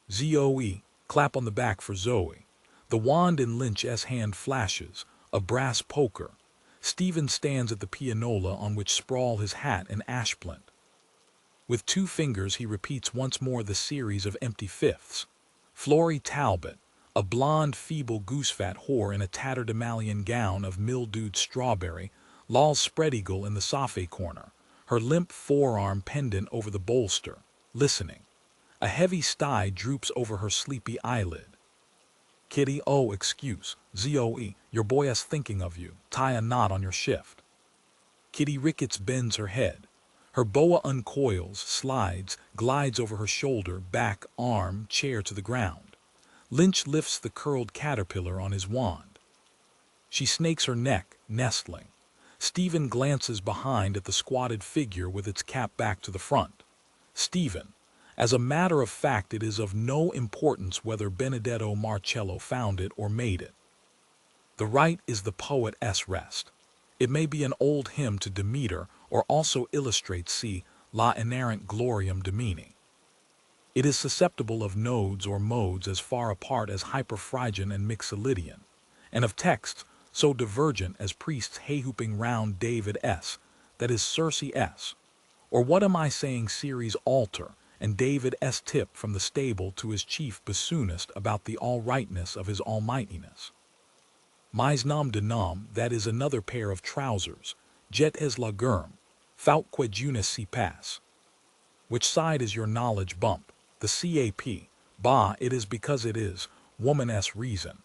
Zoe, clap on the back for Zoe. The wand in Lynch's hand flashes, a brass poker. Stephen stands at the pianola on which sprawl his hat and ashplant. With 2 fingers he repeats once more the series of empty fifths. Florrie Talbot, a blonde, feeble, goose-fat whore in a tattered Amalian gown of mildewed strawberry, lolls spread-eagle in the sofa corner, her limp forearm pendant over the bolster, listening. A heavy sty droops over her sleepy eyelid. Kitty, oh, excuse. Zoe, your boy's thinking of you. Tie a knot on your shift. Kitty Ricketts bends her head. Her boa uncoils, slides, glides over her shoulder, back, arm, chair to the ground. Lynch lifts the curled caterpillar on his wand. She snakes her neck, nestling. Stephen glances behind at the squatted figure with its cap back to the front. Stephen, as a matter of fact, it is of no importance whether Benedetto Marcello found it or made it. The right is the poet's rest. It may be an old hymn to Demeter or also illustrates see La inerrant gloriam Domini. It is susceptible of nodes or modes as far apart as Hyperphrygian and Mixolydian, and of texts so divergent as priests hay-hooping round David S., that is Circe S., or what am I saying Ceres' altar, and David S. tip from the stable to his chief bassoonist about the all-rightness of his almightiness. Mais nom de nom, that is another pair of trousers. Jet es la germ. Faut que je ne s'y passe. Which side is your knowledge bump? The CAP. Bah, it is because it is. Woman s reason.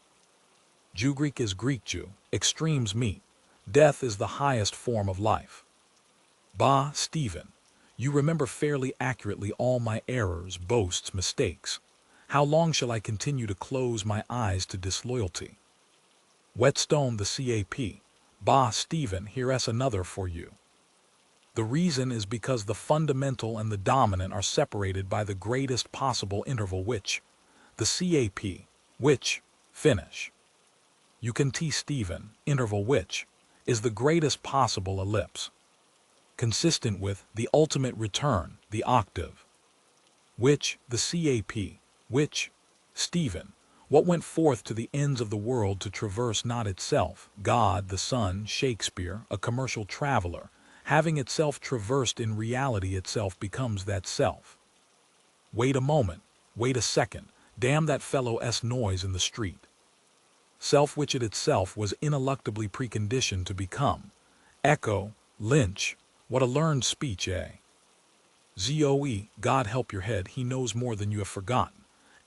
Jew Greek is Greek Jew. Extremes meet. Death is the highest form of life. Bah, Stephen. You remember fairly accurately all my errors, boasts, mistakes. How long shall I continue to close my eyes to disloyalty? Whetstone the CAP. Bah, Stephen, here's another for you. The reason is because the fundamental and the dominant are separated by the greatest possible interval which, the CAP, which, finish. You can T Stephen, interval which, is the greatest possible ellipse. Consistent with the ultimate return, the octave. Which, the CAP, which, Stephen, what went forth to the ends of the world to traverse not itself, God, the Son, Shakespeare, a commercial traveler, having itself traversed in reality itself becomes that self. Wait a moment, wait a second, damn that fellow's noise in the street. Self which it itself was ineluctably preconditioned to become. Echo, Lynch, what a learned speech, eh? Zoe, God help your head, he knows more than you have forgotten.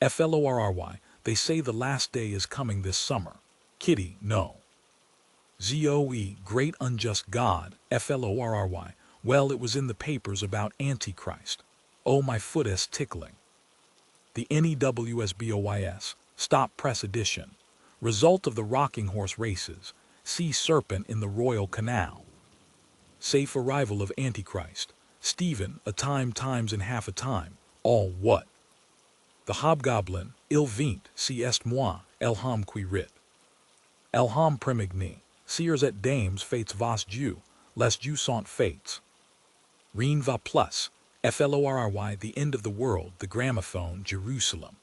Florry, they say the last day is coming this summer. Kitty, no. Zoe, great unjust God, Florry, well it was in the papers about Antichrist. Oh my foot is tickling. The NEWSBOYS, stop press edition. Result of the rocking horse races, sea serpent in the Royal Canal. Safe arrival of Antichrist. Stephen, a time times and half a time, all what? The hobgoblin, il vint, si est moi, elham qui rit. Elham primigni, seers at dames fates vos Jew, les Jew sont fates. Rien va plus, Florry, the end of the world, the gramophone, Jerusalem.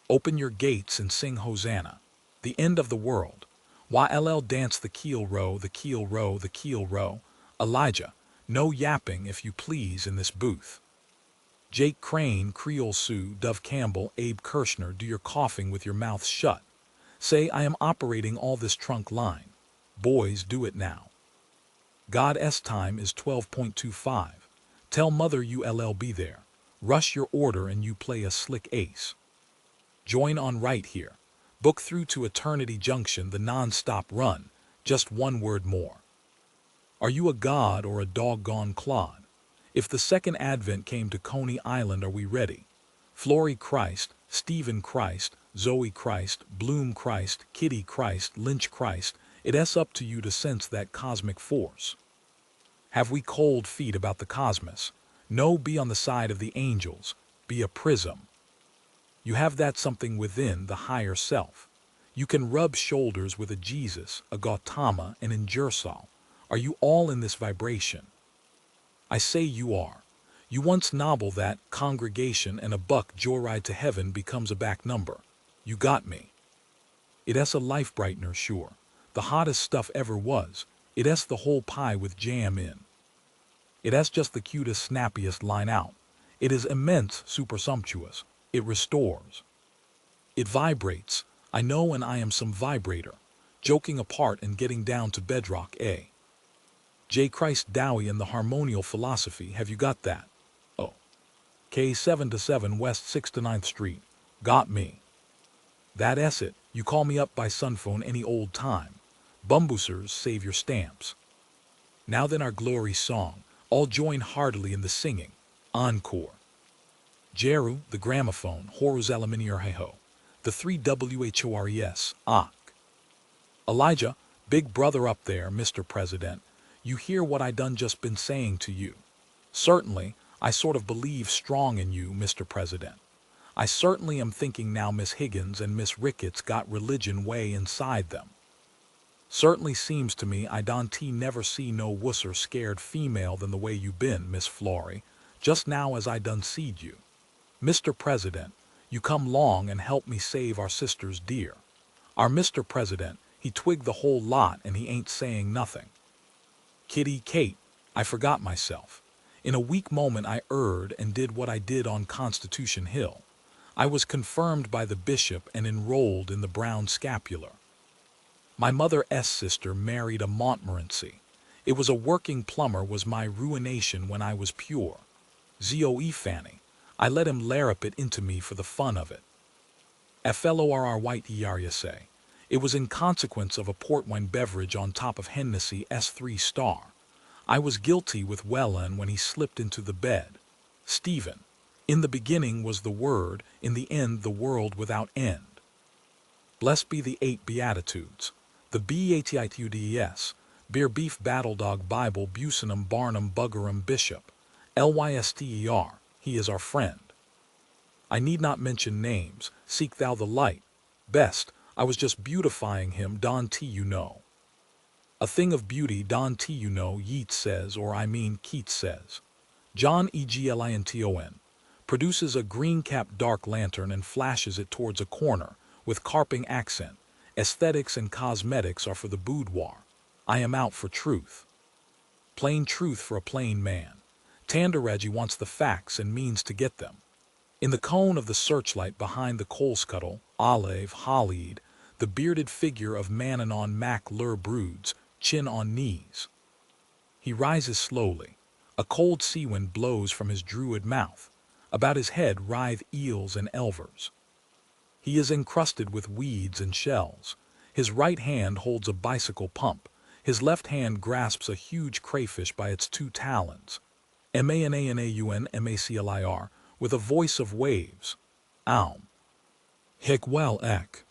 Open your gates and sing Hosanna. The end of the world. YLL dance the keel row, the keel row, the keel row. Elijah, no yapping if you please in this booth. Jake Crane, Creole Sue, Dove Campbell, Abe Kirshner, do your coughing with your mouth shut. Say I am operating all this trunk line. Boys, do it now. God's time is 12.25. Tell mother ULL be there. Rush your order and you play a slick ace. Join on right here. Book through to Eternity Junction, the non-stop run. Just one word more. Are you a god or a doggone clod? If the second advent came to Coney Island, are we ready? Flory Christ, Stephen Christ, Zoe Christ, Bloom Christ, Kitty Christ, Lynch Christ, it's up to you to sense that cosmic force. Have we cold feet about the cosmos? No, be on the side of the angels. Be a prism. You have that something within, the higher self. You can rub shoulders with a Jesus, a Gautama, an Ingersal. Are you all in this vibration? I say you are. You once nobble that congregation and a buck joyride to heaven becomes a back number. You got me. It's a life brightener, sure. The hottest stuff ever was. It's the whole pie with jam in. It's just the cutest, snappiest line out. It is immense, super sumptuous. It restores. It vibrates. I know, and I am some vibrator. Joking apart and getting down to bedrock, eh? J. Christ Dowie and the harmonial philosophy, have you got that? Oh. K 7 to 7 West 6 to 9th Street. Got me. That's it. You call me up by sunphone any old time. Bumboosers, save your stamps. Now then, our glory song. All join heartily in the singing. Encore. Jeru, the gramophone, Horus Alaminier Heho. The 3 WHORES, Ak. Elijah, big brother up there, Mr. President. You hear what I done just been saying to you. Certainly, I sort of believe strong in you, Mr. President. I certainly am thinking now Miss Higgins and Miss Ricketts got religion way inside them. Certainly seems to me I don't never see no wusser scared female than the way you been, Miss Flory, just now as I done seed you. Mr. President, you come long and help me save our sisters dear. Our Mr. President, he twigged the whole lot and he ain't saying nothing. Kitty Kate, I forgot myself. In a weak moment I erred and did what I did on Constitution Hill. I was confirmed by the bishop and enrolled in the brown scapular. My mother's sister married a Montmorency. It was a working plumber was my ruination when I was pure. Zoe Fanny. I let him larrup it into me for the fun of it. FLORR White say. It was in consequence of a port wine beverage on top of Hennessy S3 star. I was guilty with Welland when he slipped into the bed. Stephen. In the beginning was the Word, in the end the world without end. Blessed be the 8 Beatitudes. The Beatitudes, Beer Beef Battledog Bible Busenum Barnum Buggerum Bishop. Lyster, he is our friend. I need not mention names, seek thou the light. Best, I was just beautifying him, Don T. You know. A thing of beauty, Don T. You know, Yeats says, or I mean Keats says. John Eglinton produces a green-capped dark lantern and flashes it towards a corner, with carping accent. Aesthetics and cosmetics are for the boudoir. I am out for truth. Plain truth for a plain man. Tandaraji wants the facts and means to get them. In the cone of the searchlight behind the coal scuttle, Olive Hollied, the bearded figure of Mananon Mac Lur broods, chin on knees. He rises slowly. A cold sea wind blows from his druid mouth. About his head writhe eels and elvers. He is encrusted with weeds and shells. His right hand holds a bicycle pump. His left hand grasps a huge crayfish by its 2 talons. Mananaunmaclir, with a voice of waves. Aum. Hikwel ek.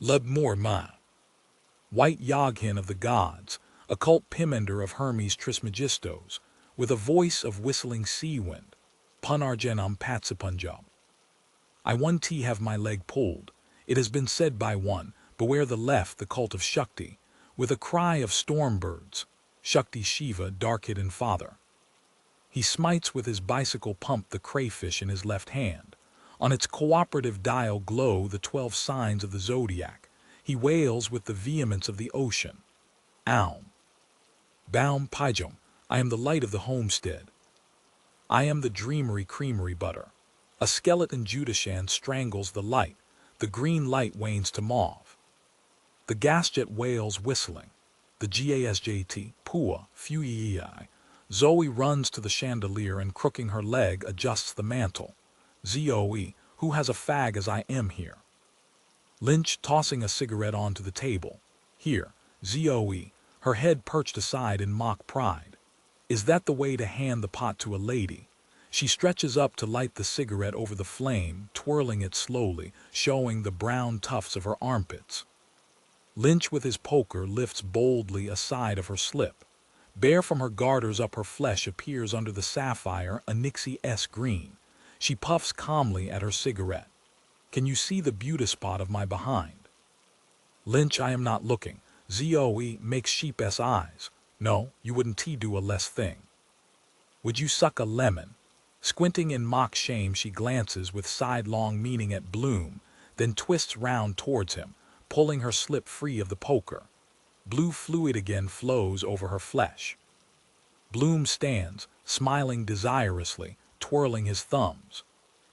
Lebmor ma. White Yoghin of the gods, occult Pimender of Hermes Trismegistos, with a voice of whistling sea wind. Punarjanam Patsipunjab. I one T have my leg pulled. It has been said by one, beware the left, the cult of Shakti, with a cry of storm birds. Shakti Shiva, dark-hidden father. He smites with his bicycle pump the crayfish in his left hand. On its cooperative dial glow the 12 signs of the zodiac. He wails with the vehemence of the ocean. Aum. Baum Pijum, I am the light of the homestead. I am the dreamery creamery butter. A skeleton Judashan strangles the light. The green light wanes to mauve. The gasjet wails whistling. The gasjt, pua, fuii. Zoe runs to the chandelier and crooking her leg adjusts the mantle. Zoe, who has a fag as I am here. Lynch tossing a cigarette onto the table. Here, Zoe, her head perched aside in mock pride. Is that the way to hand the pot to a lady? She stretches up to light the cigarette over the flame, twirling it slowly, showing the brown tufts of her armpits. Lynch with his poker lifts boldly a side of her slip. Bare from her garters up her flesh appears under the sapphire a Nixie-esque green. She puffs calmly at her cigarette. Can you see the beauty spot of my behind? Lynch, I am not looking. Zoe makes sheep-s eyes. No, you wouldn't do a less thing. Would you suck a lemon? Squinting in mock shame she glances with sidelong meaning at Bloom, then twists round towards him, pulling her slip free of the poker. Blue fluid again flows over her flesh. Bloom stands, smiling desirously, twirling his thumbs.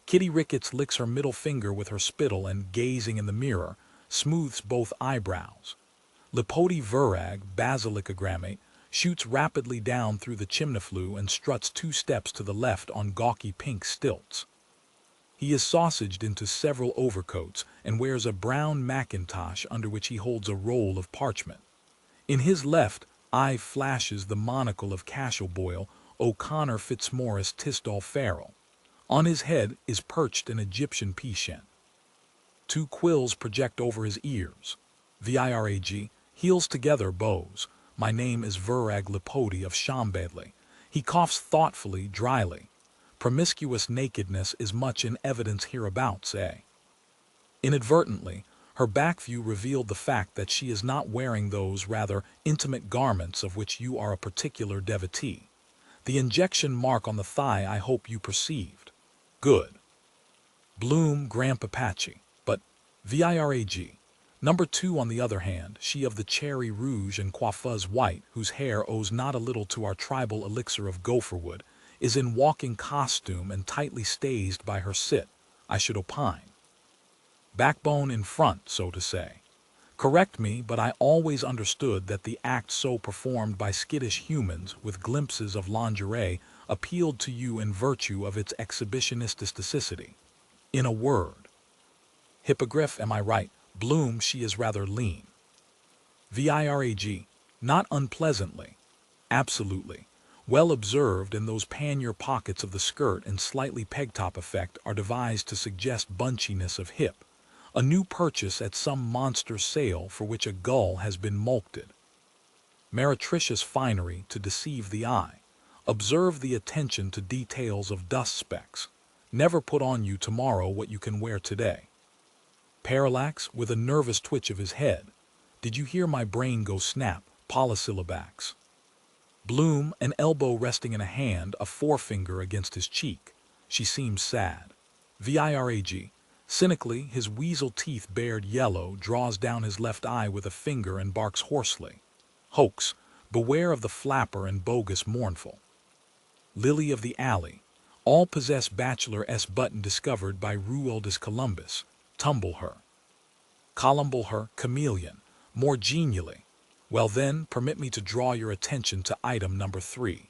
Kitty Ricketts licks her middle finger with her spittle and, gazing in the mirror, smooths both eyebrows. Lipoti Virag, basilicogrammate, shoots rapidly down through the chimney-flue and struts 2 steps to the left on gawky pink stilts. He is sausaged into several overcoats and wears a brown mackintosh under which he holds a roll of parchment. In his left eye flashes the monocle of Cashel Boyle, O'Connor Fitzmaurice Tisdall Farrell. On his head is perched an Egyptian peashen. 2 quills project over his ears. Virag, heels together bows. My name is Virag Lipoti of Shambadli. He coughs thoughtfully, dryly. Promiscuous nakedness is much in evidence hereabouts, eh? Inadvertently, her back view revealed the fact that she is not wearing those rather intimate garments of which you are a particular devotee. The injection mark on the thigh I hope you perceived. Good. Bloom Grandpapachi, but Virag. Number 2 on the other hand, she of the cherry rouge and coiffeuse white, whose hair owes not a little to our tribal elixir of gopherwood, is in walking costume and tightly stazed by her sit, I should opine. Backbone in front, so to say. Correct me, but I always understood that the act so performed by skittish humans with glimpses of lingerie appealed to you in virtue of its exhibitionisticity. In a word, hippogriff, am I right? Bloom, she is rather lean. Virag, not unpleasantly. Absolutely. Well observed, and those pannier pockets of the skirt and slightly pegtop effect are devised to suggest bunchiness of hip. A new purchase at some monster sale for which a gull has been mulcted. Meretricious finery to deceive the eye. Observe the attention to details of dust specks. Never put on you tomorrow what you can wear today. Parallax, with a nervous twitch of his head. Did you hear my brain go snap? Polysyllabax. Bloom, an elbow resting in a hand, a forefinger against his cheek. She seems sad. Virag. Cynically, his weasel teeth bared yellow, draws down his left eye with a finger and barks hoarsely. Hoax, beware of the flapper and bogus mournful. Lily of the alley. All possess bachelor S button discovered by Rueldus Columbus. Tumble her. Columble her, chameleon. More genially. Well then, permit me to draw your attention to item number 3.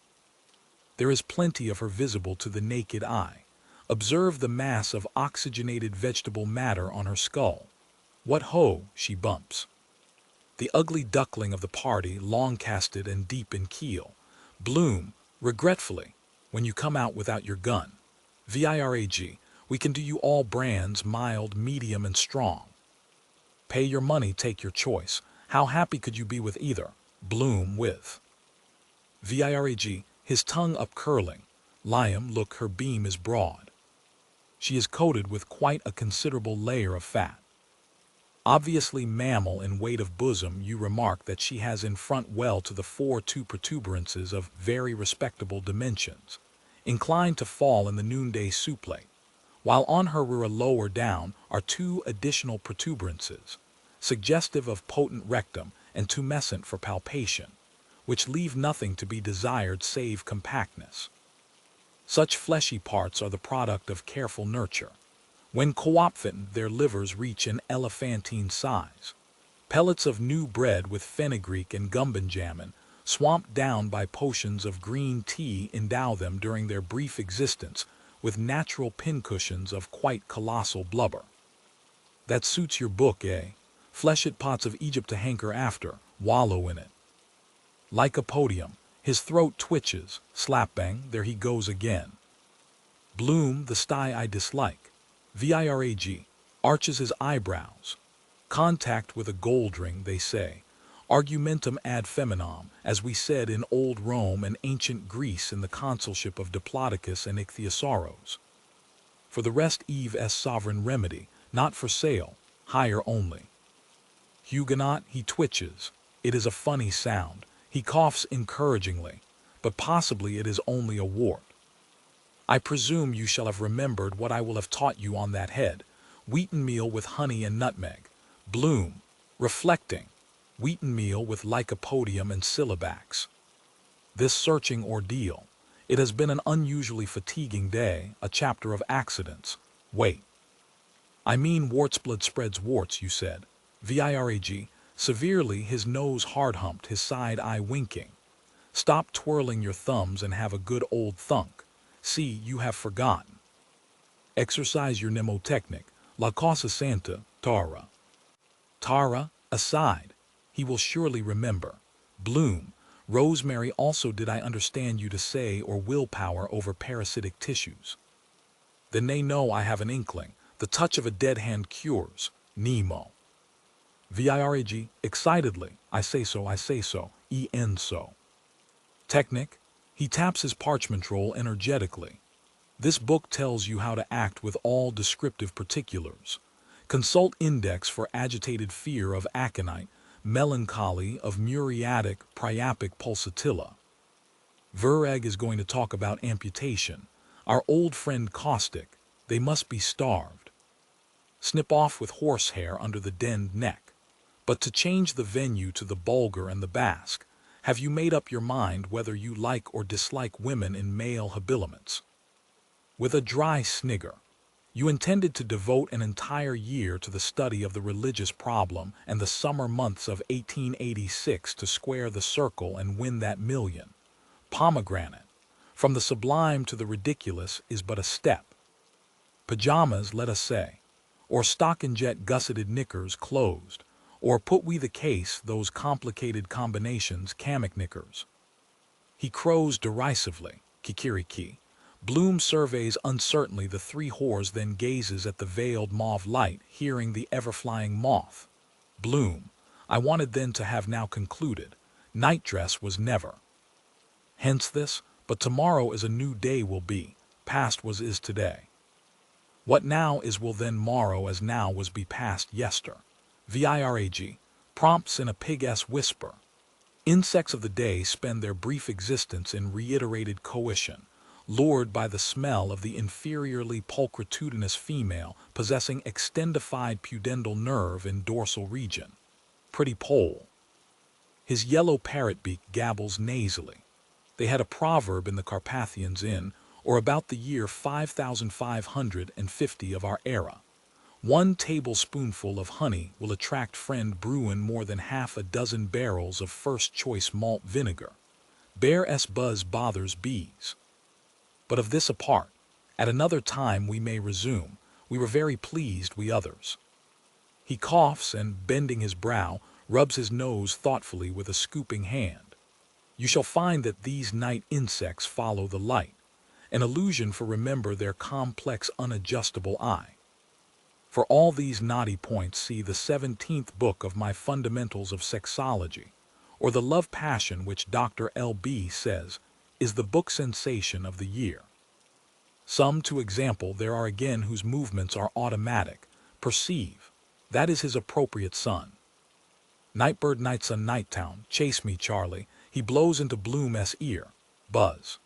There is plenty of her visible to the naked eye. Observe the mass of oxygenated vegetable matter on her skull. What ho, she bumps. The ugly duckling of the party, long-casted and deep in keel. Bloom, regretfully, when you come out without your gun. Virag, we can do you all brands, mild, medium, and strong. Pay your money, take your choice. How happy could you be with either? Bloom with. Virag, his tongue up-curling. Liam, look, her beam is broad. She is coated with quite a considerable layer of fat. Obviously mammal in weight of bosom, you remark that she has in front well to the fore 2 protuberances of very respectable dimensions, inclined to fall in the noonday soup plate, while on her rear lower down are 2 additional protuberances, suggestive of potent rectum and tumescent for palpation, which leave nothing to be desired save compactness. Such fleshy parts are the product of careful nurture. When cooperative, their livers reach an elephantine size. Pellets of new bread with fenugreek and gumbenjamin, swamped down by potions of green tea, endow them during their brief existence with natural pincushions of quite colossal blubber. That suits your book, eh? Fleshed pots of Egypt to hanker after, wallow in it. Lycopodium, his throat twitches, slap bang, there he goes again. Bloom, the stye I dislike. Virag, arches his eyebrows. Contact with a gold ring, they say. Argumentum ad feminam, as we said in old Rome and ancient Greece in the consulship of Diplodocus and Ichthyosaurus. For the rest, Eve s sovereign remedy, not for sale, hire only. Huguenot, he twitches. It is a funny sound. He coughs encouragingly, but possibly it is only a wart. I presume you shall have remembered what I will have taught you on that head. Wheaten meal with honey and nutmeg. Bloom, reflecting. Wheaten meal with lycopodium and syllabax. This searching ordeal. It has been an unusually fatiguing day, a chapter of accidents. Wait. I mean warts, blood spreads warts, you said. Virag, severely, his nose hard-humped, his side eye winking. Stop twirling your thumbs and have a good old thunk. See, you have forgotten. Exercise your mnemotechnic. La cosa santa, Tara. Tara, aside. He will surely remember. Bloom, rosemary also did I understand you to say, or willpower over parasitic tissues. Then they know I have an inkling. The touch of a dead hand cures. Nemo. Virag, excitedly, I say so, en so. Technic, he taps his parchment roll energetically. This book tells you how to act with all descriptive particulars. Consult index for agitated fear of aconite, melancholy of muriatic, priapic pulsatilla. Virag is going to talk about amputation. Our old friend caustic, they must be starved. Snip off with horsehair under the denned neck. But to change the venue to the Bulgar and the Basque, have you made up your mind whether you like or dislike women in male habiliments? With a dry snigger. You intended to devote an entire year to the study of the religious problem and the summer months of 1886 to square the circle and win that million. Pomegranate. From the sublime to the ridiculous is but a step. Pajamas, let us say, or stock-and-jet gusseted knickers closed, or put we the case those complicated combinations kamek knickers. He crows derisively, kikiriki. Bloom surveys uncertainly the three whores, then gazes at the veiled mauve light, hearing the ever-flying moth. Bloom, I wanted then to have now concluded. Nightdress was never. Hence this, but tomorrow is a new day will be, past was is today. What now is will then morrow as now was be past yester. Virag, prompts in a pig-s whisper. Insects of the day spend their brief existence in reiterated coition, lured by the smell of the inferiorly pulchritudinous female possessing extendified pudendal nerve in dorsal region. Pretty pole. His yellow parrot beak gabbles nasally. They had a proverb in the Carpathians in, or about the year 5550 of our era. 1 tablespoonful of honey will attract friend Bruin more than half a dozen barrels of first-choice malt vinegar. Bear s buzz bothers bees. But of this apart, at another time we may resume. We were very pleased, we others. He coughs and, bending his brow, rubs his nose thoughtfully with a scooping hand. You shall find that these night insects follow the light, an illusion for remember their complex unadjustable eye. For all these knotty points see the 17th book of my Fundamentals of Sexology, or the love passion which Dr. L.B. says is the book sensation of the year. Some, to example, there are again whose movements are automatic. Perceive, that is his appropriate son. Nightbird nightsun nighttown, chase me Charlie, he blows into Bloom's ear. Buzz.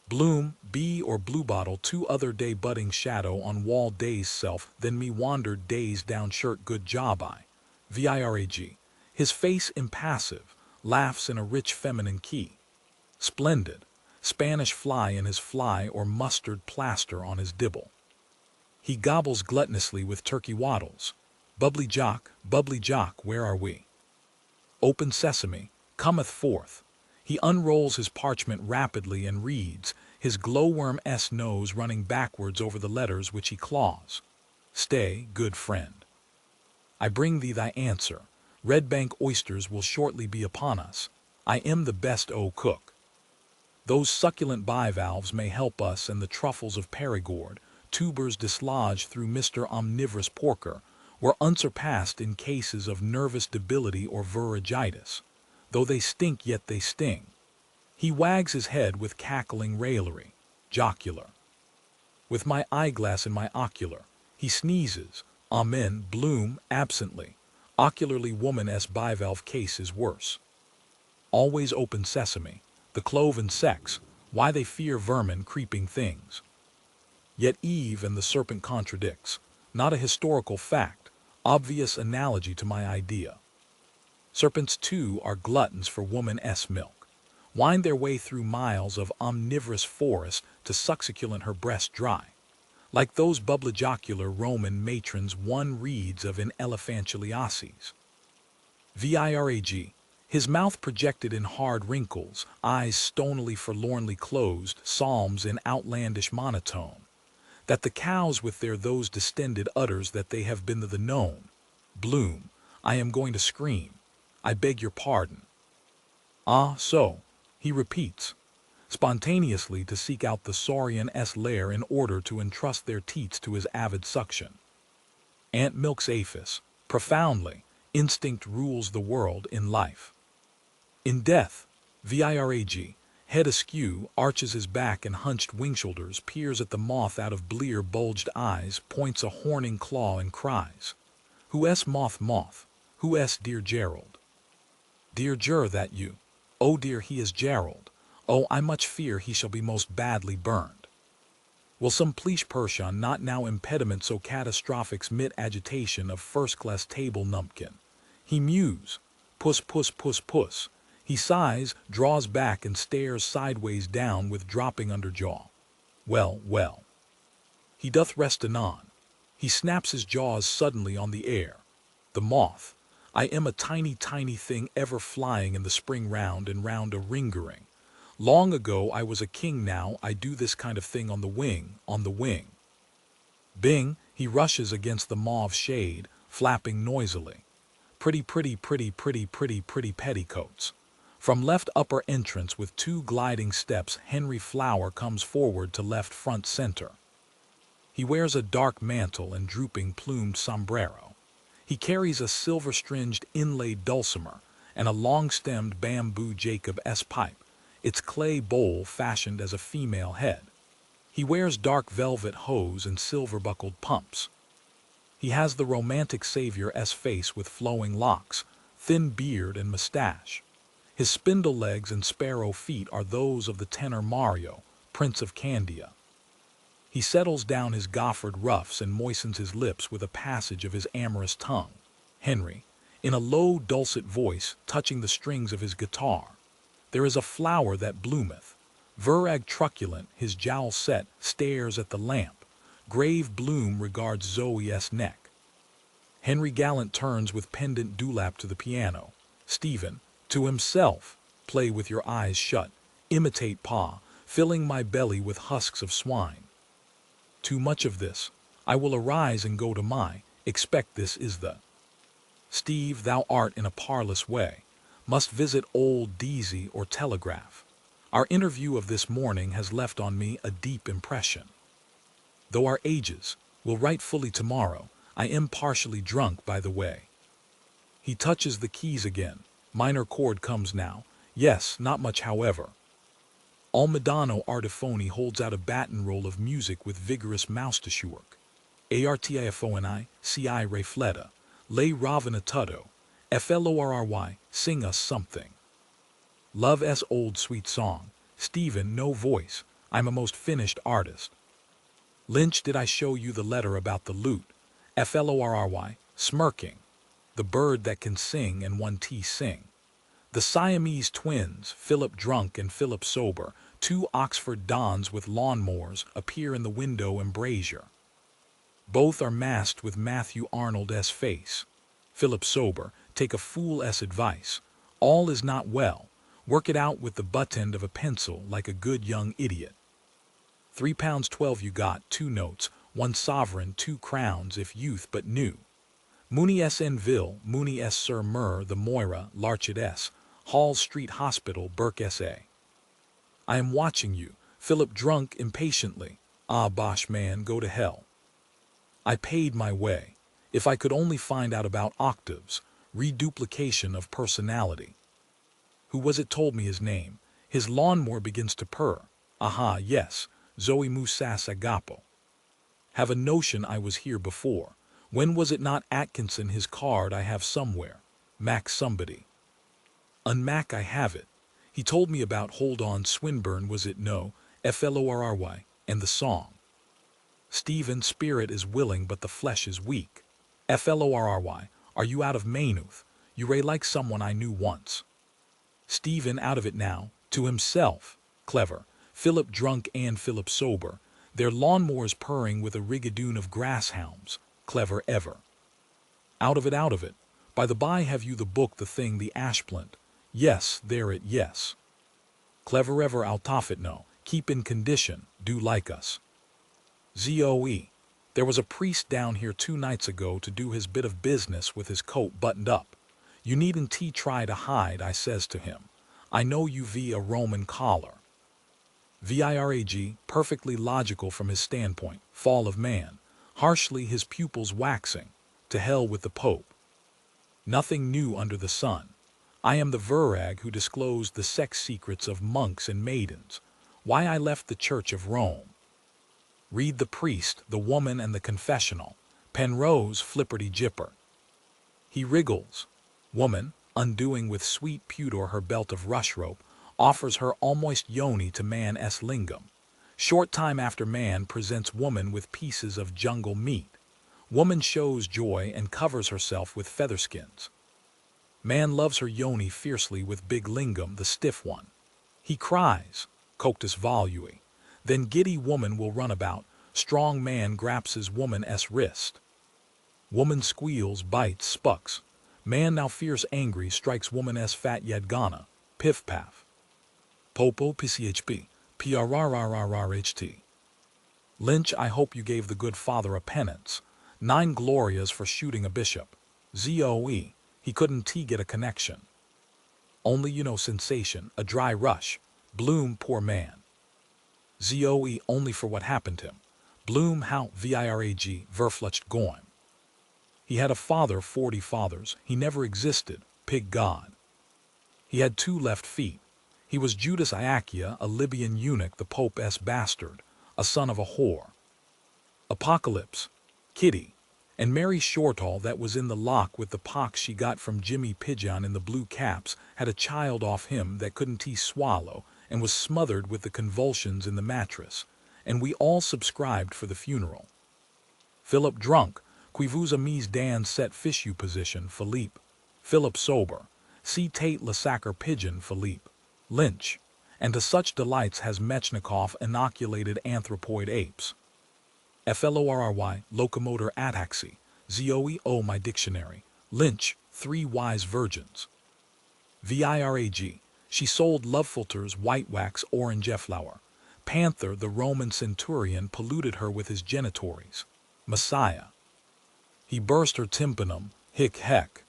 Bloom, bee or bluebottle 2 other day budding shadow on wall days self, then me wandered days down shirt good job I. Virag. His face impassive, laughs in a rich feminine key. Splendid. Spanish fly in his fly or mustard plaster on his dibble. He gobbles gluttonously with turkey waddles. Bubbly jock, where are we? Open sesame, cometh forth. He unrolls his parchment rapidly and reads, his glowworm-s nose running backwards over the letters which he claws. Stay, good friend. I bring thee thy answer. Red Bank oysters will shortly be upon us. I am the best cook. Those succulent bivalves may help us, and the truffles of Perigord, tubers dislodged through Mr. Omnivorous Porker, were unsurpassed in cases of nervous debility or virigitis. Though they stink, yet they sting. He wags his head with cackling raillery. Jocular. With my eyeglass in my ocular, he sneezes. Amen. Bloom, absently. Ocularly woman-s bivalve case is worse. Always open sesame. The cloven sex, why they fear vermin creeping things. Yet Eve and the serpent contradicts. Not a historical fact, obvious analogy to my idea. Serpents too are gluttons for woman-s milk, wind their way through miles of omnivorous forest to succulent her breast dry. Like those bubblejocular Roman matrons one reads of in Elephantuliosis. Virag, his mouth projected in hard wrinkles, eyes stonily forlornly closed, psalms in outlandish monotone. That the cows with their those distended utters that they have been the known. Bloom, I am going to scream. I beg your pardon. Ah, so, he repeats, spontaneously to seek out the saurian-s lair in order to entrust their teats to his avid suction. Ant milks aphis, profoundly, instinct rules the world in life. In death, Virag, head askew, arches his back and hunched wing-shoulders, peers at the moth out of blear bulged eyes, points a horning claw and cries. Who-s moth? Who-s dear Gerald? Dear Ger, that you? Oh dear, he is Gerald. Oh, I much fear he shall be most badly burned. Will some pleash Persian not now impediment so catastrophics mit agitation of first-class table numpkin? He mews. Puss. He sighs, draws back and stares sideways down with dropping underjaw. Well. He doth rest anon. He snaps his jaws suddenly on the air. The moth. I am a tiny, tiny thing ever flying in the spring round and round a ringering. Long ago I was a king, now I do this kind of thing on the wing, on the wing. Bing, he rushes against the mauve shade, flapping noisily. Pretty, pretty, pretty, pretty, pretty, pretty petticoats. From left upper entrance with 2 gliding steps, Henry Flower comes forward to left front center. He wears a dark mantle and drooping plumed sombrero. He carries a silver-stringed inlaid dulcimer and a long-stemmed bamboo Jacob S. pipe, its clay bowl fashioned as a female head. He wears dark velvet hose and silver-buckled pumps. He has the romantic Savior-esque face with flowing locks, thin beard and mustache. His spindle legs and sparrow feet are those of the tenor Mario, Prince of Candia. He settles down his goffered ruffs and moistens his lips with a passage of his amorous tongue. Henry, in a low, dulcet voice, touching the strings of his guitar. There is a flower that bloometh. Virag truculent, his jowl set, stares at the lamp. Grave Bloom regards Zoe's neck. Henry Gallant turns with pendant dewlap to the piano. Stephen, to himself, play with your eyes shut. Imitate Pa, filling my belly with husks of swine. Too much of this. I will arise and go to my, expect this is the. Steve, thou art in a parlous way. Must visit old Deasy or telegraph. Our interview of this morning has left on me a deep impression. Though our ages will write fully tomorrow, I am partially drunk by the way. He touches the keys again. Minor chord comes now. Yes, not much however. Almedano Artifoni holds out a baton roll of music with vigorous moustachework. Artifoni, ci refletta, lei ravena tutto, florry, sing us something. Love S old sweet song. Stephen, no voice. I'm a most finished artist. Lynch, did I show you the letter about the lute? Florry, smirking. The bird that can sing and 1T sing. The Siamese twins, Philip drunk and Philip sober, 2 Oxford dons with lawnmowers, appear in the window embrasure. Both are masked with Matthew Arnold's face. Philip sober, take a fool's advice. All is not well. Work it out with the butt end of a pencil like a good young idiot. £3.12 you got, 2 notes, 1 sovereign, 2 crowns if youth but new. Mooney S. Enville, Mooney S. Sir Murr, the Moira, Larchet S. Hall Street Hospital, Burke S.A. I am watching you, Philip drunk impatiently. Ah, bosh man, go to hell. I paid my way. If I could only find out about octaves, reduplication of personality. Who was it told me his name? His lawnmower begins to purr. Aha, yes, Zoe Musas Agapo. Have a notion I was here before. When was it not Atkinson? His card I have somewhere. Mac somebody. Unmac I have it. He told me about Hold On Swinburne, was it no? Florry, and the song. Stephen, spirit is willing but the flesh is weak. Florry, are you out of Maynooth? You ray like someone I knew once. Stephen, out of it now, to himself. Clever. Philip drunk and Philip sober. Their lawnmowers purring with a rigadoon of grasshounds. Clever ever. Out of it, out of it. By the by, have you the book, the thing, the ashplant? Yes, there it, yes. Clever ever, altofit no. Keep in condition, do like us. Zoe. There was a priest down here 2 nights ago to do his bit of business with his coat buttoned up. You needn't try to hide, I says to him. I know you a Roman collar. Virag, perfectly logical from his standpoint, fall of man. Harshly his pupils waxing. To hell with the Pope. Nothing new under the sun. I am the Virag who disclosed the sex secrets of monks and maidens. Why I left the Church of Rome. Read the priest, the woman, and the confessional. Penrose flipperty-jipper. He wriggles. Woman, undoing with sweet pudor her belt of rush rope, offers her almost yoni to man s lingam. Short time after man presents woman with pieces of jungle meat. Woman shows joy and covers herself with featherskins. Man loves her yoni fiercely with big lingam, the stiff one. He cries, coctus volui. Then giddy woman will run about, Strong man grabs his woman-s wrist. Woman squeals, bites, spucks. Man now fierce angry strikes woman-s fat yadgana. Piff-paff. Popo PCHP. PRRRRRHT. Lynch, I hope you gave the good father a penance. 9 glorias for shooting a bishop. ZOE. He couldn't get a connection. Only sensation, a dry rush. Bloom, poor man. ZOE only for what happened him. Bloom how virag verflucht goim. He had a father 40 fathers, he never existed, pig god. He had 2 left feet. He was Judas Iacchia, a Libyan eunuch, the Pope's bastard, a son of a whore. Apocalypse, Kitty, and Mary Shortall that was in the lock with the pox she got from Jimmy Pigeon in the blue caps had a child off him that couldn't swallow and was smothered with the convulsions in the mattress, and we all subscribed for the funeral. Philip drunk, qui vous a mis dans cette fichu position, Philippe. Philip sober, see Tate le sacre pigeon, Philippe. Lynch, and to such delights has Mechnikov inoculated anthropoid apes. FLORRY, locomotor ataxy, ZOE, my dictionary. Lynch, 3 wise virgins. VIRAG, she sold love filters, white wax, orange flower. Panther, the Roman centurion, polluted her with his genitories. Messiah. He burst her tympanum, hic heck.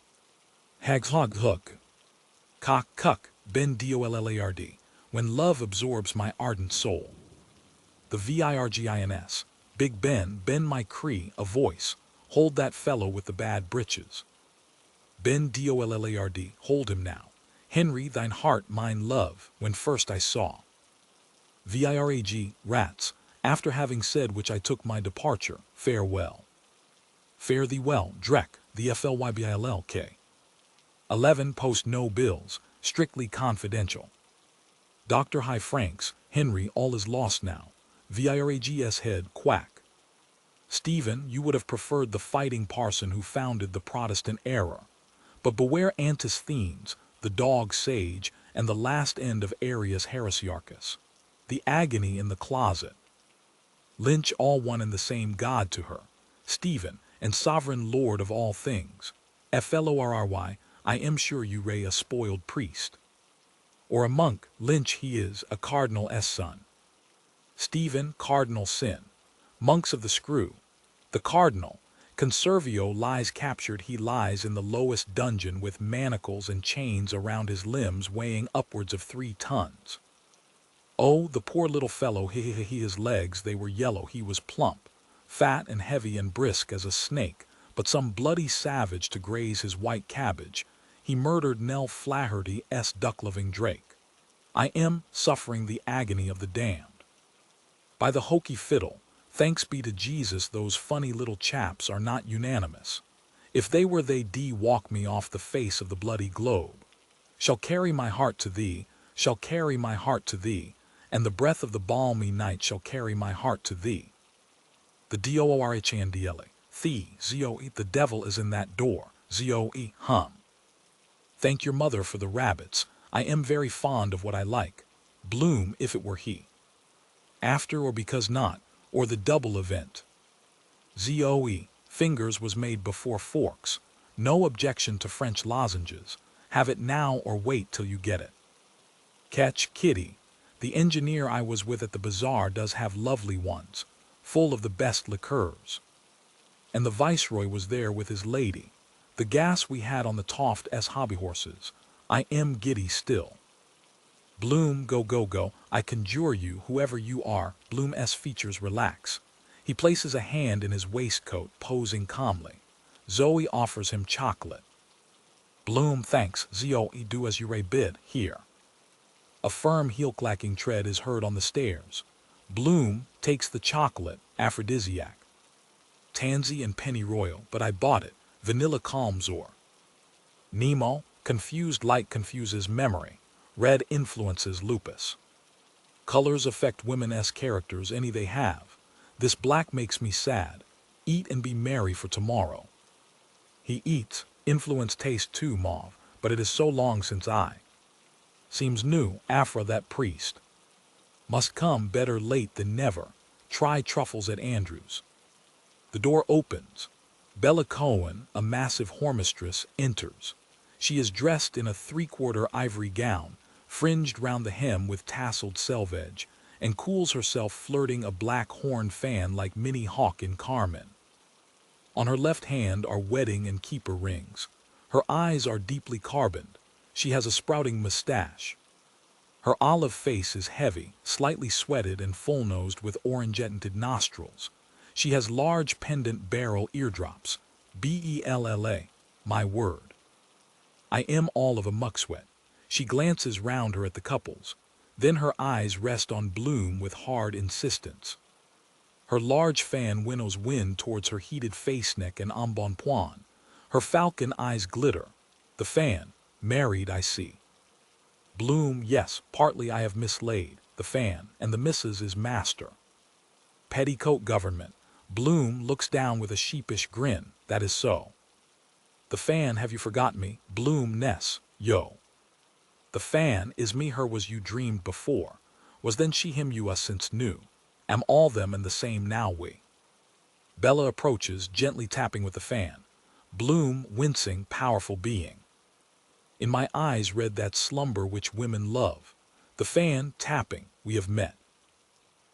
Hags hog hook. Cock cuck, ben dollard, when love absorbs my ardent soul. The virgins, Big Ben, Ben my Cree, a voice, hold that fellow with the bad breeches. Ben dollard, hold him now. Henry, thine heart, mine love, when first I saw. VIRAG, rats, after having said which I took my departure, farewell. Fare thee well, Drek, the FLYBILLK. 11 post no bills, strictly confidential. Dr. High Franks, Henry, all is lost now. VIRAG's head, quack. Stephen, you would have preferred the fighting parson who founded the Protestant error. But beware Antisthenes, the dog sage, and the last end of Arius Heresiarchus. The agony in the closet. Lynch, all one and the same God to her. Stephen, and sovereign Lord of all things. FLORRY, I am sure you ray a spoiled priest. Or a monk, Lynch he is, a cardinal's son. Stephen, cardinal sin. Monks of the screw. The cardinal, Conservio, lies captured, he lies in the lowest dungeon with manacles and chains around his limbs weighing upwards of 3 tons. Oh, the poor little fellow, his legs, they were yellow, he was plump, fat and heavy and brisk as a snake, but some bloody savage to graze his white cabbage. He murdered Nell Flaherty's duck-loving Drake. I am suffering the agony of the damned. By the hokey fiddle, thanks be to Jesus, those funny little chaps are not unanimous. If they were, they'd walk me off the face of the bloody globe. Shall carry my heart to thee, shall carry my heart to thee, and the breath of the balmy night shall carry my heart to thee. The DOORHANDLA, thee, ZOE, the devil is in that door, ZOE, hum. Thank your mother for the rabbits, I am very fond of what I like. Bloom, if it were he. After or because not, or the double event. ZOE, fingers was made before forks, no objection to French lozenges, have it now or wait till you get it. Catch, Kitty, the engineer I was with at the bazaar does have lovely ones, full of the best liqueurs. And the viceroy was there with his lady, the gas we had on the toft as hobby horses. I am giddy still. Bloom, go, go, go, I conjure you, whoever you are, Bloom's features relax. He places a hand in his waistcoat, posing calmly. Zoe offers him chocolate. Bloom, thanks, Zoe, do as you bid, here. A firm heel-clacking tread is heard on the stairs. Bloom takes the chocolate, aphrodisiac. Tansy and pennyroyal, but I bought it, vanilla calmzor. Nemo, confused light confuses memory. Red influences lupus. Colors affect women's characters, any they have. This black makes me sad. Eat and be merry for tomorrow. He eats, influence taste too, mauve, but it is so long since I. Seems new, Afra that priest. Must come better late than never. Try truffles at Andrew's. The door opens. Bella Cohen, a massive hormistress, enters. She is dressed in a three-quarter ivory gown, fringed round the hem with tasseled selvage, and cools herself flirting a black horn fan like Minnie Hawk in Carmen. On her left hand are wedding and keeper rings. Her eyes are deeply carboned. She has a sprouting mustache. Her olive face is heavy, slightly sweated and full-nosed with orange-tinted nostrils. She has large pendant barrel eardrops. B-E-L-L-A, my word. I am all of a mucksweat. She glances round her at the couples. Then her eyes rest on Bloom with hard insistence. Her large fan winnows wind towards her heated face neck and embonpoint. Her falcon eyes glitter. The fan, married I see. Bloom, yes, partly I have mislaid. The fan, and the missus is master. Petticoat government. Bloom looks down with a sheepish grin. That is so. The fan, have you forgot me? Bloom, Ness, yo. The fan is me her was you dreamed before. Was then she him you us since new. Am all them and the same now we. Bella approaches, gently tapping with the fan. Bloom, wincing, powerful being. In my eyes read that slumber which women love. The fan, tapping, we have met.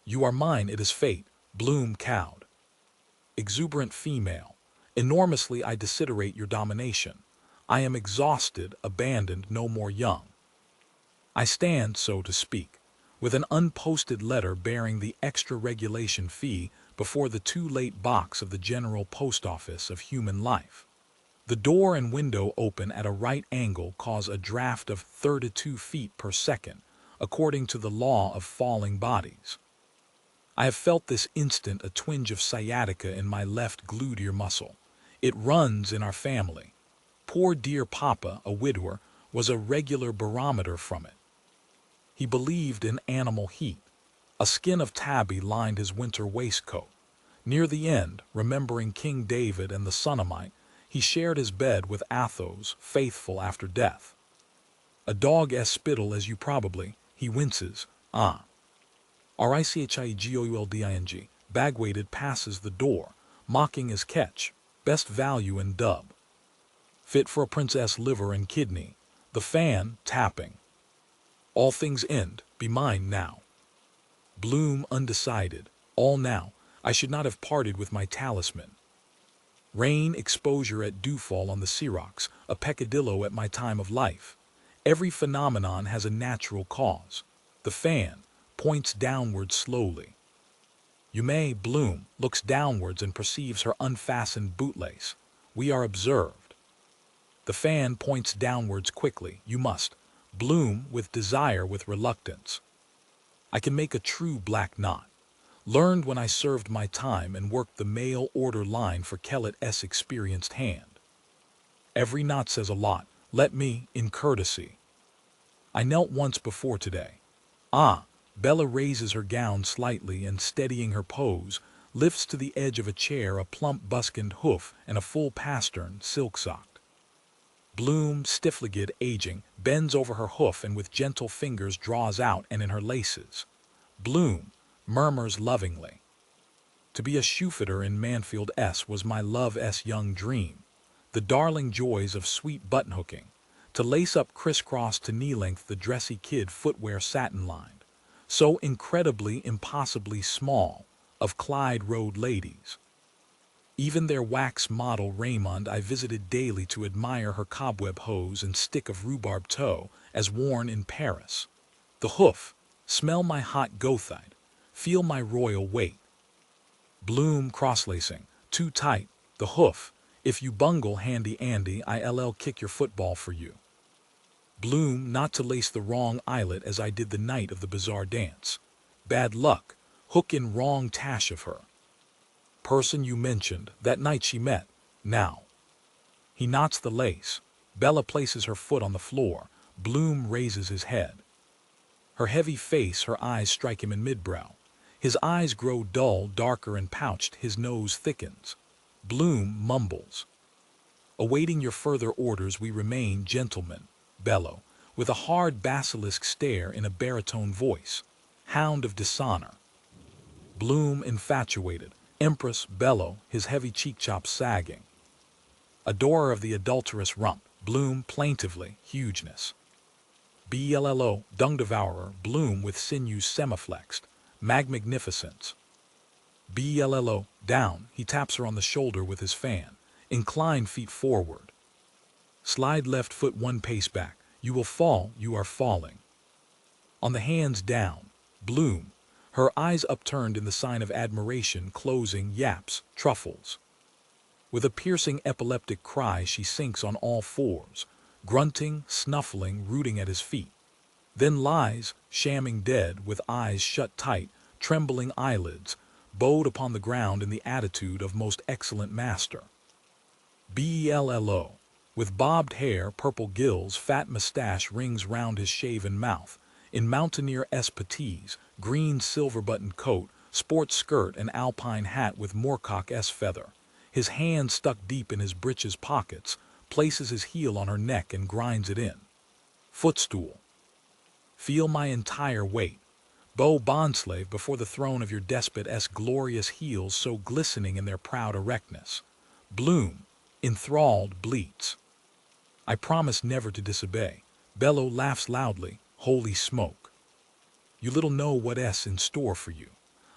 You are mine, it is fate. Bloom, cowed. Exuberant female. Enormously I desiderate your domination. I am exhausted, abandoned, no more young. I stand, so to speak, with an unposted letter bearing the extra regulation fee before the too late box of the General Post Office of human life. The door and window open at a right angle cause a draft of 32 feet per second, according to the law of falling bodies. I have felt this instant a twinge of sciatica in my left gluteal muscle. It runs in our family. Poor dear Papa, a widower, was a regular barometer from it. He believed in animal heat. A skin of tabby lined his winter waistcoat. Near the end, remembering King David and the Sunamite, he shared his bed with Athos, faithful after death. A dog as spittle as you probably, he winces, ah. Richigolding, bag-weighted passes the door, mocking his catch, best value in dub. Fit for a princess liver and kidney, the fan tapping. All things end, be mine now. Bloom undecided, all now, I should not have parted with my talisman. Rain, exposure at dewfall on the Sirox, a peccadillo at my time of life. Every phenomenon has a natural cause. The fan points downward slowly. You may, Bloom, looks downwards and perceives her unfastened bootlace. We are observed. The fan points downwards quickly. You must. Bloom, with desire, with reluctance. I can make a true black knot. Learned when I served my time and worked the mail order line for Kellett's experienced hand. Every knot says a lot. Let me, in courtesy. I knelt once before today. Ah, Bella raises her gown slightly and, steadying her pose, lifts to the edge of a chair a plump buskined hoof and a full pastern, silk-socked. Bloom, stiff-legged, aging, bends over her hoof and with gentle fingers draws out and in her laces. Bloom murmurs lovingly. To be a shoefitter in Manfield S was my love S young dream. The darling joys of sweet button-hooking. To lace up crisscross to knee-length the dressy kid footwear satin-lined. So incredibly, impossibly small, of Clyde Road ladies. Even their wax model Raymond I visited daily to admire her cobweb hose and stick of rhubarb toe as worn in Paris. The hoof, smell my hot gothite, feel my royal weight. Bloom crosslacing, too tight, the hoof, if you bungle handy Andy I'll kick your football for you. Bloom not to lace the wrong eyelet as I did the night of the bizarre dance. Bad luck, hook in wrong tash of her. Person you mentioned, that night she met, now. He knots the lace. Bella places her foot on the floor. Bloom raises his head. Her heavy face, her eyes strike him in midbrow. His eyes grow dull, darker and pouched, his nose thickens. Bloom mumbles. Awaiting your further orders we remain, gentlemen. Bellow, with a hard basilisk stare in a baritone voice. Hound of dishonor. Bloom infatuated. Empress bellow, his heavy cheek chops sagging. Adorer of the adulterous rump. Bloom plaintively, hugeness. Bello, dung devourer. Bloom with sinews semiflexed. Magnificence. Bello, down, he taps her on the shoulder with his fan. Incline feet forward. Slide left foot 1 pace back. You will fall, you are falling. On the hands down. Bloom, her eyes upturned in the sign of admiration, closing, yaps, truffles. With a piercing epileptic cry she sinks on all fours, grunting, snuffling, rooting at his feet. Then lies, shamming dead, with eyes shut tight, trembling eyelids, bowed upon the ground in the attitude of most excellent master. Bello, with bobbed hair, purple gills, fat mustache rings round his shaven mouth, in mountaineer-esque puttees, green silver-buttoned coat, sports skirt and alpine hat with moorcock-esque feather, his hand stuck deep in his breeches pockets, places his heel on her neck and grinds it in. Footstool. Feel my entire weight. Bow bondslave before the throne of your despot-esque glorious heels so glistening in their proud erectness. Bloom, enthralled, bleats. I promise never to disobey. Bello laughs loudly. Holy smoke. You little know what's in store for you.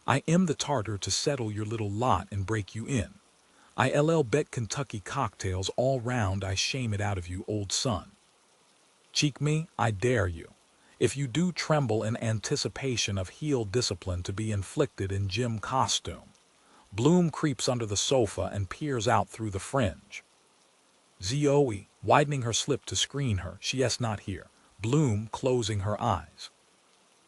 I am the Tartar to settle your little lot and break you in. I'll bet Kentucky cocktails all round I shame it out of you, old son. Cheek me, I dare you. If you do tremble in anticipation of heel discipline to be inflicted in gym costume. Bloom creeps under the sofa and peers out through the fringe. Zoe, widening her slip to screen her, she's not here. Bloom closing her eyes.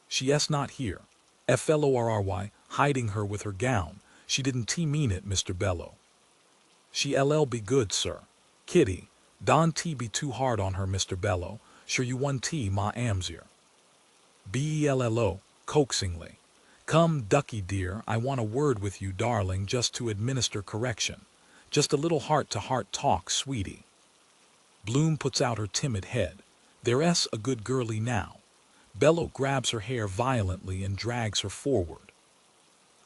She's not here. Florry, hiding her with her gown. She didn't mean it, Mr. Bello. She'll be good, sir. Kitty, don't be too hard on her, Mr. Bello. Sure you one ma amsier. Bello, coaxingly. Come, ducky dear, I want a word with you, darling, just to administer correction. Just a little heart-to-heart talk, sweetie. Bloom puts out her timid head. There's a good girlie now. Bello grabs her hair violently and drags her forward.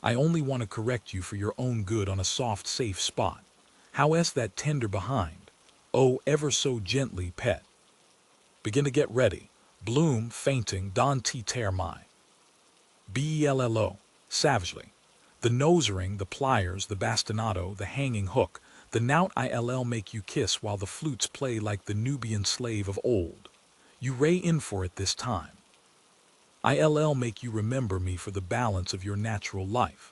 I only want to correct you for your own good on a soft, safe spot. How's that tender behind? Oh, ever so gently, pet. Begin to get ready. Bloom, fainting, don't tear my. Bello, savagely. The nose ring, the pliers, the bastinado, the hanging hook, the knout I'll make you kiss while the flutes play like the Nubian slave of old. You ray in for it this time. I'll make you remember me for the balance of your natural life.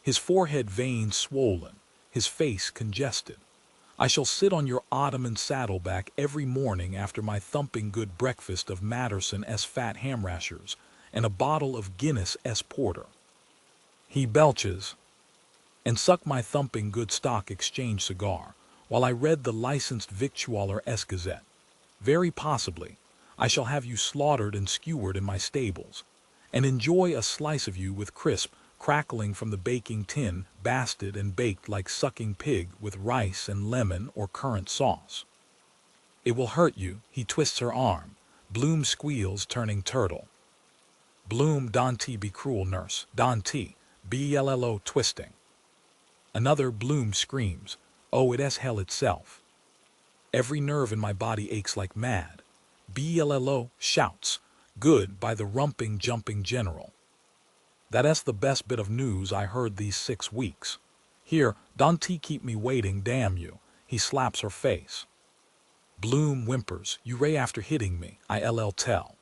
His forehead veins swollen, his face congested. I shall sit on your ottoman saddleback every morning after my thumping good breakfast of Matterson-S fat ham rashers and a bottle of Guinness-S porter. He belches, and suck my thumping good stock exchange cigar, while I read the licensed victualler-S Gazette. Very possibly, I shall have you slaughtered and skewered in my stables, and enjoy a slice of you with crisp, crackling from the baking tin, basted and baked like sucking pig with rice and lemon or currant sauce. It will hurt you, he twists her arm. Bloom squeals, turning turtle. Bloom, don't be cruel, nurse, don't. Bello twisting. Another Bloom screams. Oh, it's hell itself. Every nerve in my body aches like mad. Bello shouts. Good, by the rumping, jumping general. That's the best bit of news I heard these 6 weeks. Here, don't keep me waiting, damn you. He slaps her face. Bloom whimpers. You ray after hitting me, I'll tell.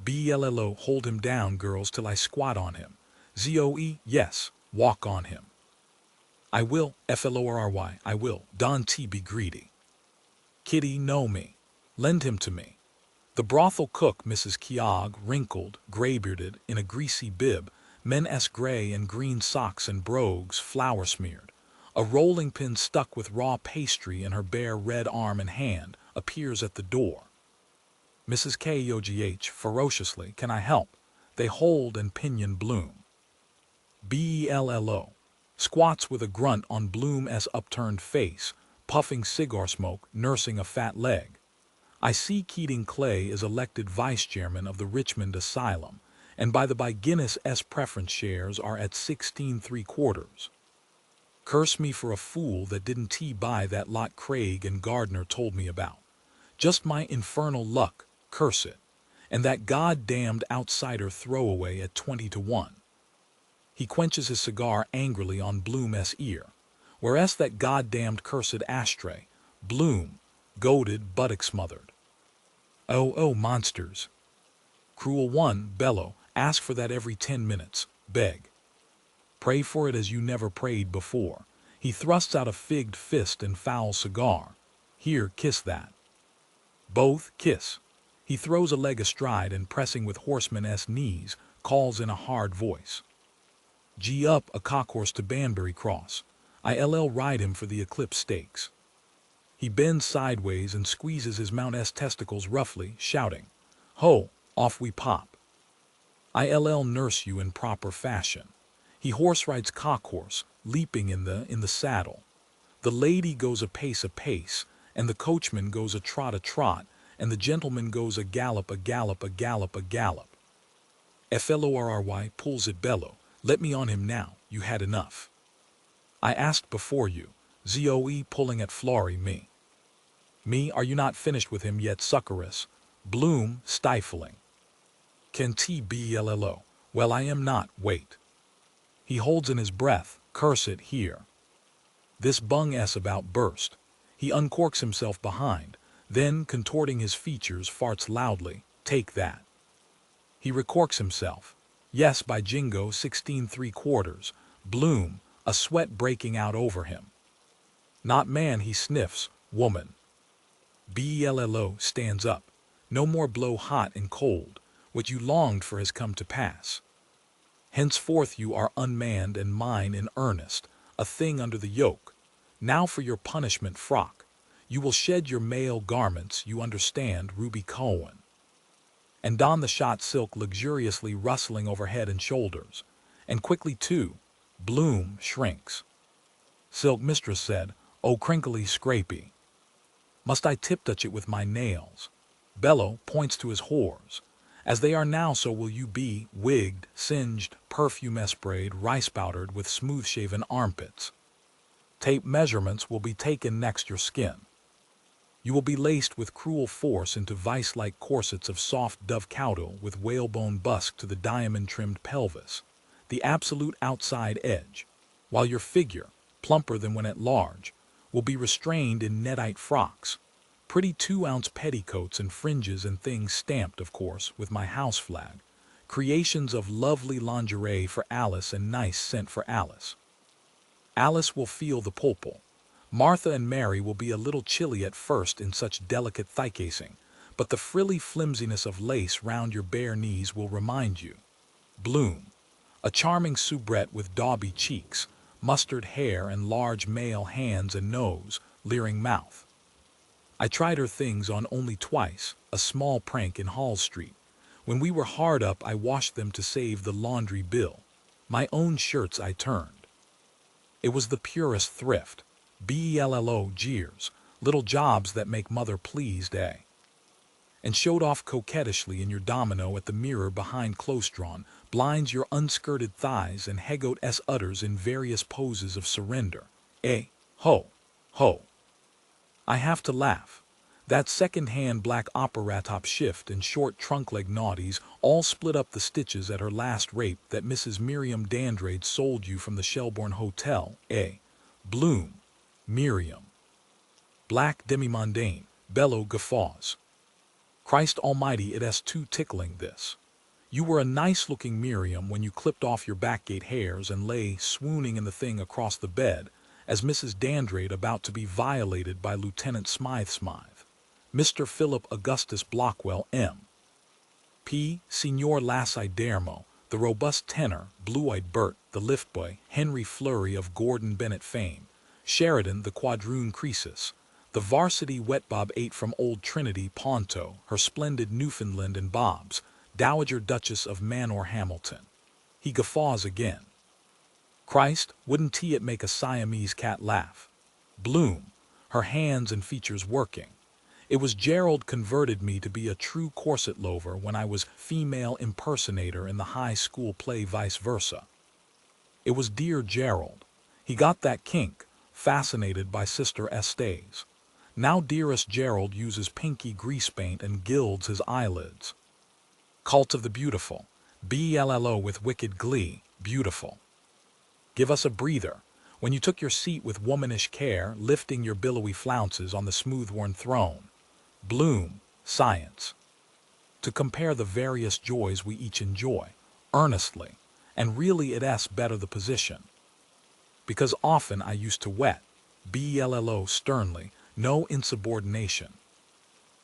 Bello, hold him down, girls, till I squat on him. Zoe, yes, walk on him. I will, Florry, I will, don't be greedy. Kitty, know me. Lend him to me. The brothel cook, Mrs. Keogh, wrinkled, gray-bearded, in a greasy bib, men-s gray and green socks and brogues, flour-smeared. A rolling pin stuck with raw pastry in her bare red arm and hand, appears at the door. Mrs. Kogh, ferociously, can I help? They hold and pinion Bloom. Bello squats with a grunt on Bloom's upturned face, puffing cigar smoke, nursing a fat leg. I see Keating Clay is elected vice chairman of the Richmond Asylum, and by Guinness S preference shares are at 16.75. Curse me for a fool that didn't buy that lot Craig and Gardner told me about. Just my infernal luck, curse it. And that goddamned outsider throwaway at 20-1. He quenches his cigar angrily on Bloom's ear. Whereas that goddamned cursed ashtray, Bloom, goaded, buttock smothered. Oh, monsters. Cruel one, bellow, ask for that every 10 minutes, beg. Pray for it as you never prayed before. He thrusts out a figged fist and foul cigar. Here, kiss that. Both, kiss. He throws a leg astride and pressing with horseman-esque knees, calls in a hard voice. Gee up a cockhorse to Banbury Cross. I'll ride him for the Eclipse Stakes. He bends sideways and squeezes his mount's testicles roughly, shouting, Ho, off we pop. I'll nurse you in proper fashion. He horse rides cockhorse, leaping in the saddle. The lady goes a pace, and the coachman goes a trot, and the gentleman goes a gallop. Florry pulls it bellow. Let me on him now, you had enough. I asked before you, Zoe pulling at Florry, me. Me, are you not finished with him yet, succorus? Bloom, stifling. Can tbello, well I am not, wait. He holds in his breath, curse it, here. This bung s about burst. He uncorks himself behind, then, contorting his features, farts loudly, take that. He recorks himself. Yes, by jingo, 16.75. Bloom, a sweat breaking out over him. Not man, he sniffs, woman. Bello stands up. No more blow hot and cold. What you longed for has come to pass. Henceforth you are unmanned and mine in earnest, a thing under the yoke. Now for your punishment frock. You will shed your male garments, you understand, Ruby Cohen. And don the shot silk luxuriously rustling over head and shoulders. And quickly too, Bloom shrinks. Silk mistress said, oh crinkly scrapey. Must I tip-touch it with my nails? Bello points to his whores. As they are now so will you be, wigged, singed, perfume-sprayed, rice-powdered with smooth-shaven armpits. Tape measurements will be taken next your skin. You will be laced with cruel force into vice-like corsets of soft dove caudal with whalebone busk to the diamond-trimmed pelvis, the absolute outside edge, while your figure, plumper than when at large, will be restrained in netite frocks, pretty 2-ounce petticoats and fringes and things stamped, of course, with my house flag, creations of lovely lingerie for Alice and nice scent for Alice. Alice will feel the pulpal. Martha and Mary will be a little chilly at first in such delicate thigh casing, but the frilly flimsiness of lace round your bare knees will remind you. Bloom, a charming soubrette with dauby cheeks, mustard hair and large male hands and nose, leering mouth. I tried her things on only twice, a small prank in Hall Street. When we were hard up I washed them to save the laundry bill. My own shirts I turned. It was the purest thrift. Bello jeers, little jobs that make mother pleased, eh? And showed off coquettishly in your domino at the mirror behind close-drawn, blinds your unskirted thighs and Hegoat s udders in various poses of surrender. Eh, ho, ho. I have to laugh. That second-hand black opera-top shift and short trunk-leg naughties all split up the stitches at her last rape that Mrs. Miriam Dandrade sold you from the Shelbourne Hotel, eh? Bloom, Miriam. Black demi-mondaine, Bello guffaws. Christ almighty, it's too tickling this. You were a nice-looking Miriam when you clipped off your backgate hairs and lay swooning in the thing across the bed, as Mrs. Dandrade about to be violated by Lieutenant Smythe, Mr. Philip Augustus Blockwell, M.P., Signor Lassi Dermo, the robust tenor, blue-eyed Bert, the lift boy, Henry Fleury of Gordon Bennett fame, Sheridan, the quadroon Croesus, the varsity wet bob 8 from Old Trinity, Ponto, her splendid Newfoundland and Bobs, Dowager Duchess of Manor Hamilton. He guffaws again. Christ, wouldn't it make a Siamese cat laugh? Bloom, her hands and features working. It was Gerald converted me to be a true corset lover when I was female impersonator in the high school play Vice Versa. It was dear Gerald. He got that kink, fascinated by Sister Estes. Now dearest Gerald uses pinky grease paint and gilds his eyelids. Cult of the beautiful. BLLO with wicked glee, beautiful. Give us a breather. When you took your seat with womanish care, lifting your billowy flounces on the smooth-worn throne. Bloom, science. To compare the various joys we each enjoy, earnestly, and really it's better the position. Because often I used to wet, BLLO sternly, no insubordination.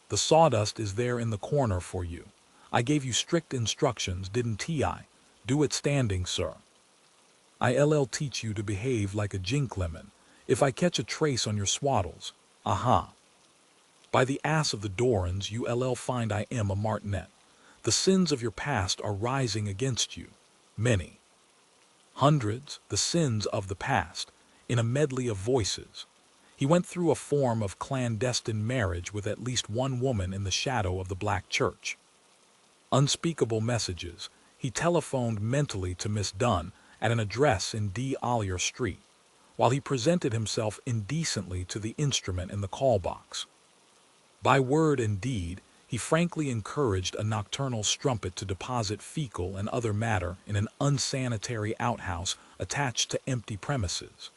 The sawdust is there in the corner for you. I gave you strict instructions, didn't I? Do it standing, sir. I'll teach you to behave like a jinklemon. If I catch a trace on your swaddles, aha. By the ass of the Dorans, you'll find I am a martinet. The sins of your past are rising against you. Many. Hundreds, the sins of the past, in a medley of voices. He went through a form of clandestine marriage with at least one woman in the shadow of the Black Church. Unspeakable messages. He telephoned mentally to Miss Dunn at an address in D. Ollier Street, while he presented himself indecently to the instrument in the call box. By word and deed, he frankly encouraged a nocturnal strumpet to deposit fecal and other matter in an unsanitary outhouse attached to empty premises.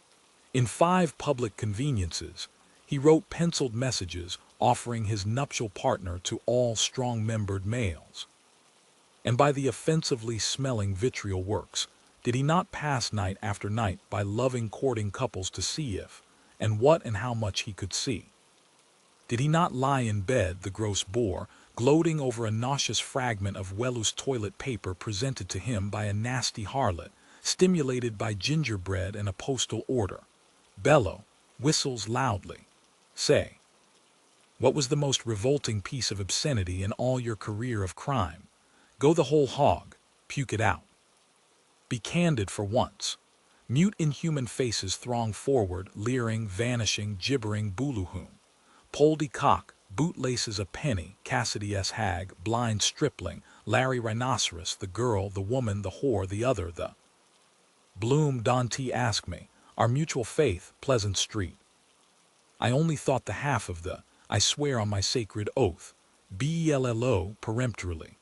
In 5 public conveniences, he wrote penciled messages offering his nuptial partner to all strong-membered males. And by the offensively smelling vitriol works, did he not pass night after night by loving courting couples to see if, and what and how much he could see? Did he not lie in bed, the gross bore, gloating over a nauseous fragment of well-used toilet paper presented to him by a nasty harlot, stimulated by gingerbread and a postal order? Bellow, whistles loudly. Say, what was the most revolting piece of obscenity in all your career of crime? Go the whole hog, puke it out. Be candid for once. Mute inhuman faces throng forward, leering, vanishing, gibbering booloohoom. Poldy cock, bootlaces a penny, Cassidy S. hag, blind stripling, Larry rhinoceros, the girl, the woman, the whore, the other, the Bloom. Dante ask me, our mutual faith, Pleasant Street. I only thought the half of the, I swear on my sacred oath, BELLO peremptorily.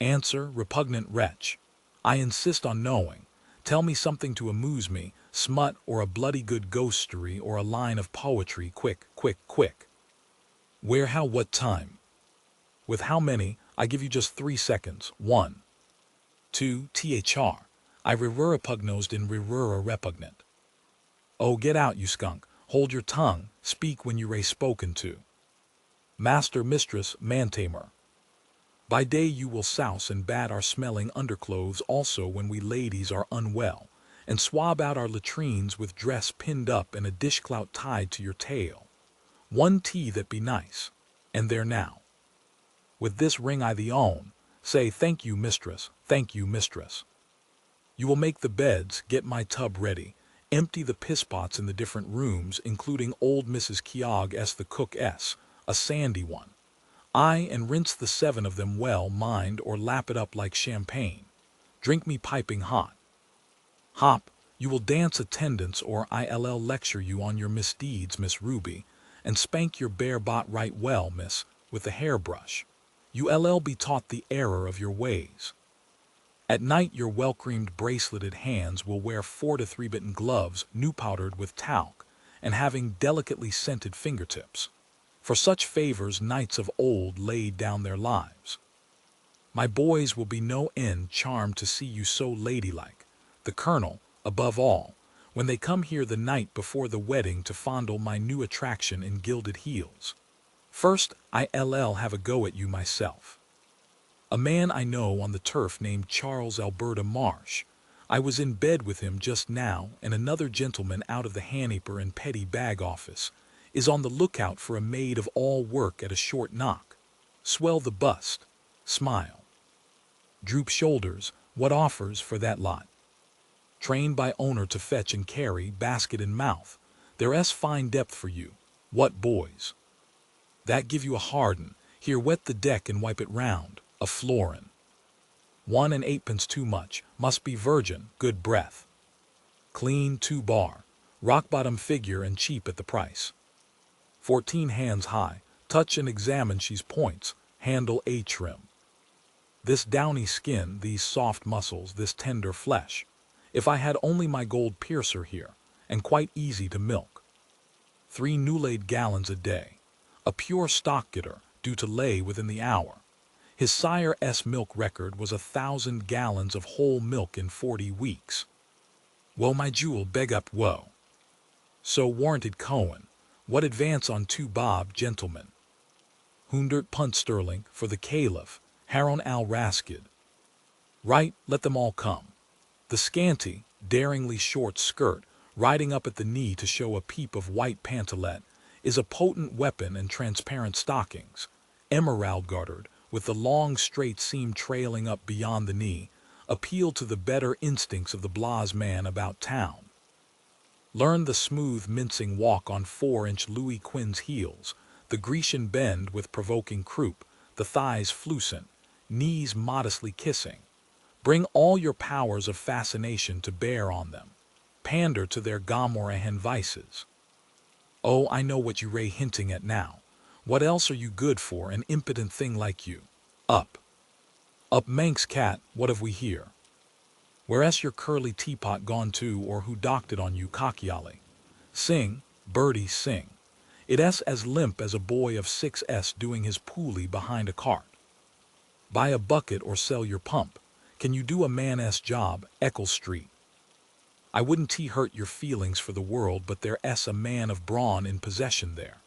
Answer, repugnant wretch. I insist on knowing. Tell me something to amuse me, smut or a bloody good ghost story or a line of poetry, quick, quick, quick. Where, how, what time? With how many? I give you just 3 seconds. 1, 2, thr. I repugnozed in repugnant. Oh, get out, you skunk. Hold your tongue. Speak when you spoken to. Master, mistress, man-tamer. By day you will souse and bat our smelling underclothes also when we ladies are unwell, and swab out our latrines with dress pinned up and a dishclout tied to your tail. 1 tea that be nice. And there now. With this ring I thee own. Say, thank you, mistress, thank you, mistress. You will make the beds, get my tub ready, empty the piss-pots in the different rooms, including old Mrs. Keogh S. the cook S., a sandy one. And rinse the 7 of them well, mind, or lap it up like champagne. Drink me piping hot. Hop, you will dance attendance or I'll lecture you on your misdeeds, Miss Ruby, and spank your bare bot right well, miss, with the hairbrush. You'll be taught the error of your ways. At night your well-creamed braceleted hands will wear 4 to 3-bitten gloves new powdered with talc, and having delicately scented fingertips. For such favors knights of old laid down their lives. My boys will be no end charmed to see you so ladylike, the colonel, above all, when they come here the night before the wedding to fondle my new attraction in gilded heels. First, I'll have a go at you myself. A man I know on the turf named Charles Alberta Marsh. I was in bed with him just now, and another gentleman out of the Haniper and Petty Bag Office is on the lookout for a maid of all work at a short knock. Swell the bust. Smile. Droop shoulders. What offers for that lot? Trained by owner to fetch and carry, basket in mouth. There's fine depth for you. What boys? That give you a harden. Here wet the deck and wipe it round, a florin. 1 and 8 pence too much, must be virgin, good breath. Clean 2 bar, rock bottom figure and cheap at the price. 14 hands high, touch and examine she's points, handle a trim. This downy skin, these soft muscles, this tender flesh. If I had only my gold piercer here, and quite easy to milk. 3 new-laid gallons a day. A pure stock getter, due to lay within the hour. His sire's milk record was 1,000 gallons of whole milk in 40 weeks. Woe my jewel, beg up, woe. So warranted Cohen. What advance on 2 bob, gentlemen? 100 pund sterling for the Caliph, Harun al-Rashid. Right, let them all come. The scanty, daringly short skirt, riding up at the knee to show a peep of white pantalette, is a potent weapon, and transparent stockings, emerald gartered, with the long straight seam trailing up beyond the knee, appeal to the better instincts of the blase man about town. Learn the smooth mincing walk on 4-inch Louis Quinn's heels, the Grecian bend with provoking croup, the thighs flucent, knees modestly kissing. Bring all your powers of fascination to bear on them. Pander to their Gomorrahan vices. Oh, I know what you ray hinting at now. What else are you good for, an impotent thing like you? Up. Up Manx cat, what have we here? Where's your curly teapot gone to, or who docked it on you, cockyolly? Sing, birdie, sing. It's as limp as a boy of 6's doing his poolie behind a cart. Buy a bucket or sell your pump. Can you do a man's job, Eccles Street? I wouldn't hurt your feelings for the world, but there's a man of brawn in possession there.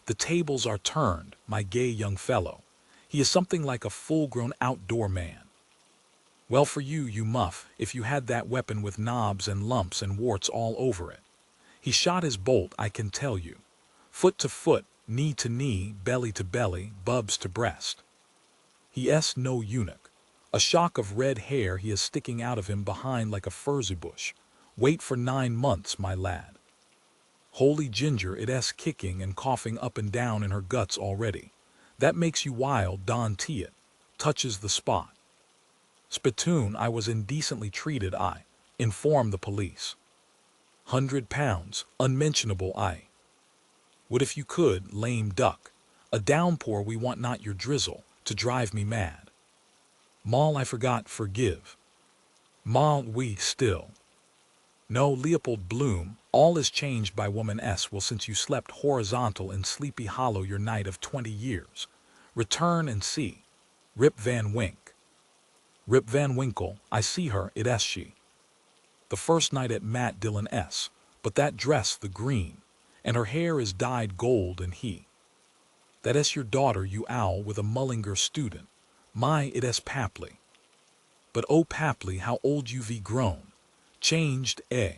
The tables are turned, my gay young fellow. He is something like a full-grown outdoor man. Well for you, you muff, if you had that weapon with knobs and lumps and warts all over it. He shot his bolt, I can tell you. Foot to foot, knee to knee, belly to belly, bubs to breast. He's no eunuch. A shock of red hair he is sticking out of him behind like a furze bush. Wait for 9 months, my lad. Holy ginger, it's kicking and coughing up and down in her guts already. That makes you wild, Don Tiet. Touches the spot. Spittoon, I was indecently treated, I. Inform the police. £100, unmentionable, I. Would if you could, lame duck. A downpour we want, not your drizzle, to drive me mad. Moll, I forgot, forgive. Moll, we still. No, Leopold Bloom, all is changed by woman S. Well, since you slept horizontal in Sleepy Hollow your night of 20 years. Return and see. Rip Van Wink. Rip Van Winkle, I see her, it's she. The first night at Matt Dillon S. But that dress, the green, and her hair is dyed gold, and he. That is your daughter, you owl, with a Mullinger student. My, it's Papley. But oh Papley, how old you've grown. Changed, eh?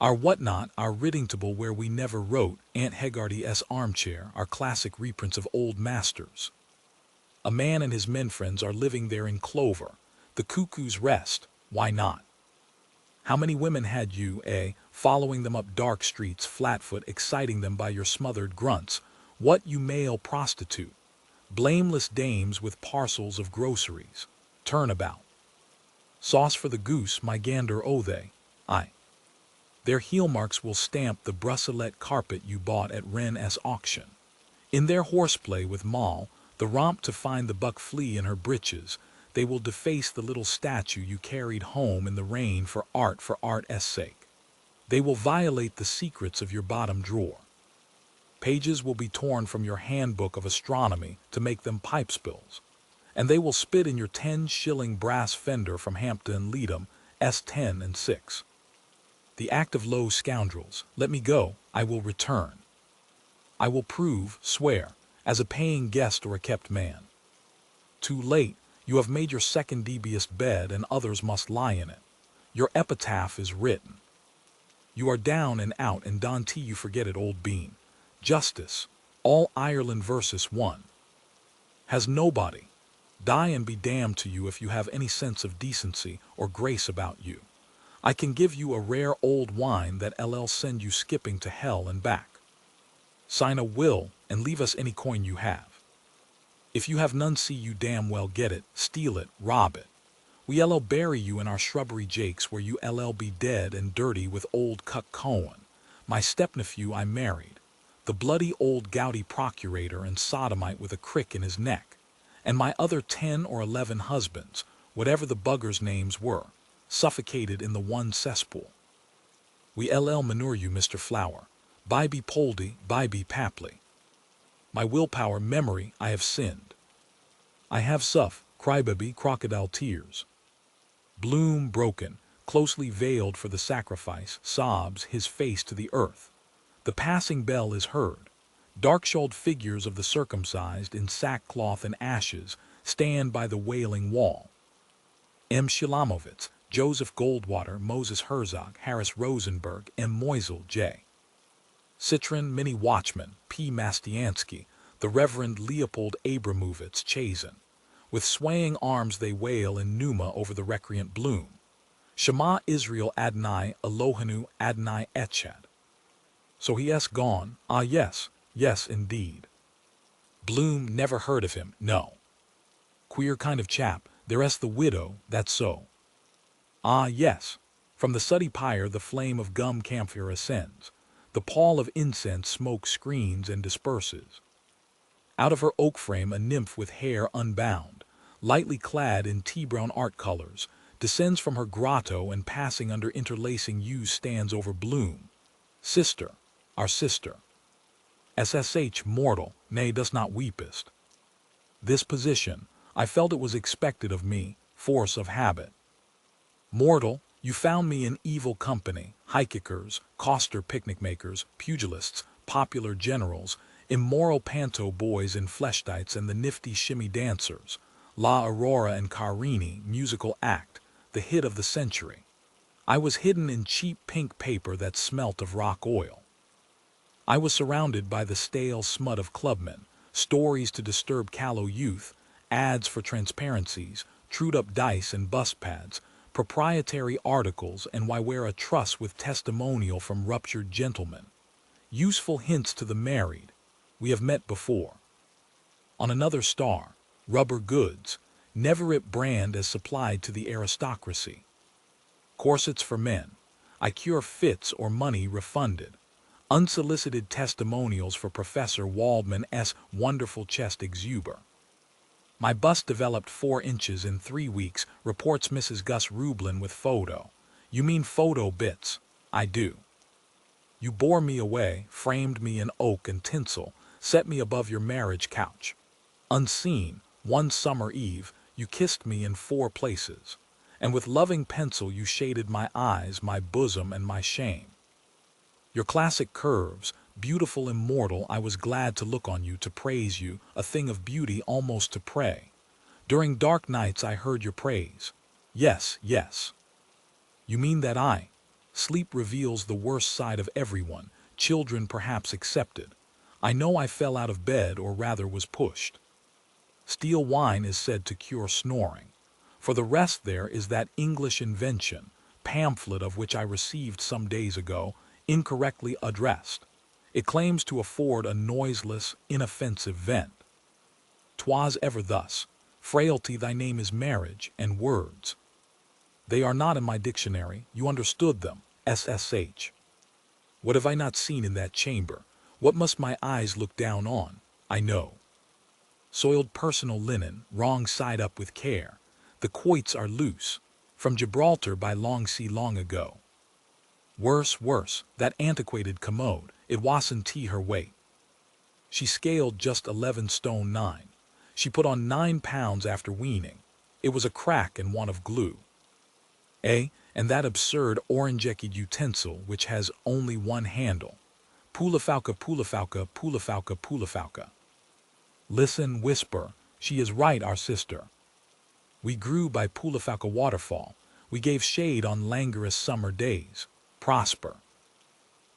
Our whatnot, our Riddingtable where we never wrote, Aunt Hegarty's armchair, our classic reprints of old masters. A man and his men friends are living there in clover. The Cuckoo's Rest, why not? How many women had you, eh, following them up dark streets, flatfoot, exciting them by your smothered grunts? What, you male prostitute? Blameless dames with parcels of groceries. Turnabout. Sauce for the goose, my gander, oh they, I. Their heel marks will stamp the Brusselette carpet you bought at Rennes auction. In their horseplay with Moll, the romp to find the buck flea in her breeches, they will deface the little statue you carried home in the rain for art's sake. They will violate the secrets of your bottom drawer. Pages will be torn from your handbook of astronomy to make them pipe spills. And they will spit in your 10-shilling brass fender from Hampton Leadham, S10 and 6. The act of low scoundrels, let me go, I will return. I will prove, swear, as a paying guest or a kept man. Too late, you have made your second devious bed and others must lie in it. Your epitaph is written. You are down and out, and Dante you forget it, old bean. Justice, all Ireland versus one. Has nobody. Die and be damned to you if you have any sense of decency or grace about you. I can give you a rare old wine that LL send you skipping to hell and back. sign a will, and leave us any coin you have. If you have none, see you damn well get it, steal it, rob it. We LL bury you in our shrubbery jakes where you LL be dead and dirty with old Cuck Cohen, my stepnephew I married, the bloody old gouty procurator and sodomite with a crick in his neck, and my other 10 or 11 husbands, whatever the buggers' names were, suffocated in the one cesspool. We LL manure you, Mr. Flower, by be poldy, by be paply. My willpower, memory, I have sinned. I have suff, crybaby, crocodile tears. Bloom broken, closely veiled for the sacrifice, sobs, his face to the earth. The passing bell is heard. Dark-shawled figures of the circumcised in sackcloth and ashes stand by the wailing wall. M. Shilamovitz, Joseph Goldwater, Moses Herzog, Harris Rosenberg, M. Moisel, J. Citron, Minnie Watchman, P. Mastiansky, the Reverend Leopold Abramovitz Chazen. With swaying arms they wail in Pneuma over the recreant Bloom. Shema Israel Adonai Elohenu Adonai Echad. So he is gone, ah yes, yes indeed. Bloom never heard of him, no. Queer kind of chap, there's the widow, that's so. Ah yes, from the sooty pyre the flame of gum camphor ascends, the pall of incense smoke screens and disperses. Out of her oak frame a nymph with hair unbound, lightly clad in tea-brown art colors, descends from her grotto and passing under interlacing yews stands over Bloom. Sister, our sister. SSH mortal, nay does not weepest. This position, I felt it was expected of me, force of habit. Mortal, you found me in evil company, high-kickers, coster picnic-makers, pugilists, popular generals, immoral panto boys in fleshtights and the nifty shimmy dancers, La Aurora and Carini, musical act, the hit of the century. I was hidden in cheap pink paper that smelt of rock oil. I was surrounded by the stale smut of clubmen, stories to disturb callow youth, ads for transparencies, trued-up dice and bust pads, proprietary articles, and why wear a truss with testimonial from ruptured gentlemen. Useful hints to the married. We have met before. On another star, rubber goods, never it brand as supplied to the aristocracy. Corsets for men. I cure fits or money refunded. Unsolicited testimonials for Professor Waldman S. wonderful chest exuber. My bust developed 4 inches in 3 weeks, reports Mrs. Gus Rublin with photo. You mean photo bits? I do. You bore me away, framed me in oak and tinsel, set me above your marriage couch. Unseen, one summer eve, you kissed me in 4 places, and with loving pencil you shaded my eyes, my bosom, and my shame. Your classic curves, beautiful immortal, I was glad to look on you, to praise you, a thing of beauty almost to pray. During dark nights I heard your praise. Yes, yes. You mean that sleep reveals the worst side of everyone, children perhaps excepted. I know I fell out of bed, or rather was pushed. Steel wine is said to cure snoring. For the rest there is that English invention, pamphlet of which I received some days ago, incorrectly addressed. It claims to afford a noiseless, inoffensive vent. 'Twas ever thus. Frailty, thy name is marriage, and words. They are not in my dictionary, you understood them, SSH. What have I not seen in that chamber? What must my eyes look down on? I know. Soiled personal linen, wrong side up with care. The quoits are loose, from Gibraltar by long sea long ago. Worse, that antiquated commode, it wasn't her weight. She scaled just 11 stone 9. She put on 9 pounds after weaning. It was a crack and want of glue. And that absurd orange-ecked utensil which has only one handle. Pulafauca, pulafauca, pulafauca, pulafauca. Listen, whisper, she is right, our sister. We grew by Pulafauca waterfall. We gave shade on languorous summer days. Prosper.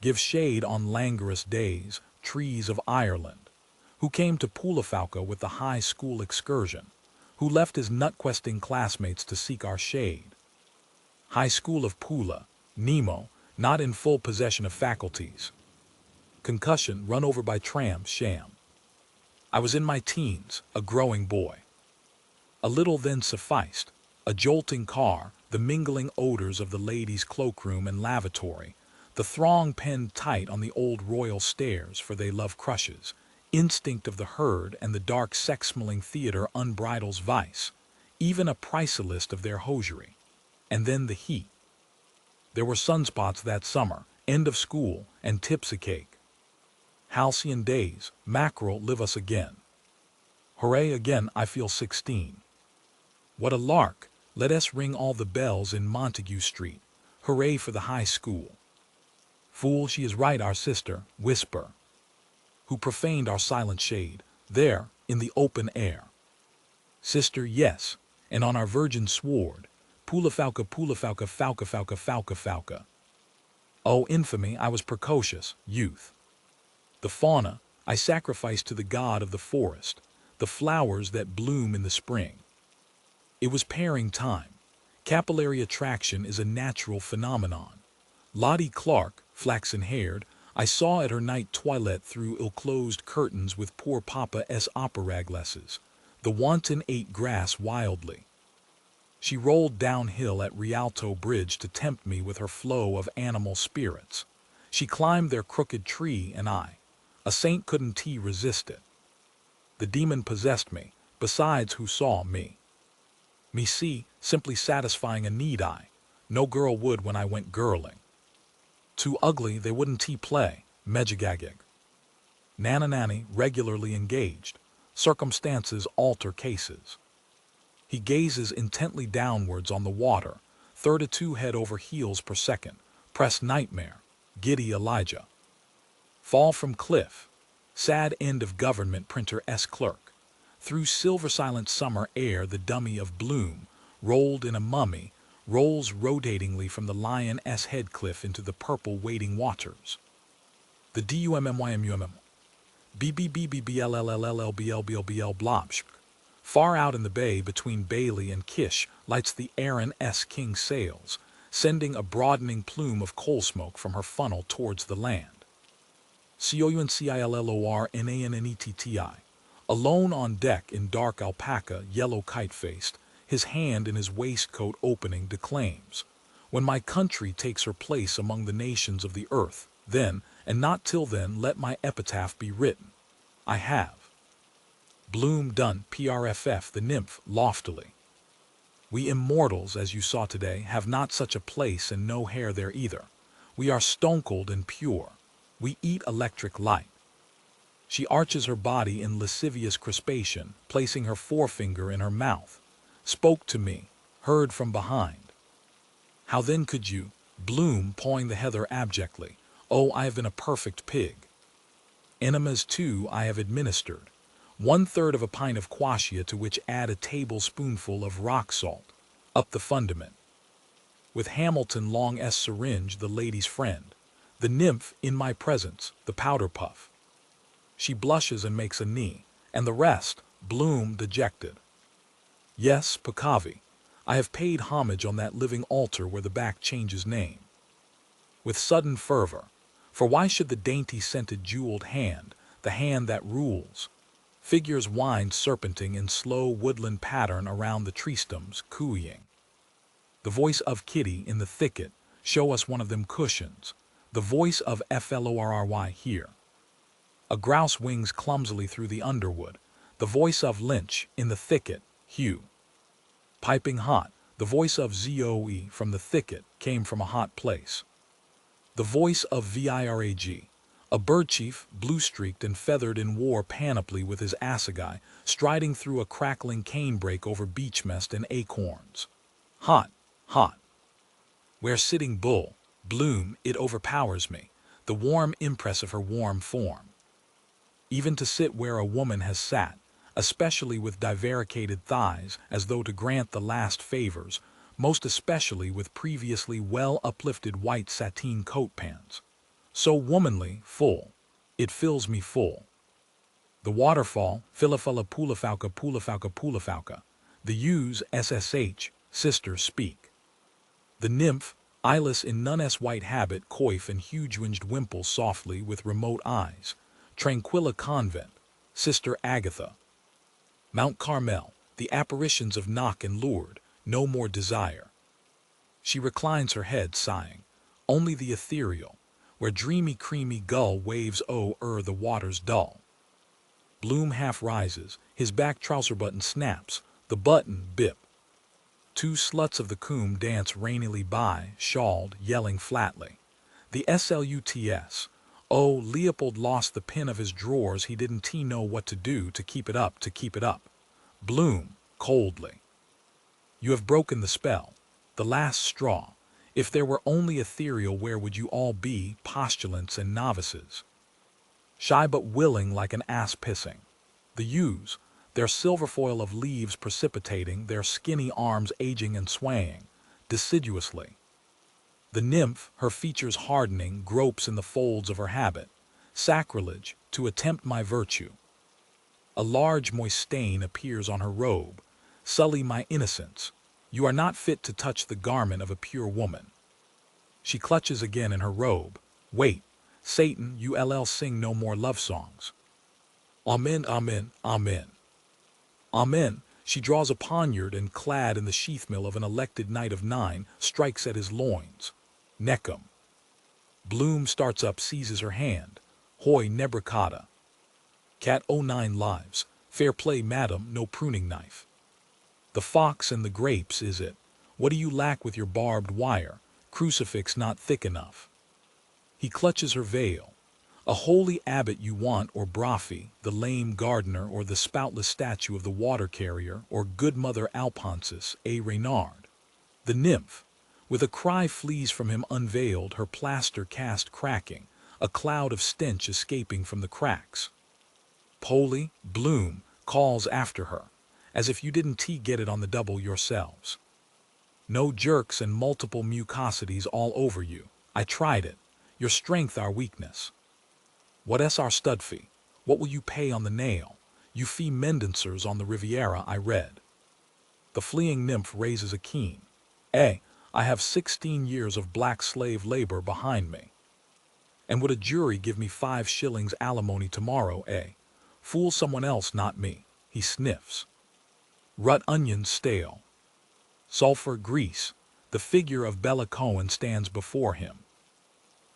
Give shade on languorous days, trees of Ireland. Who came to Pulafauca with the high school excursion? Who left his nut-questing classmates to seek our shade? High school of Pula, Nemo, not in full possession of faculties. concussion, run over by tram, sham. I was in my teens, a growing boy. A little then sufficed, a jolting car, the mingling odors of the ladies' cloakroom and lavatory, the throng penned tight on the old royal stairs for they love crushes, instinct of the herd and the dark sex-smelling theater unbridles vice, even a pricelist of their hosiery. And then the heat. There were sunspots that summer, end of school, and tips a cake. Halcyon days, mackerel, live us again. Hooray again, I feel 16. What a lark, let us ring all the bells in Montague Street, hooray for the high school. Fool, she is right, our sister, whisper, who profaned our silent shade, there, in the open air. Sister, yes, and on our virgin sward, pulafalca, pulafalca, falca, falca, falca, falca. Oh, infamy, I was precocious, youth. The fauna, I sacrificed to the god of the forest, the flowers that bloom in the spring. It was pairing time. Capillary attraction is a natural phenomenon. Lottie Clark, flaxen-haired, I saw at her night toilette through ill-closed curtains with poor Papa's opera-glasses. The wanton ate grass wildly. She rolled downhill at Rialto Bridge to tempt me with her flow of animal spirits. She climbed their crooked tree and I, a saint couldn't resist it. The demon possessed me, besides who saw me. Me see, simply satisfying a need I, no girl would when I went girling. Too ugly they wouldn't play, mejagagig. Nananani regularly engaged, circumstances alter cases. He gazes intently downwards on the water, 32 head over heels per second, press nightmare, giddy Elijah. Fall from cliff, sad end of government printer S. clerk. Through silver silent summer air the dummy of Bloom, rolled in a mummy, rolls rotatingly from the lion S. head cliff into the purple waiting waters. The dummymmym, bbbbbllllblbbl blobsh. Far out in the bay between Bailey and Kish lights the Aaron S. King sails, sending a broadening plume of coal smoke from her funnel towards the land. Councillornnetti. Alone on deck in dark alpaca, yellow kite-faced, his hand in his waistcoat opening declaims, when my country takes her place among the nations of the earth, then, and not till then, let my epitaph be written. I have. Bloom done, prff, the nymph, loftily. We immortals, as you saw today, have not such a place and no hair there either. We are stone-cold and pure. We eat electric light. She arches her body in lascivious crispation, placing her forefinger in her mouth. Spoke to me, heard from behind. How then could you, Bloom, pawing the heather abjectly, oh, I have been a perfect pig. Enemas too I have administered. 1/3 of a pint of quassia to which add a tablespoonful of rock salt. Up the fundament. With Hamilton long S. syringe, the lady's friend. The nymph, in my presence, the powder puff. She blushes and makes a knee, and the rest, Bloom dejected. Yes, Pakavi, I have paid homage on that living altar where the back changes name. With sudden fervor, for why should the dainty scented jeweled hand, the hand that rules, figures wind serpenting in slow woodland pattern around the tree stems, cooing. The voice of Kitty in the thicket, show us one of them cushions, the voice of Florry here. A grouse wings clumsily through the underwood, the voice of Lynch in the thicket, Hugh. Piping hot, the voice of Zoe from the thicket came from a hot place. The voice of Virag, a bird chief, blue-streaked and feathered in war panoply with his assegai, striding through a crackling canebrake over beech mast and acorns. Hot, hot. Where sitting bull, Bloom, it overpowers me, the warm impress of her warm form. Even to sit where a woman has sat, especially with divaricated thighs, as though to grant the last favors, most especially with previously well-uplifted white sateen coat pants. So womanly, full. It fills me full. The waterfall, filafala pulafalca pulafalca pulafalca. The U's SSH, sisters speak. The nymph, Eyeless in nun's white habit, coif and huge-winged wimple softly with remote eyes. Tranquilla convent, Sister Agatha. Mount Carmel, the apparitions of Knock and Lourdes, no more desire. She reclines her head, sighing. Only the ethereal, where dreamy creamy gull waves o'er the waters dull. Bloom half rises, his back trouser button snaps, the button bip. Two sluts of the coombe dance rainily by, shawled, yelling flatly. The sluts. Oh, Leopold lost the pin of his drawers, he didn't know what to do to keep it up, Bloom, coldly. You have broken the spell, the last straw. If there were only ethereal, where would you all be, postulants and novices? Shy but willing like an ass pissing. The yews, their silver foil of leaves precipitating, their skinny arms aging and swaying, deciduously. The nymph, her features hardening, gropes in the folds of her habit. Sacrilege, to attempt my virtue. A large moist stain appears on her robe. Sully my innocence. You are not fit to touch the garment of a pure woman. She clutches again in her robe. Wait, Satan, ull sing no more love songs. Amen, amen, amen. Amen. She draws a poniard and, clad in the sheath-mill of an elected knight of 9, strikes at his loins. Neck him. Bloom starts up, seizes her hand. Hoy nebricata. Cat 09 lives. Fair play, madam, no pruning knife. The fox and the grapes, is it? What do you lack with your barbed wire? Crucifix not thick enough. He clutches her veil. A holy abbot you want, or Braphy, the lame gardener, or the spoutless statue of the water carrier, or good Mother Alphonsus, a Reynard. The nymph, with a cry, flees from him unveiled, her plaster cast cracking, a cloud of stench escaping from the cracks. Polly, Bloom, calls after her, as if you didn't get it on the double yourselves. No jerks and multiple mucosities all over you. I tried it. Your strength our weakness. What's our stud fee? What will you pay on the nail? You fee mendancers on the Riviera, I read. The fleeing nymph raises a keen. I have 16 years of black slave labor behind me. And would a jury give me 5 shillings alimony tomorrow, Fool someone else, not me. He sniffs. Rut onions stale. Sulfur grease. The figure of Bella Cohen stands before him.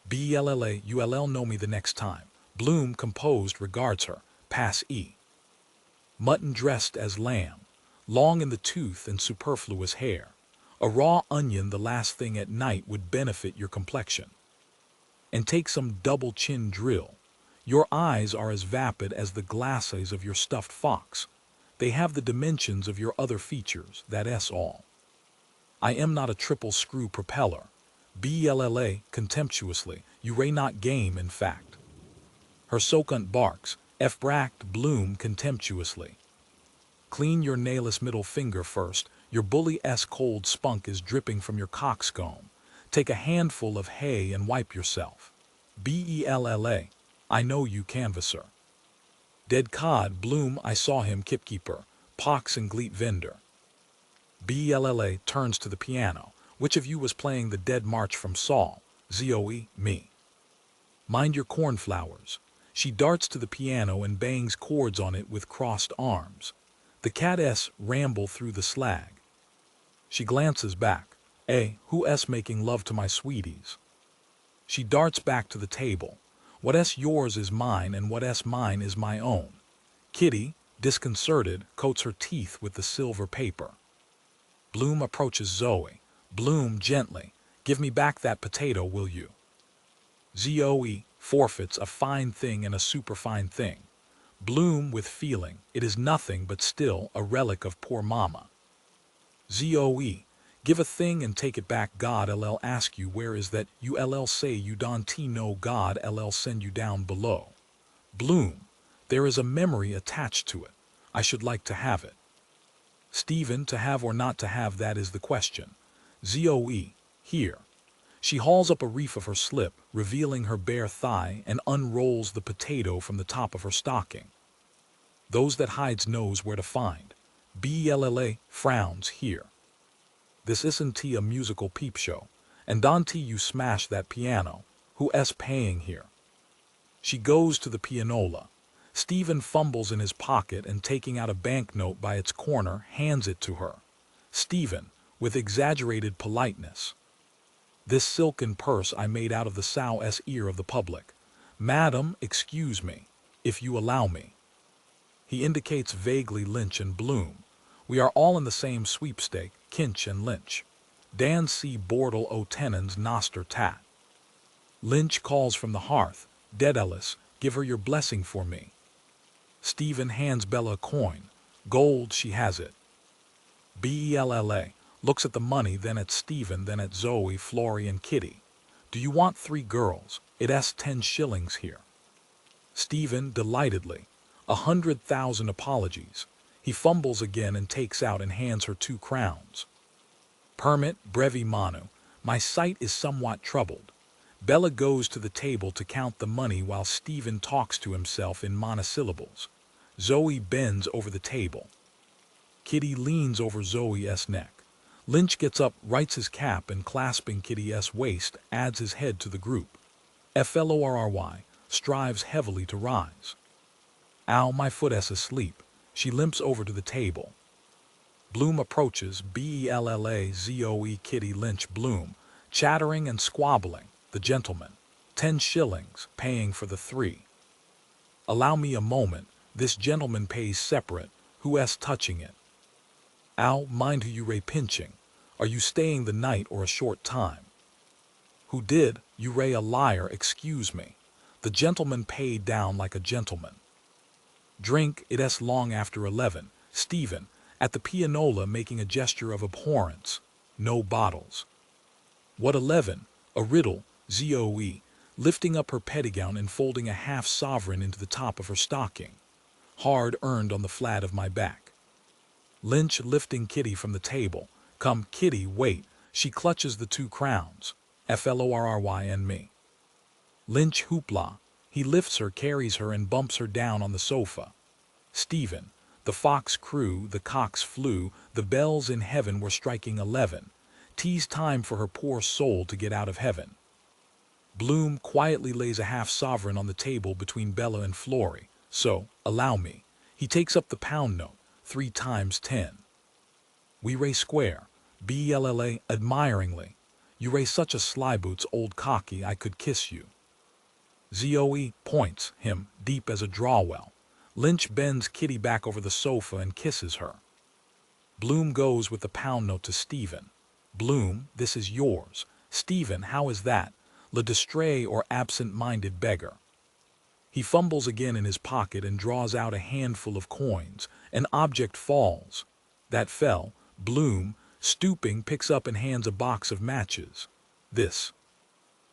Blla ull know me the next time. Bloom, composed, regards her. Pass E. Mutton dressed as lamb. Long in the tooth and superfluous hair. A raw onion the last thing at night would benefit your complexion. And take some double chin drill. Your eyes are as vapid as the glasses of your stuffed fox. They have the dimensions of your other features, that's all. I am not a triple screw propeller. Blla, contemptuously, you ray not game, in fact. Her socunt barks, bracked Bloom contemptuously. Clean your nailless middle finger first, your bully-s cold spunk is dripping from your coxcomb. Take a handful of hay and wipe yourself. Bella, I know you, canvasser. Dead cod, Bloom, I saw him, kipkeeper, pox and gleet vendor. Blla turns to the piano. Which of you was playing the Dead March from Saul? Zoe, me. Mind your cornflowers. She darts to the piano and bangs chords on it with crossed arms. The cat-s ramble through the slag. She glances back. Who-s making love to my sweeties? She darts back to the table. What-s yours is mine, and what-s mine is my own. Kitty, disconcerted, coats her teeth with the silver paper. Bloom approaches Zoe. Bloom, gently. Give me back that potato, will you? Zoe forfeits a fine thing and a superfine thing. Bloom, with feeling, it is nothing but still a relic of poor mama. Zoe, give a thing and take it back. God ll ask you where is that, you ll say you don't know. God ll send you down below. Bloom, there is a memory attached to it. I should like to have it. Stephen, to have or not to have, that is the question. Zoe, here. She hauls up a reef of her slip, revealing her bare thigh, and unrolls the potato from the top of her stocking. Those that hides knows where to find. Blla frowns here. This isn't a musical peep show, And Dante, you smash that piano. Who's paying here? She goes to the pianola. Stephen fumbles in his pocket and taking out a banknote by its corner, hands it to her. Stephen, with exaggerated politeness. This silken purse I made out of the sow's ear of the public. Madam, excuse me, if you allow me. He indicates vaguely Lynch and Bloom. We are all in the same sweepstake, Kinch and Lynch. Dan C. Bordel o tenens noster tat. Lynch calls from the hearth, Daedalus, give her your blessing for me. Stephen hands Bella a coin. Gold, she has it. Bella looks at the money, then at Stephen, then at Zoe, Florrie, and Kitty. Do you want 3 girls? It's 10 shillings here. Stephen, delightedly. 100,000 apologies. He fumbles again and takes out and hands her 2 crowns. Permit, brevi manu. My sight is somewhat troubled. Bella goes to the table to count the money while Stephen talks to himself in monosyllables. Zoe bends over the table. Kitty leans over Zoe's neck. Lynch gets up, writes his cap, and clasping Kitty's waist, adds his head to the group. Florry strives heavily to rise. Ow, my foot's asleep. She limps over to the table. Bloom approaches, Bella-Zoe, Kitty, Lynch, Bloom, chattering and squabbling. The gentleman. 10 shillings, paying for the 3. Allow me a moment. This gentleman pays separate. Who's touching it? Ow, mind who you ray pinching. Are you staying the night or a short time? Who did? You ray a liar, excuse me. The gentleman paid down like a gentleman. Drink, it's long after 11. Stephen, at the pianola, making a gesture of abhorrence. No bottles. What 11? A riddle. Zoe, lifting up her pettigown and folding a half-sovereign into the top of her stocking. Hard earned on the flat of my back. Lynch lifting Kitty from the table. Come, Kitty, wait. She clutches the 2 crowns. Florry and me. Lynch hoopla. He lifts her, carries her, and bumps her down on the sofa. Stephen, the fox crew, the cocks flew, the bells in heaven were striking 11. 'Tis time for her poor soul to get out of heaven. Bloom quietly lays a half-sovereign on the table between Bella and Florrie. So, allow me. He takes up the pound note, 3 times 10. We ray square. Bella admiringly. You ray such a slyboots, old cocky, I could kiss you. Zoe points him, deep as a drawwell. Lynch bends Kitty back over the sofa and kisses her. Bloom goes with the pound note to Stephen. Bloom, this is yours. Stephen, how is that? Le distrait or absent-minded beggar. He fumbles again in his pocket and draws out a handful of coins. An object falls. That fell. Bloom, stooping, picks up and hands a box of matches. This.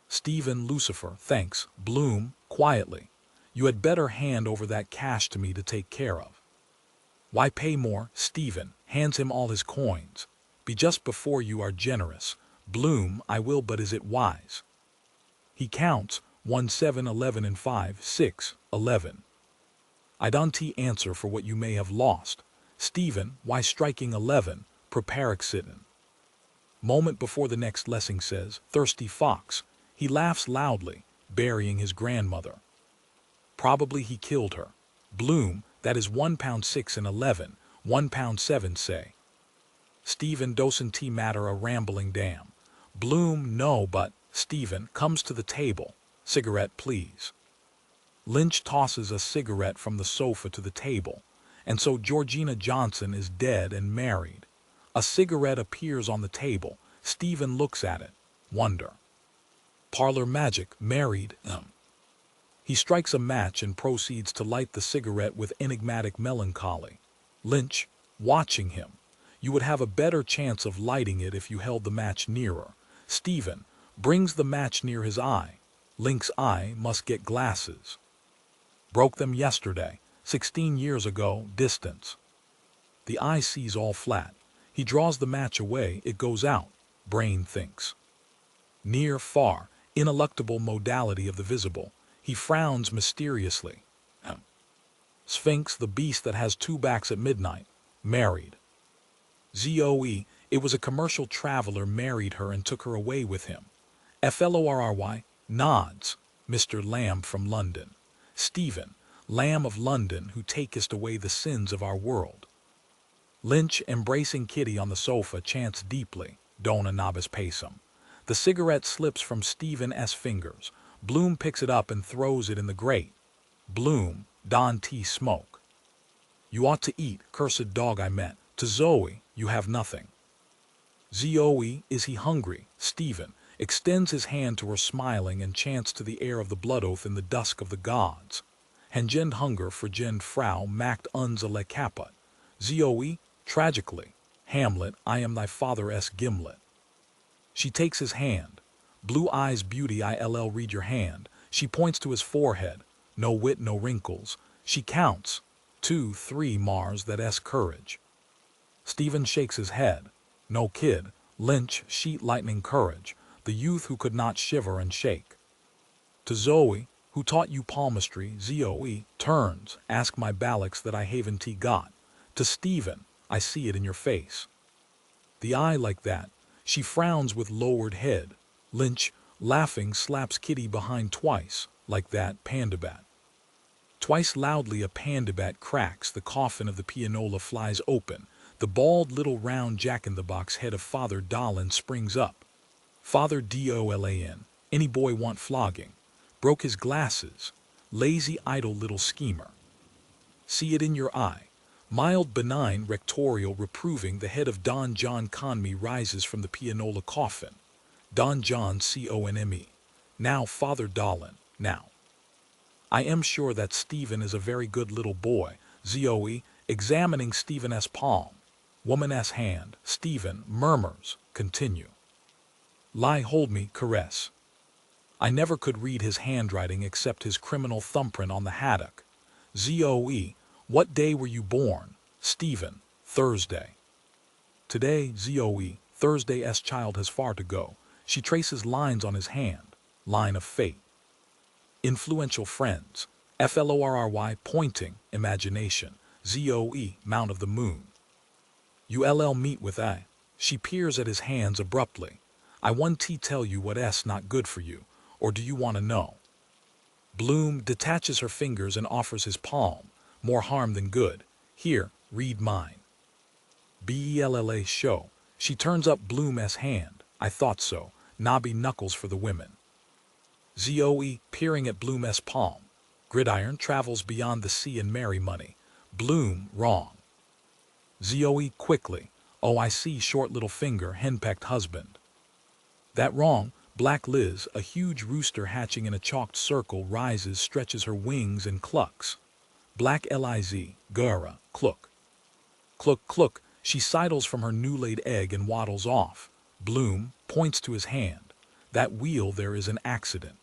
Stephen, Lucifer, thanks. Bloom, quietly. You had better hand over that cash to me to take care of. Why pay more? Stephen hands him all his coins. Be just before you are generous. Bloom, I will, but is it wise? He counts 1, 7, 11, and 5, 6, 11. I don't answer for what you may have lost. Stephen, why striking 11? Preparexitten. Moment before the next lesson says, thirsty fox. He laughs loudly, burying his grandmother. Probably he killed her. Bloom, that is £1.6 and 11, £1.7 say. Stephen, doesn't matter a rambling damn. Bloom, no, but Stephen comes to the table. Cigarette, please. Lynch tosses a cigarette from the sofa to the table, and so Georgina Johnson is dead and married. A cigarette appears on the table. Stephen looks at it. Wonder. Parlor magic, married. He strikes a match and proceeds to light the cigarette with enigmatic melancholy. Lynch, watching him. You would have a better chance of lighting it if you held the match nearer. Stephen brings the match near his eye. Lynch's eye must get glasses. Broke them yesterday, 16 years ago, distance. The eye sees all flat. He draws the match away, it goes out. Brain thinks. Near, far, ineluctable modality of the visible. He frowns mysteriously. Sphinx, the beast that has 2 backs at midnight. Married. Zoe, It was a commercial traveler married her and took her away with him. Florry, nods, Mr. Lamb from London. Stephen, Lamb of London, who takest away the sins of our world. Lynch, embracing Kitty on the sofa, chants deeply, Dona nobis pacem. The cigarette slips from Stephen's fingers. Bloom picks it up and throws it in the grate. Bloom, Don T. Smoke. You ought to eat, cursed dog I met. To Zoe, you have nothing. Zoe, is he hungry? Stephen extends his hand to her smiling and chants to the air of the blood oath in the dusk of the gods. Hengend hunger vergend Frau macht unser caput. Zoe, tragically, Hamlet, I am thy father's gimlet. She takes his hand. Blue eyes beauty ill read your hand. She points to his forehead. No wit, no wrinkles. She counts. 2, 3 Mars that s courage. Stephen shakes his head. No kid. Lynch, sheet lightning courage. The youth who could not shiver and shake. To Zoe, who taught you palmistry, Zoe, turns, ask my ballocks that I haven't got. To Stephen, I see it in your face. The eye like that. She frowns with lowered head. Lynch, laughing, slaps Kitty behind twice, like that, pandabat. Twice loudly a pandabat cracks, the coffin of the pianola flies open. The bald little round jack-in-the-box head of Father Dolan springs up. Father Dolan, any boy want flogging. Broke his glasses. Lazy, idle little schemer. See it in your eye. Mild, benign, rectorial, reproving, the head of Don John Conmee rises from the pianola coffin. Don John Conme. Now, Father Dolan, now. I am sure that Stephen is a very good little boy. Zoe, examining Stephen's palm. Woman's hand. Stephen murmurs, continue. Lie, hold me, caress. I never could read his handwriting except his criminal thumbprint on the haddock. Zoe, what day were you born? Stephen, Thursday. Today, Zoe, Thursday's child has far to go. She traces lines on his hand. Line of fate. Influential friends. Florry, pointing, imagination. Zoe, Mount of the Moon. Ull meet with I. She peers at his hands abruptly. I want to tell you what s not good for you, or do you want to know? Bloom detaches her fingers and offers his palm. More harm than good. Here, read mine. Bella show. She turns up Bloom's hand. I thought so. Knobby knuckles for the women. Zoe, peering at Bloom's palm. Gridiron travels beyond the sea and merry money. Bloom, wrong. Zoe, quickly. Oh, I see, short little finger, henpecked husband. That wrong. Black Liz, a huge rooster hatching in a chalked circle, rises, stretches her wings and clucks. Black Liz, Gura, cluck. Cluck, cluck, she sidles from her new-laid egg and waddles off. Bloom points to his hand. That wheel there is an accident.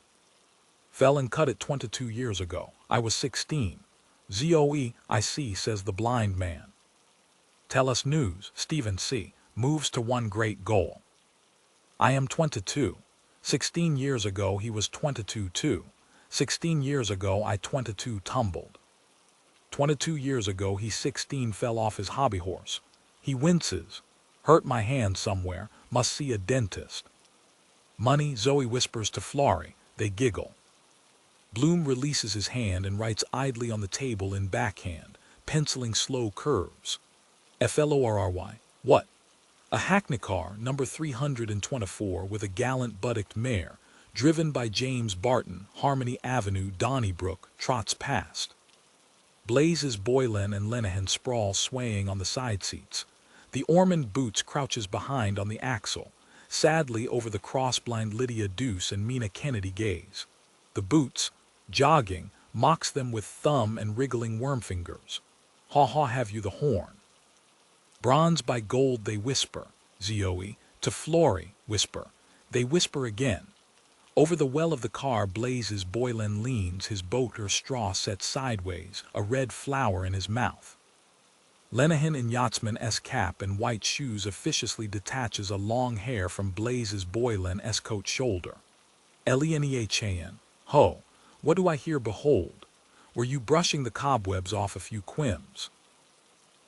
Fell and cut it 22 years ago. I was 16. Zoe, I see, says the blind man. Tell us news. Stephen C. moves to one great goal. I am 22. 16 years ago he was 22 too. 16 years ago I 22 tumbled. 22 years ago he 16 fell off his hobby horse. He winces. Hurt my hand somewhere. Must see a dentist. Money, Zoe whispers to Florry. They giggle. Bloom releases his hand and writes idly on the table in backhand, penciling slow curves. Florry. What? A hackney car, number 324, with a gallant buttocked mare, driven by James Barton, Harmony Avenue, Donnybrook, trots past. Blazes Boylan and Lenehan sprawl swaying on the side seats. The Ormond Boots crouches behind on the axle. Sadly over the cross-blind Lydia Deuce and Mina Kennedy gaze. The Boots, jogging, mocks them with thumb and wriggling worm fingers. Ha ha, have you the horn? Bronze by gold they whisper. Zoe, to Florry, whisper. They whisper again. Over the well of the car blazes Boylan leans, his boat or straw set sideways, a red flower in his mouth. Lenehan in yachtsman's cap and white shoes officiously detaches a long hair from Blaze's Boylan's coat shoulder. Lenehan, ho, what do I hear behold? Were you brushing the cobwebs off a few quims?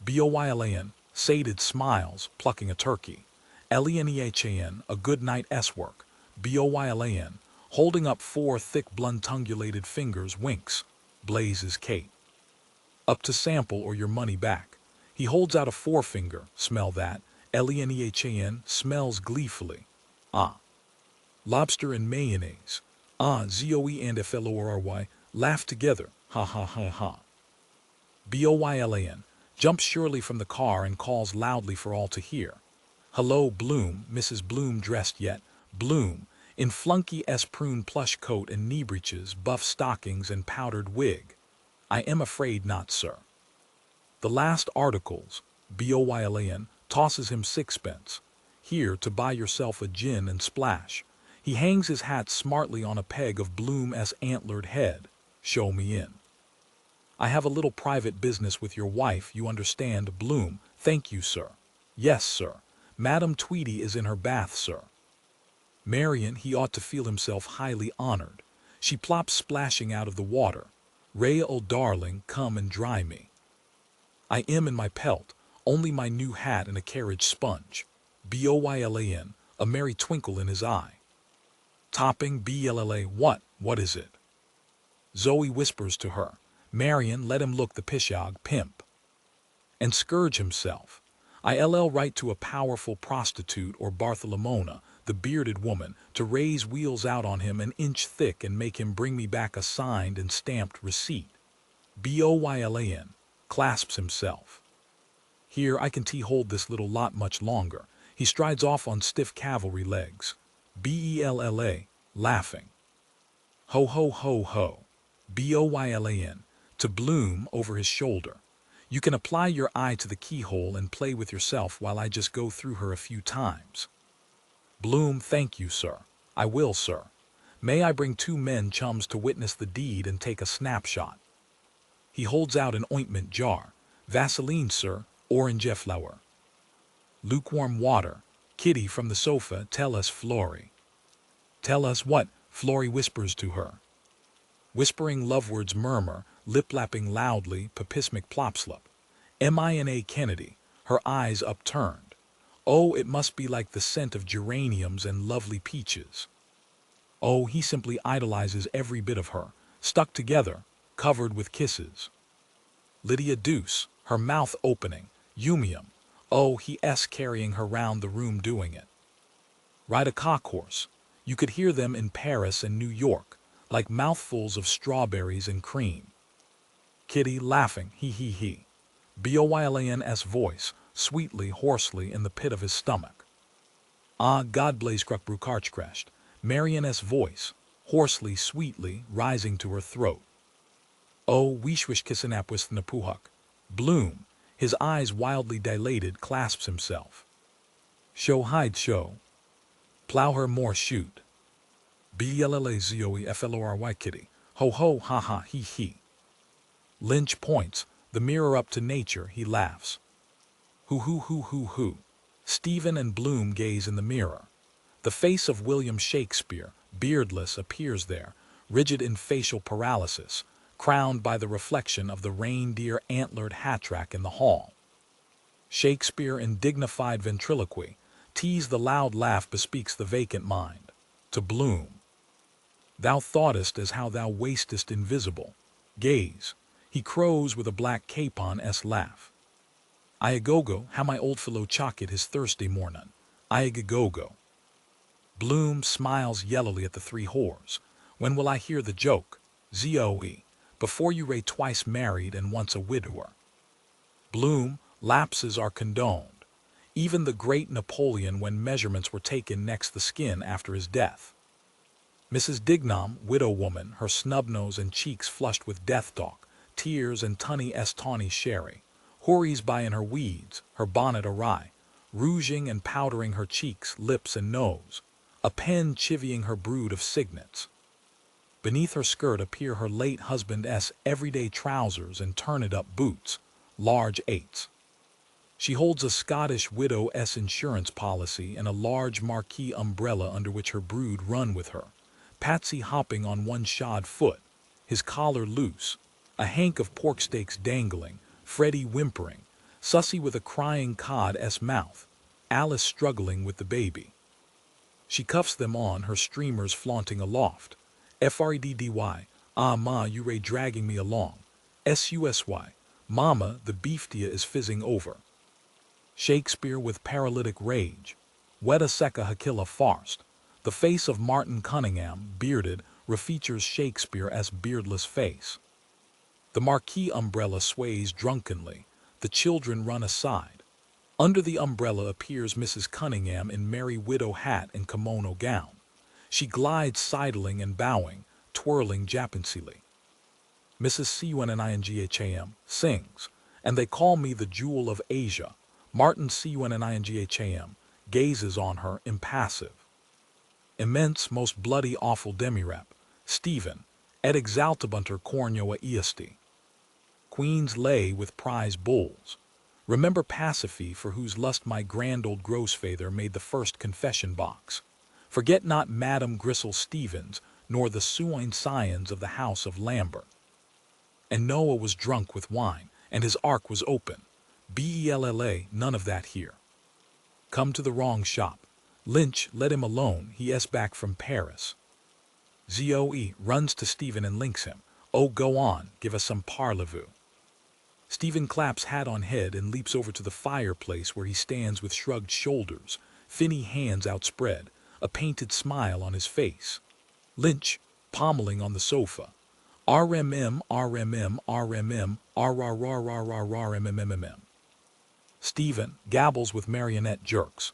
Boylan, sated smiles, plucking a turkey. Lenhan, a good night S-work. Boylan, holding up 4 thick blunt-ungulated fingers, winks. Blazes Kate. Up to sample or your money back. He holds out a forefinger. Smell that. Lenhan smells gleefully. Ah. Lobster and mayonnaise. Ah, Zoe and Flory laugh together. Ha ha ha ha. Boylan jumps surely from the car and calls loudly for all to hear. Hello, Bloom, Mrs. Bloom dressed yet. Bloom, in flunky prune plush coat and knee breeches, buff stockings and powdered wig. I am afraid not, sir. The last articles. Boylan tosses him 6pence. Here to buy yourself a gin and splash. He hangs his hat smartly on a peg of Bloom's antlered head. Show me in. I have a little private business with your wife, you understand, Bloom. Thank you, sir. Yes, sir. Madam Tweedy is in her bath, sir. Marion, he ought to feel himself highly honored. She plops splashing out of the water. Ray, old darling, come and dry me. I am in my pelt, only my new hat and a carriage sponge. Boylan, a merry twinkle in his eye. Topping Blla, what is it? Zoe whispers to her, Marion, let him look the pishog pimp. And scourge himself. I'll write to a powerful prostitute or Bartholomona, the bearded woman, to raise wheels out on him an inch thick and make him bring me back a signed and stamped receipt. Boylan clasps himself. Here I can hold this little lot much longer. He strides off on stiff cavalry legs. Bella, laughing. Ho ho ho ho. Boylan, to Bloom over his shoulder. You can apply your eye to the keyhole and play with yourself while I just go through her a few times. Bloom, thank you, sir. I will, sir. May I bring 2 men chums to witness the deed and take a snapshot? He holds out an ointment jar. Vaseline, sir, orange flower. Lukewarm water. Kitty from the sofa, tell us, Flory. Tell us what? Flory whispers to her. Whispering lovewords murmur, lip-lapping loudly, papismic plopslop. Mina Kennedy, her eyes upturned. Oh, it must be like the scent of geraniums and lovely peaches. Oh, he simply idolizes every bit of her, stuck together, covered with kisses. Lydia Deuce, her mouth opening, Umium. Oh, he's carrying her round the room doing it. Ride a cock-horse. You could hear them in Paris and New York, like mouthfuls of strawberries and cream. Kitty laughing, he he he. Boylan's voice, sweetly, hoarsely, in the pit of his stomach. Ah, God blaze Brukarchkresht. Marion's voice, hoarsely, sweetly, rising to her throat. Oh, wishwish kissenapwis napuhuk. Bloom, his eyes wildly dilated, clasps himself. Show hide show. Plow her more shoot. Blla zoe flory kitty. Ho ho ha ha he he. Lynch points, the mirror up to nature, he laughs. Hoo hoo hoo hoo hoo. Stephen and Bloom gaze in the mirror. The face of William Shakespeare, beardless, appears there, rigid in facial paralysis, crowned by the reflection of the reindeer antlered hat-rack in the hall. Shakespeare in dignified ventriloquy, tease the loud laugh bespeaks the vacant mind. To Bloom. Thou thoughtest as how thou wastest invisible. Gaze. He crows with a black capon-s laugh. Iagogo, how my old fellow chocket his Thursday mornin'. Iagogo. Bloom smiles yellowly at the 3 whores. When will I hear the joke? Zoe. Before you ray twice married and once a widower. Bloom, lapses are condoned. Even the great Napoleon when measurements were taken next the skin after his death. Mrs. Dignam, widow woman, her snub nose and cheeks flushed with death talk, tears and tawny sherry, houris by in her weeds, her bonnet awry, rouging and powdering her cheeks, lips and nose, a pen chivying her brood of signets. Beneath her skirt appear her late husband's everyday trousers and turn-it-up boots, large 8s. She holds a Scottish widow's insurance policy and a large marquee umbrella under which her brood run with her, Patsy hopping on one shod foot, his collar loose, a hank of pork steaks dangling, Freddy whimpering, Sussy with a crying cod's mouth, Alice struggling with the baby. She cuffs them on, her streamers flaunting aloft. Freddy, ah ma, you ray dragging me along. Susy, mama, the beeftia is fizzing over. Shakespeare with paralytic rage. Weta secca hakilla farced. The face of Martin Cunningham, bearded, refeatures Shakespeare as beardless face. The marquee umbrella sways drunkenly. The children run aside. Under the umbrella appears Mrs. Cunningham in merry widow hat and kimono gown. She glides sidling and bowing, twirling japansily. Mrs. Cunningham sings, and they call me the jewel of Asia. Martin Cunningham gazes on her, impassive. Immense, most bloody, awful demirep. Stephen, et exaltabunter cornua easti. Queens lay with prize bulls. Remember Pasiphae, for whose lust my grand old grossfather made the first confession box. Forget not Madame Grisel Stevens, nor the swine scions of the house of Lambert. And Noah was drunk with wine, and his ark was open. Bella, none of that here. Come to the wrong shop. Lynch, let him alone, he is back from Paris. Zoe runs to Stephen and links him. Oh, go on, give us some parlez-vous. Stephen claps hat on head and leaps over to the fireplace where he stands with shrugged shoulders, finny hands outspread, a painted smile on his face. Lynch, pommeling on the sofa. RMM, RMM, RMM, RRRRRRMMMM. Stephen gabbles with marionette jerks.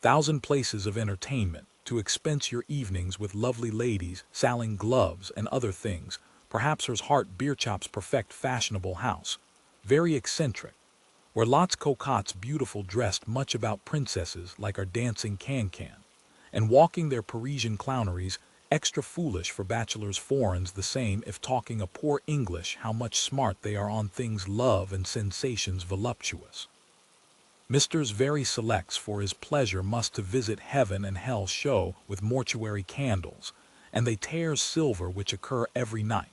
1,000 places of entertainment to expense your evenings with lovely ladies selling gloves and other things. Perhaps her heart beer chops perfect fashionable house. Very eccentric. Where lots cocottes beautiful dressed much about princesses like our dancing can-can. And walking their Parisian clowneries extra foolish for bachelors foreigns the same if talking a poor English how much smart they are on things love and sensations voluptuous. Misters very selects for his pleasure must to visit heaven and hell show with mortuary candles, and they tears silver which occur every night.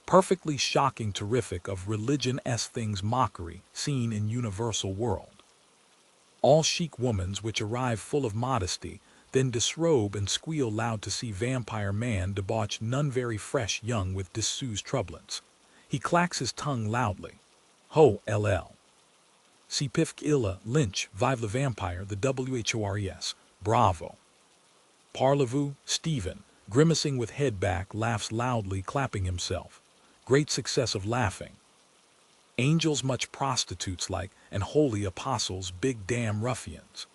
Perfectly shocking terrific of religion s things mockery seen in universal world. All chic womans which arrive full of modesty, then disrobe and squeal loud to see vampire man debauch none very fresh young with dissous troublance. He clacks his tongue loudly. Ho, ll. Si pifk illa, Lynch, vive le vampire, the WHORES, bravo. Parlez-vous, Stephen, grimacing with head back, laughs loudly, clapping himself. Great success of laughing. Angels much prostitutes like, and holy apostles big damn ruffians.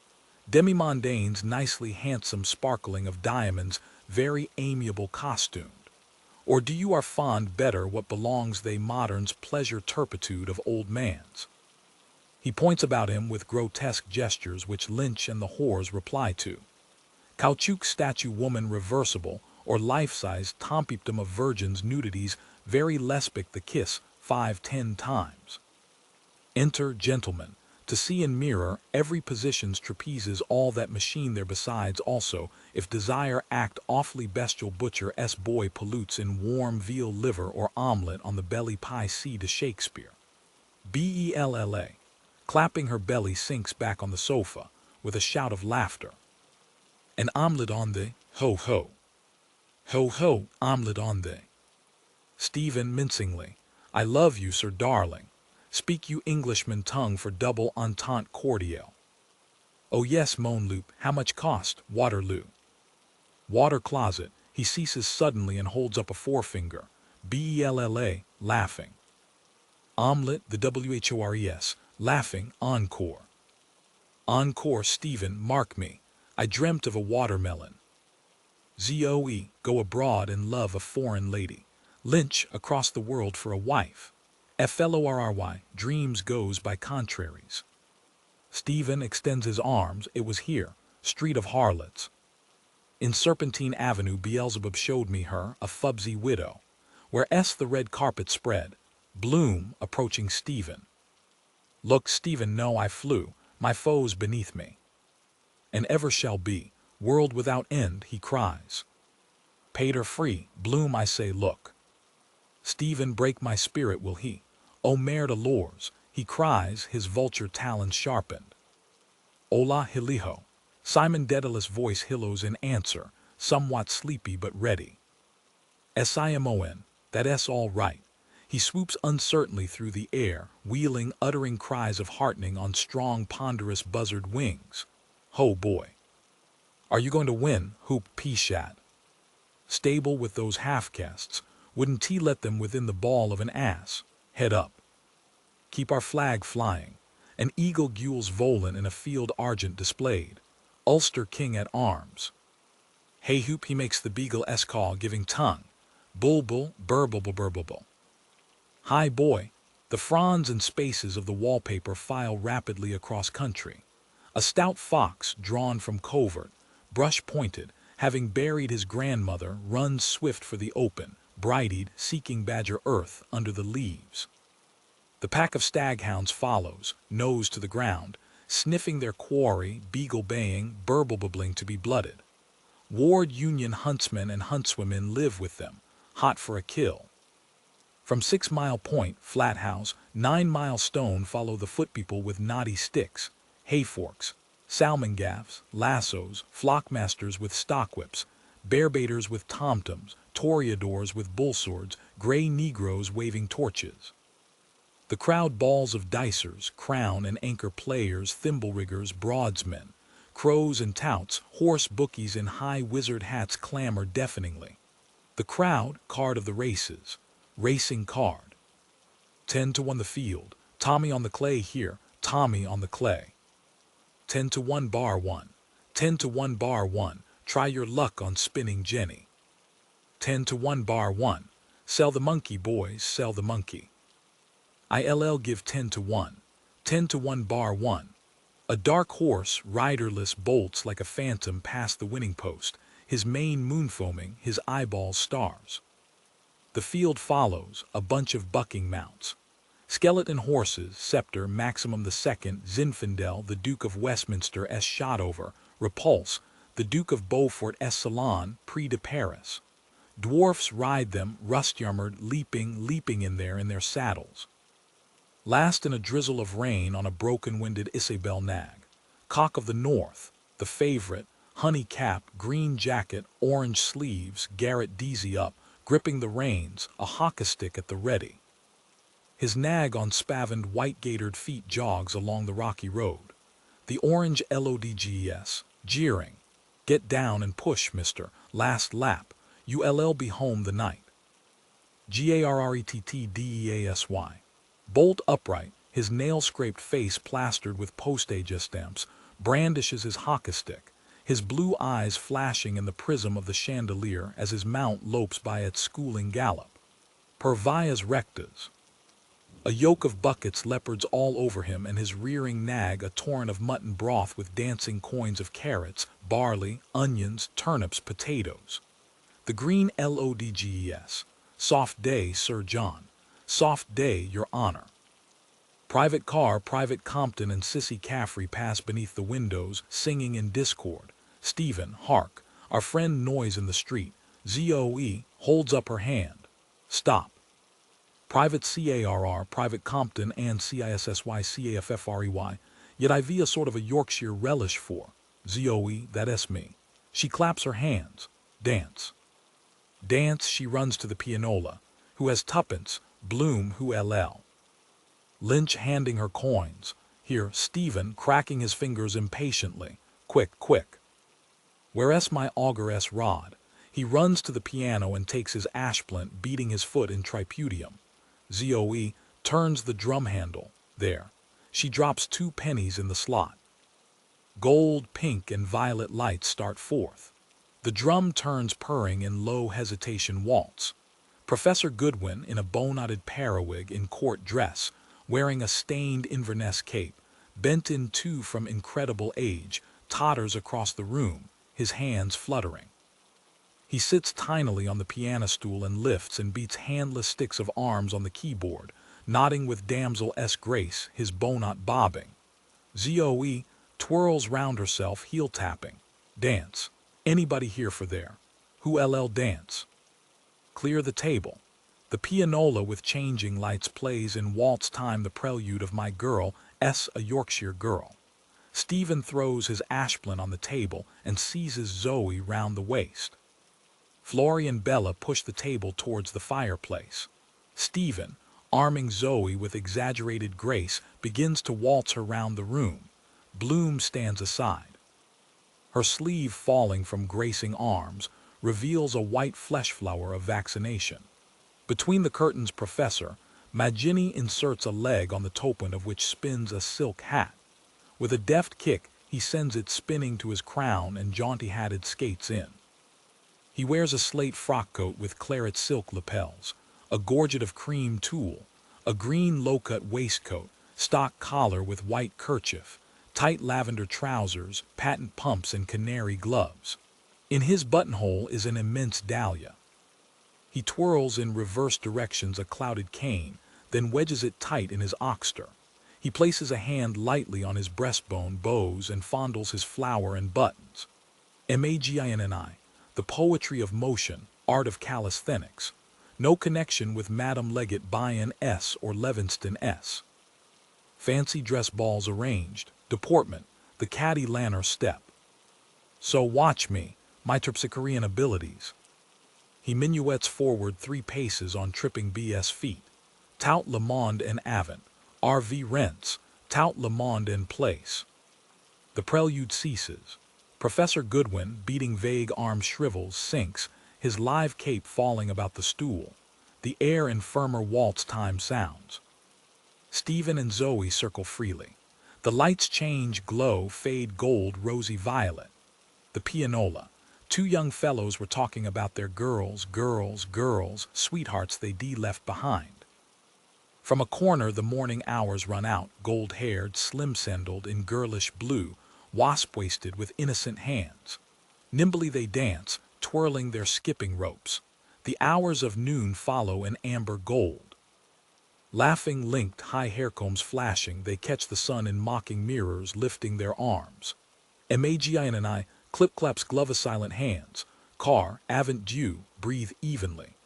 Demi-mondaines nicely handsome sparkling of diamonds, very amiable costumed. Or do you are fond better what belongs they moderns pleasure turpitude of old mans? He points about him with grotesque gestures which Lynch and the whores reply to. Caoutchouc statue woman reversible, or life-size tompiptum of virgins nudities, very lesbic the kiss, 5-10 times. Enter gentlemen. To see in mirror, every position's trapezes all that machine there besides also, if desire act awfully bestial butcher s boy pollutes in warm veal liver or omelet on the belly pie c to Shakespeare. Bella. Clapping her belly sinks back on the sofa, with a shout of laughter. An omelet on the, ho ho. Ho ho, omelet on the. Stephen mincingly, I love you, sir darling. Speak you Englishman tongue for double entente cordial. Oh yes, mon loop, how much cost, Waterloo? Water closet, he ceases suddenly and holds up a forefinger. Bella, laughing. Omelet, the WHORES, laughing, encore. Encore, Stephen, mark me. I dreamt of a watermelon. Zoe, go abroad and love a foreign lady. Lynch, across the world for a wife. FLORRY, dreams goes by contraries. Stephen extends his arms, it was here, street of harlots. In Serpentine Avenue Beelzebub showed me her, a fubsy widow. Where the red carpet spread. Bloom, approaching Stephen. Look, Stephen, no, I flew, my foes beneath me. And ever shall be, world without end, he cries. Paid or free, Bloom, I say, look. Stephen, break my spirit will he. O mare de lors, he cries, his vulture talons sharpened. Hola Hilijo. Simon Daedalus' voice hillows in answer, somewhat sleepy but ready. Simon, that's all right. He swoops uncertainly through the air, wheeling, uttering cries of heartening on strong, ponderous buzzard wings. Ho boy. Are you going to win? Hoop Peshat. Stable with those half-castes. Wouldn't he let them within the ball of an ass? Head up. Keep our flag flying. An eagle gules volan in a field argent displayed. Ulster king at arms. Hey hoop he makes the beagle call giving tongue. Bulbul, burble. Hi boy. The fronds and spaces of the wallpaper file rapidly across country. A stout fox drawn from covert, brush-pointed, having buried his grandmother, runs swift for the open, bright-eyed, seeking badger earth under the leaves. The pack of staghounds follows, nose to the ground, sniffing their quarry, beagle baying, burble-bubbling to be blooded. Ward Union huntsmen and huntswomen live with them, hot for a kill. From 6 Mile Point, Flat House, 9 Mile Stone follow the foot people with knotty sticks, hay forks, salmon gaffs, lassos, flockmasters with stock whips, bear-baiters with tom-toms, toreadors with bull swords, gray negroes waving torches. The crowd balls of dicers, crown and anchor players, thimble riggers, broadsmen, crows and touts, horse bookies in high wizard hats clamor deafeningly. The crowd, card of the races, racing card. 10-1 the field, Tommy on the clay here, Tommy on the clay. 10-1 bar 1, 10-1 bar 1, try your luck on spinning Jenny. 10-1 bar 1, sell the monkey boys, sell the monkey. ILL give 10-1, 10-1 bar 1. A dark horse, riderless, bolts like a phantom past the winning post, his mane moon-foaming, his eyeballs stars. The field follows, a bunch of bucking mounts. Skeleton horses, Scepter, Maximum II, Zinfandel, the Duke of Westminster S. Shotover, Repulse, the Duke of Beaufort S. Salon, Prix de Paris. Dwarfs ride them, rust-yarmered, leaping in their saddles. Last in a drizzle of rain on a broken-winded Isabel nag. Cock of the North, the favorite, honey cap, green jacket, orange sleeves, Garrett Deasy up, gripping the reins, a hockey-stick at the ready. His nag on spavined, white-gaitered feet jogs along the rocky road. The orange LODGES, jeering. Get down and push, mister, last lap, ULL be home the night. GARRETTDEASY. Bolt upright, his nail-scraped face plastered with postage stamps, brandishes his hockey-stick, his blue eyes flashing in the prism of the chandelier as his mount lopes by its schooling gallop. Per vias rectas. A yoke of buckets leopards all over him and his rearing nag a torrent of mutton broth with dancing coins of carrots, barley, onions, turnips, potatoes. The green LODGES. Soft day, Sir John. Soft day, Your Honor. Private car, Private Compton and Sissy Caffrey pass beneath the windows, singing in discord. Stephen, hark, our friend noise in the street. ZOE holds up her hand. Stop. Private CARR, Private Compton and CISSY, yet I a sort of a Yorkshire relish for. ZOE, that's me. She claps her hands. Dance. Dance, she runs to the pianola. Who has tuppence? Bloom, who LL. Lynch handing her coins. Here, Stephen, cracking his fingers impatiently. Quick. Where's my augur rod? He runs to the piano and takes his ashplint, beating his foot in tripudium. ZOE turns the drum handle. There. She drops 2 pennies in the slot. Gold, pink, and violet lights start forth. The drum turns purring in low hesitation waltz. Professor Goodwin, in a bow-knotted periwig in court dress, wearing a stained Inverness cape, bent in two from incredible age, totters across the room, his hands fluttering. He sits tinily on the piano stool and lifts and beats handless sticks of arms on the keyboard, nodding with damsel-esque grace, his bowknot bobbing. ZOE twirls round herself, heel-tapping. Dance. Anybody here for there? Who LL dance? Clear the table. The pianola with changing lights plays in waltz time the prelude of My Girl, a Yorkshire Girl. Stephen throws his ashplant on the table and seizes Zoe round the waist. Florrie and Bella push the table towards the fireplace. Stephen, arming Zoe with exaggerated grace, begins to waltz her round the room. Bloom stands aside. Her sleeve falling from gracing arms reveals a white flesh flower of vaccination. Between the curtains, Professor Magini inserts a leg on the topin of which spins a silk hat. With a deft kick, he sends it spinning to his crown and jaunty-hatted skates in. He wears a slate frock coat with claret silk lapels, a gorget of cream tulle, a green low-cut waistcoat, stock collar with white kerchief, tight lavender trousers, patent pumps, and canary gloves. In his buttonhole is an immense dahlia. He twirls in reverse directions a clouded cane, then wedges it tight in his oxter. He places a hand lightly on his breastbone, bows, and fondles his flower and buttons. Magini, the poetry of motion, art of calisthenics. No connection with Madame Legate Bayan S. or Levinston S. Fancy dress balls arranged, deportment, the caddy lanner step. So watch me, my terpsichorean abilities. He minuets forward 3 paces on tripping BS feet. Tout le monde en avant, RV rents, tout le monde en place. The prelude ceases. Professor Goodwin, beating vague arms, shrivels, sinks, his live cape falling about the stool. The air in firmer waltz time sounds. Stephen and Zoe circle freely. The lights change, glow, fade, gold, rosy, violet. The pianola. 2 young fellows were talking about their girls, sweethearts they'd left behind. From a corner the morning hours run out, gold-haired, slim-sandaled, in girlish blue, wasp-waisted with innocent hands. Nimbly they dance, twirling their skipping ropes. The hours of noon follow in amber gold. Laughing, linked, high haircombs flashing, they catch the sun in mocking mirrors, lifting their arms. Magini, clip-claps, glove-silent hands. Car, avant Dieu, breathe evenly.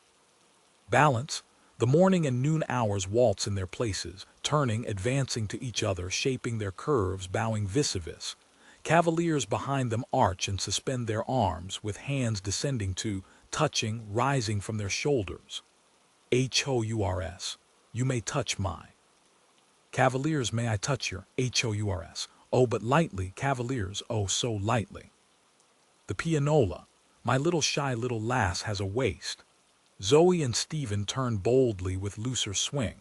Balance. The morning and noon hours waltz in their places, turning, advancing to each other, shaping their curves, bowing vis-a-vis. Cavaliers behind them arch and suspend their arms, with hands descending to, touching, rising from their shoulders. HOURS. You may touch my. Cavaliers, may I touch your? HOURS. Oh, but lightly, cavaliers, oh, so lightly. The pianola. My little shy little lass has a waist. Zoe and Stephen turn boldly with looser swing.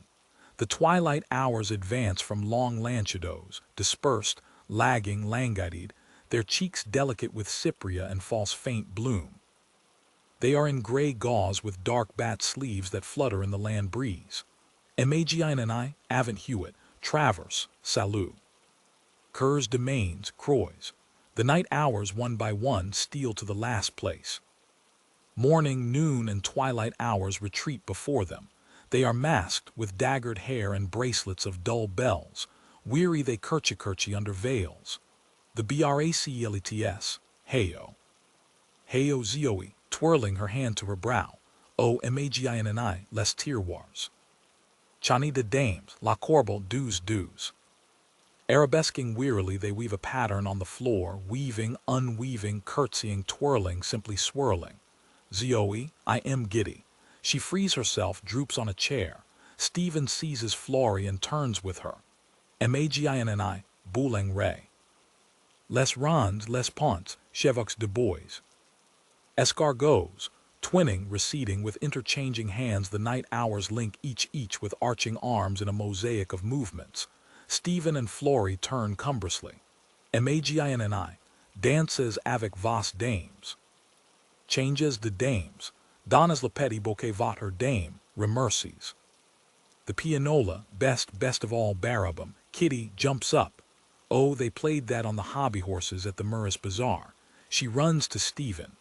The twilight hours advance from long lanceados, dispersed, lagging, languided, their cheeks delicate with cypria and false faint bloom. They are in gray gauze with dark bat sleeves that flutter in the land breeze. Magini, avant Hewitt, traverse, salut. Curs de mains, croix. The night hours one by one steal to the last place. Morning, noon, and twilight hours retreat before them. They are masked with daggered hair and bracelets of dull bells. Weary they kerchy under veils. The braclets, heyo. Heyo Zoe, twirling her hand to her brow. O Magini, les tiroirs. Chani de dames, la corbel douze. Arabesquing wearily, they weave a pattern on the floor, weaving, unweaving, curtsying, twirling, simply swirling. Zoe, I am giddy. She frees herself, droops on a chair. Stephen seizes Florrie and turns with her. Magini, boulang ray. Les ronds, les ponts, chevaux de bois. Escargots, twinning, receding, with interchanging hands, the night hours link each with arching arms in a mosaic of movements. Stephen and Florrie turn cumbrously. Magini, dances avec vos dames. Changes de dames. Donnes le petit bouquet vot her dame, remercies. The pianola, best of all barabum, Kitty, jumps up. Oh, they played that on the hobby horses at the Murris Bazaar. She runs to Stephen.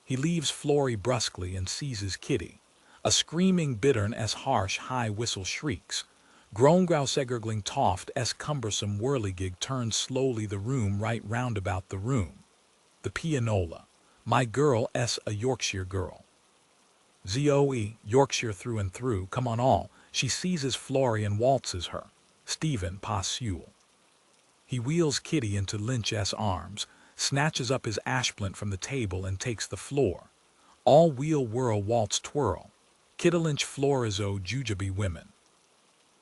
He leaves Florrie brusquely and seizes Kitty. A screaming bittern as harsh high whistle shrieks. Groan grausegergling toft s cumbersome whirligig turns slowly the room right round about the room. The pianola. My girl s a Yorkshire girl. Zoe, Yorkshire through and through, come on all. She seizes Florrie and waltzes her. Stephen pas seul. He wheels Kitty into Lynch's arms, snatches up his ashplant from the table and takes the floor. All wheel whirl waltz twirl. Kitty-Lynch florizo jujube women.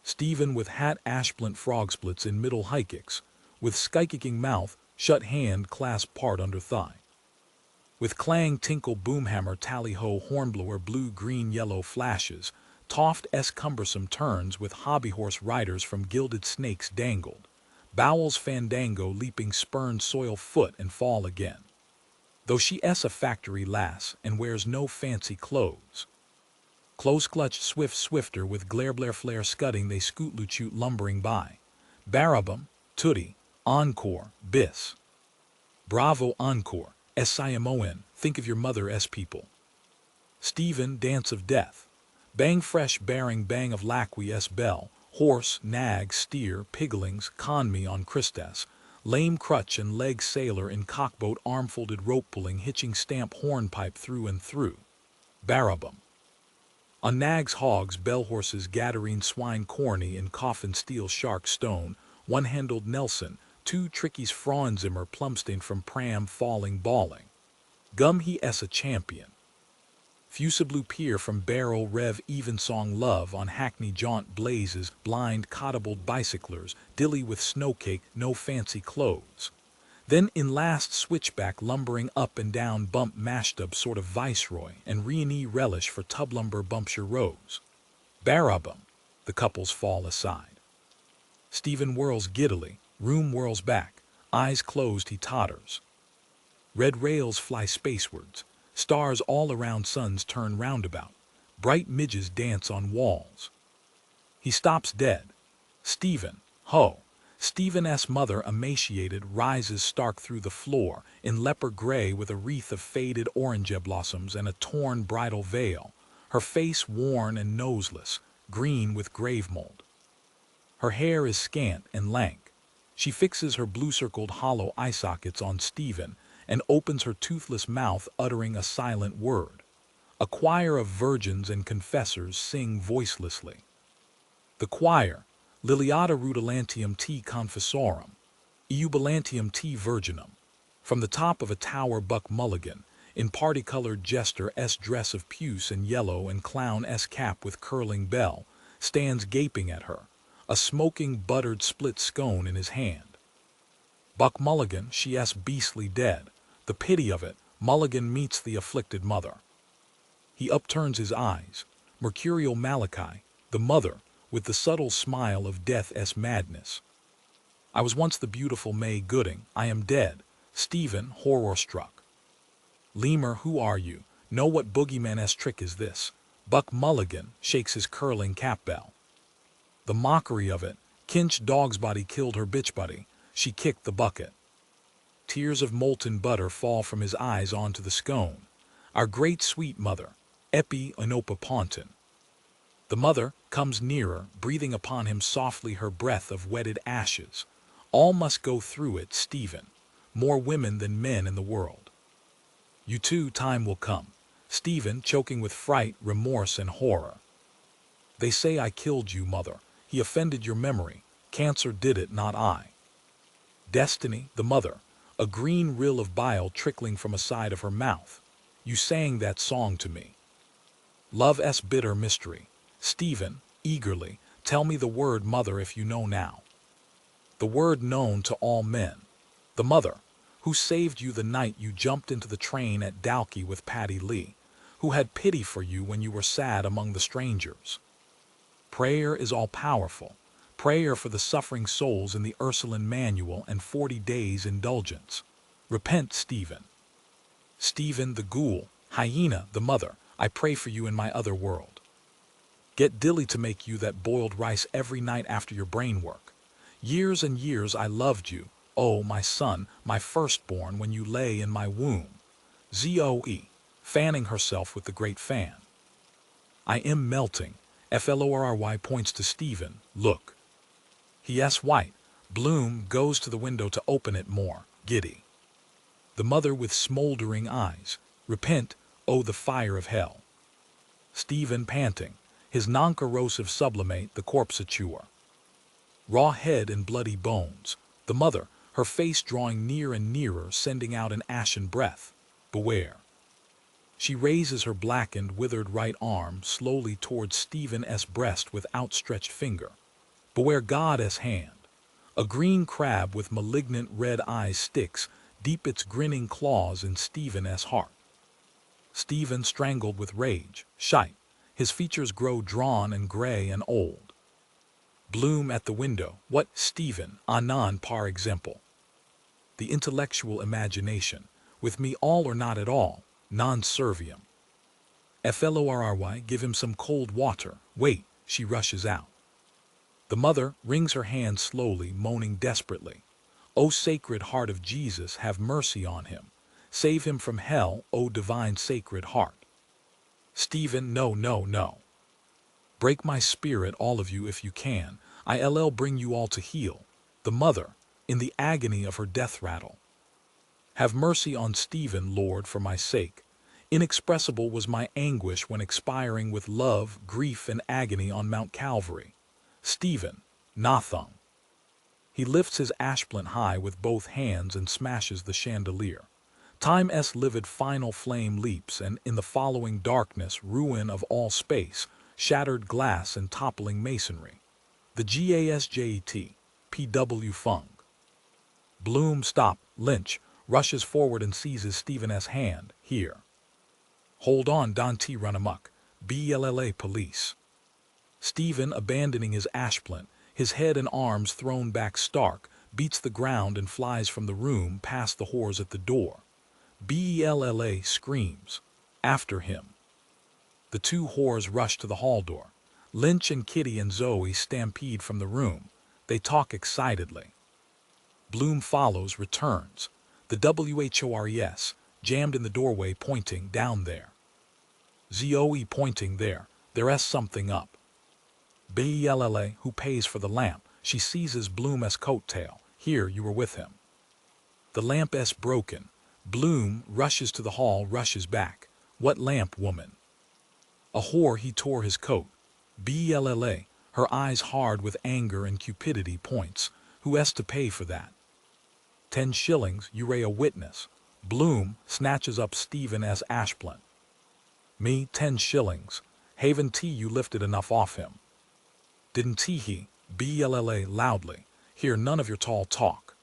Stephen with hat ashplant frog splits in middle high kicks, with sky-kicking mouth, shut hand clasp part under thigh. With clang tinkle boomhammer tally-ho hornblower blue green yellow flashes, toft cumbersome turns with hobbyhorse riders from gilded snakes dangled, bowels fandango leaping spurn soil foot and fall again. Though she a factory lass and wears no fancy clothes. Close-clutched swifter with glare flare scudding they scoot lumbering by. Barabum, Tootie, Encore, Bis. Bravo Encore, Siamoan, think of your mother people. Stephen, Dance of Death. Bang fresh bearing bang of lacquey bell, horse, nag, steer, piglings, con me on Christes, lame crutch and leg sailor in cockboat arm-folded rope pulling hitching stamp hornpipe through and through. Barabum. On nags, hogs, bell horses, Gadarene swine corny in coffin steel shark stone, one-handled Nelson, two trickies Frauenzimmer plumstain from pram falling bawling. Gum he a champion. Fusiblu pier from barrel rev evensong love on hackney jaunt blazes blind cottabled bicyclers dilly with snowcake no fancy clothes. Then in last switchback lumbering up and down bump mashed up sort of viceroy and reanee relish for tublumber bumpshire rose. Barabum, the couples fall aside. Stephen whirls giddily, room whirls back, eyes closed he totters. Red rails fly spacewards, stars all around suns turn roundabout, bright midges dance on walls. He stops dead. Stephen, ho! Stephen's mother, emaciated, rises stark through the floor, in leper gray with a wreath of faded orange blossoms and a torn bridal veil, her face worn and noseless, green with grave mold. Her hair is scant and lank. She fixes her blue-circled hollow eye sockets on Stephen and opens her toothless mouth uttering a silent word. A choir of virgins and confessors sing voicelessly. The choir, Liliata rudilantium te confessorum, iubilantium te virginum. From the top of a tower Buck Mulligan, in party-colored jester dress of puce and yellow and clown cap with curling bell, stands gaping at her, a smoking buttered split scone in his hand. Buck Mulligan, she beastly dead. The pity of it, Mulligan meets the afflicted mother. He upturns his eyes, mercurial Malachi, the mother, with the subtle smile of death's madness. I was once the beautiful May Gooding, I am dead. Stephen, horror-struck. Lemur, who are you? Know what boogeyman's trick is this? Buck Mulligan shakes his curling cap bell. The mockery of it, Kinch dog's body killed her bitch buddy, she kicked the bucket. Tears of molten butter fall from his eyes onto the scone. Our great sweet mother, Epi Inopa Ponton. The mother comes nearer, breathing upon him softly her breath of wetted ashes. All must go through it, Stephen. More women than men in the world. You too, time will come. Stephen, choking with fright, remorse, and horror. They say I killed you, mother. He offended your memory. Cancer did it, not I. Destiny, the mother, a green rill of bile trickling from a side of her mouth. You sang that song to me. Love's bitter mystery. Stephen, eagerly, tell me the word, mother, if you know now. The word known to all men. The mother, who saved you the night you jumped into the train at Dalkey with Paddy Lee, who had pity for you when you were sad among the strangers. Prayer is all-powerful. Prayer for the suffering souls in the Ursuline Manual and 40 days indulgence. Repent, Stephen. Stephen the ghoul, hyena the mother, I pray for you in my other world. Get Dilly to make you that boiled rice every night after your brain work. Years and years I loved you, oh, my son, my firstborn, when you lay in my womb. Zoe, fanning herself with the great fan. I am melting. Flory points to Stephen, look. He white. Bloom goes to the window to open it more, giddy. The mother with smoldering eyes. Repent, oh, the fire of hell. Stephen panting, his non-corrosive sublimate the corpuscular. Raw head and bloody bones, The mother, her face drawing near and nearer, sending out an ashen breath. Beware. She raises her blackened, withered right arm slowly towards Stephen's breast with outstretched finger. Beware God's hand. A green crab with malignant red eyes sticks deep its grinning claws in Stephen's heart. Stephen, strangled with rage, shite. His features grow drawn and gray and old. Bloom at the window. What, Stephen, non par example? The intellectual imagination. With me all or not at all, non serviam. Florry, give him some cold water. Wait, she rushes out. The mother wrings her hands slowly, moaning desperately. O Sacred Heart of Jesus, have mercy on him. Save him from hell, O divine Sacred Heart. Stephen, no, no, no. Break my spirit, all of you, if you can. I'll bring you all to heel. The mother, in the agony of her death rattle. Have mercy on Stephen, Lord, for my sake. Inexpressible was my anguish when expiring with love, grief, and agony on Mount Calvary. Stephen, Nathung. He lifts his ashplant high with both hands and smashes the chandelier. Time's livid final flame leaps, and in the following darkness, ruin of all space, shattered glass and toppling masonry. The GASJET, P.W. Fung. Bloom, stop. Lynch rushes forward and seizes Stephen's hand. Here. Hold on, Dante, run amok. BLLA police. Stephen, abandoning his ashplant, his head and arms thrown back stark, beats the ground and flies from the room past the whores at the door. BELLA screams. After him. The two whores rush to the hall door. Lynch and Kitty and Zoe stampede from the room. They talk excitedly. Bloom follows, returns. The WHORES, jammed in the doorway, pointing down there. Zoe pointing there. There's something up. BELLA, who pays for the lamp? She seizes Bloom's coattail. Here, you were with him. The lamp's broken. Bloom rushes to the hall, rushes back. What lamp, woman? A whore, he tore his coat. BLLA, her eyes hard with anger and cupidity, points. Who's to pay for that? 10 shillings, you're a witness. Bloom snatches up Stephen's ashplant. Me, 10 shillings. Haven't you lifted enough off him? Didn't he? BLLA loudly. Hear none of your tall talk.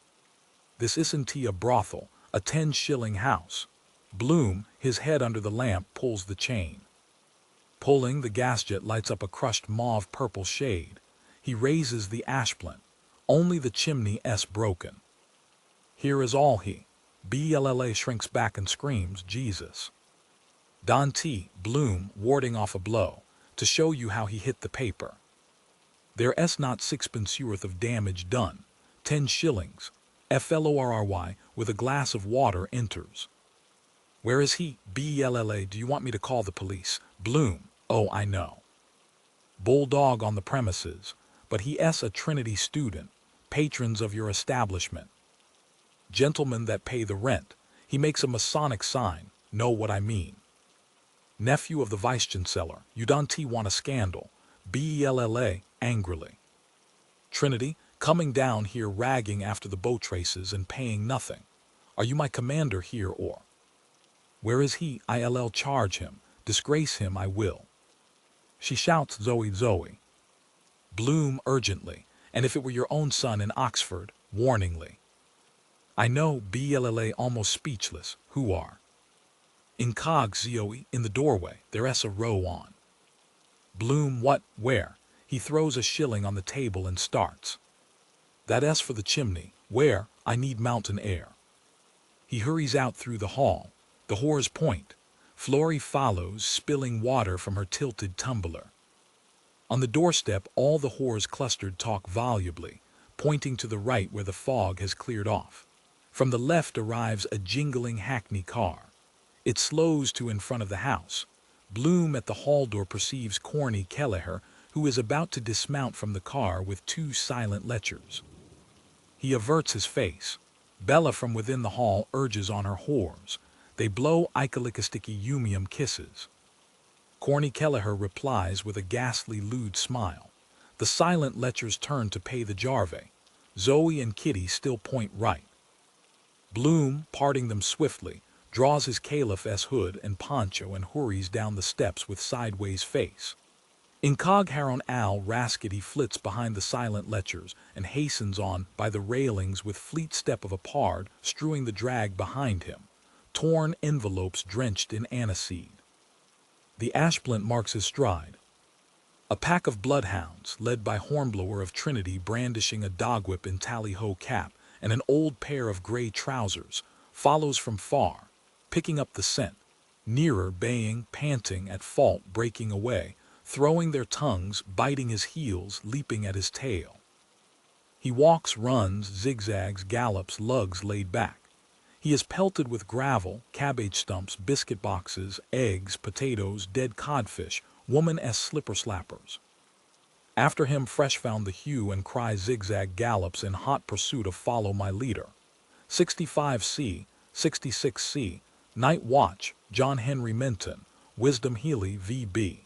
This isn't a brothel, a 10-shilling house. Bloom, his head under the lamp, pulls the chain. Pulling, the gas jet lights up a crushed mauve-purple shade. He raises the ashplant. Only the chimney's broken. Here is all he. BLLA shrinks back and screams, Jesus. Dante, Bloom, warding off a blow, to show you how he hit the paper. There's not sixpence worth of damage done. 10 shillings. FLORRY, with a glass of water, enters. Where is he? BLLA, do you want me to call the police? Bloom, oh, I know. Bulldog on the premises, but he's a Trinity student, patrons of your establishment. Gentlemen that pay the rent. He makes a Masonic sign, know what I mean. Nephew of the vice-chancellor, you don't want a scandal. BLLA, angrily. Trinity, coming down here ragging after the boat races and paying nothing. Are you my commander here or? Where is he? I'll charge him. Disgrace him I will. She shouts, Zoe. Bloom urgently, and if it were your own son in Oxford, warningly. I know, BLLA almost speechless. Who are? Incog, Zoe, in the doorway, there's a row on. Bloom, what, where? He throws a shilling on the table and starts. That's for the chimney. Where? I need mountain air. He hurries out through the hall. The whores point. Florrie follows, spilling water from her tilted tumbler. On the doorstep, all the whores clustered talk volubly, pointing to the right where the fog has cleared off. From the left arrives a jingling hackney car. It slows to in front of the house. Bloom at the hall door perceives Corny Kelleher, who is about to dismount from the car with 2 silent lechers. He averts his face. Bella from within the hall urges on her whores. They blow icalicasticky kisses. Corny Kelleher replies with a ghastly lewd smile. The silent lechers turn to pay the jarvey. Zoe and Kitty still point right. Bloom, parting them swiftly, draws his Caliph-s hood and poncho and hurries down the steps with sideways face. Incog Haron Al Rasket he flits behind the silent lechers and hastens on by the railings with fleet step of a pard, strewing the drag behind him, torn envelopes drenched in aniseed. The ashplant marks his stride. A pack of bloodhounds, led by Hornblower of Trinity brandishing a dogwhip in tally-ho cap and an old pair of gray trousers, follows from far, picking up the scent, nearer baying, panting, at fault breaking away, throwing their tongues, biting his heels, leaping at his tail. He walks, runs, zigzags, gallops, lugs laid back. He is pelted with gravel, cabbage stumps, biscuit boxes, eggs, potatoes, dead codfish, woman-s slipper-slappers. After him fresh found the hue and cry zigzag gallops in hot pursuit of follow my leader. 65C, 66C, Night Watch, John Henry Minton, Wisdom Healy V.B.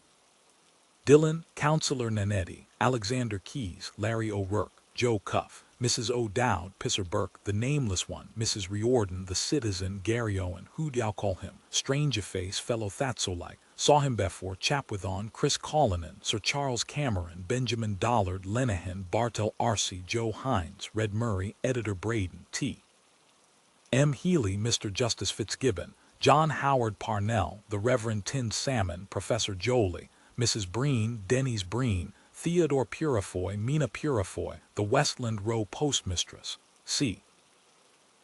Dillon, Counselor Nanetti, Alexander Keyes, Larry O'Rourke, Joe Cuff, Mrs. O'Dowd, Pisser Burke, the Nameless One, Mrs. Riordan, the Citizen, Gary Owen, who'd y'all call him, Strange-a-face, fellow Thatso-like, saw him before, Chapwithon, Chris Collinan, Sir Charles Cameron, Benjamin Dollard, Lenehan, Bartel Arcee, Joe Hines, Red Murray, Editor Braden, T. M. Healy, Mr. Justice Fitzgibbon, John Howard Parnell, the Reverend Tin Salmon, Professor Jolie, Mrs. Breen, Denny's Breen, Theodore Purifoy, Mina Purifoy, the Westland Row Postmistress, C.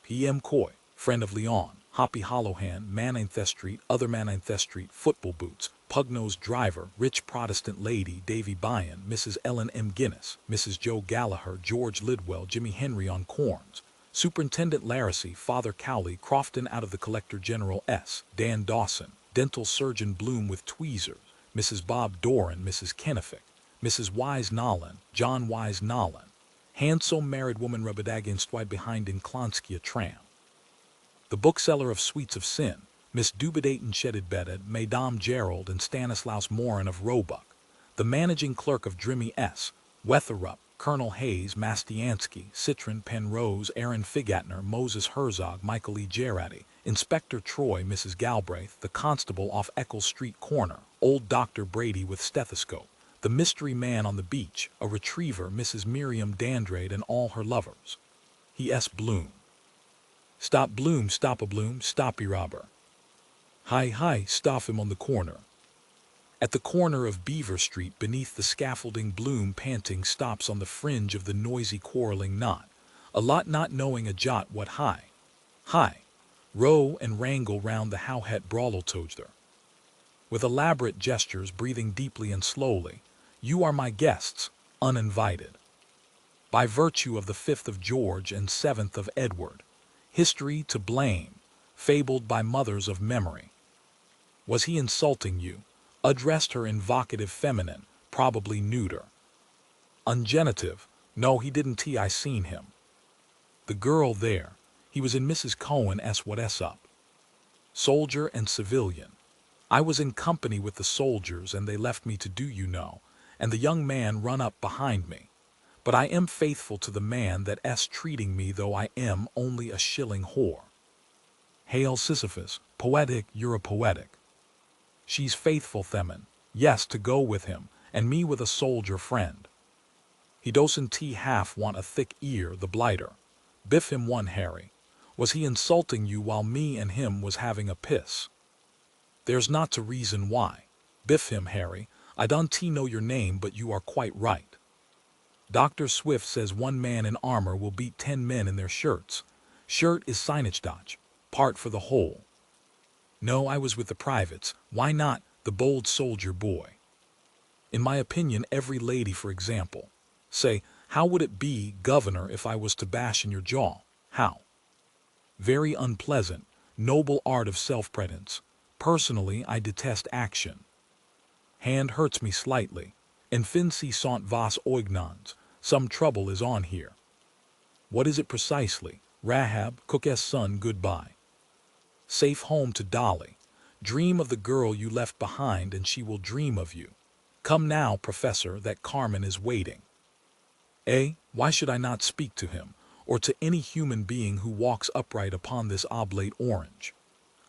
P. M. Coy, friend of Leon, Hoppy Hollowhand, Mananthe Street, other Mananthe Street, Football Boots, Pugnosed Driver, Rich Protestant Lady, Davy Byan, Mrs. Ellen M. Guinness, Mrs. Joe Gallagher, George Lidwell, Jimmy Henry on corns, Superintendent Laracy, Father Cowley, Crofton out of the Collector General S., Dan Dawson, Dental Surgeon Bloom with tweezers, Mrs. Bob Doran, Mrs. Kennefic, Mrs. Wise Nolan, John Wise Nolan, handsome married woman Rubadaginstwide behind in Klonskia tram. The bookseller of Sweets of Sin, Miss Dubidate Shedded Bedded, Madame Gerald and Stanislaus Morin of Roebuck, the managing clerk of Drimmy S., Wetherup, Colonel Hayes, Mastiansky, Citron, Penrose, Aaron Figatner, Moses Herzog, Michael E. Gerati, Inspector Troy, Mrs. Galbraith, the constable off Eccles Street corner, old Dr. Brady with stethoscope, the mystery man on the beach, a retriever, Mrs. Miriam Dandrade and all her lovers. He S. Bloom. Stop Bloom, stop-a-Bloom, stoppy robber. Hi, stop him on the corner. At the corner of Beaver Street beneath the scaffolding Bloom panting stops on the fringe of the noisy quarreling knot, a lot not knowing a jot what hi, row and wrangle round the howhet brawlotogther. With elaborate gestures, breathing deeply and slowly, you are my guests, uninvited. By virtue of the 5th of George and 7th of Edward, history to blame, fabled by mothers of memory. Was he insulting you? Addressed her in vocative feminine, probably neuter. Ungenitive, no he didn't I seen him. The girl there, he was in Mrs. Cohen s what s up. Soldier and civilian. I was in company with the soldiers and they left me to do you know, and the young man run up behind me. But I am faithful to the man that s treating me though I am only a shilling whore. Hail Sisyphus, poetic, you're a poetic. She's faithful Themin, yes to go with him, and me with a soldier friend. He doesn't half want a thick ear the blighter. Biff him one Harry. Was he insulting you while me and him was having a piss? There's not to reason why. Biff him Harry, I don't know your name but you are quite right. Dr. Swift says one man in armor will beat 10 men in their shirts. Shirt is signage dodge, part for the whole. No, I was with the privates, why not, the bold soldier boy. In my opinion, every lady, for example. Say, how would it be, governor, if I was to bash in your jaw? How? Very unpleasant, noble art of self-pretense. Personally, I detest action. Hand hurts me slightly. En fin si sont vos oignons, some trouble is on here. What is it precisely? Rahab, cook's son, goodbye. Safe home to Dolly. Dream of the girl you left behind and she will dream of you. Come now, Professor, that Carmen is waiting. Why should I not speak to him, or to any human being who walks upright upon this oblate orange?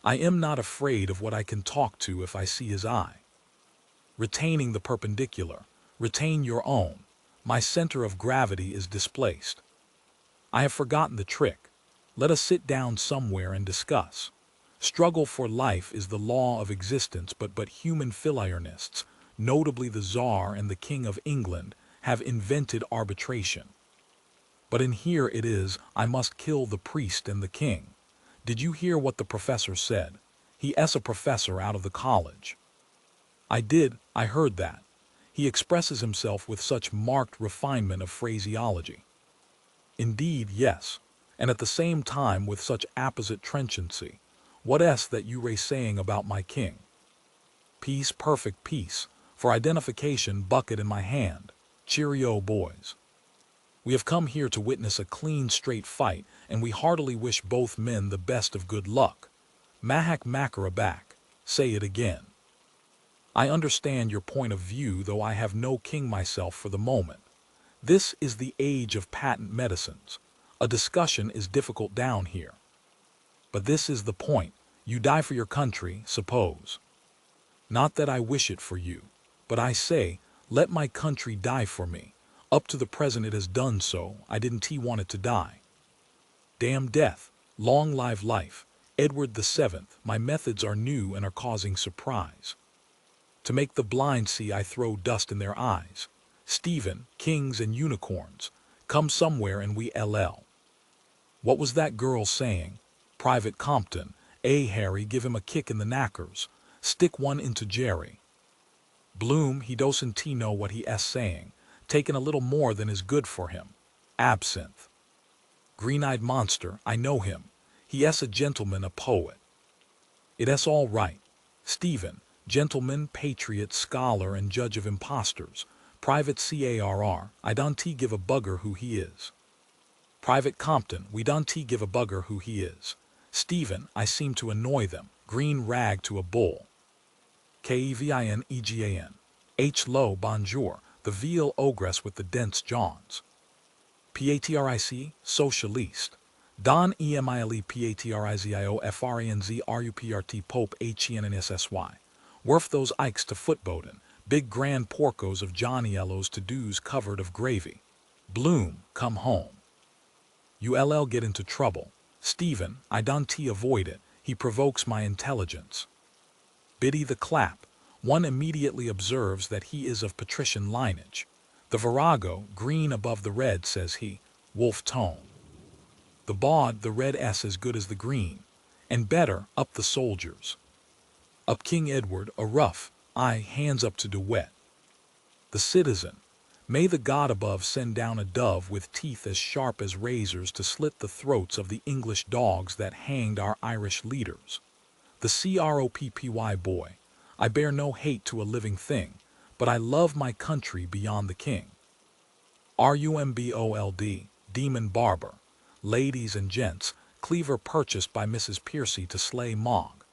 I am not afraid of what I can talk to if I see his eye. Retaining the perpendicular, retain your own. My center of gravity is displaced. I have forgotten the trick. Let us sit down somewhere and discuss. Struggle for life is the law of existence, but human philironists, notably the Tsar and the King of England, have invented arbitration. But in here it is, I must kill the priest and the king. Did you hear what the professor said? He is a professor out of the college. I heard that. He expresses himself with such marked refinement of phraseology. Indeed, yes, and at the same time with such apposite trenchancy. What else that you were saying about my king? Peace, perfect peace, for identification bucket in my hand. Cheerio, boys. We have come here to witness a clean, straight fight, and we heartily wish both men the best of good luck. Mahak Makarabak, say it again. I understand your point of view, though I have no king myself for the moment. This is the age of patent medicines. A discussion is difficult down here. But this is the point. You die for your country, suppose. Not that I wish it for you, but I say, let my country die for me. Up to the present it has done so. I didn't want it to die. Damn death, long live life. Edward VII, my methods are new and are causing surprise. To make the blind see, I throw dust in their eyes. Stephen, kings and unicorns, come somewhere and we LL. What was that girl saying? Private Compton, Harry, give him a kick in the knackers. Stick one into Jerry. Bloom, he doesn't know what he is saying. Taken a little more than is good for him. Absinthe. Green-eyed monster, I know him. He is a gentleman, a poet. It is all right. Stephen, gentleman, patriot, scholar, and judge of impostors. Private CARR, I don't give a bugger who he is. Private Compton, we don't give a bugger who he is. Stephen, I seem to annoy them. Green rag to a bull. KEVINEGAN. H. Low, bonjour, the veal ogress with the dense jawns. PATRIC, socialiste. Don EMILE PATRIZIO FRANZ RUPRT Pope HENNSSY. Worth those ikes to footboatin', big grand porcos of Johnny Ellos to do's covered of gravy. Bloom, come home. ULL get into trouble. Stephen, I don't avoid it, he provokes my intelligence. Biddy the clap. One immediately observes that he is of patrician lineage. The virago, green above the red, says he, wolf tone. The baud, the red S as good as the green, and better, up the soldiers. Up King Edward, a rough, hands up to duet. The citizen, may the God above send down a dove with teeth as sharp as razors to slit the throats of the English dogs that hanged our Irish leaders. The CROPPY boy, I bear no hate to a living thing, but I love my country beyond the king. RUMBOLD, Demon Barber, ladies and gents, cleaver purchased by Mrs. Piercy to slay Mog.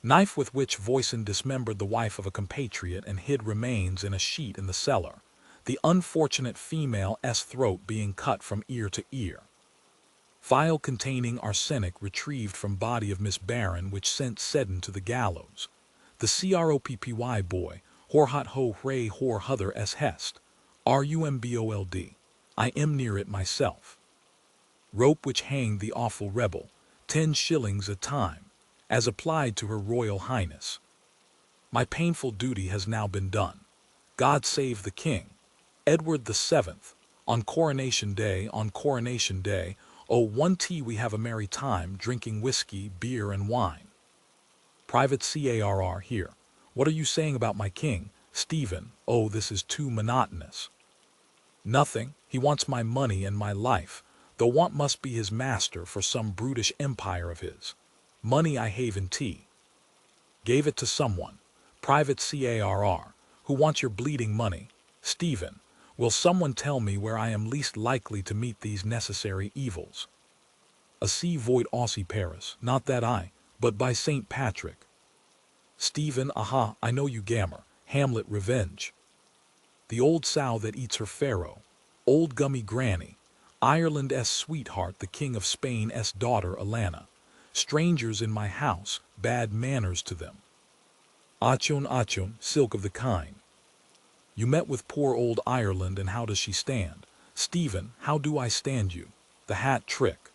Knife with which Voisin dismembered the wife of a compatriot and hid remains in a sheet in the cellar, the unfortunate female's throat being cut from ear to ear. Phial containing arsenic retrieved from body of Miss Barron which sent Seddon to the gallows. The CROPPY boy, Horhot Ho Hray Hor Huther S Hest, RUMBOLD. I am near it myself. Rope which hanged the awful rebel, 10 shillings a time, as applied to her Royal Highness. My painful duty has now been done. God save the King. Edward VII, on Coronation Day, oh, one tea we have a merry time, drinking whiskey, beer, and wine. Private CARR here. What are you saying about my king? Stephen, oh, this is too monotonous. Nothing, he wants my money and my life, though want must be his master for some brutish empire of his. Money I have in tea. Gave it to someone. Private CARR, who wants your bleeding money? Stephen, will someone tell me where I am least likely to meet these necessary evils? A C. Void Aussie Paris, not that I, but by St. Patrick. Stephen, aha, I know you gammer. Hamlet revenge. The old sow that eats her pharaoh. Old Gummy Granny, Ireland's sweetheart, the King of Spain's daughter Alana. Strangers in my house, bad manners to them. Achon Achon, silk of the kine. You met with poor old Ireland, and how does she stand? Stephen, how do I stand you? The hat trick.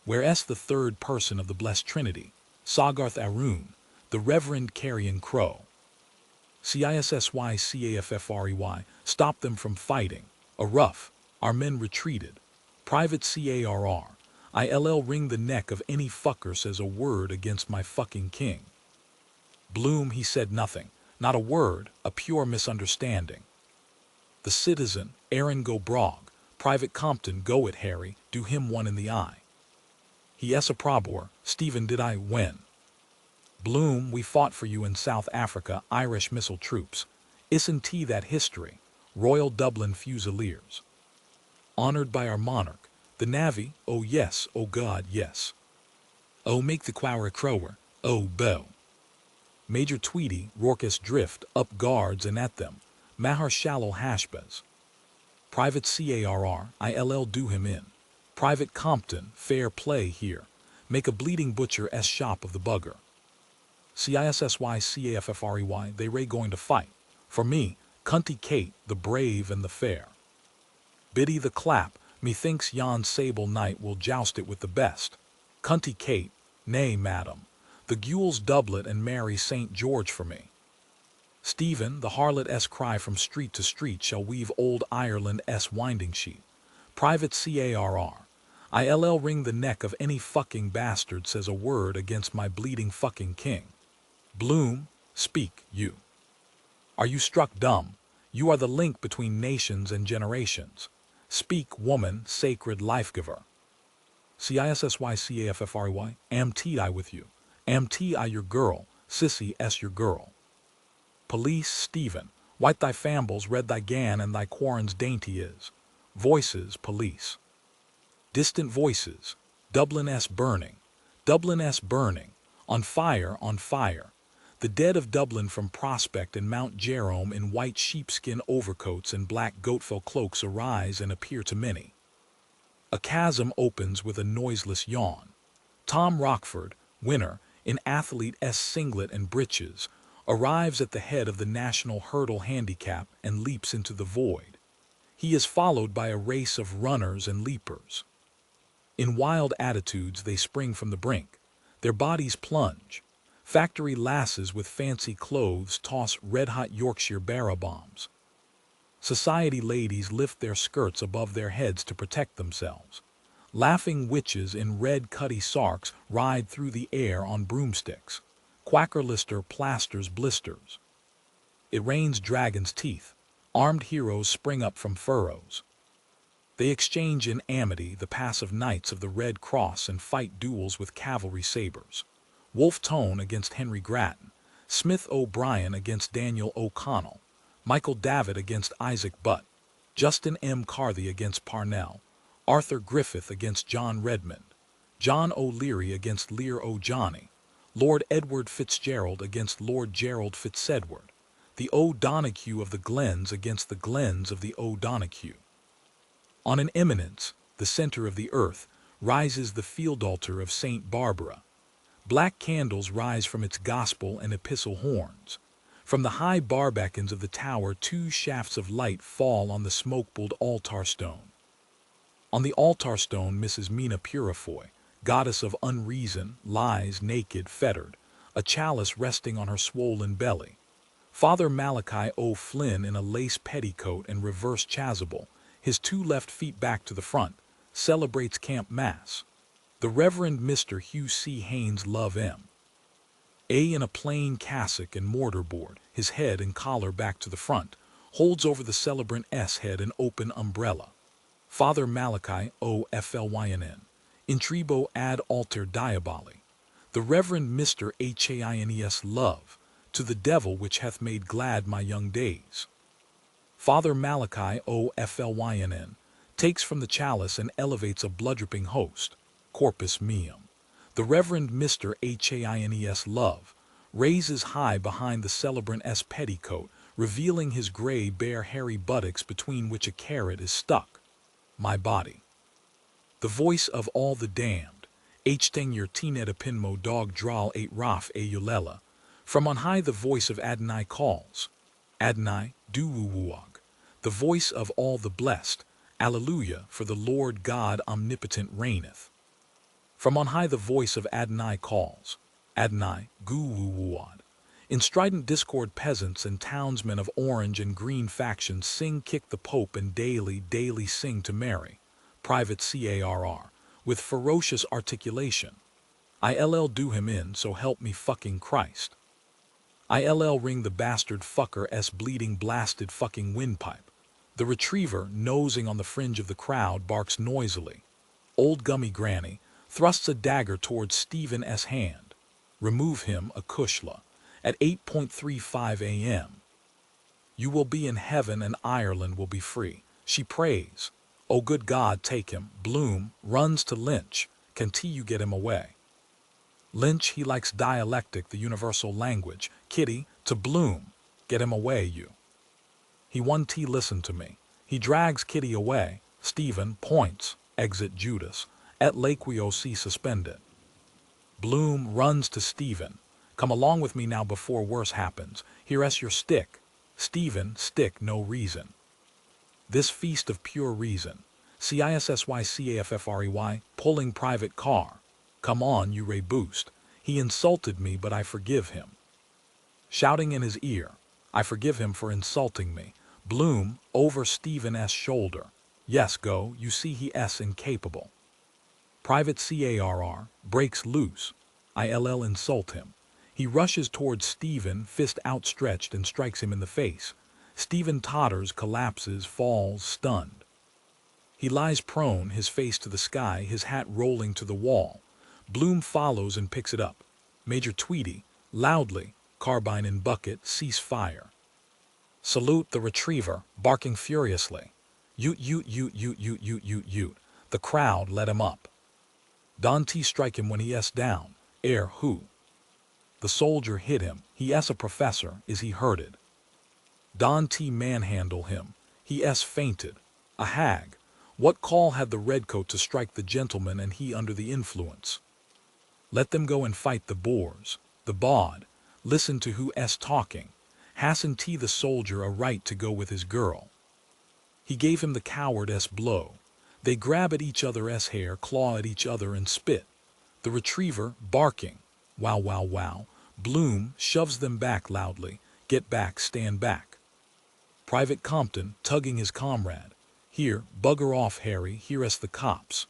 Whereas the third person of the blessed Trinity, Sagarth Arun, the Reverend Carrion Crow. CISSYCAFFREY, stop them from fighting. A rough, our men retreated. Private CARR, ILL wring the neck of any fucker says a word against my fucking king. Bloom, he said nothing, not a word, a pure misunderstanding. The citizen, Aaron go brog, Private Compton go it Harry, do him one in the eye. He a probor, Stephen did I when? Bloom, we fought for you in South Africa, Irish missile troops. Isn't that history? Royal Dublin Fusiliers. Honored by our monarch, the navy, oh yes, oh God, yes. Oh make the quower crower, oh bow. Major Tweedy, Rorkus drift, up guards and at them, Mahar shallow hashbas. Private CARR, ILL do him in. Private Compton, fair play here. Make a bleeding butcher shop of the bugger. CISSYCAFFREY, they ray going to fight. For me, Cunty Kate, the brave and the fair. Biddy the clap, methinks yon sable knight will joust it with the best. Cunty Kate, nay, madam, the gules doublet and Mary St. George for me. Stephen, the harlot cry from street to street shall weave old Ireland's winding sheet. Private CARR, ILL wring the neck of any fucking bastard says a word against my bleeding fucking king. Bloom, speak, you. Are you struck dumb? You are the link between nations and generations. Speak, woman, sacred life-giver. CISSYCAFFREY, am I with you? Am I your girl, sissy your girl. Police, Stephen, white thy fambles, red thy gan, and thy quarrons dainty is. Voices, police. Distant voices, Dublin's burning, on fire, on fire. The dead of Dublin from Prospect and Mount Jerome in white sheepskin overcoats and black goatfell cloaks arise and appear to many. A chasm opens with a noiseless yawn. Tom Rockford, winner, in athlete's singlet and breeches, arrives at the head of the national hurdle handicap and leaps into the void. He is followed by a race of runners and leapers. In wild attitudes they spring from the brink. Their bodies plunge. Factory lasses with fancy clothes toss red-hot Yorkshire barrel bombs. Society ladies lift their skirts above their heads to protect themselves. Laughing witches in red cutty sarks ride through the air on broomsticks. Quackerlister plasters blisters. It rains dragon's teeth. Armed heroes spring up from furrows. They exchange in amity the passive knights of the Red Cross and fight duels with cavalry sabers. Wolfe Tone against Henry Grattan, Smith O'Brien against Daniel O'Connell, Michael Davitt against Isaac Butt, Justin M. Carthy against Parnell, Arthur Griffith against John Redmond, John O'Leary against Lear O'Johnny, Lord Edward Fitzgerald against Lord Gerald Fitzedward, the O'Donoghue of the Glens against the Glens of the O'Donoghue. On an eminence, the center of the earth, rises the field altar of St. Barbara. Black candles rise from its gospel and epistle horns. From the high barbacans of the tower 2 shafts of light fall on the smoke-bulled altar stone. On the altar stone Mrs. Mina Purifoy, goddess of unreason, lies naked, fettered, a chalice resting on her swollen belly. Father Malachi O'Flynn in a lace petticoat and reverse chasuble, his 2 left feet back to the front, celebrates camp mass. The Reverend Mr. Hugh C. Haynes Love M. A in a plain cassock and mortarboard, his head and collar back to the front, holds over the celebrant's head an open umbrella. Father Malachi O'Flynn, Intribo ad alter diaboli. The Reverend Mr. Haines Love, to the devil which hath made glad my young days. Father Malachi O'Flynn takes from the chalice and elevates a blood-dripping host, corpus meum. The Reverend Mr. Haines Love raises high behind the celebrant's petticoat, revealing his gray, bare, hairy buttocks between which a carrot is stuck. My body. The voice of all the damned. H-teng your teenet pinmo dog drawl 8 raf a yulela. From on high the voice of Adonai calls. Adonai, du-woo-woog. The voice of all the blessed. Alleluia, for the Lord God omnipotent reigneth. From on high the voice of Adonai calls. Adonai, gu-woo-wood. In strident discord peasants and townsmen of orange and green factions sing kick the Pope and daily sing to Mary. Private CARR, with ferocious articulation. ILL do him in, so help me fucking Christ. ILL ring the bastard fucker s bleeding blasted fucking windpipe. The retriever, nosing on the fringe of the crowd, barks noisily. Old Gummy Granny thrusts a dagger towards Stephen S. hand. Remove him a kushla. At 8:35 a.m. You will be in heaven and Ireland will be free. She prays. Oh good God, take him. Bloom runs to Lynch. Can you get him away? Lynch, he likes dialectic, the universal language. Kitty, to Bloom. Get him away, you. He listen to me. He drags Kitty away. Stephen points. Exit Judas. Et laqueo si suspended. Bloom runs to Stephen. Come along with me now before worse happens. Here's your stick. Stephen, stick, no reason. This feast of pure reason. CISSYCAFFREY, pulling private car. Come on, you Ray Boost. He insulted me, but I forgive him. Shouting in his ear. I forgive him for insulting me. Bloom, over Stephen S. shoulder. Yes, go, you see he s incapable. Private CARR, breaks loose. ILL insult him. He rushes towards Stephen, fist outstretched, and strikes him in the face. Stephen totters, collapses, falls, stunned. He lies prone, his face to the sky, his hat rolling to the wall. Bloom follows and picks it up. Major Tweedy, loudly, carbine in bucket, cease fire. Salute the retriever, barking furiously. Ute. The crowd let him up. Don T strike him when he s down. Who? The soldier hit him. He s a professor. Is he hurted? Don T manhandle him. He s fainted. A hag. What call had the redcoat to strike the gentleman and he under the influence? Let them go and fight the Boers. The bod. Listen to who s talking. Hasn't T the soldier a right to go with his girl? He gave him the coward s blow. They grab at each other s hair, claw at each other and spit. The retriever, barking. Wow. Bloom shoves them back loudly. Get back, stand back. Private Compton, tugging his comrade. Here, bugger off, Harry, here's the cops.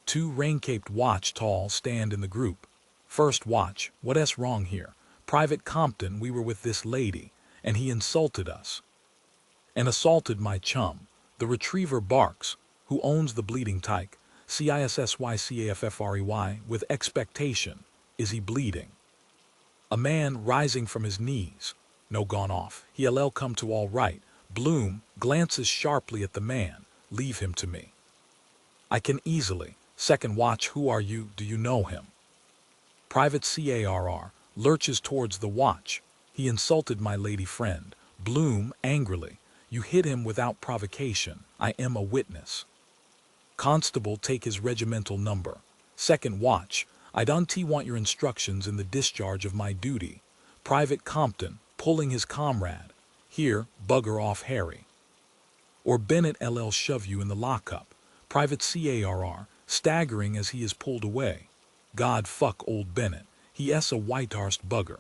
2 rain-caped watch tall stand in the group. First watch, what s wrong here? Private Compton, we were with this lady, and he insulted us. And assaulted my chum. The retriever barks. Who owns the bleeding tyke? CISSYCAFFREY, with expectation. Is he bleeding? A man rising from his knees. No gone off. He'll come to all right. Bloom glances sharply at the man. Leave him to me. I can easily. Second watch, who are you? Do you know him? Private CARR lurches towards the watch. He insulted my lady friend. Bloom angrily. You hit him without provocation. I am a witness. Constable, take his regimental number. Second watch. I don't want your instructions in the discharge of my duty. Private Compton, pulling his comrade. Here, bugger off, Harry. Or Bennett LL shove you in the lockup. Private CARR, staggering as he is pulled away. God fuck old Bennett. He s a white-arsed bugger.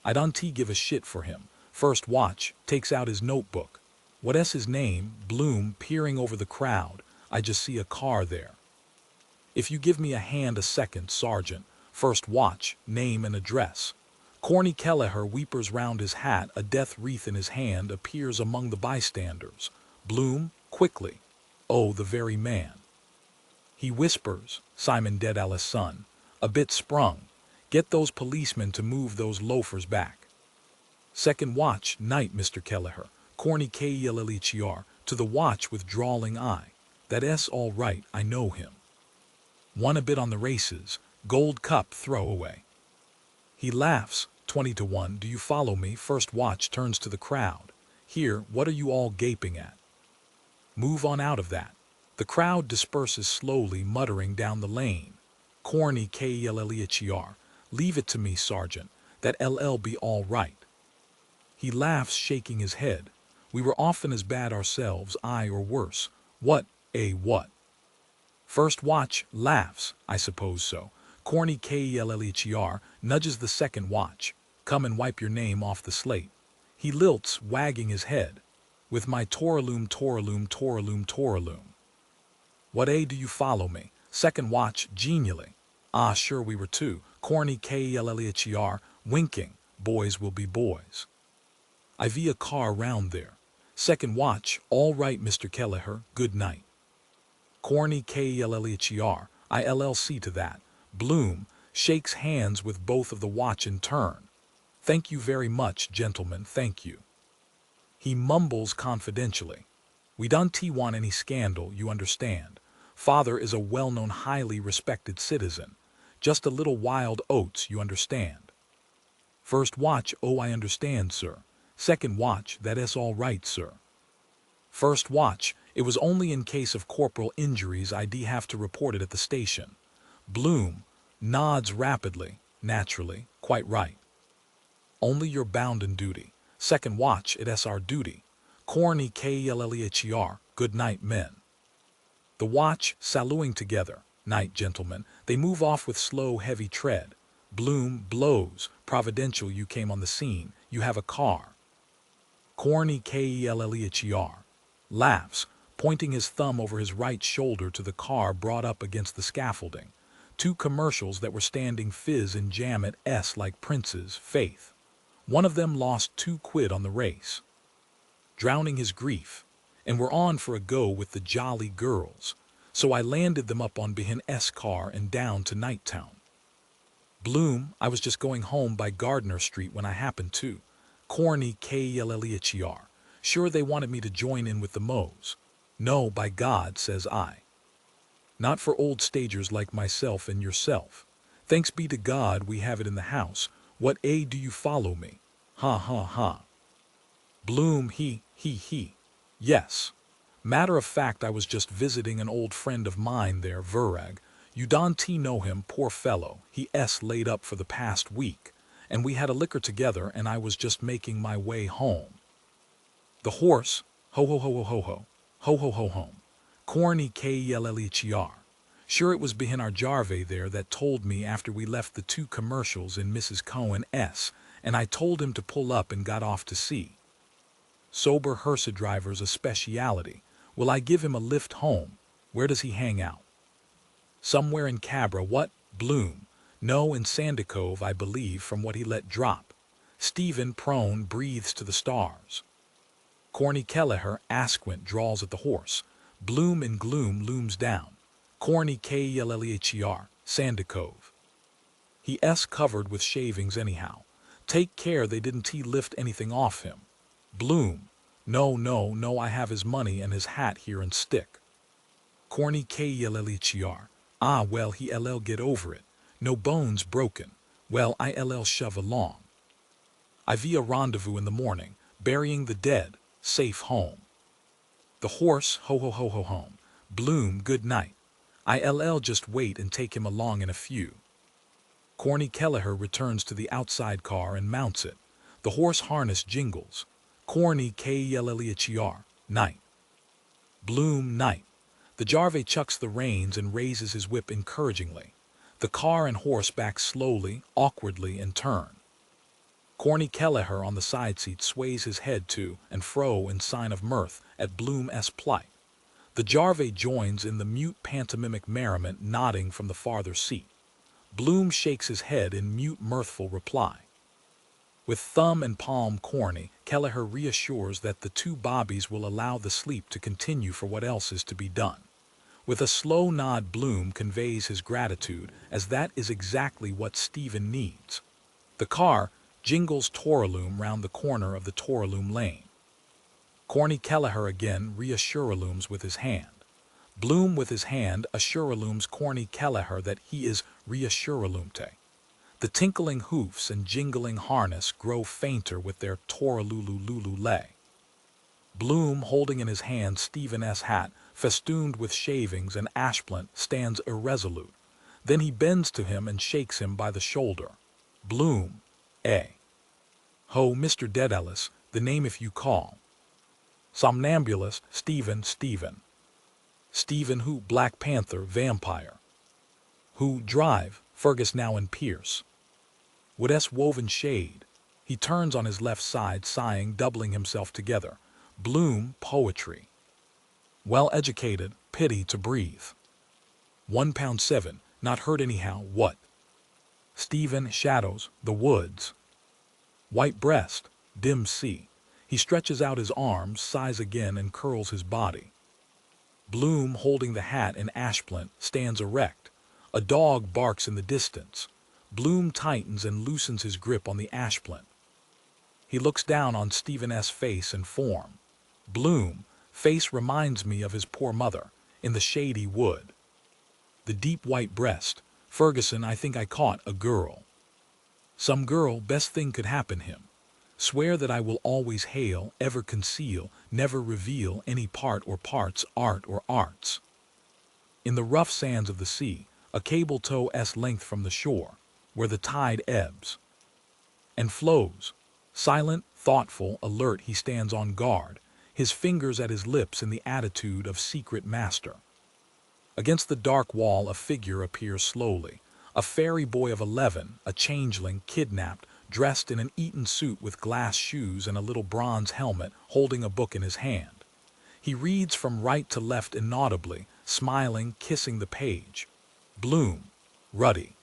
I don't give a shit for him. First watch, takes out his notebook. What s his name? Bloom, peering over the crowd. I just see a car there. If you give me a hand a second, Sergeant. First watch, name and address. Corny Kelleher weepers round his hat, a death wreath in his hand, appears among the bystanders. Bloom, quickly. Oh, the very man. He whispers, Simon Dedalus' son, a bit sprung. Get those policemen to move those loafers back. Second watch, night, Mr. Kelleher. Corny K-E-L-L-E-C-R, to the watch with drawling eye. That s all right, I know him. Won a bit on the races, gold cup throwaway. He laughs, 20 to 1, do you follow me? First watch turns to the crowd. Here, what are you all gaping at? Move on out of that. The crowd disperses slowly, muttering down the lane. Corny Kellher. Leave it to me, Sergeant. That LL be all right. He laughs, shaking his head. We were often as bad ourselves, I or worse. What, what? First watch laughs, I suppose so. Corny Kellher nudges the second watch. Come and wipe your name off the slate. He lilts, wagging his head. With my Toraloom. What do you follow me? Second watch, genially. Ah, sure we were too. Corny Kellher, winking. Boys will be boys. I via car round there. Second watch, all right, Mr. Kelleher, good night. Corny Kellher, ILLC to that. Bloom shakes hands with both of the watch in turn. Thank you very much, gentlemen, thank you. He mumbles confidentially. We don't want any scandal, you understand. Father is a well-known, highly respected citizen. Just a little wild oats, you understand. First watch, oh, I understand, sir. Second watch, that is all right, sir. First watch, it was only in case of corporal injuries I'd have to report it at the station. Bloom nods rapidly, naturally, quite right. Only you're bound in duty. Second watch, it's our duty. Corny Kellher, good night, men. The watch, saluting together. Night, gentlemen. They move off with slow, heavy tread. Bloom blows. Providential you came on the scene. You have a car. Corny Kellher laughs, pointing his thumb over his right shoulder to the car brought up against the scaffolding. Two commercials that were standing fizz and jam at S like princes, faith. One of them lost £2 on the race. Drowning his grief, and we're on for a go with the jolly girls, so I landed them up on Behin S car and down to Nighttown. Bloom, I was just going home by Gardner Street when I happened to. Corny Kellher. Sure they wanted me to join in with the Moes. No, by God, says I. Not for old stagers like myself and yourself. Thanks be to God we have it in the house. What do you follow me? Ha ha ha. Bloom, he. Yes. Matter of fact, I was just visiting an old friend of mine there, Virag. You don't know him, poor fellow. He laid up for the past week. And we had a liquor together and I was just making my way home. The horse, ho home. Corny Kellher. Sure it was behin our Jarve there that told me after we left the two commercials in Mrs. Cohen S, and I told him to pull up and got off to sea. Sober hearse driver's a speciality. Will I give him a lift home? Where does he hang out? Somewhere in Cabra, what? Bloom. No, in Sandicove, I believe, from what he let drop. Stephen, prone, breathes to the stars. Corny Kelleher, Asquint, draws at the horse. Bloom in gloom looms down. Corny Kellher, Sandicove. He covered with shavings anyhow. Take care they didn't lift anything off him. Bloom. No, I have his money and his hat here and stick. Corny Kellher. Ah, well, he get over it. No bones broken. Well, I shove along. I via rendezvous in the morning, burying the dead, safe home. The horse, ho home. Bloom, good night. I just wait and take him along in a few. Corny Kelleher returns to the outside car and mounts it. The horse harness jingles. Corny Kellher, night. Bloom, night. The Jarve chucks the reins and raises his whip encouragingly. The car and horse back slowly, awkwardly in turn. Corny Kelleher on the side seat sways his head to and fro in sign of mirth at Bloom's plight. The Jarve joins in the mute pantomimic merriment, nodding from the farther seat. Bloom shakes his head in mute mirthful reply. With thumb and palm Corny, Kelleher reassures that the two bobbies will allow the sleep to continue for what else is to be done. With a slow nod, Bloom conveys his gratitude, as that is exactly what Stephen needs. The car jingles Toraloom round the corner of the Toraloom lane. Corny Kelleher again reassuralooms with his hand. Bloom with his hand assuralooms Corny Kelleher that he is reassuraloomte. The tinkling hoofs and jingling harness grow fainter with their toralulu-lulu-lay. Bloom, holding in his hand Stephen-S. hat, festooned with shavings and ashplant, stands irresolute. Then he bends to him and shakes him by the shoulder. Bloom, Ho, Mr. Dedellis, the name if you call. Somnambulist, Stephen. Stephen who, Black Panther, vampire. Who, drive, Fergus now and Pierce. Would S woven shade. He turns on his left side, sighing, doubling himself together. Bloom, poetry. Well educated, pity to breathe. £1.7, not hurt anyhow, what? Stephen, shadows, the woods. White breast, dim sea. He stretches out his arms, sighs again, and curls his body. Bloom, holding the hat in ashplant, stands erect. A dog barks in the distance. Bloom tightens and loosens his grip on the ashplant. He looks down on Stephen-S. face and form. Bloom, face reminds me of his poor mother, in the shady wood. The deep white breast. Ferguson, I think I caught a girl. Some girl, best thing could happen him. Swear that I will always hail, ever conceal, never reveal any part or parts, art or arts. In the rough sands of the sea, a cable tow-s length from the shore, where the tide ebbs and flows. Silent, thoughtful, alert, he stands on guard, his fingers at his lips in the attitude of secret master. Against the dark wall a figure appears slowly, a fairy boy of 11, a changeling, kidnapped, dressed in an Eton suit with glass shoes and a little bronze helmet, holding a book in his hand. He reads from right to left inaudibly, smiling, kissing the page. Bloom, ruddy.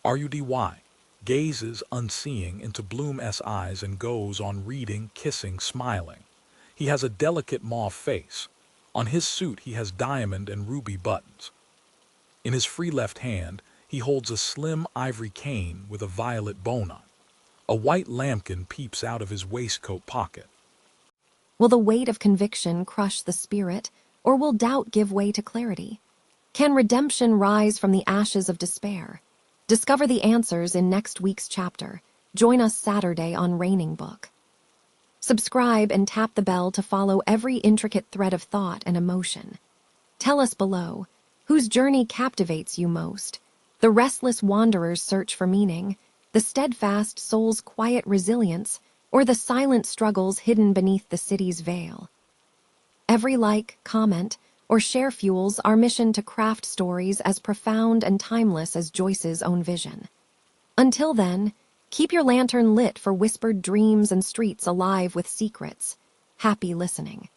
R-U-D-Y, gazes, unseeing, into Bloom's eyes and goes on reading, kissing, smiling. He has a delicate mauve face. On his suit he has diamond and ruby buttons. In his free left hand he holds a slim ivory cane with a violet bone on. A white lambkin peeps out of his waistcoat pocket.
Will the weight of conviction crush the spirit, or will doubt give way to clarity? Can redemption rise from the ashes of despair? Discover the answers in next week's chapter. Join us Saturday on Raining Book. Subscribe and tap the bell to follow every intricate thread of thought and emotion. Tell us below, whose journey captivates you most? The restless wanderer's search for meaning, the steadfast soul's quiet resilience, or the silent struggles hidden beneath the city's veil? Every like, comment, or share fuels our mission to craft stories as profound and timeless as Joyce's own vision. Until then, keep your lantern lit for whispered dreams and streets alive with secrets. Happy listening.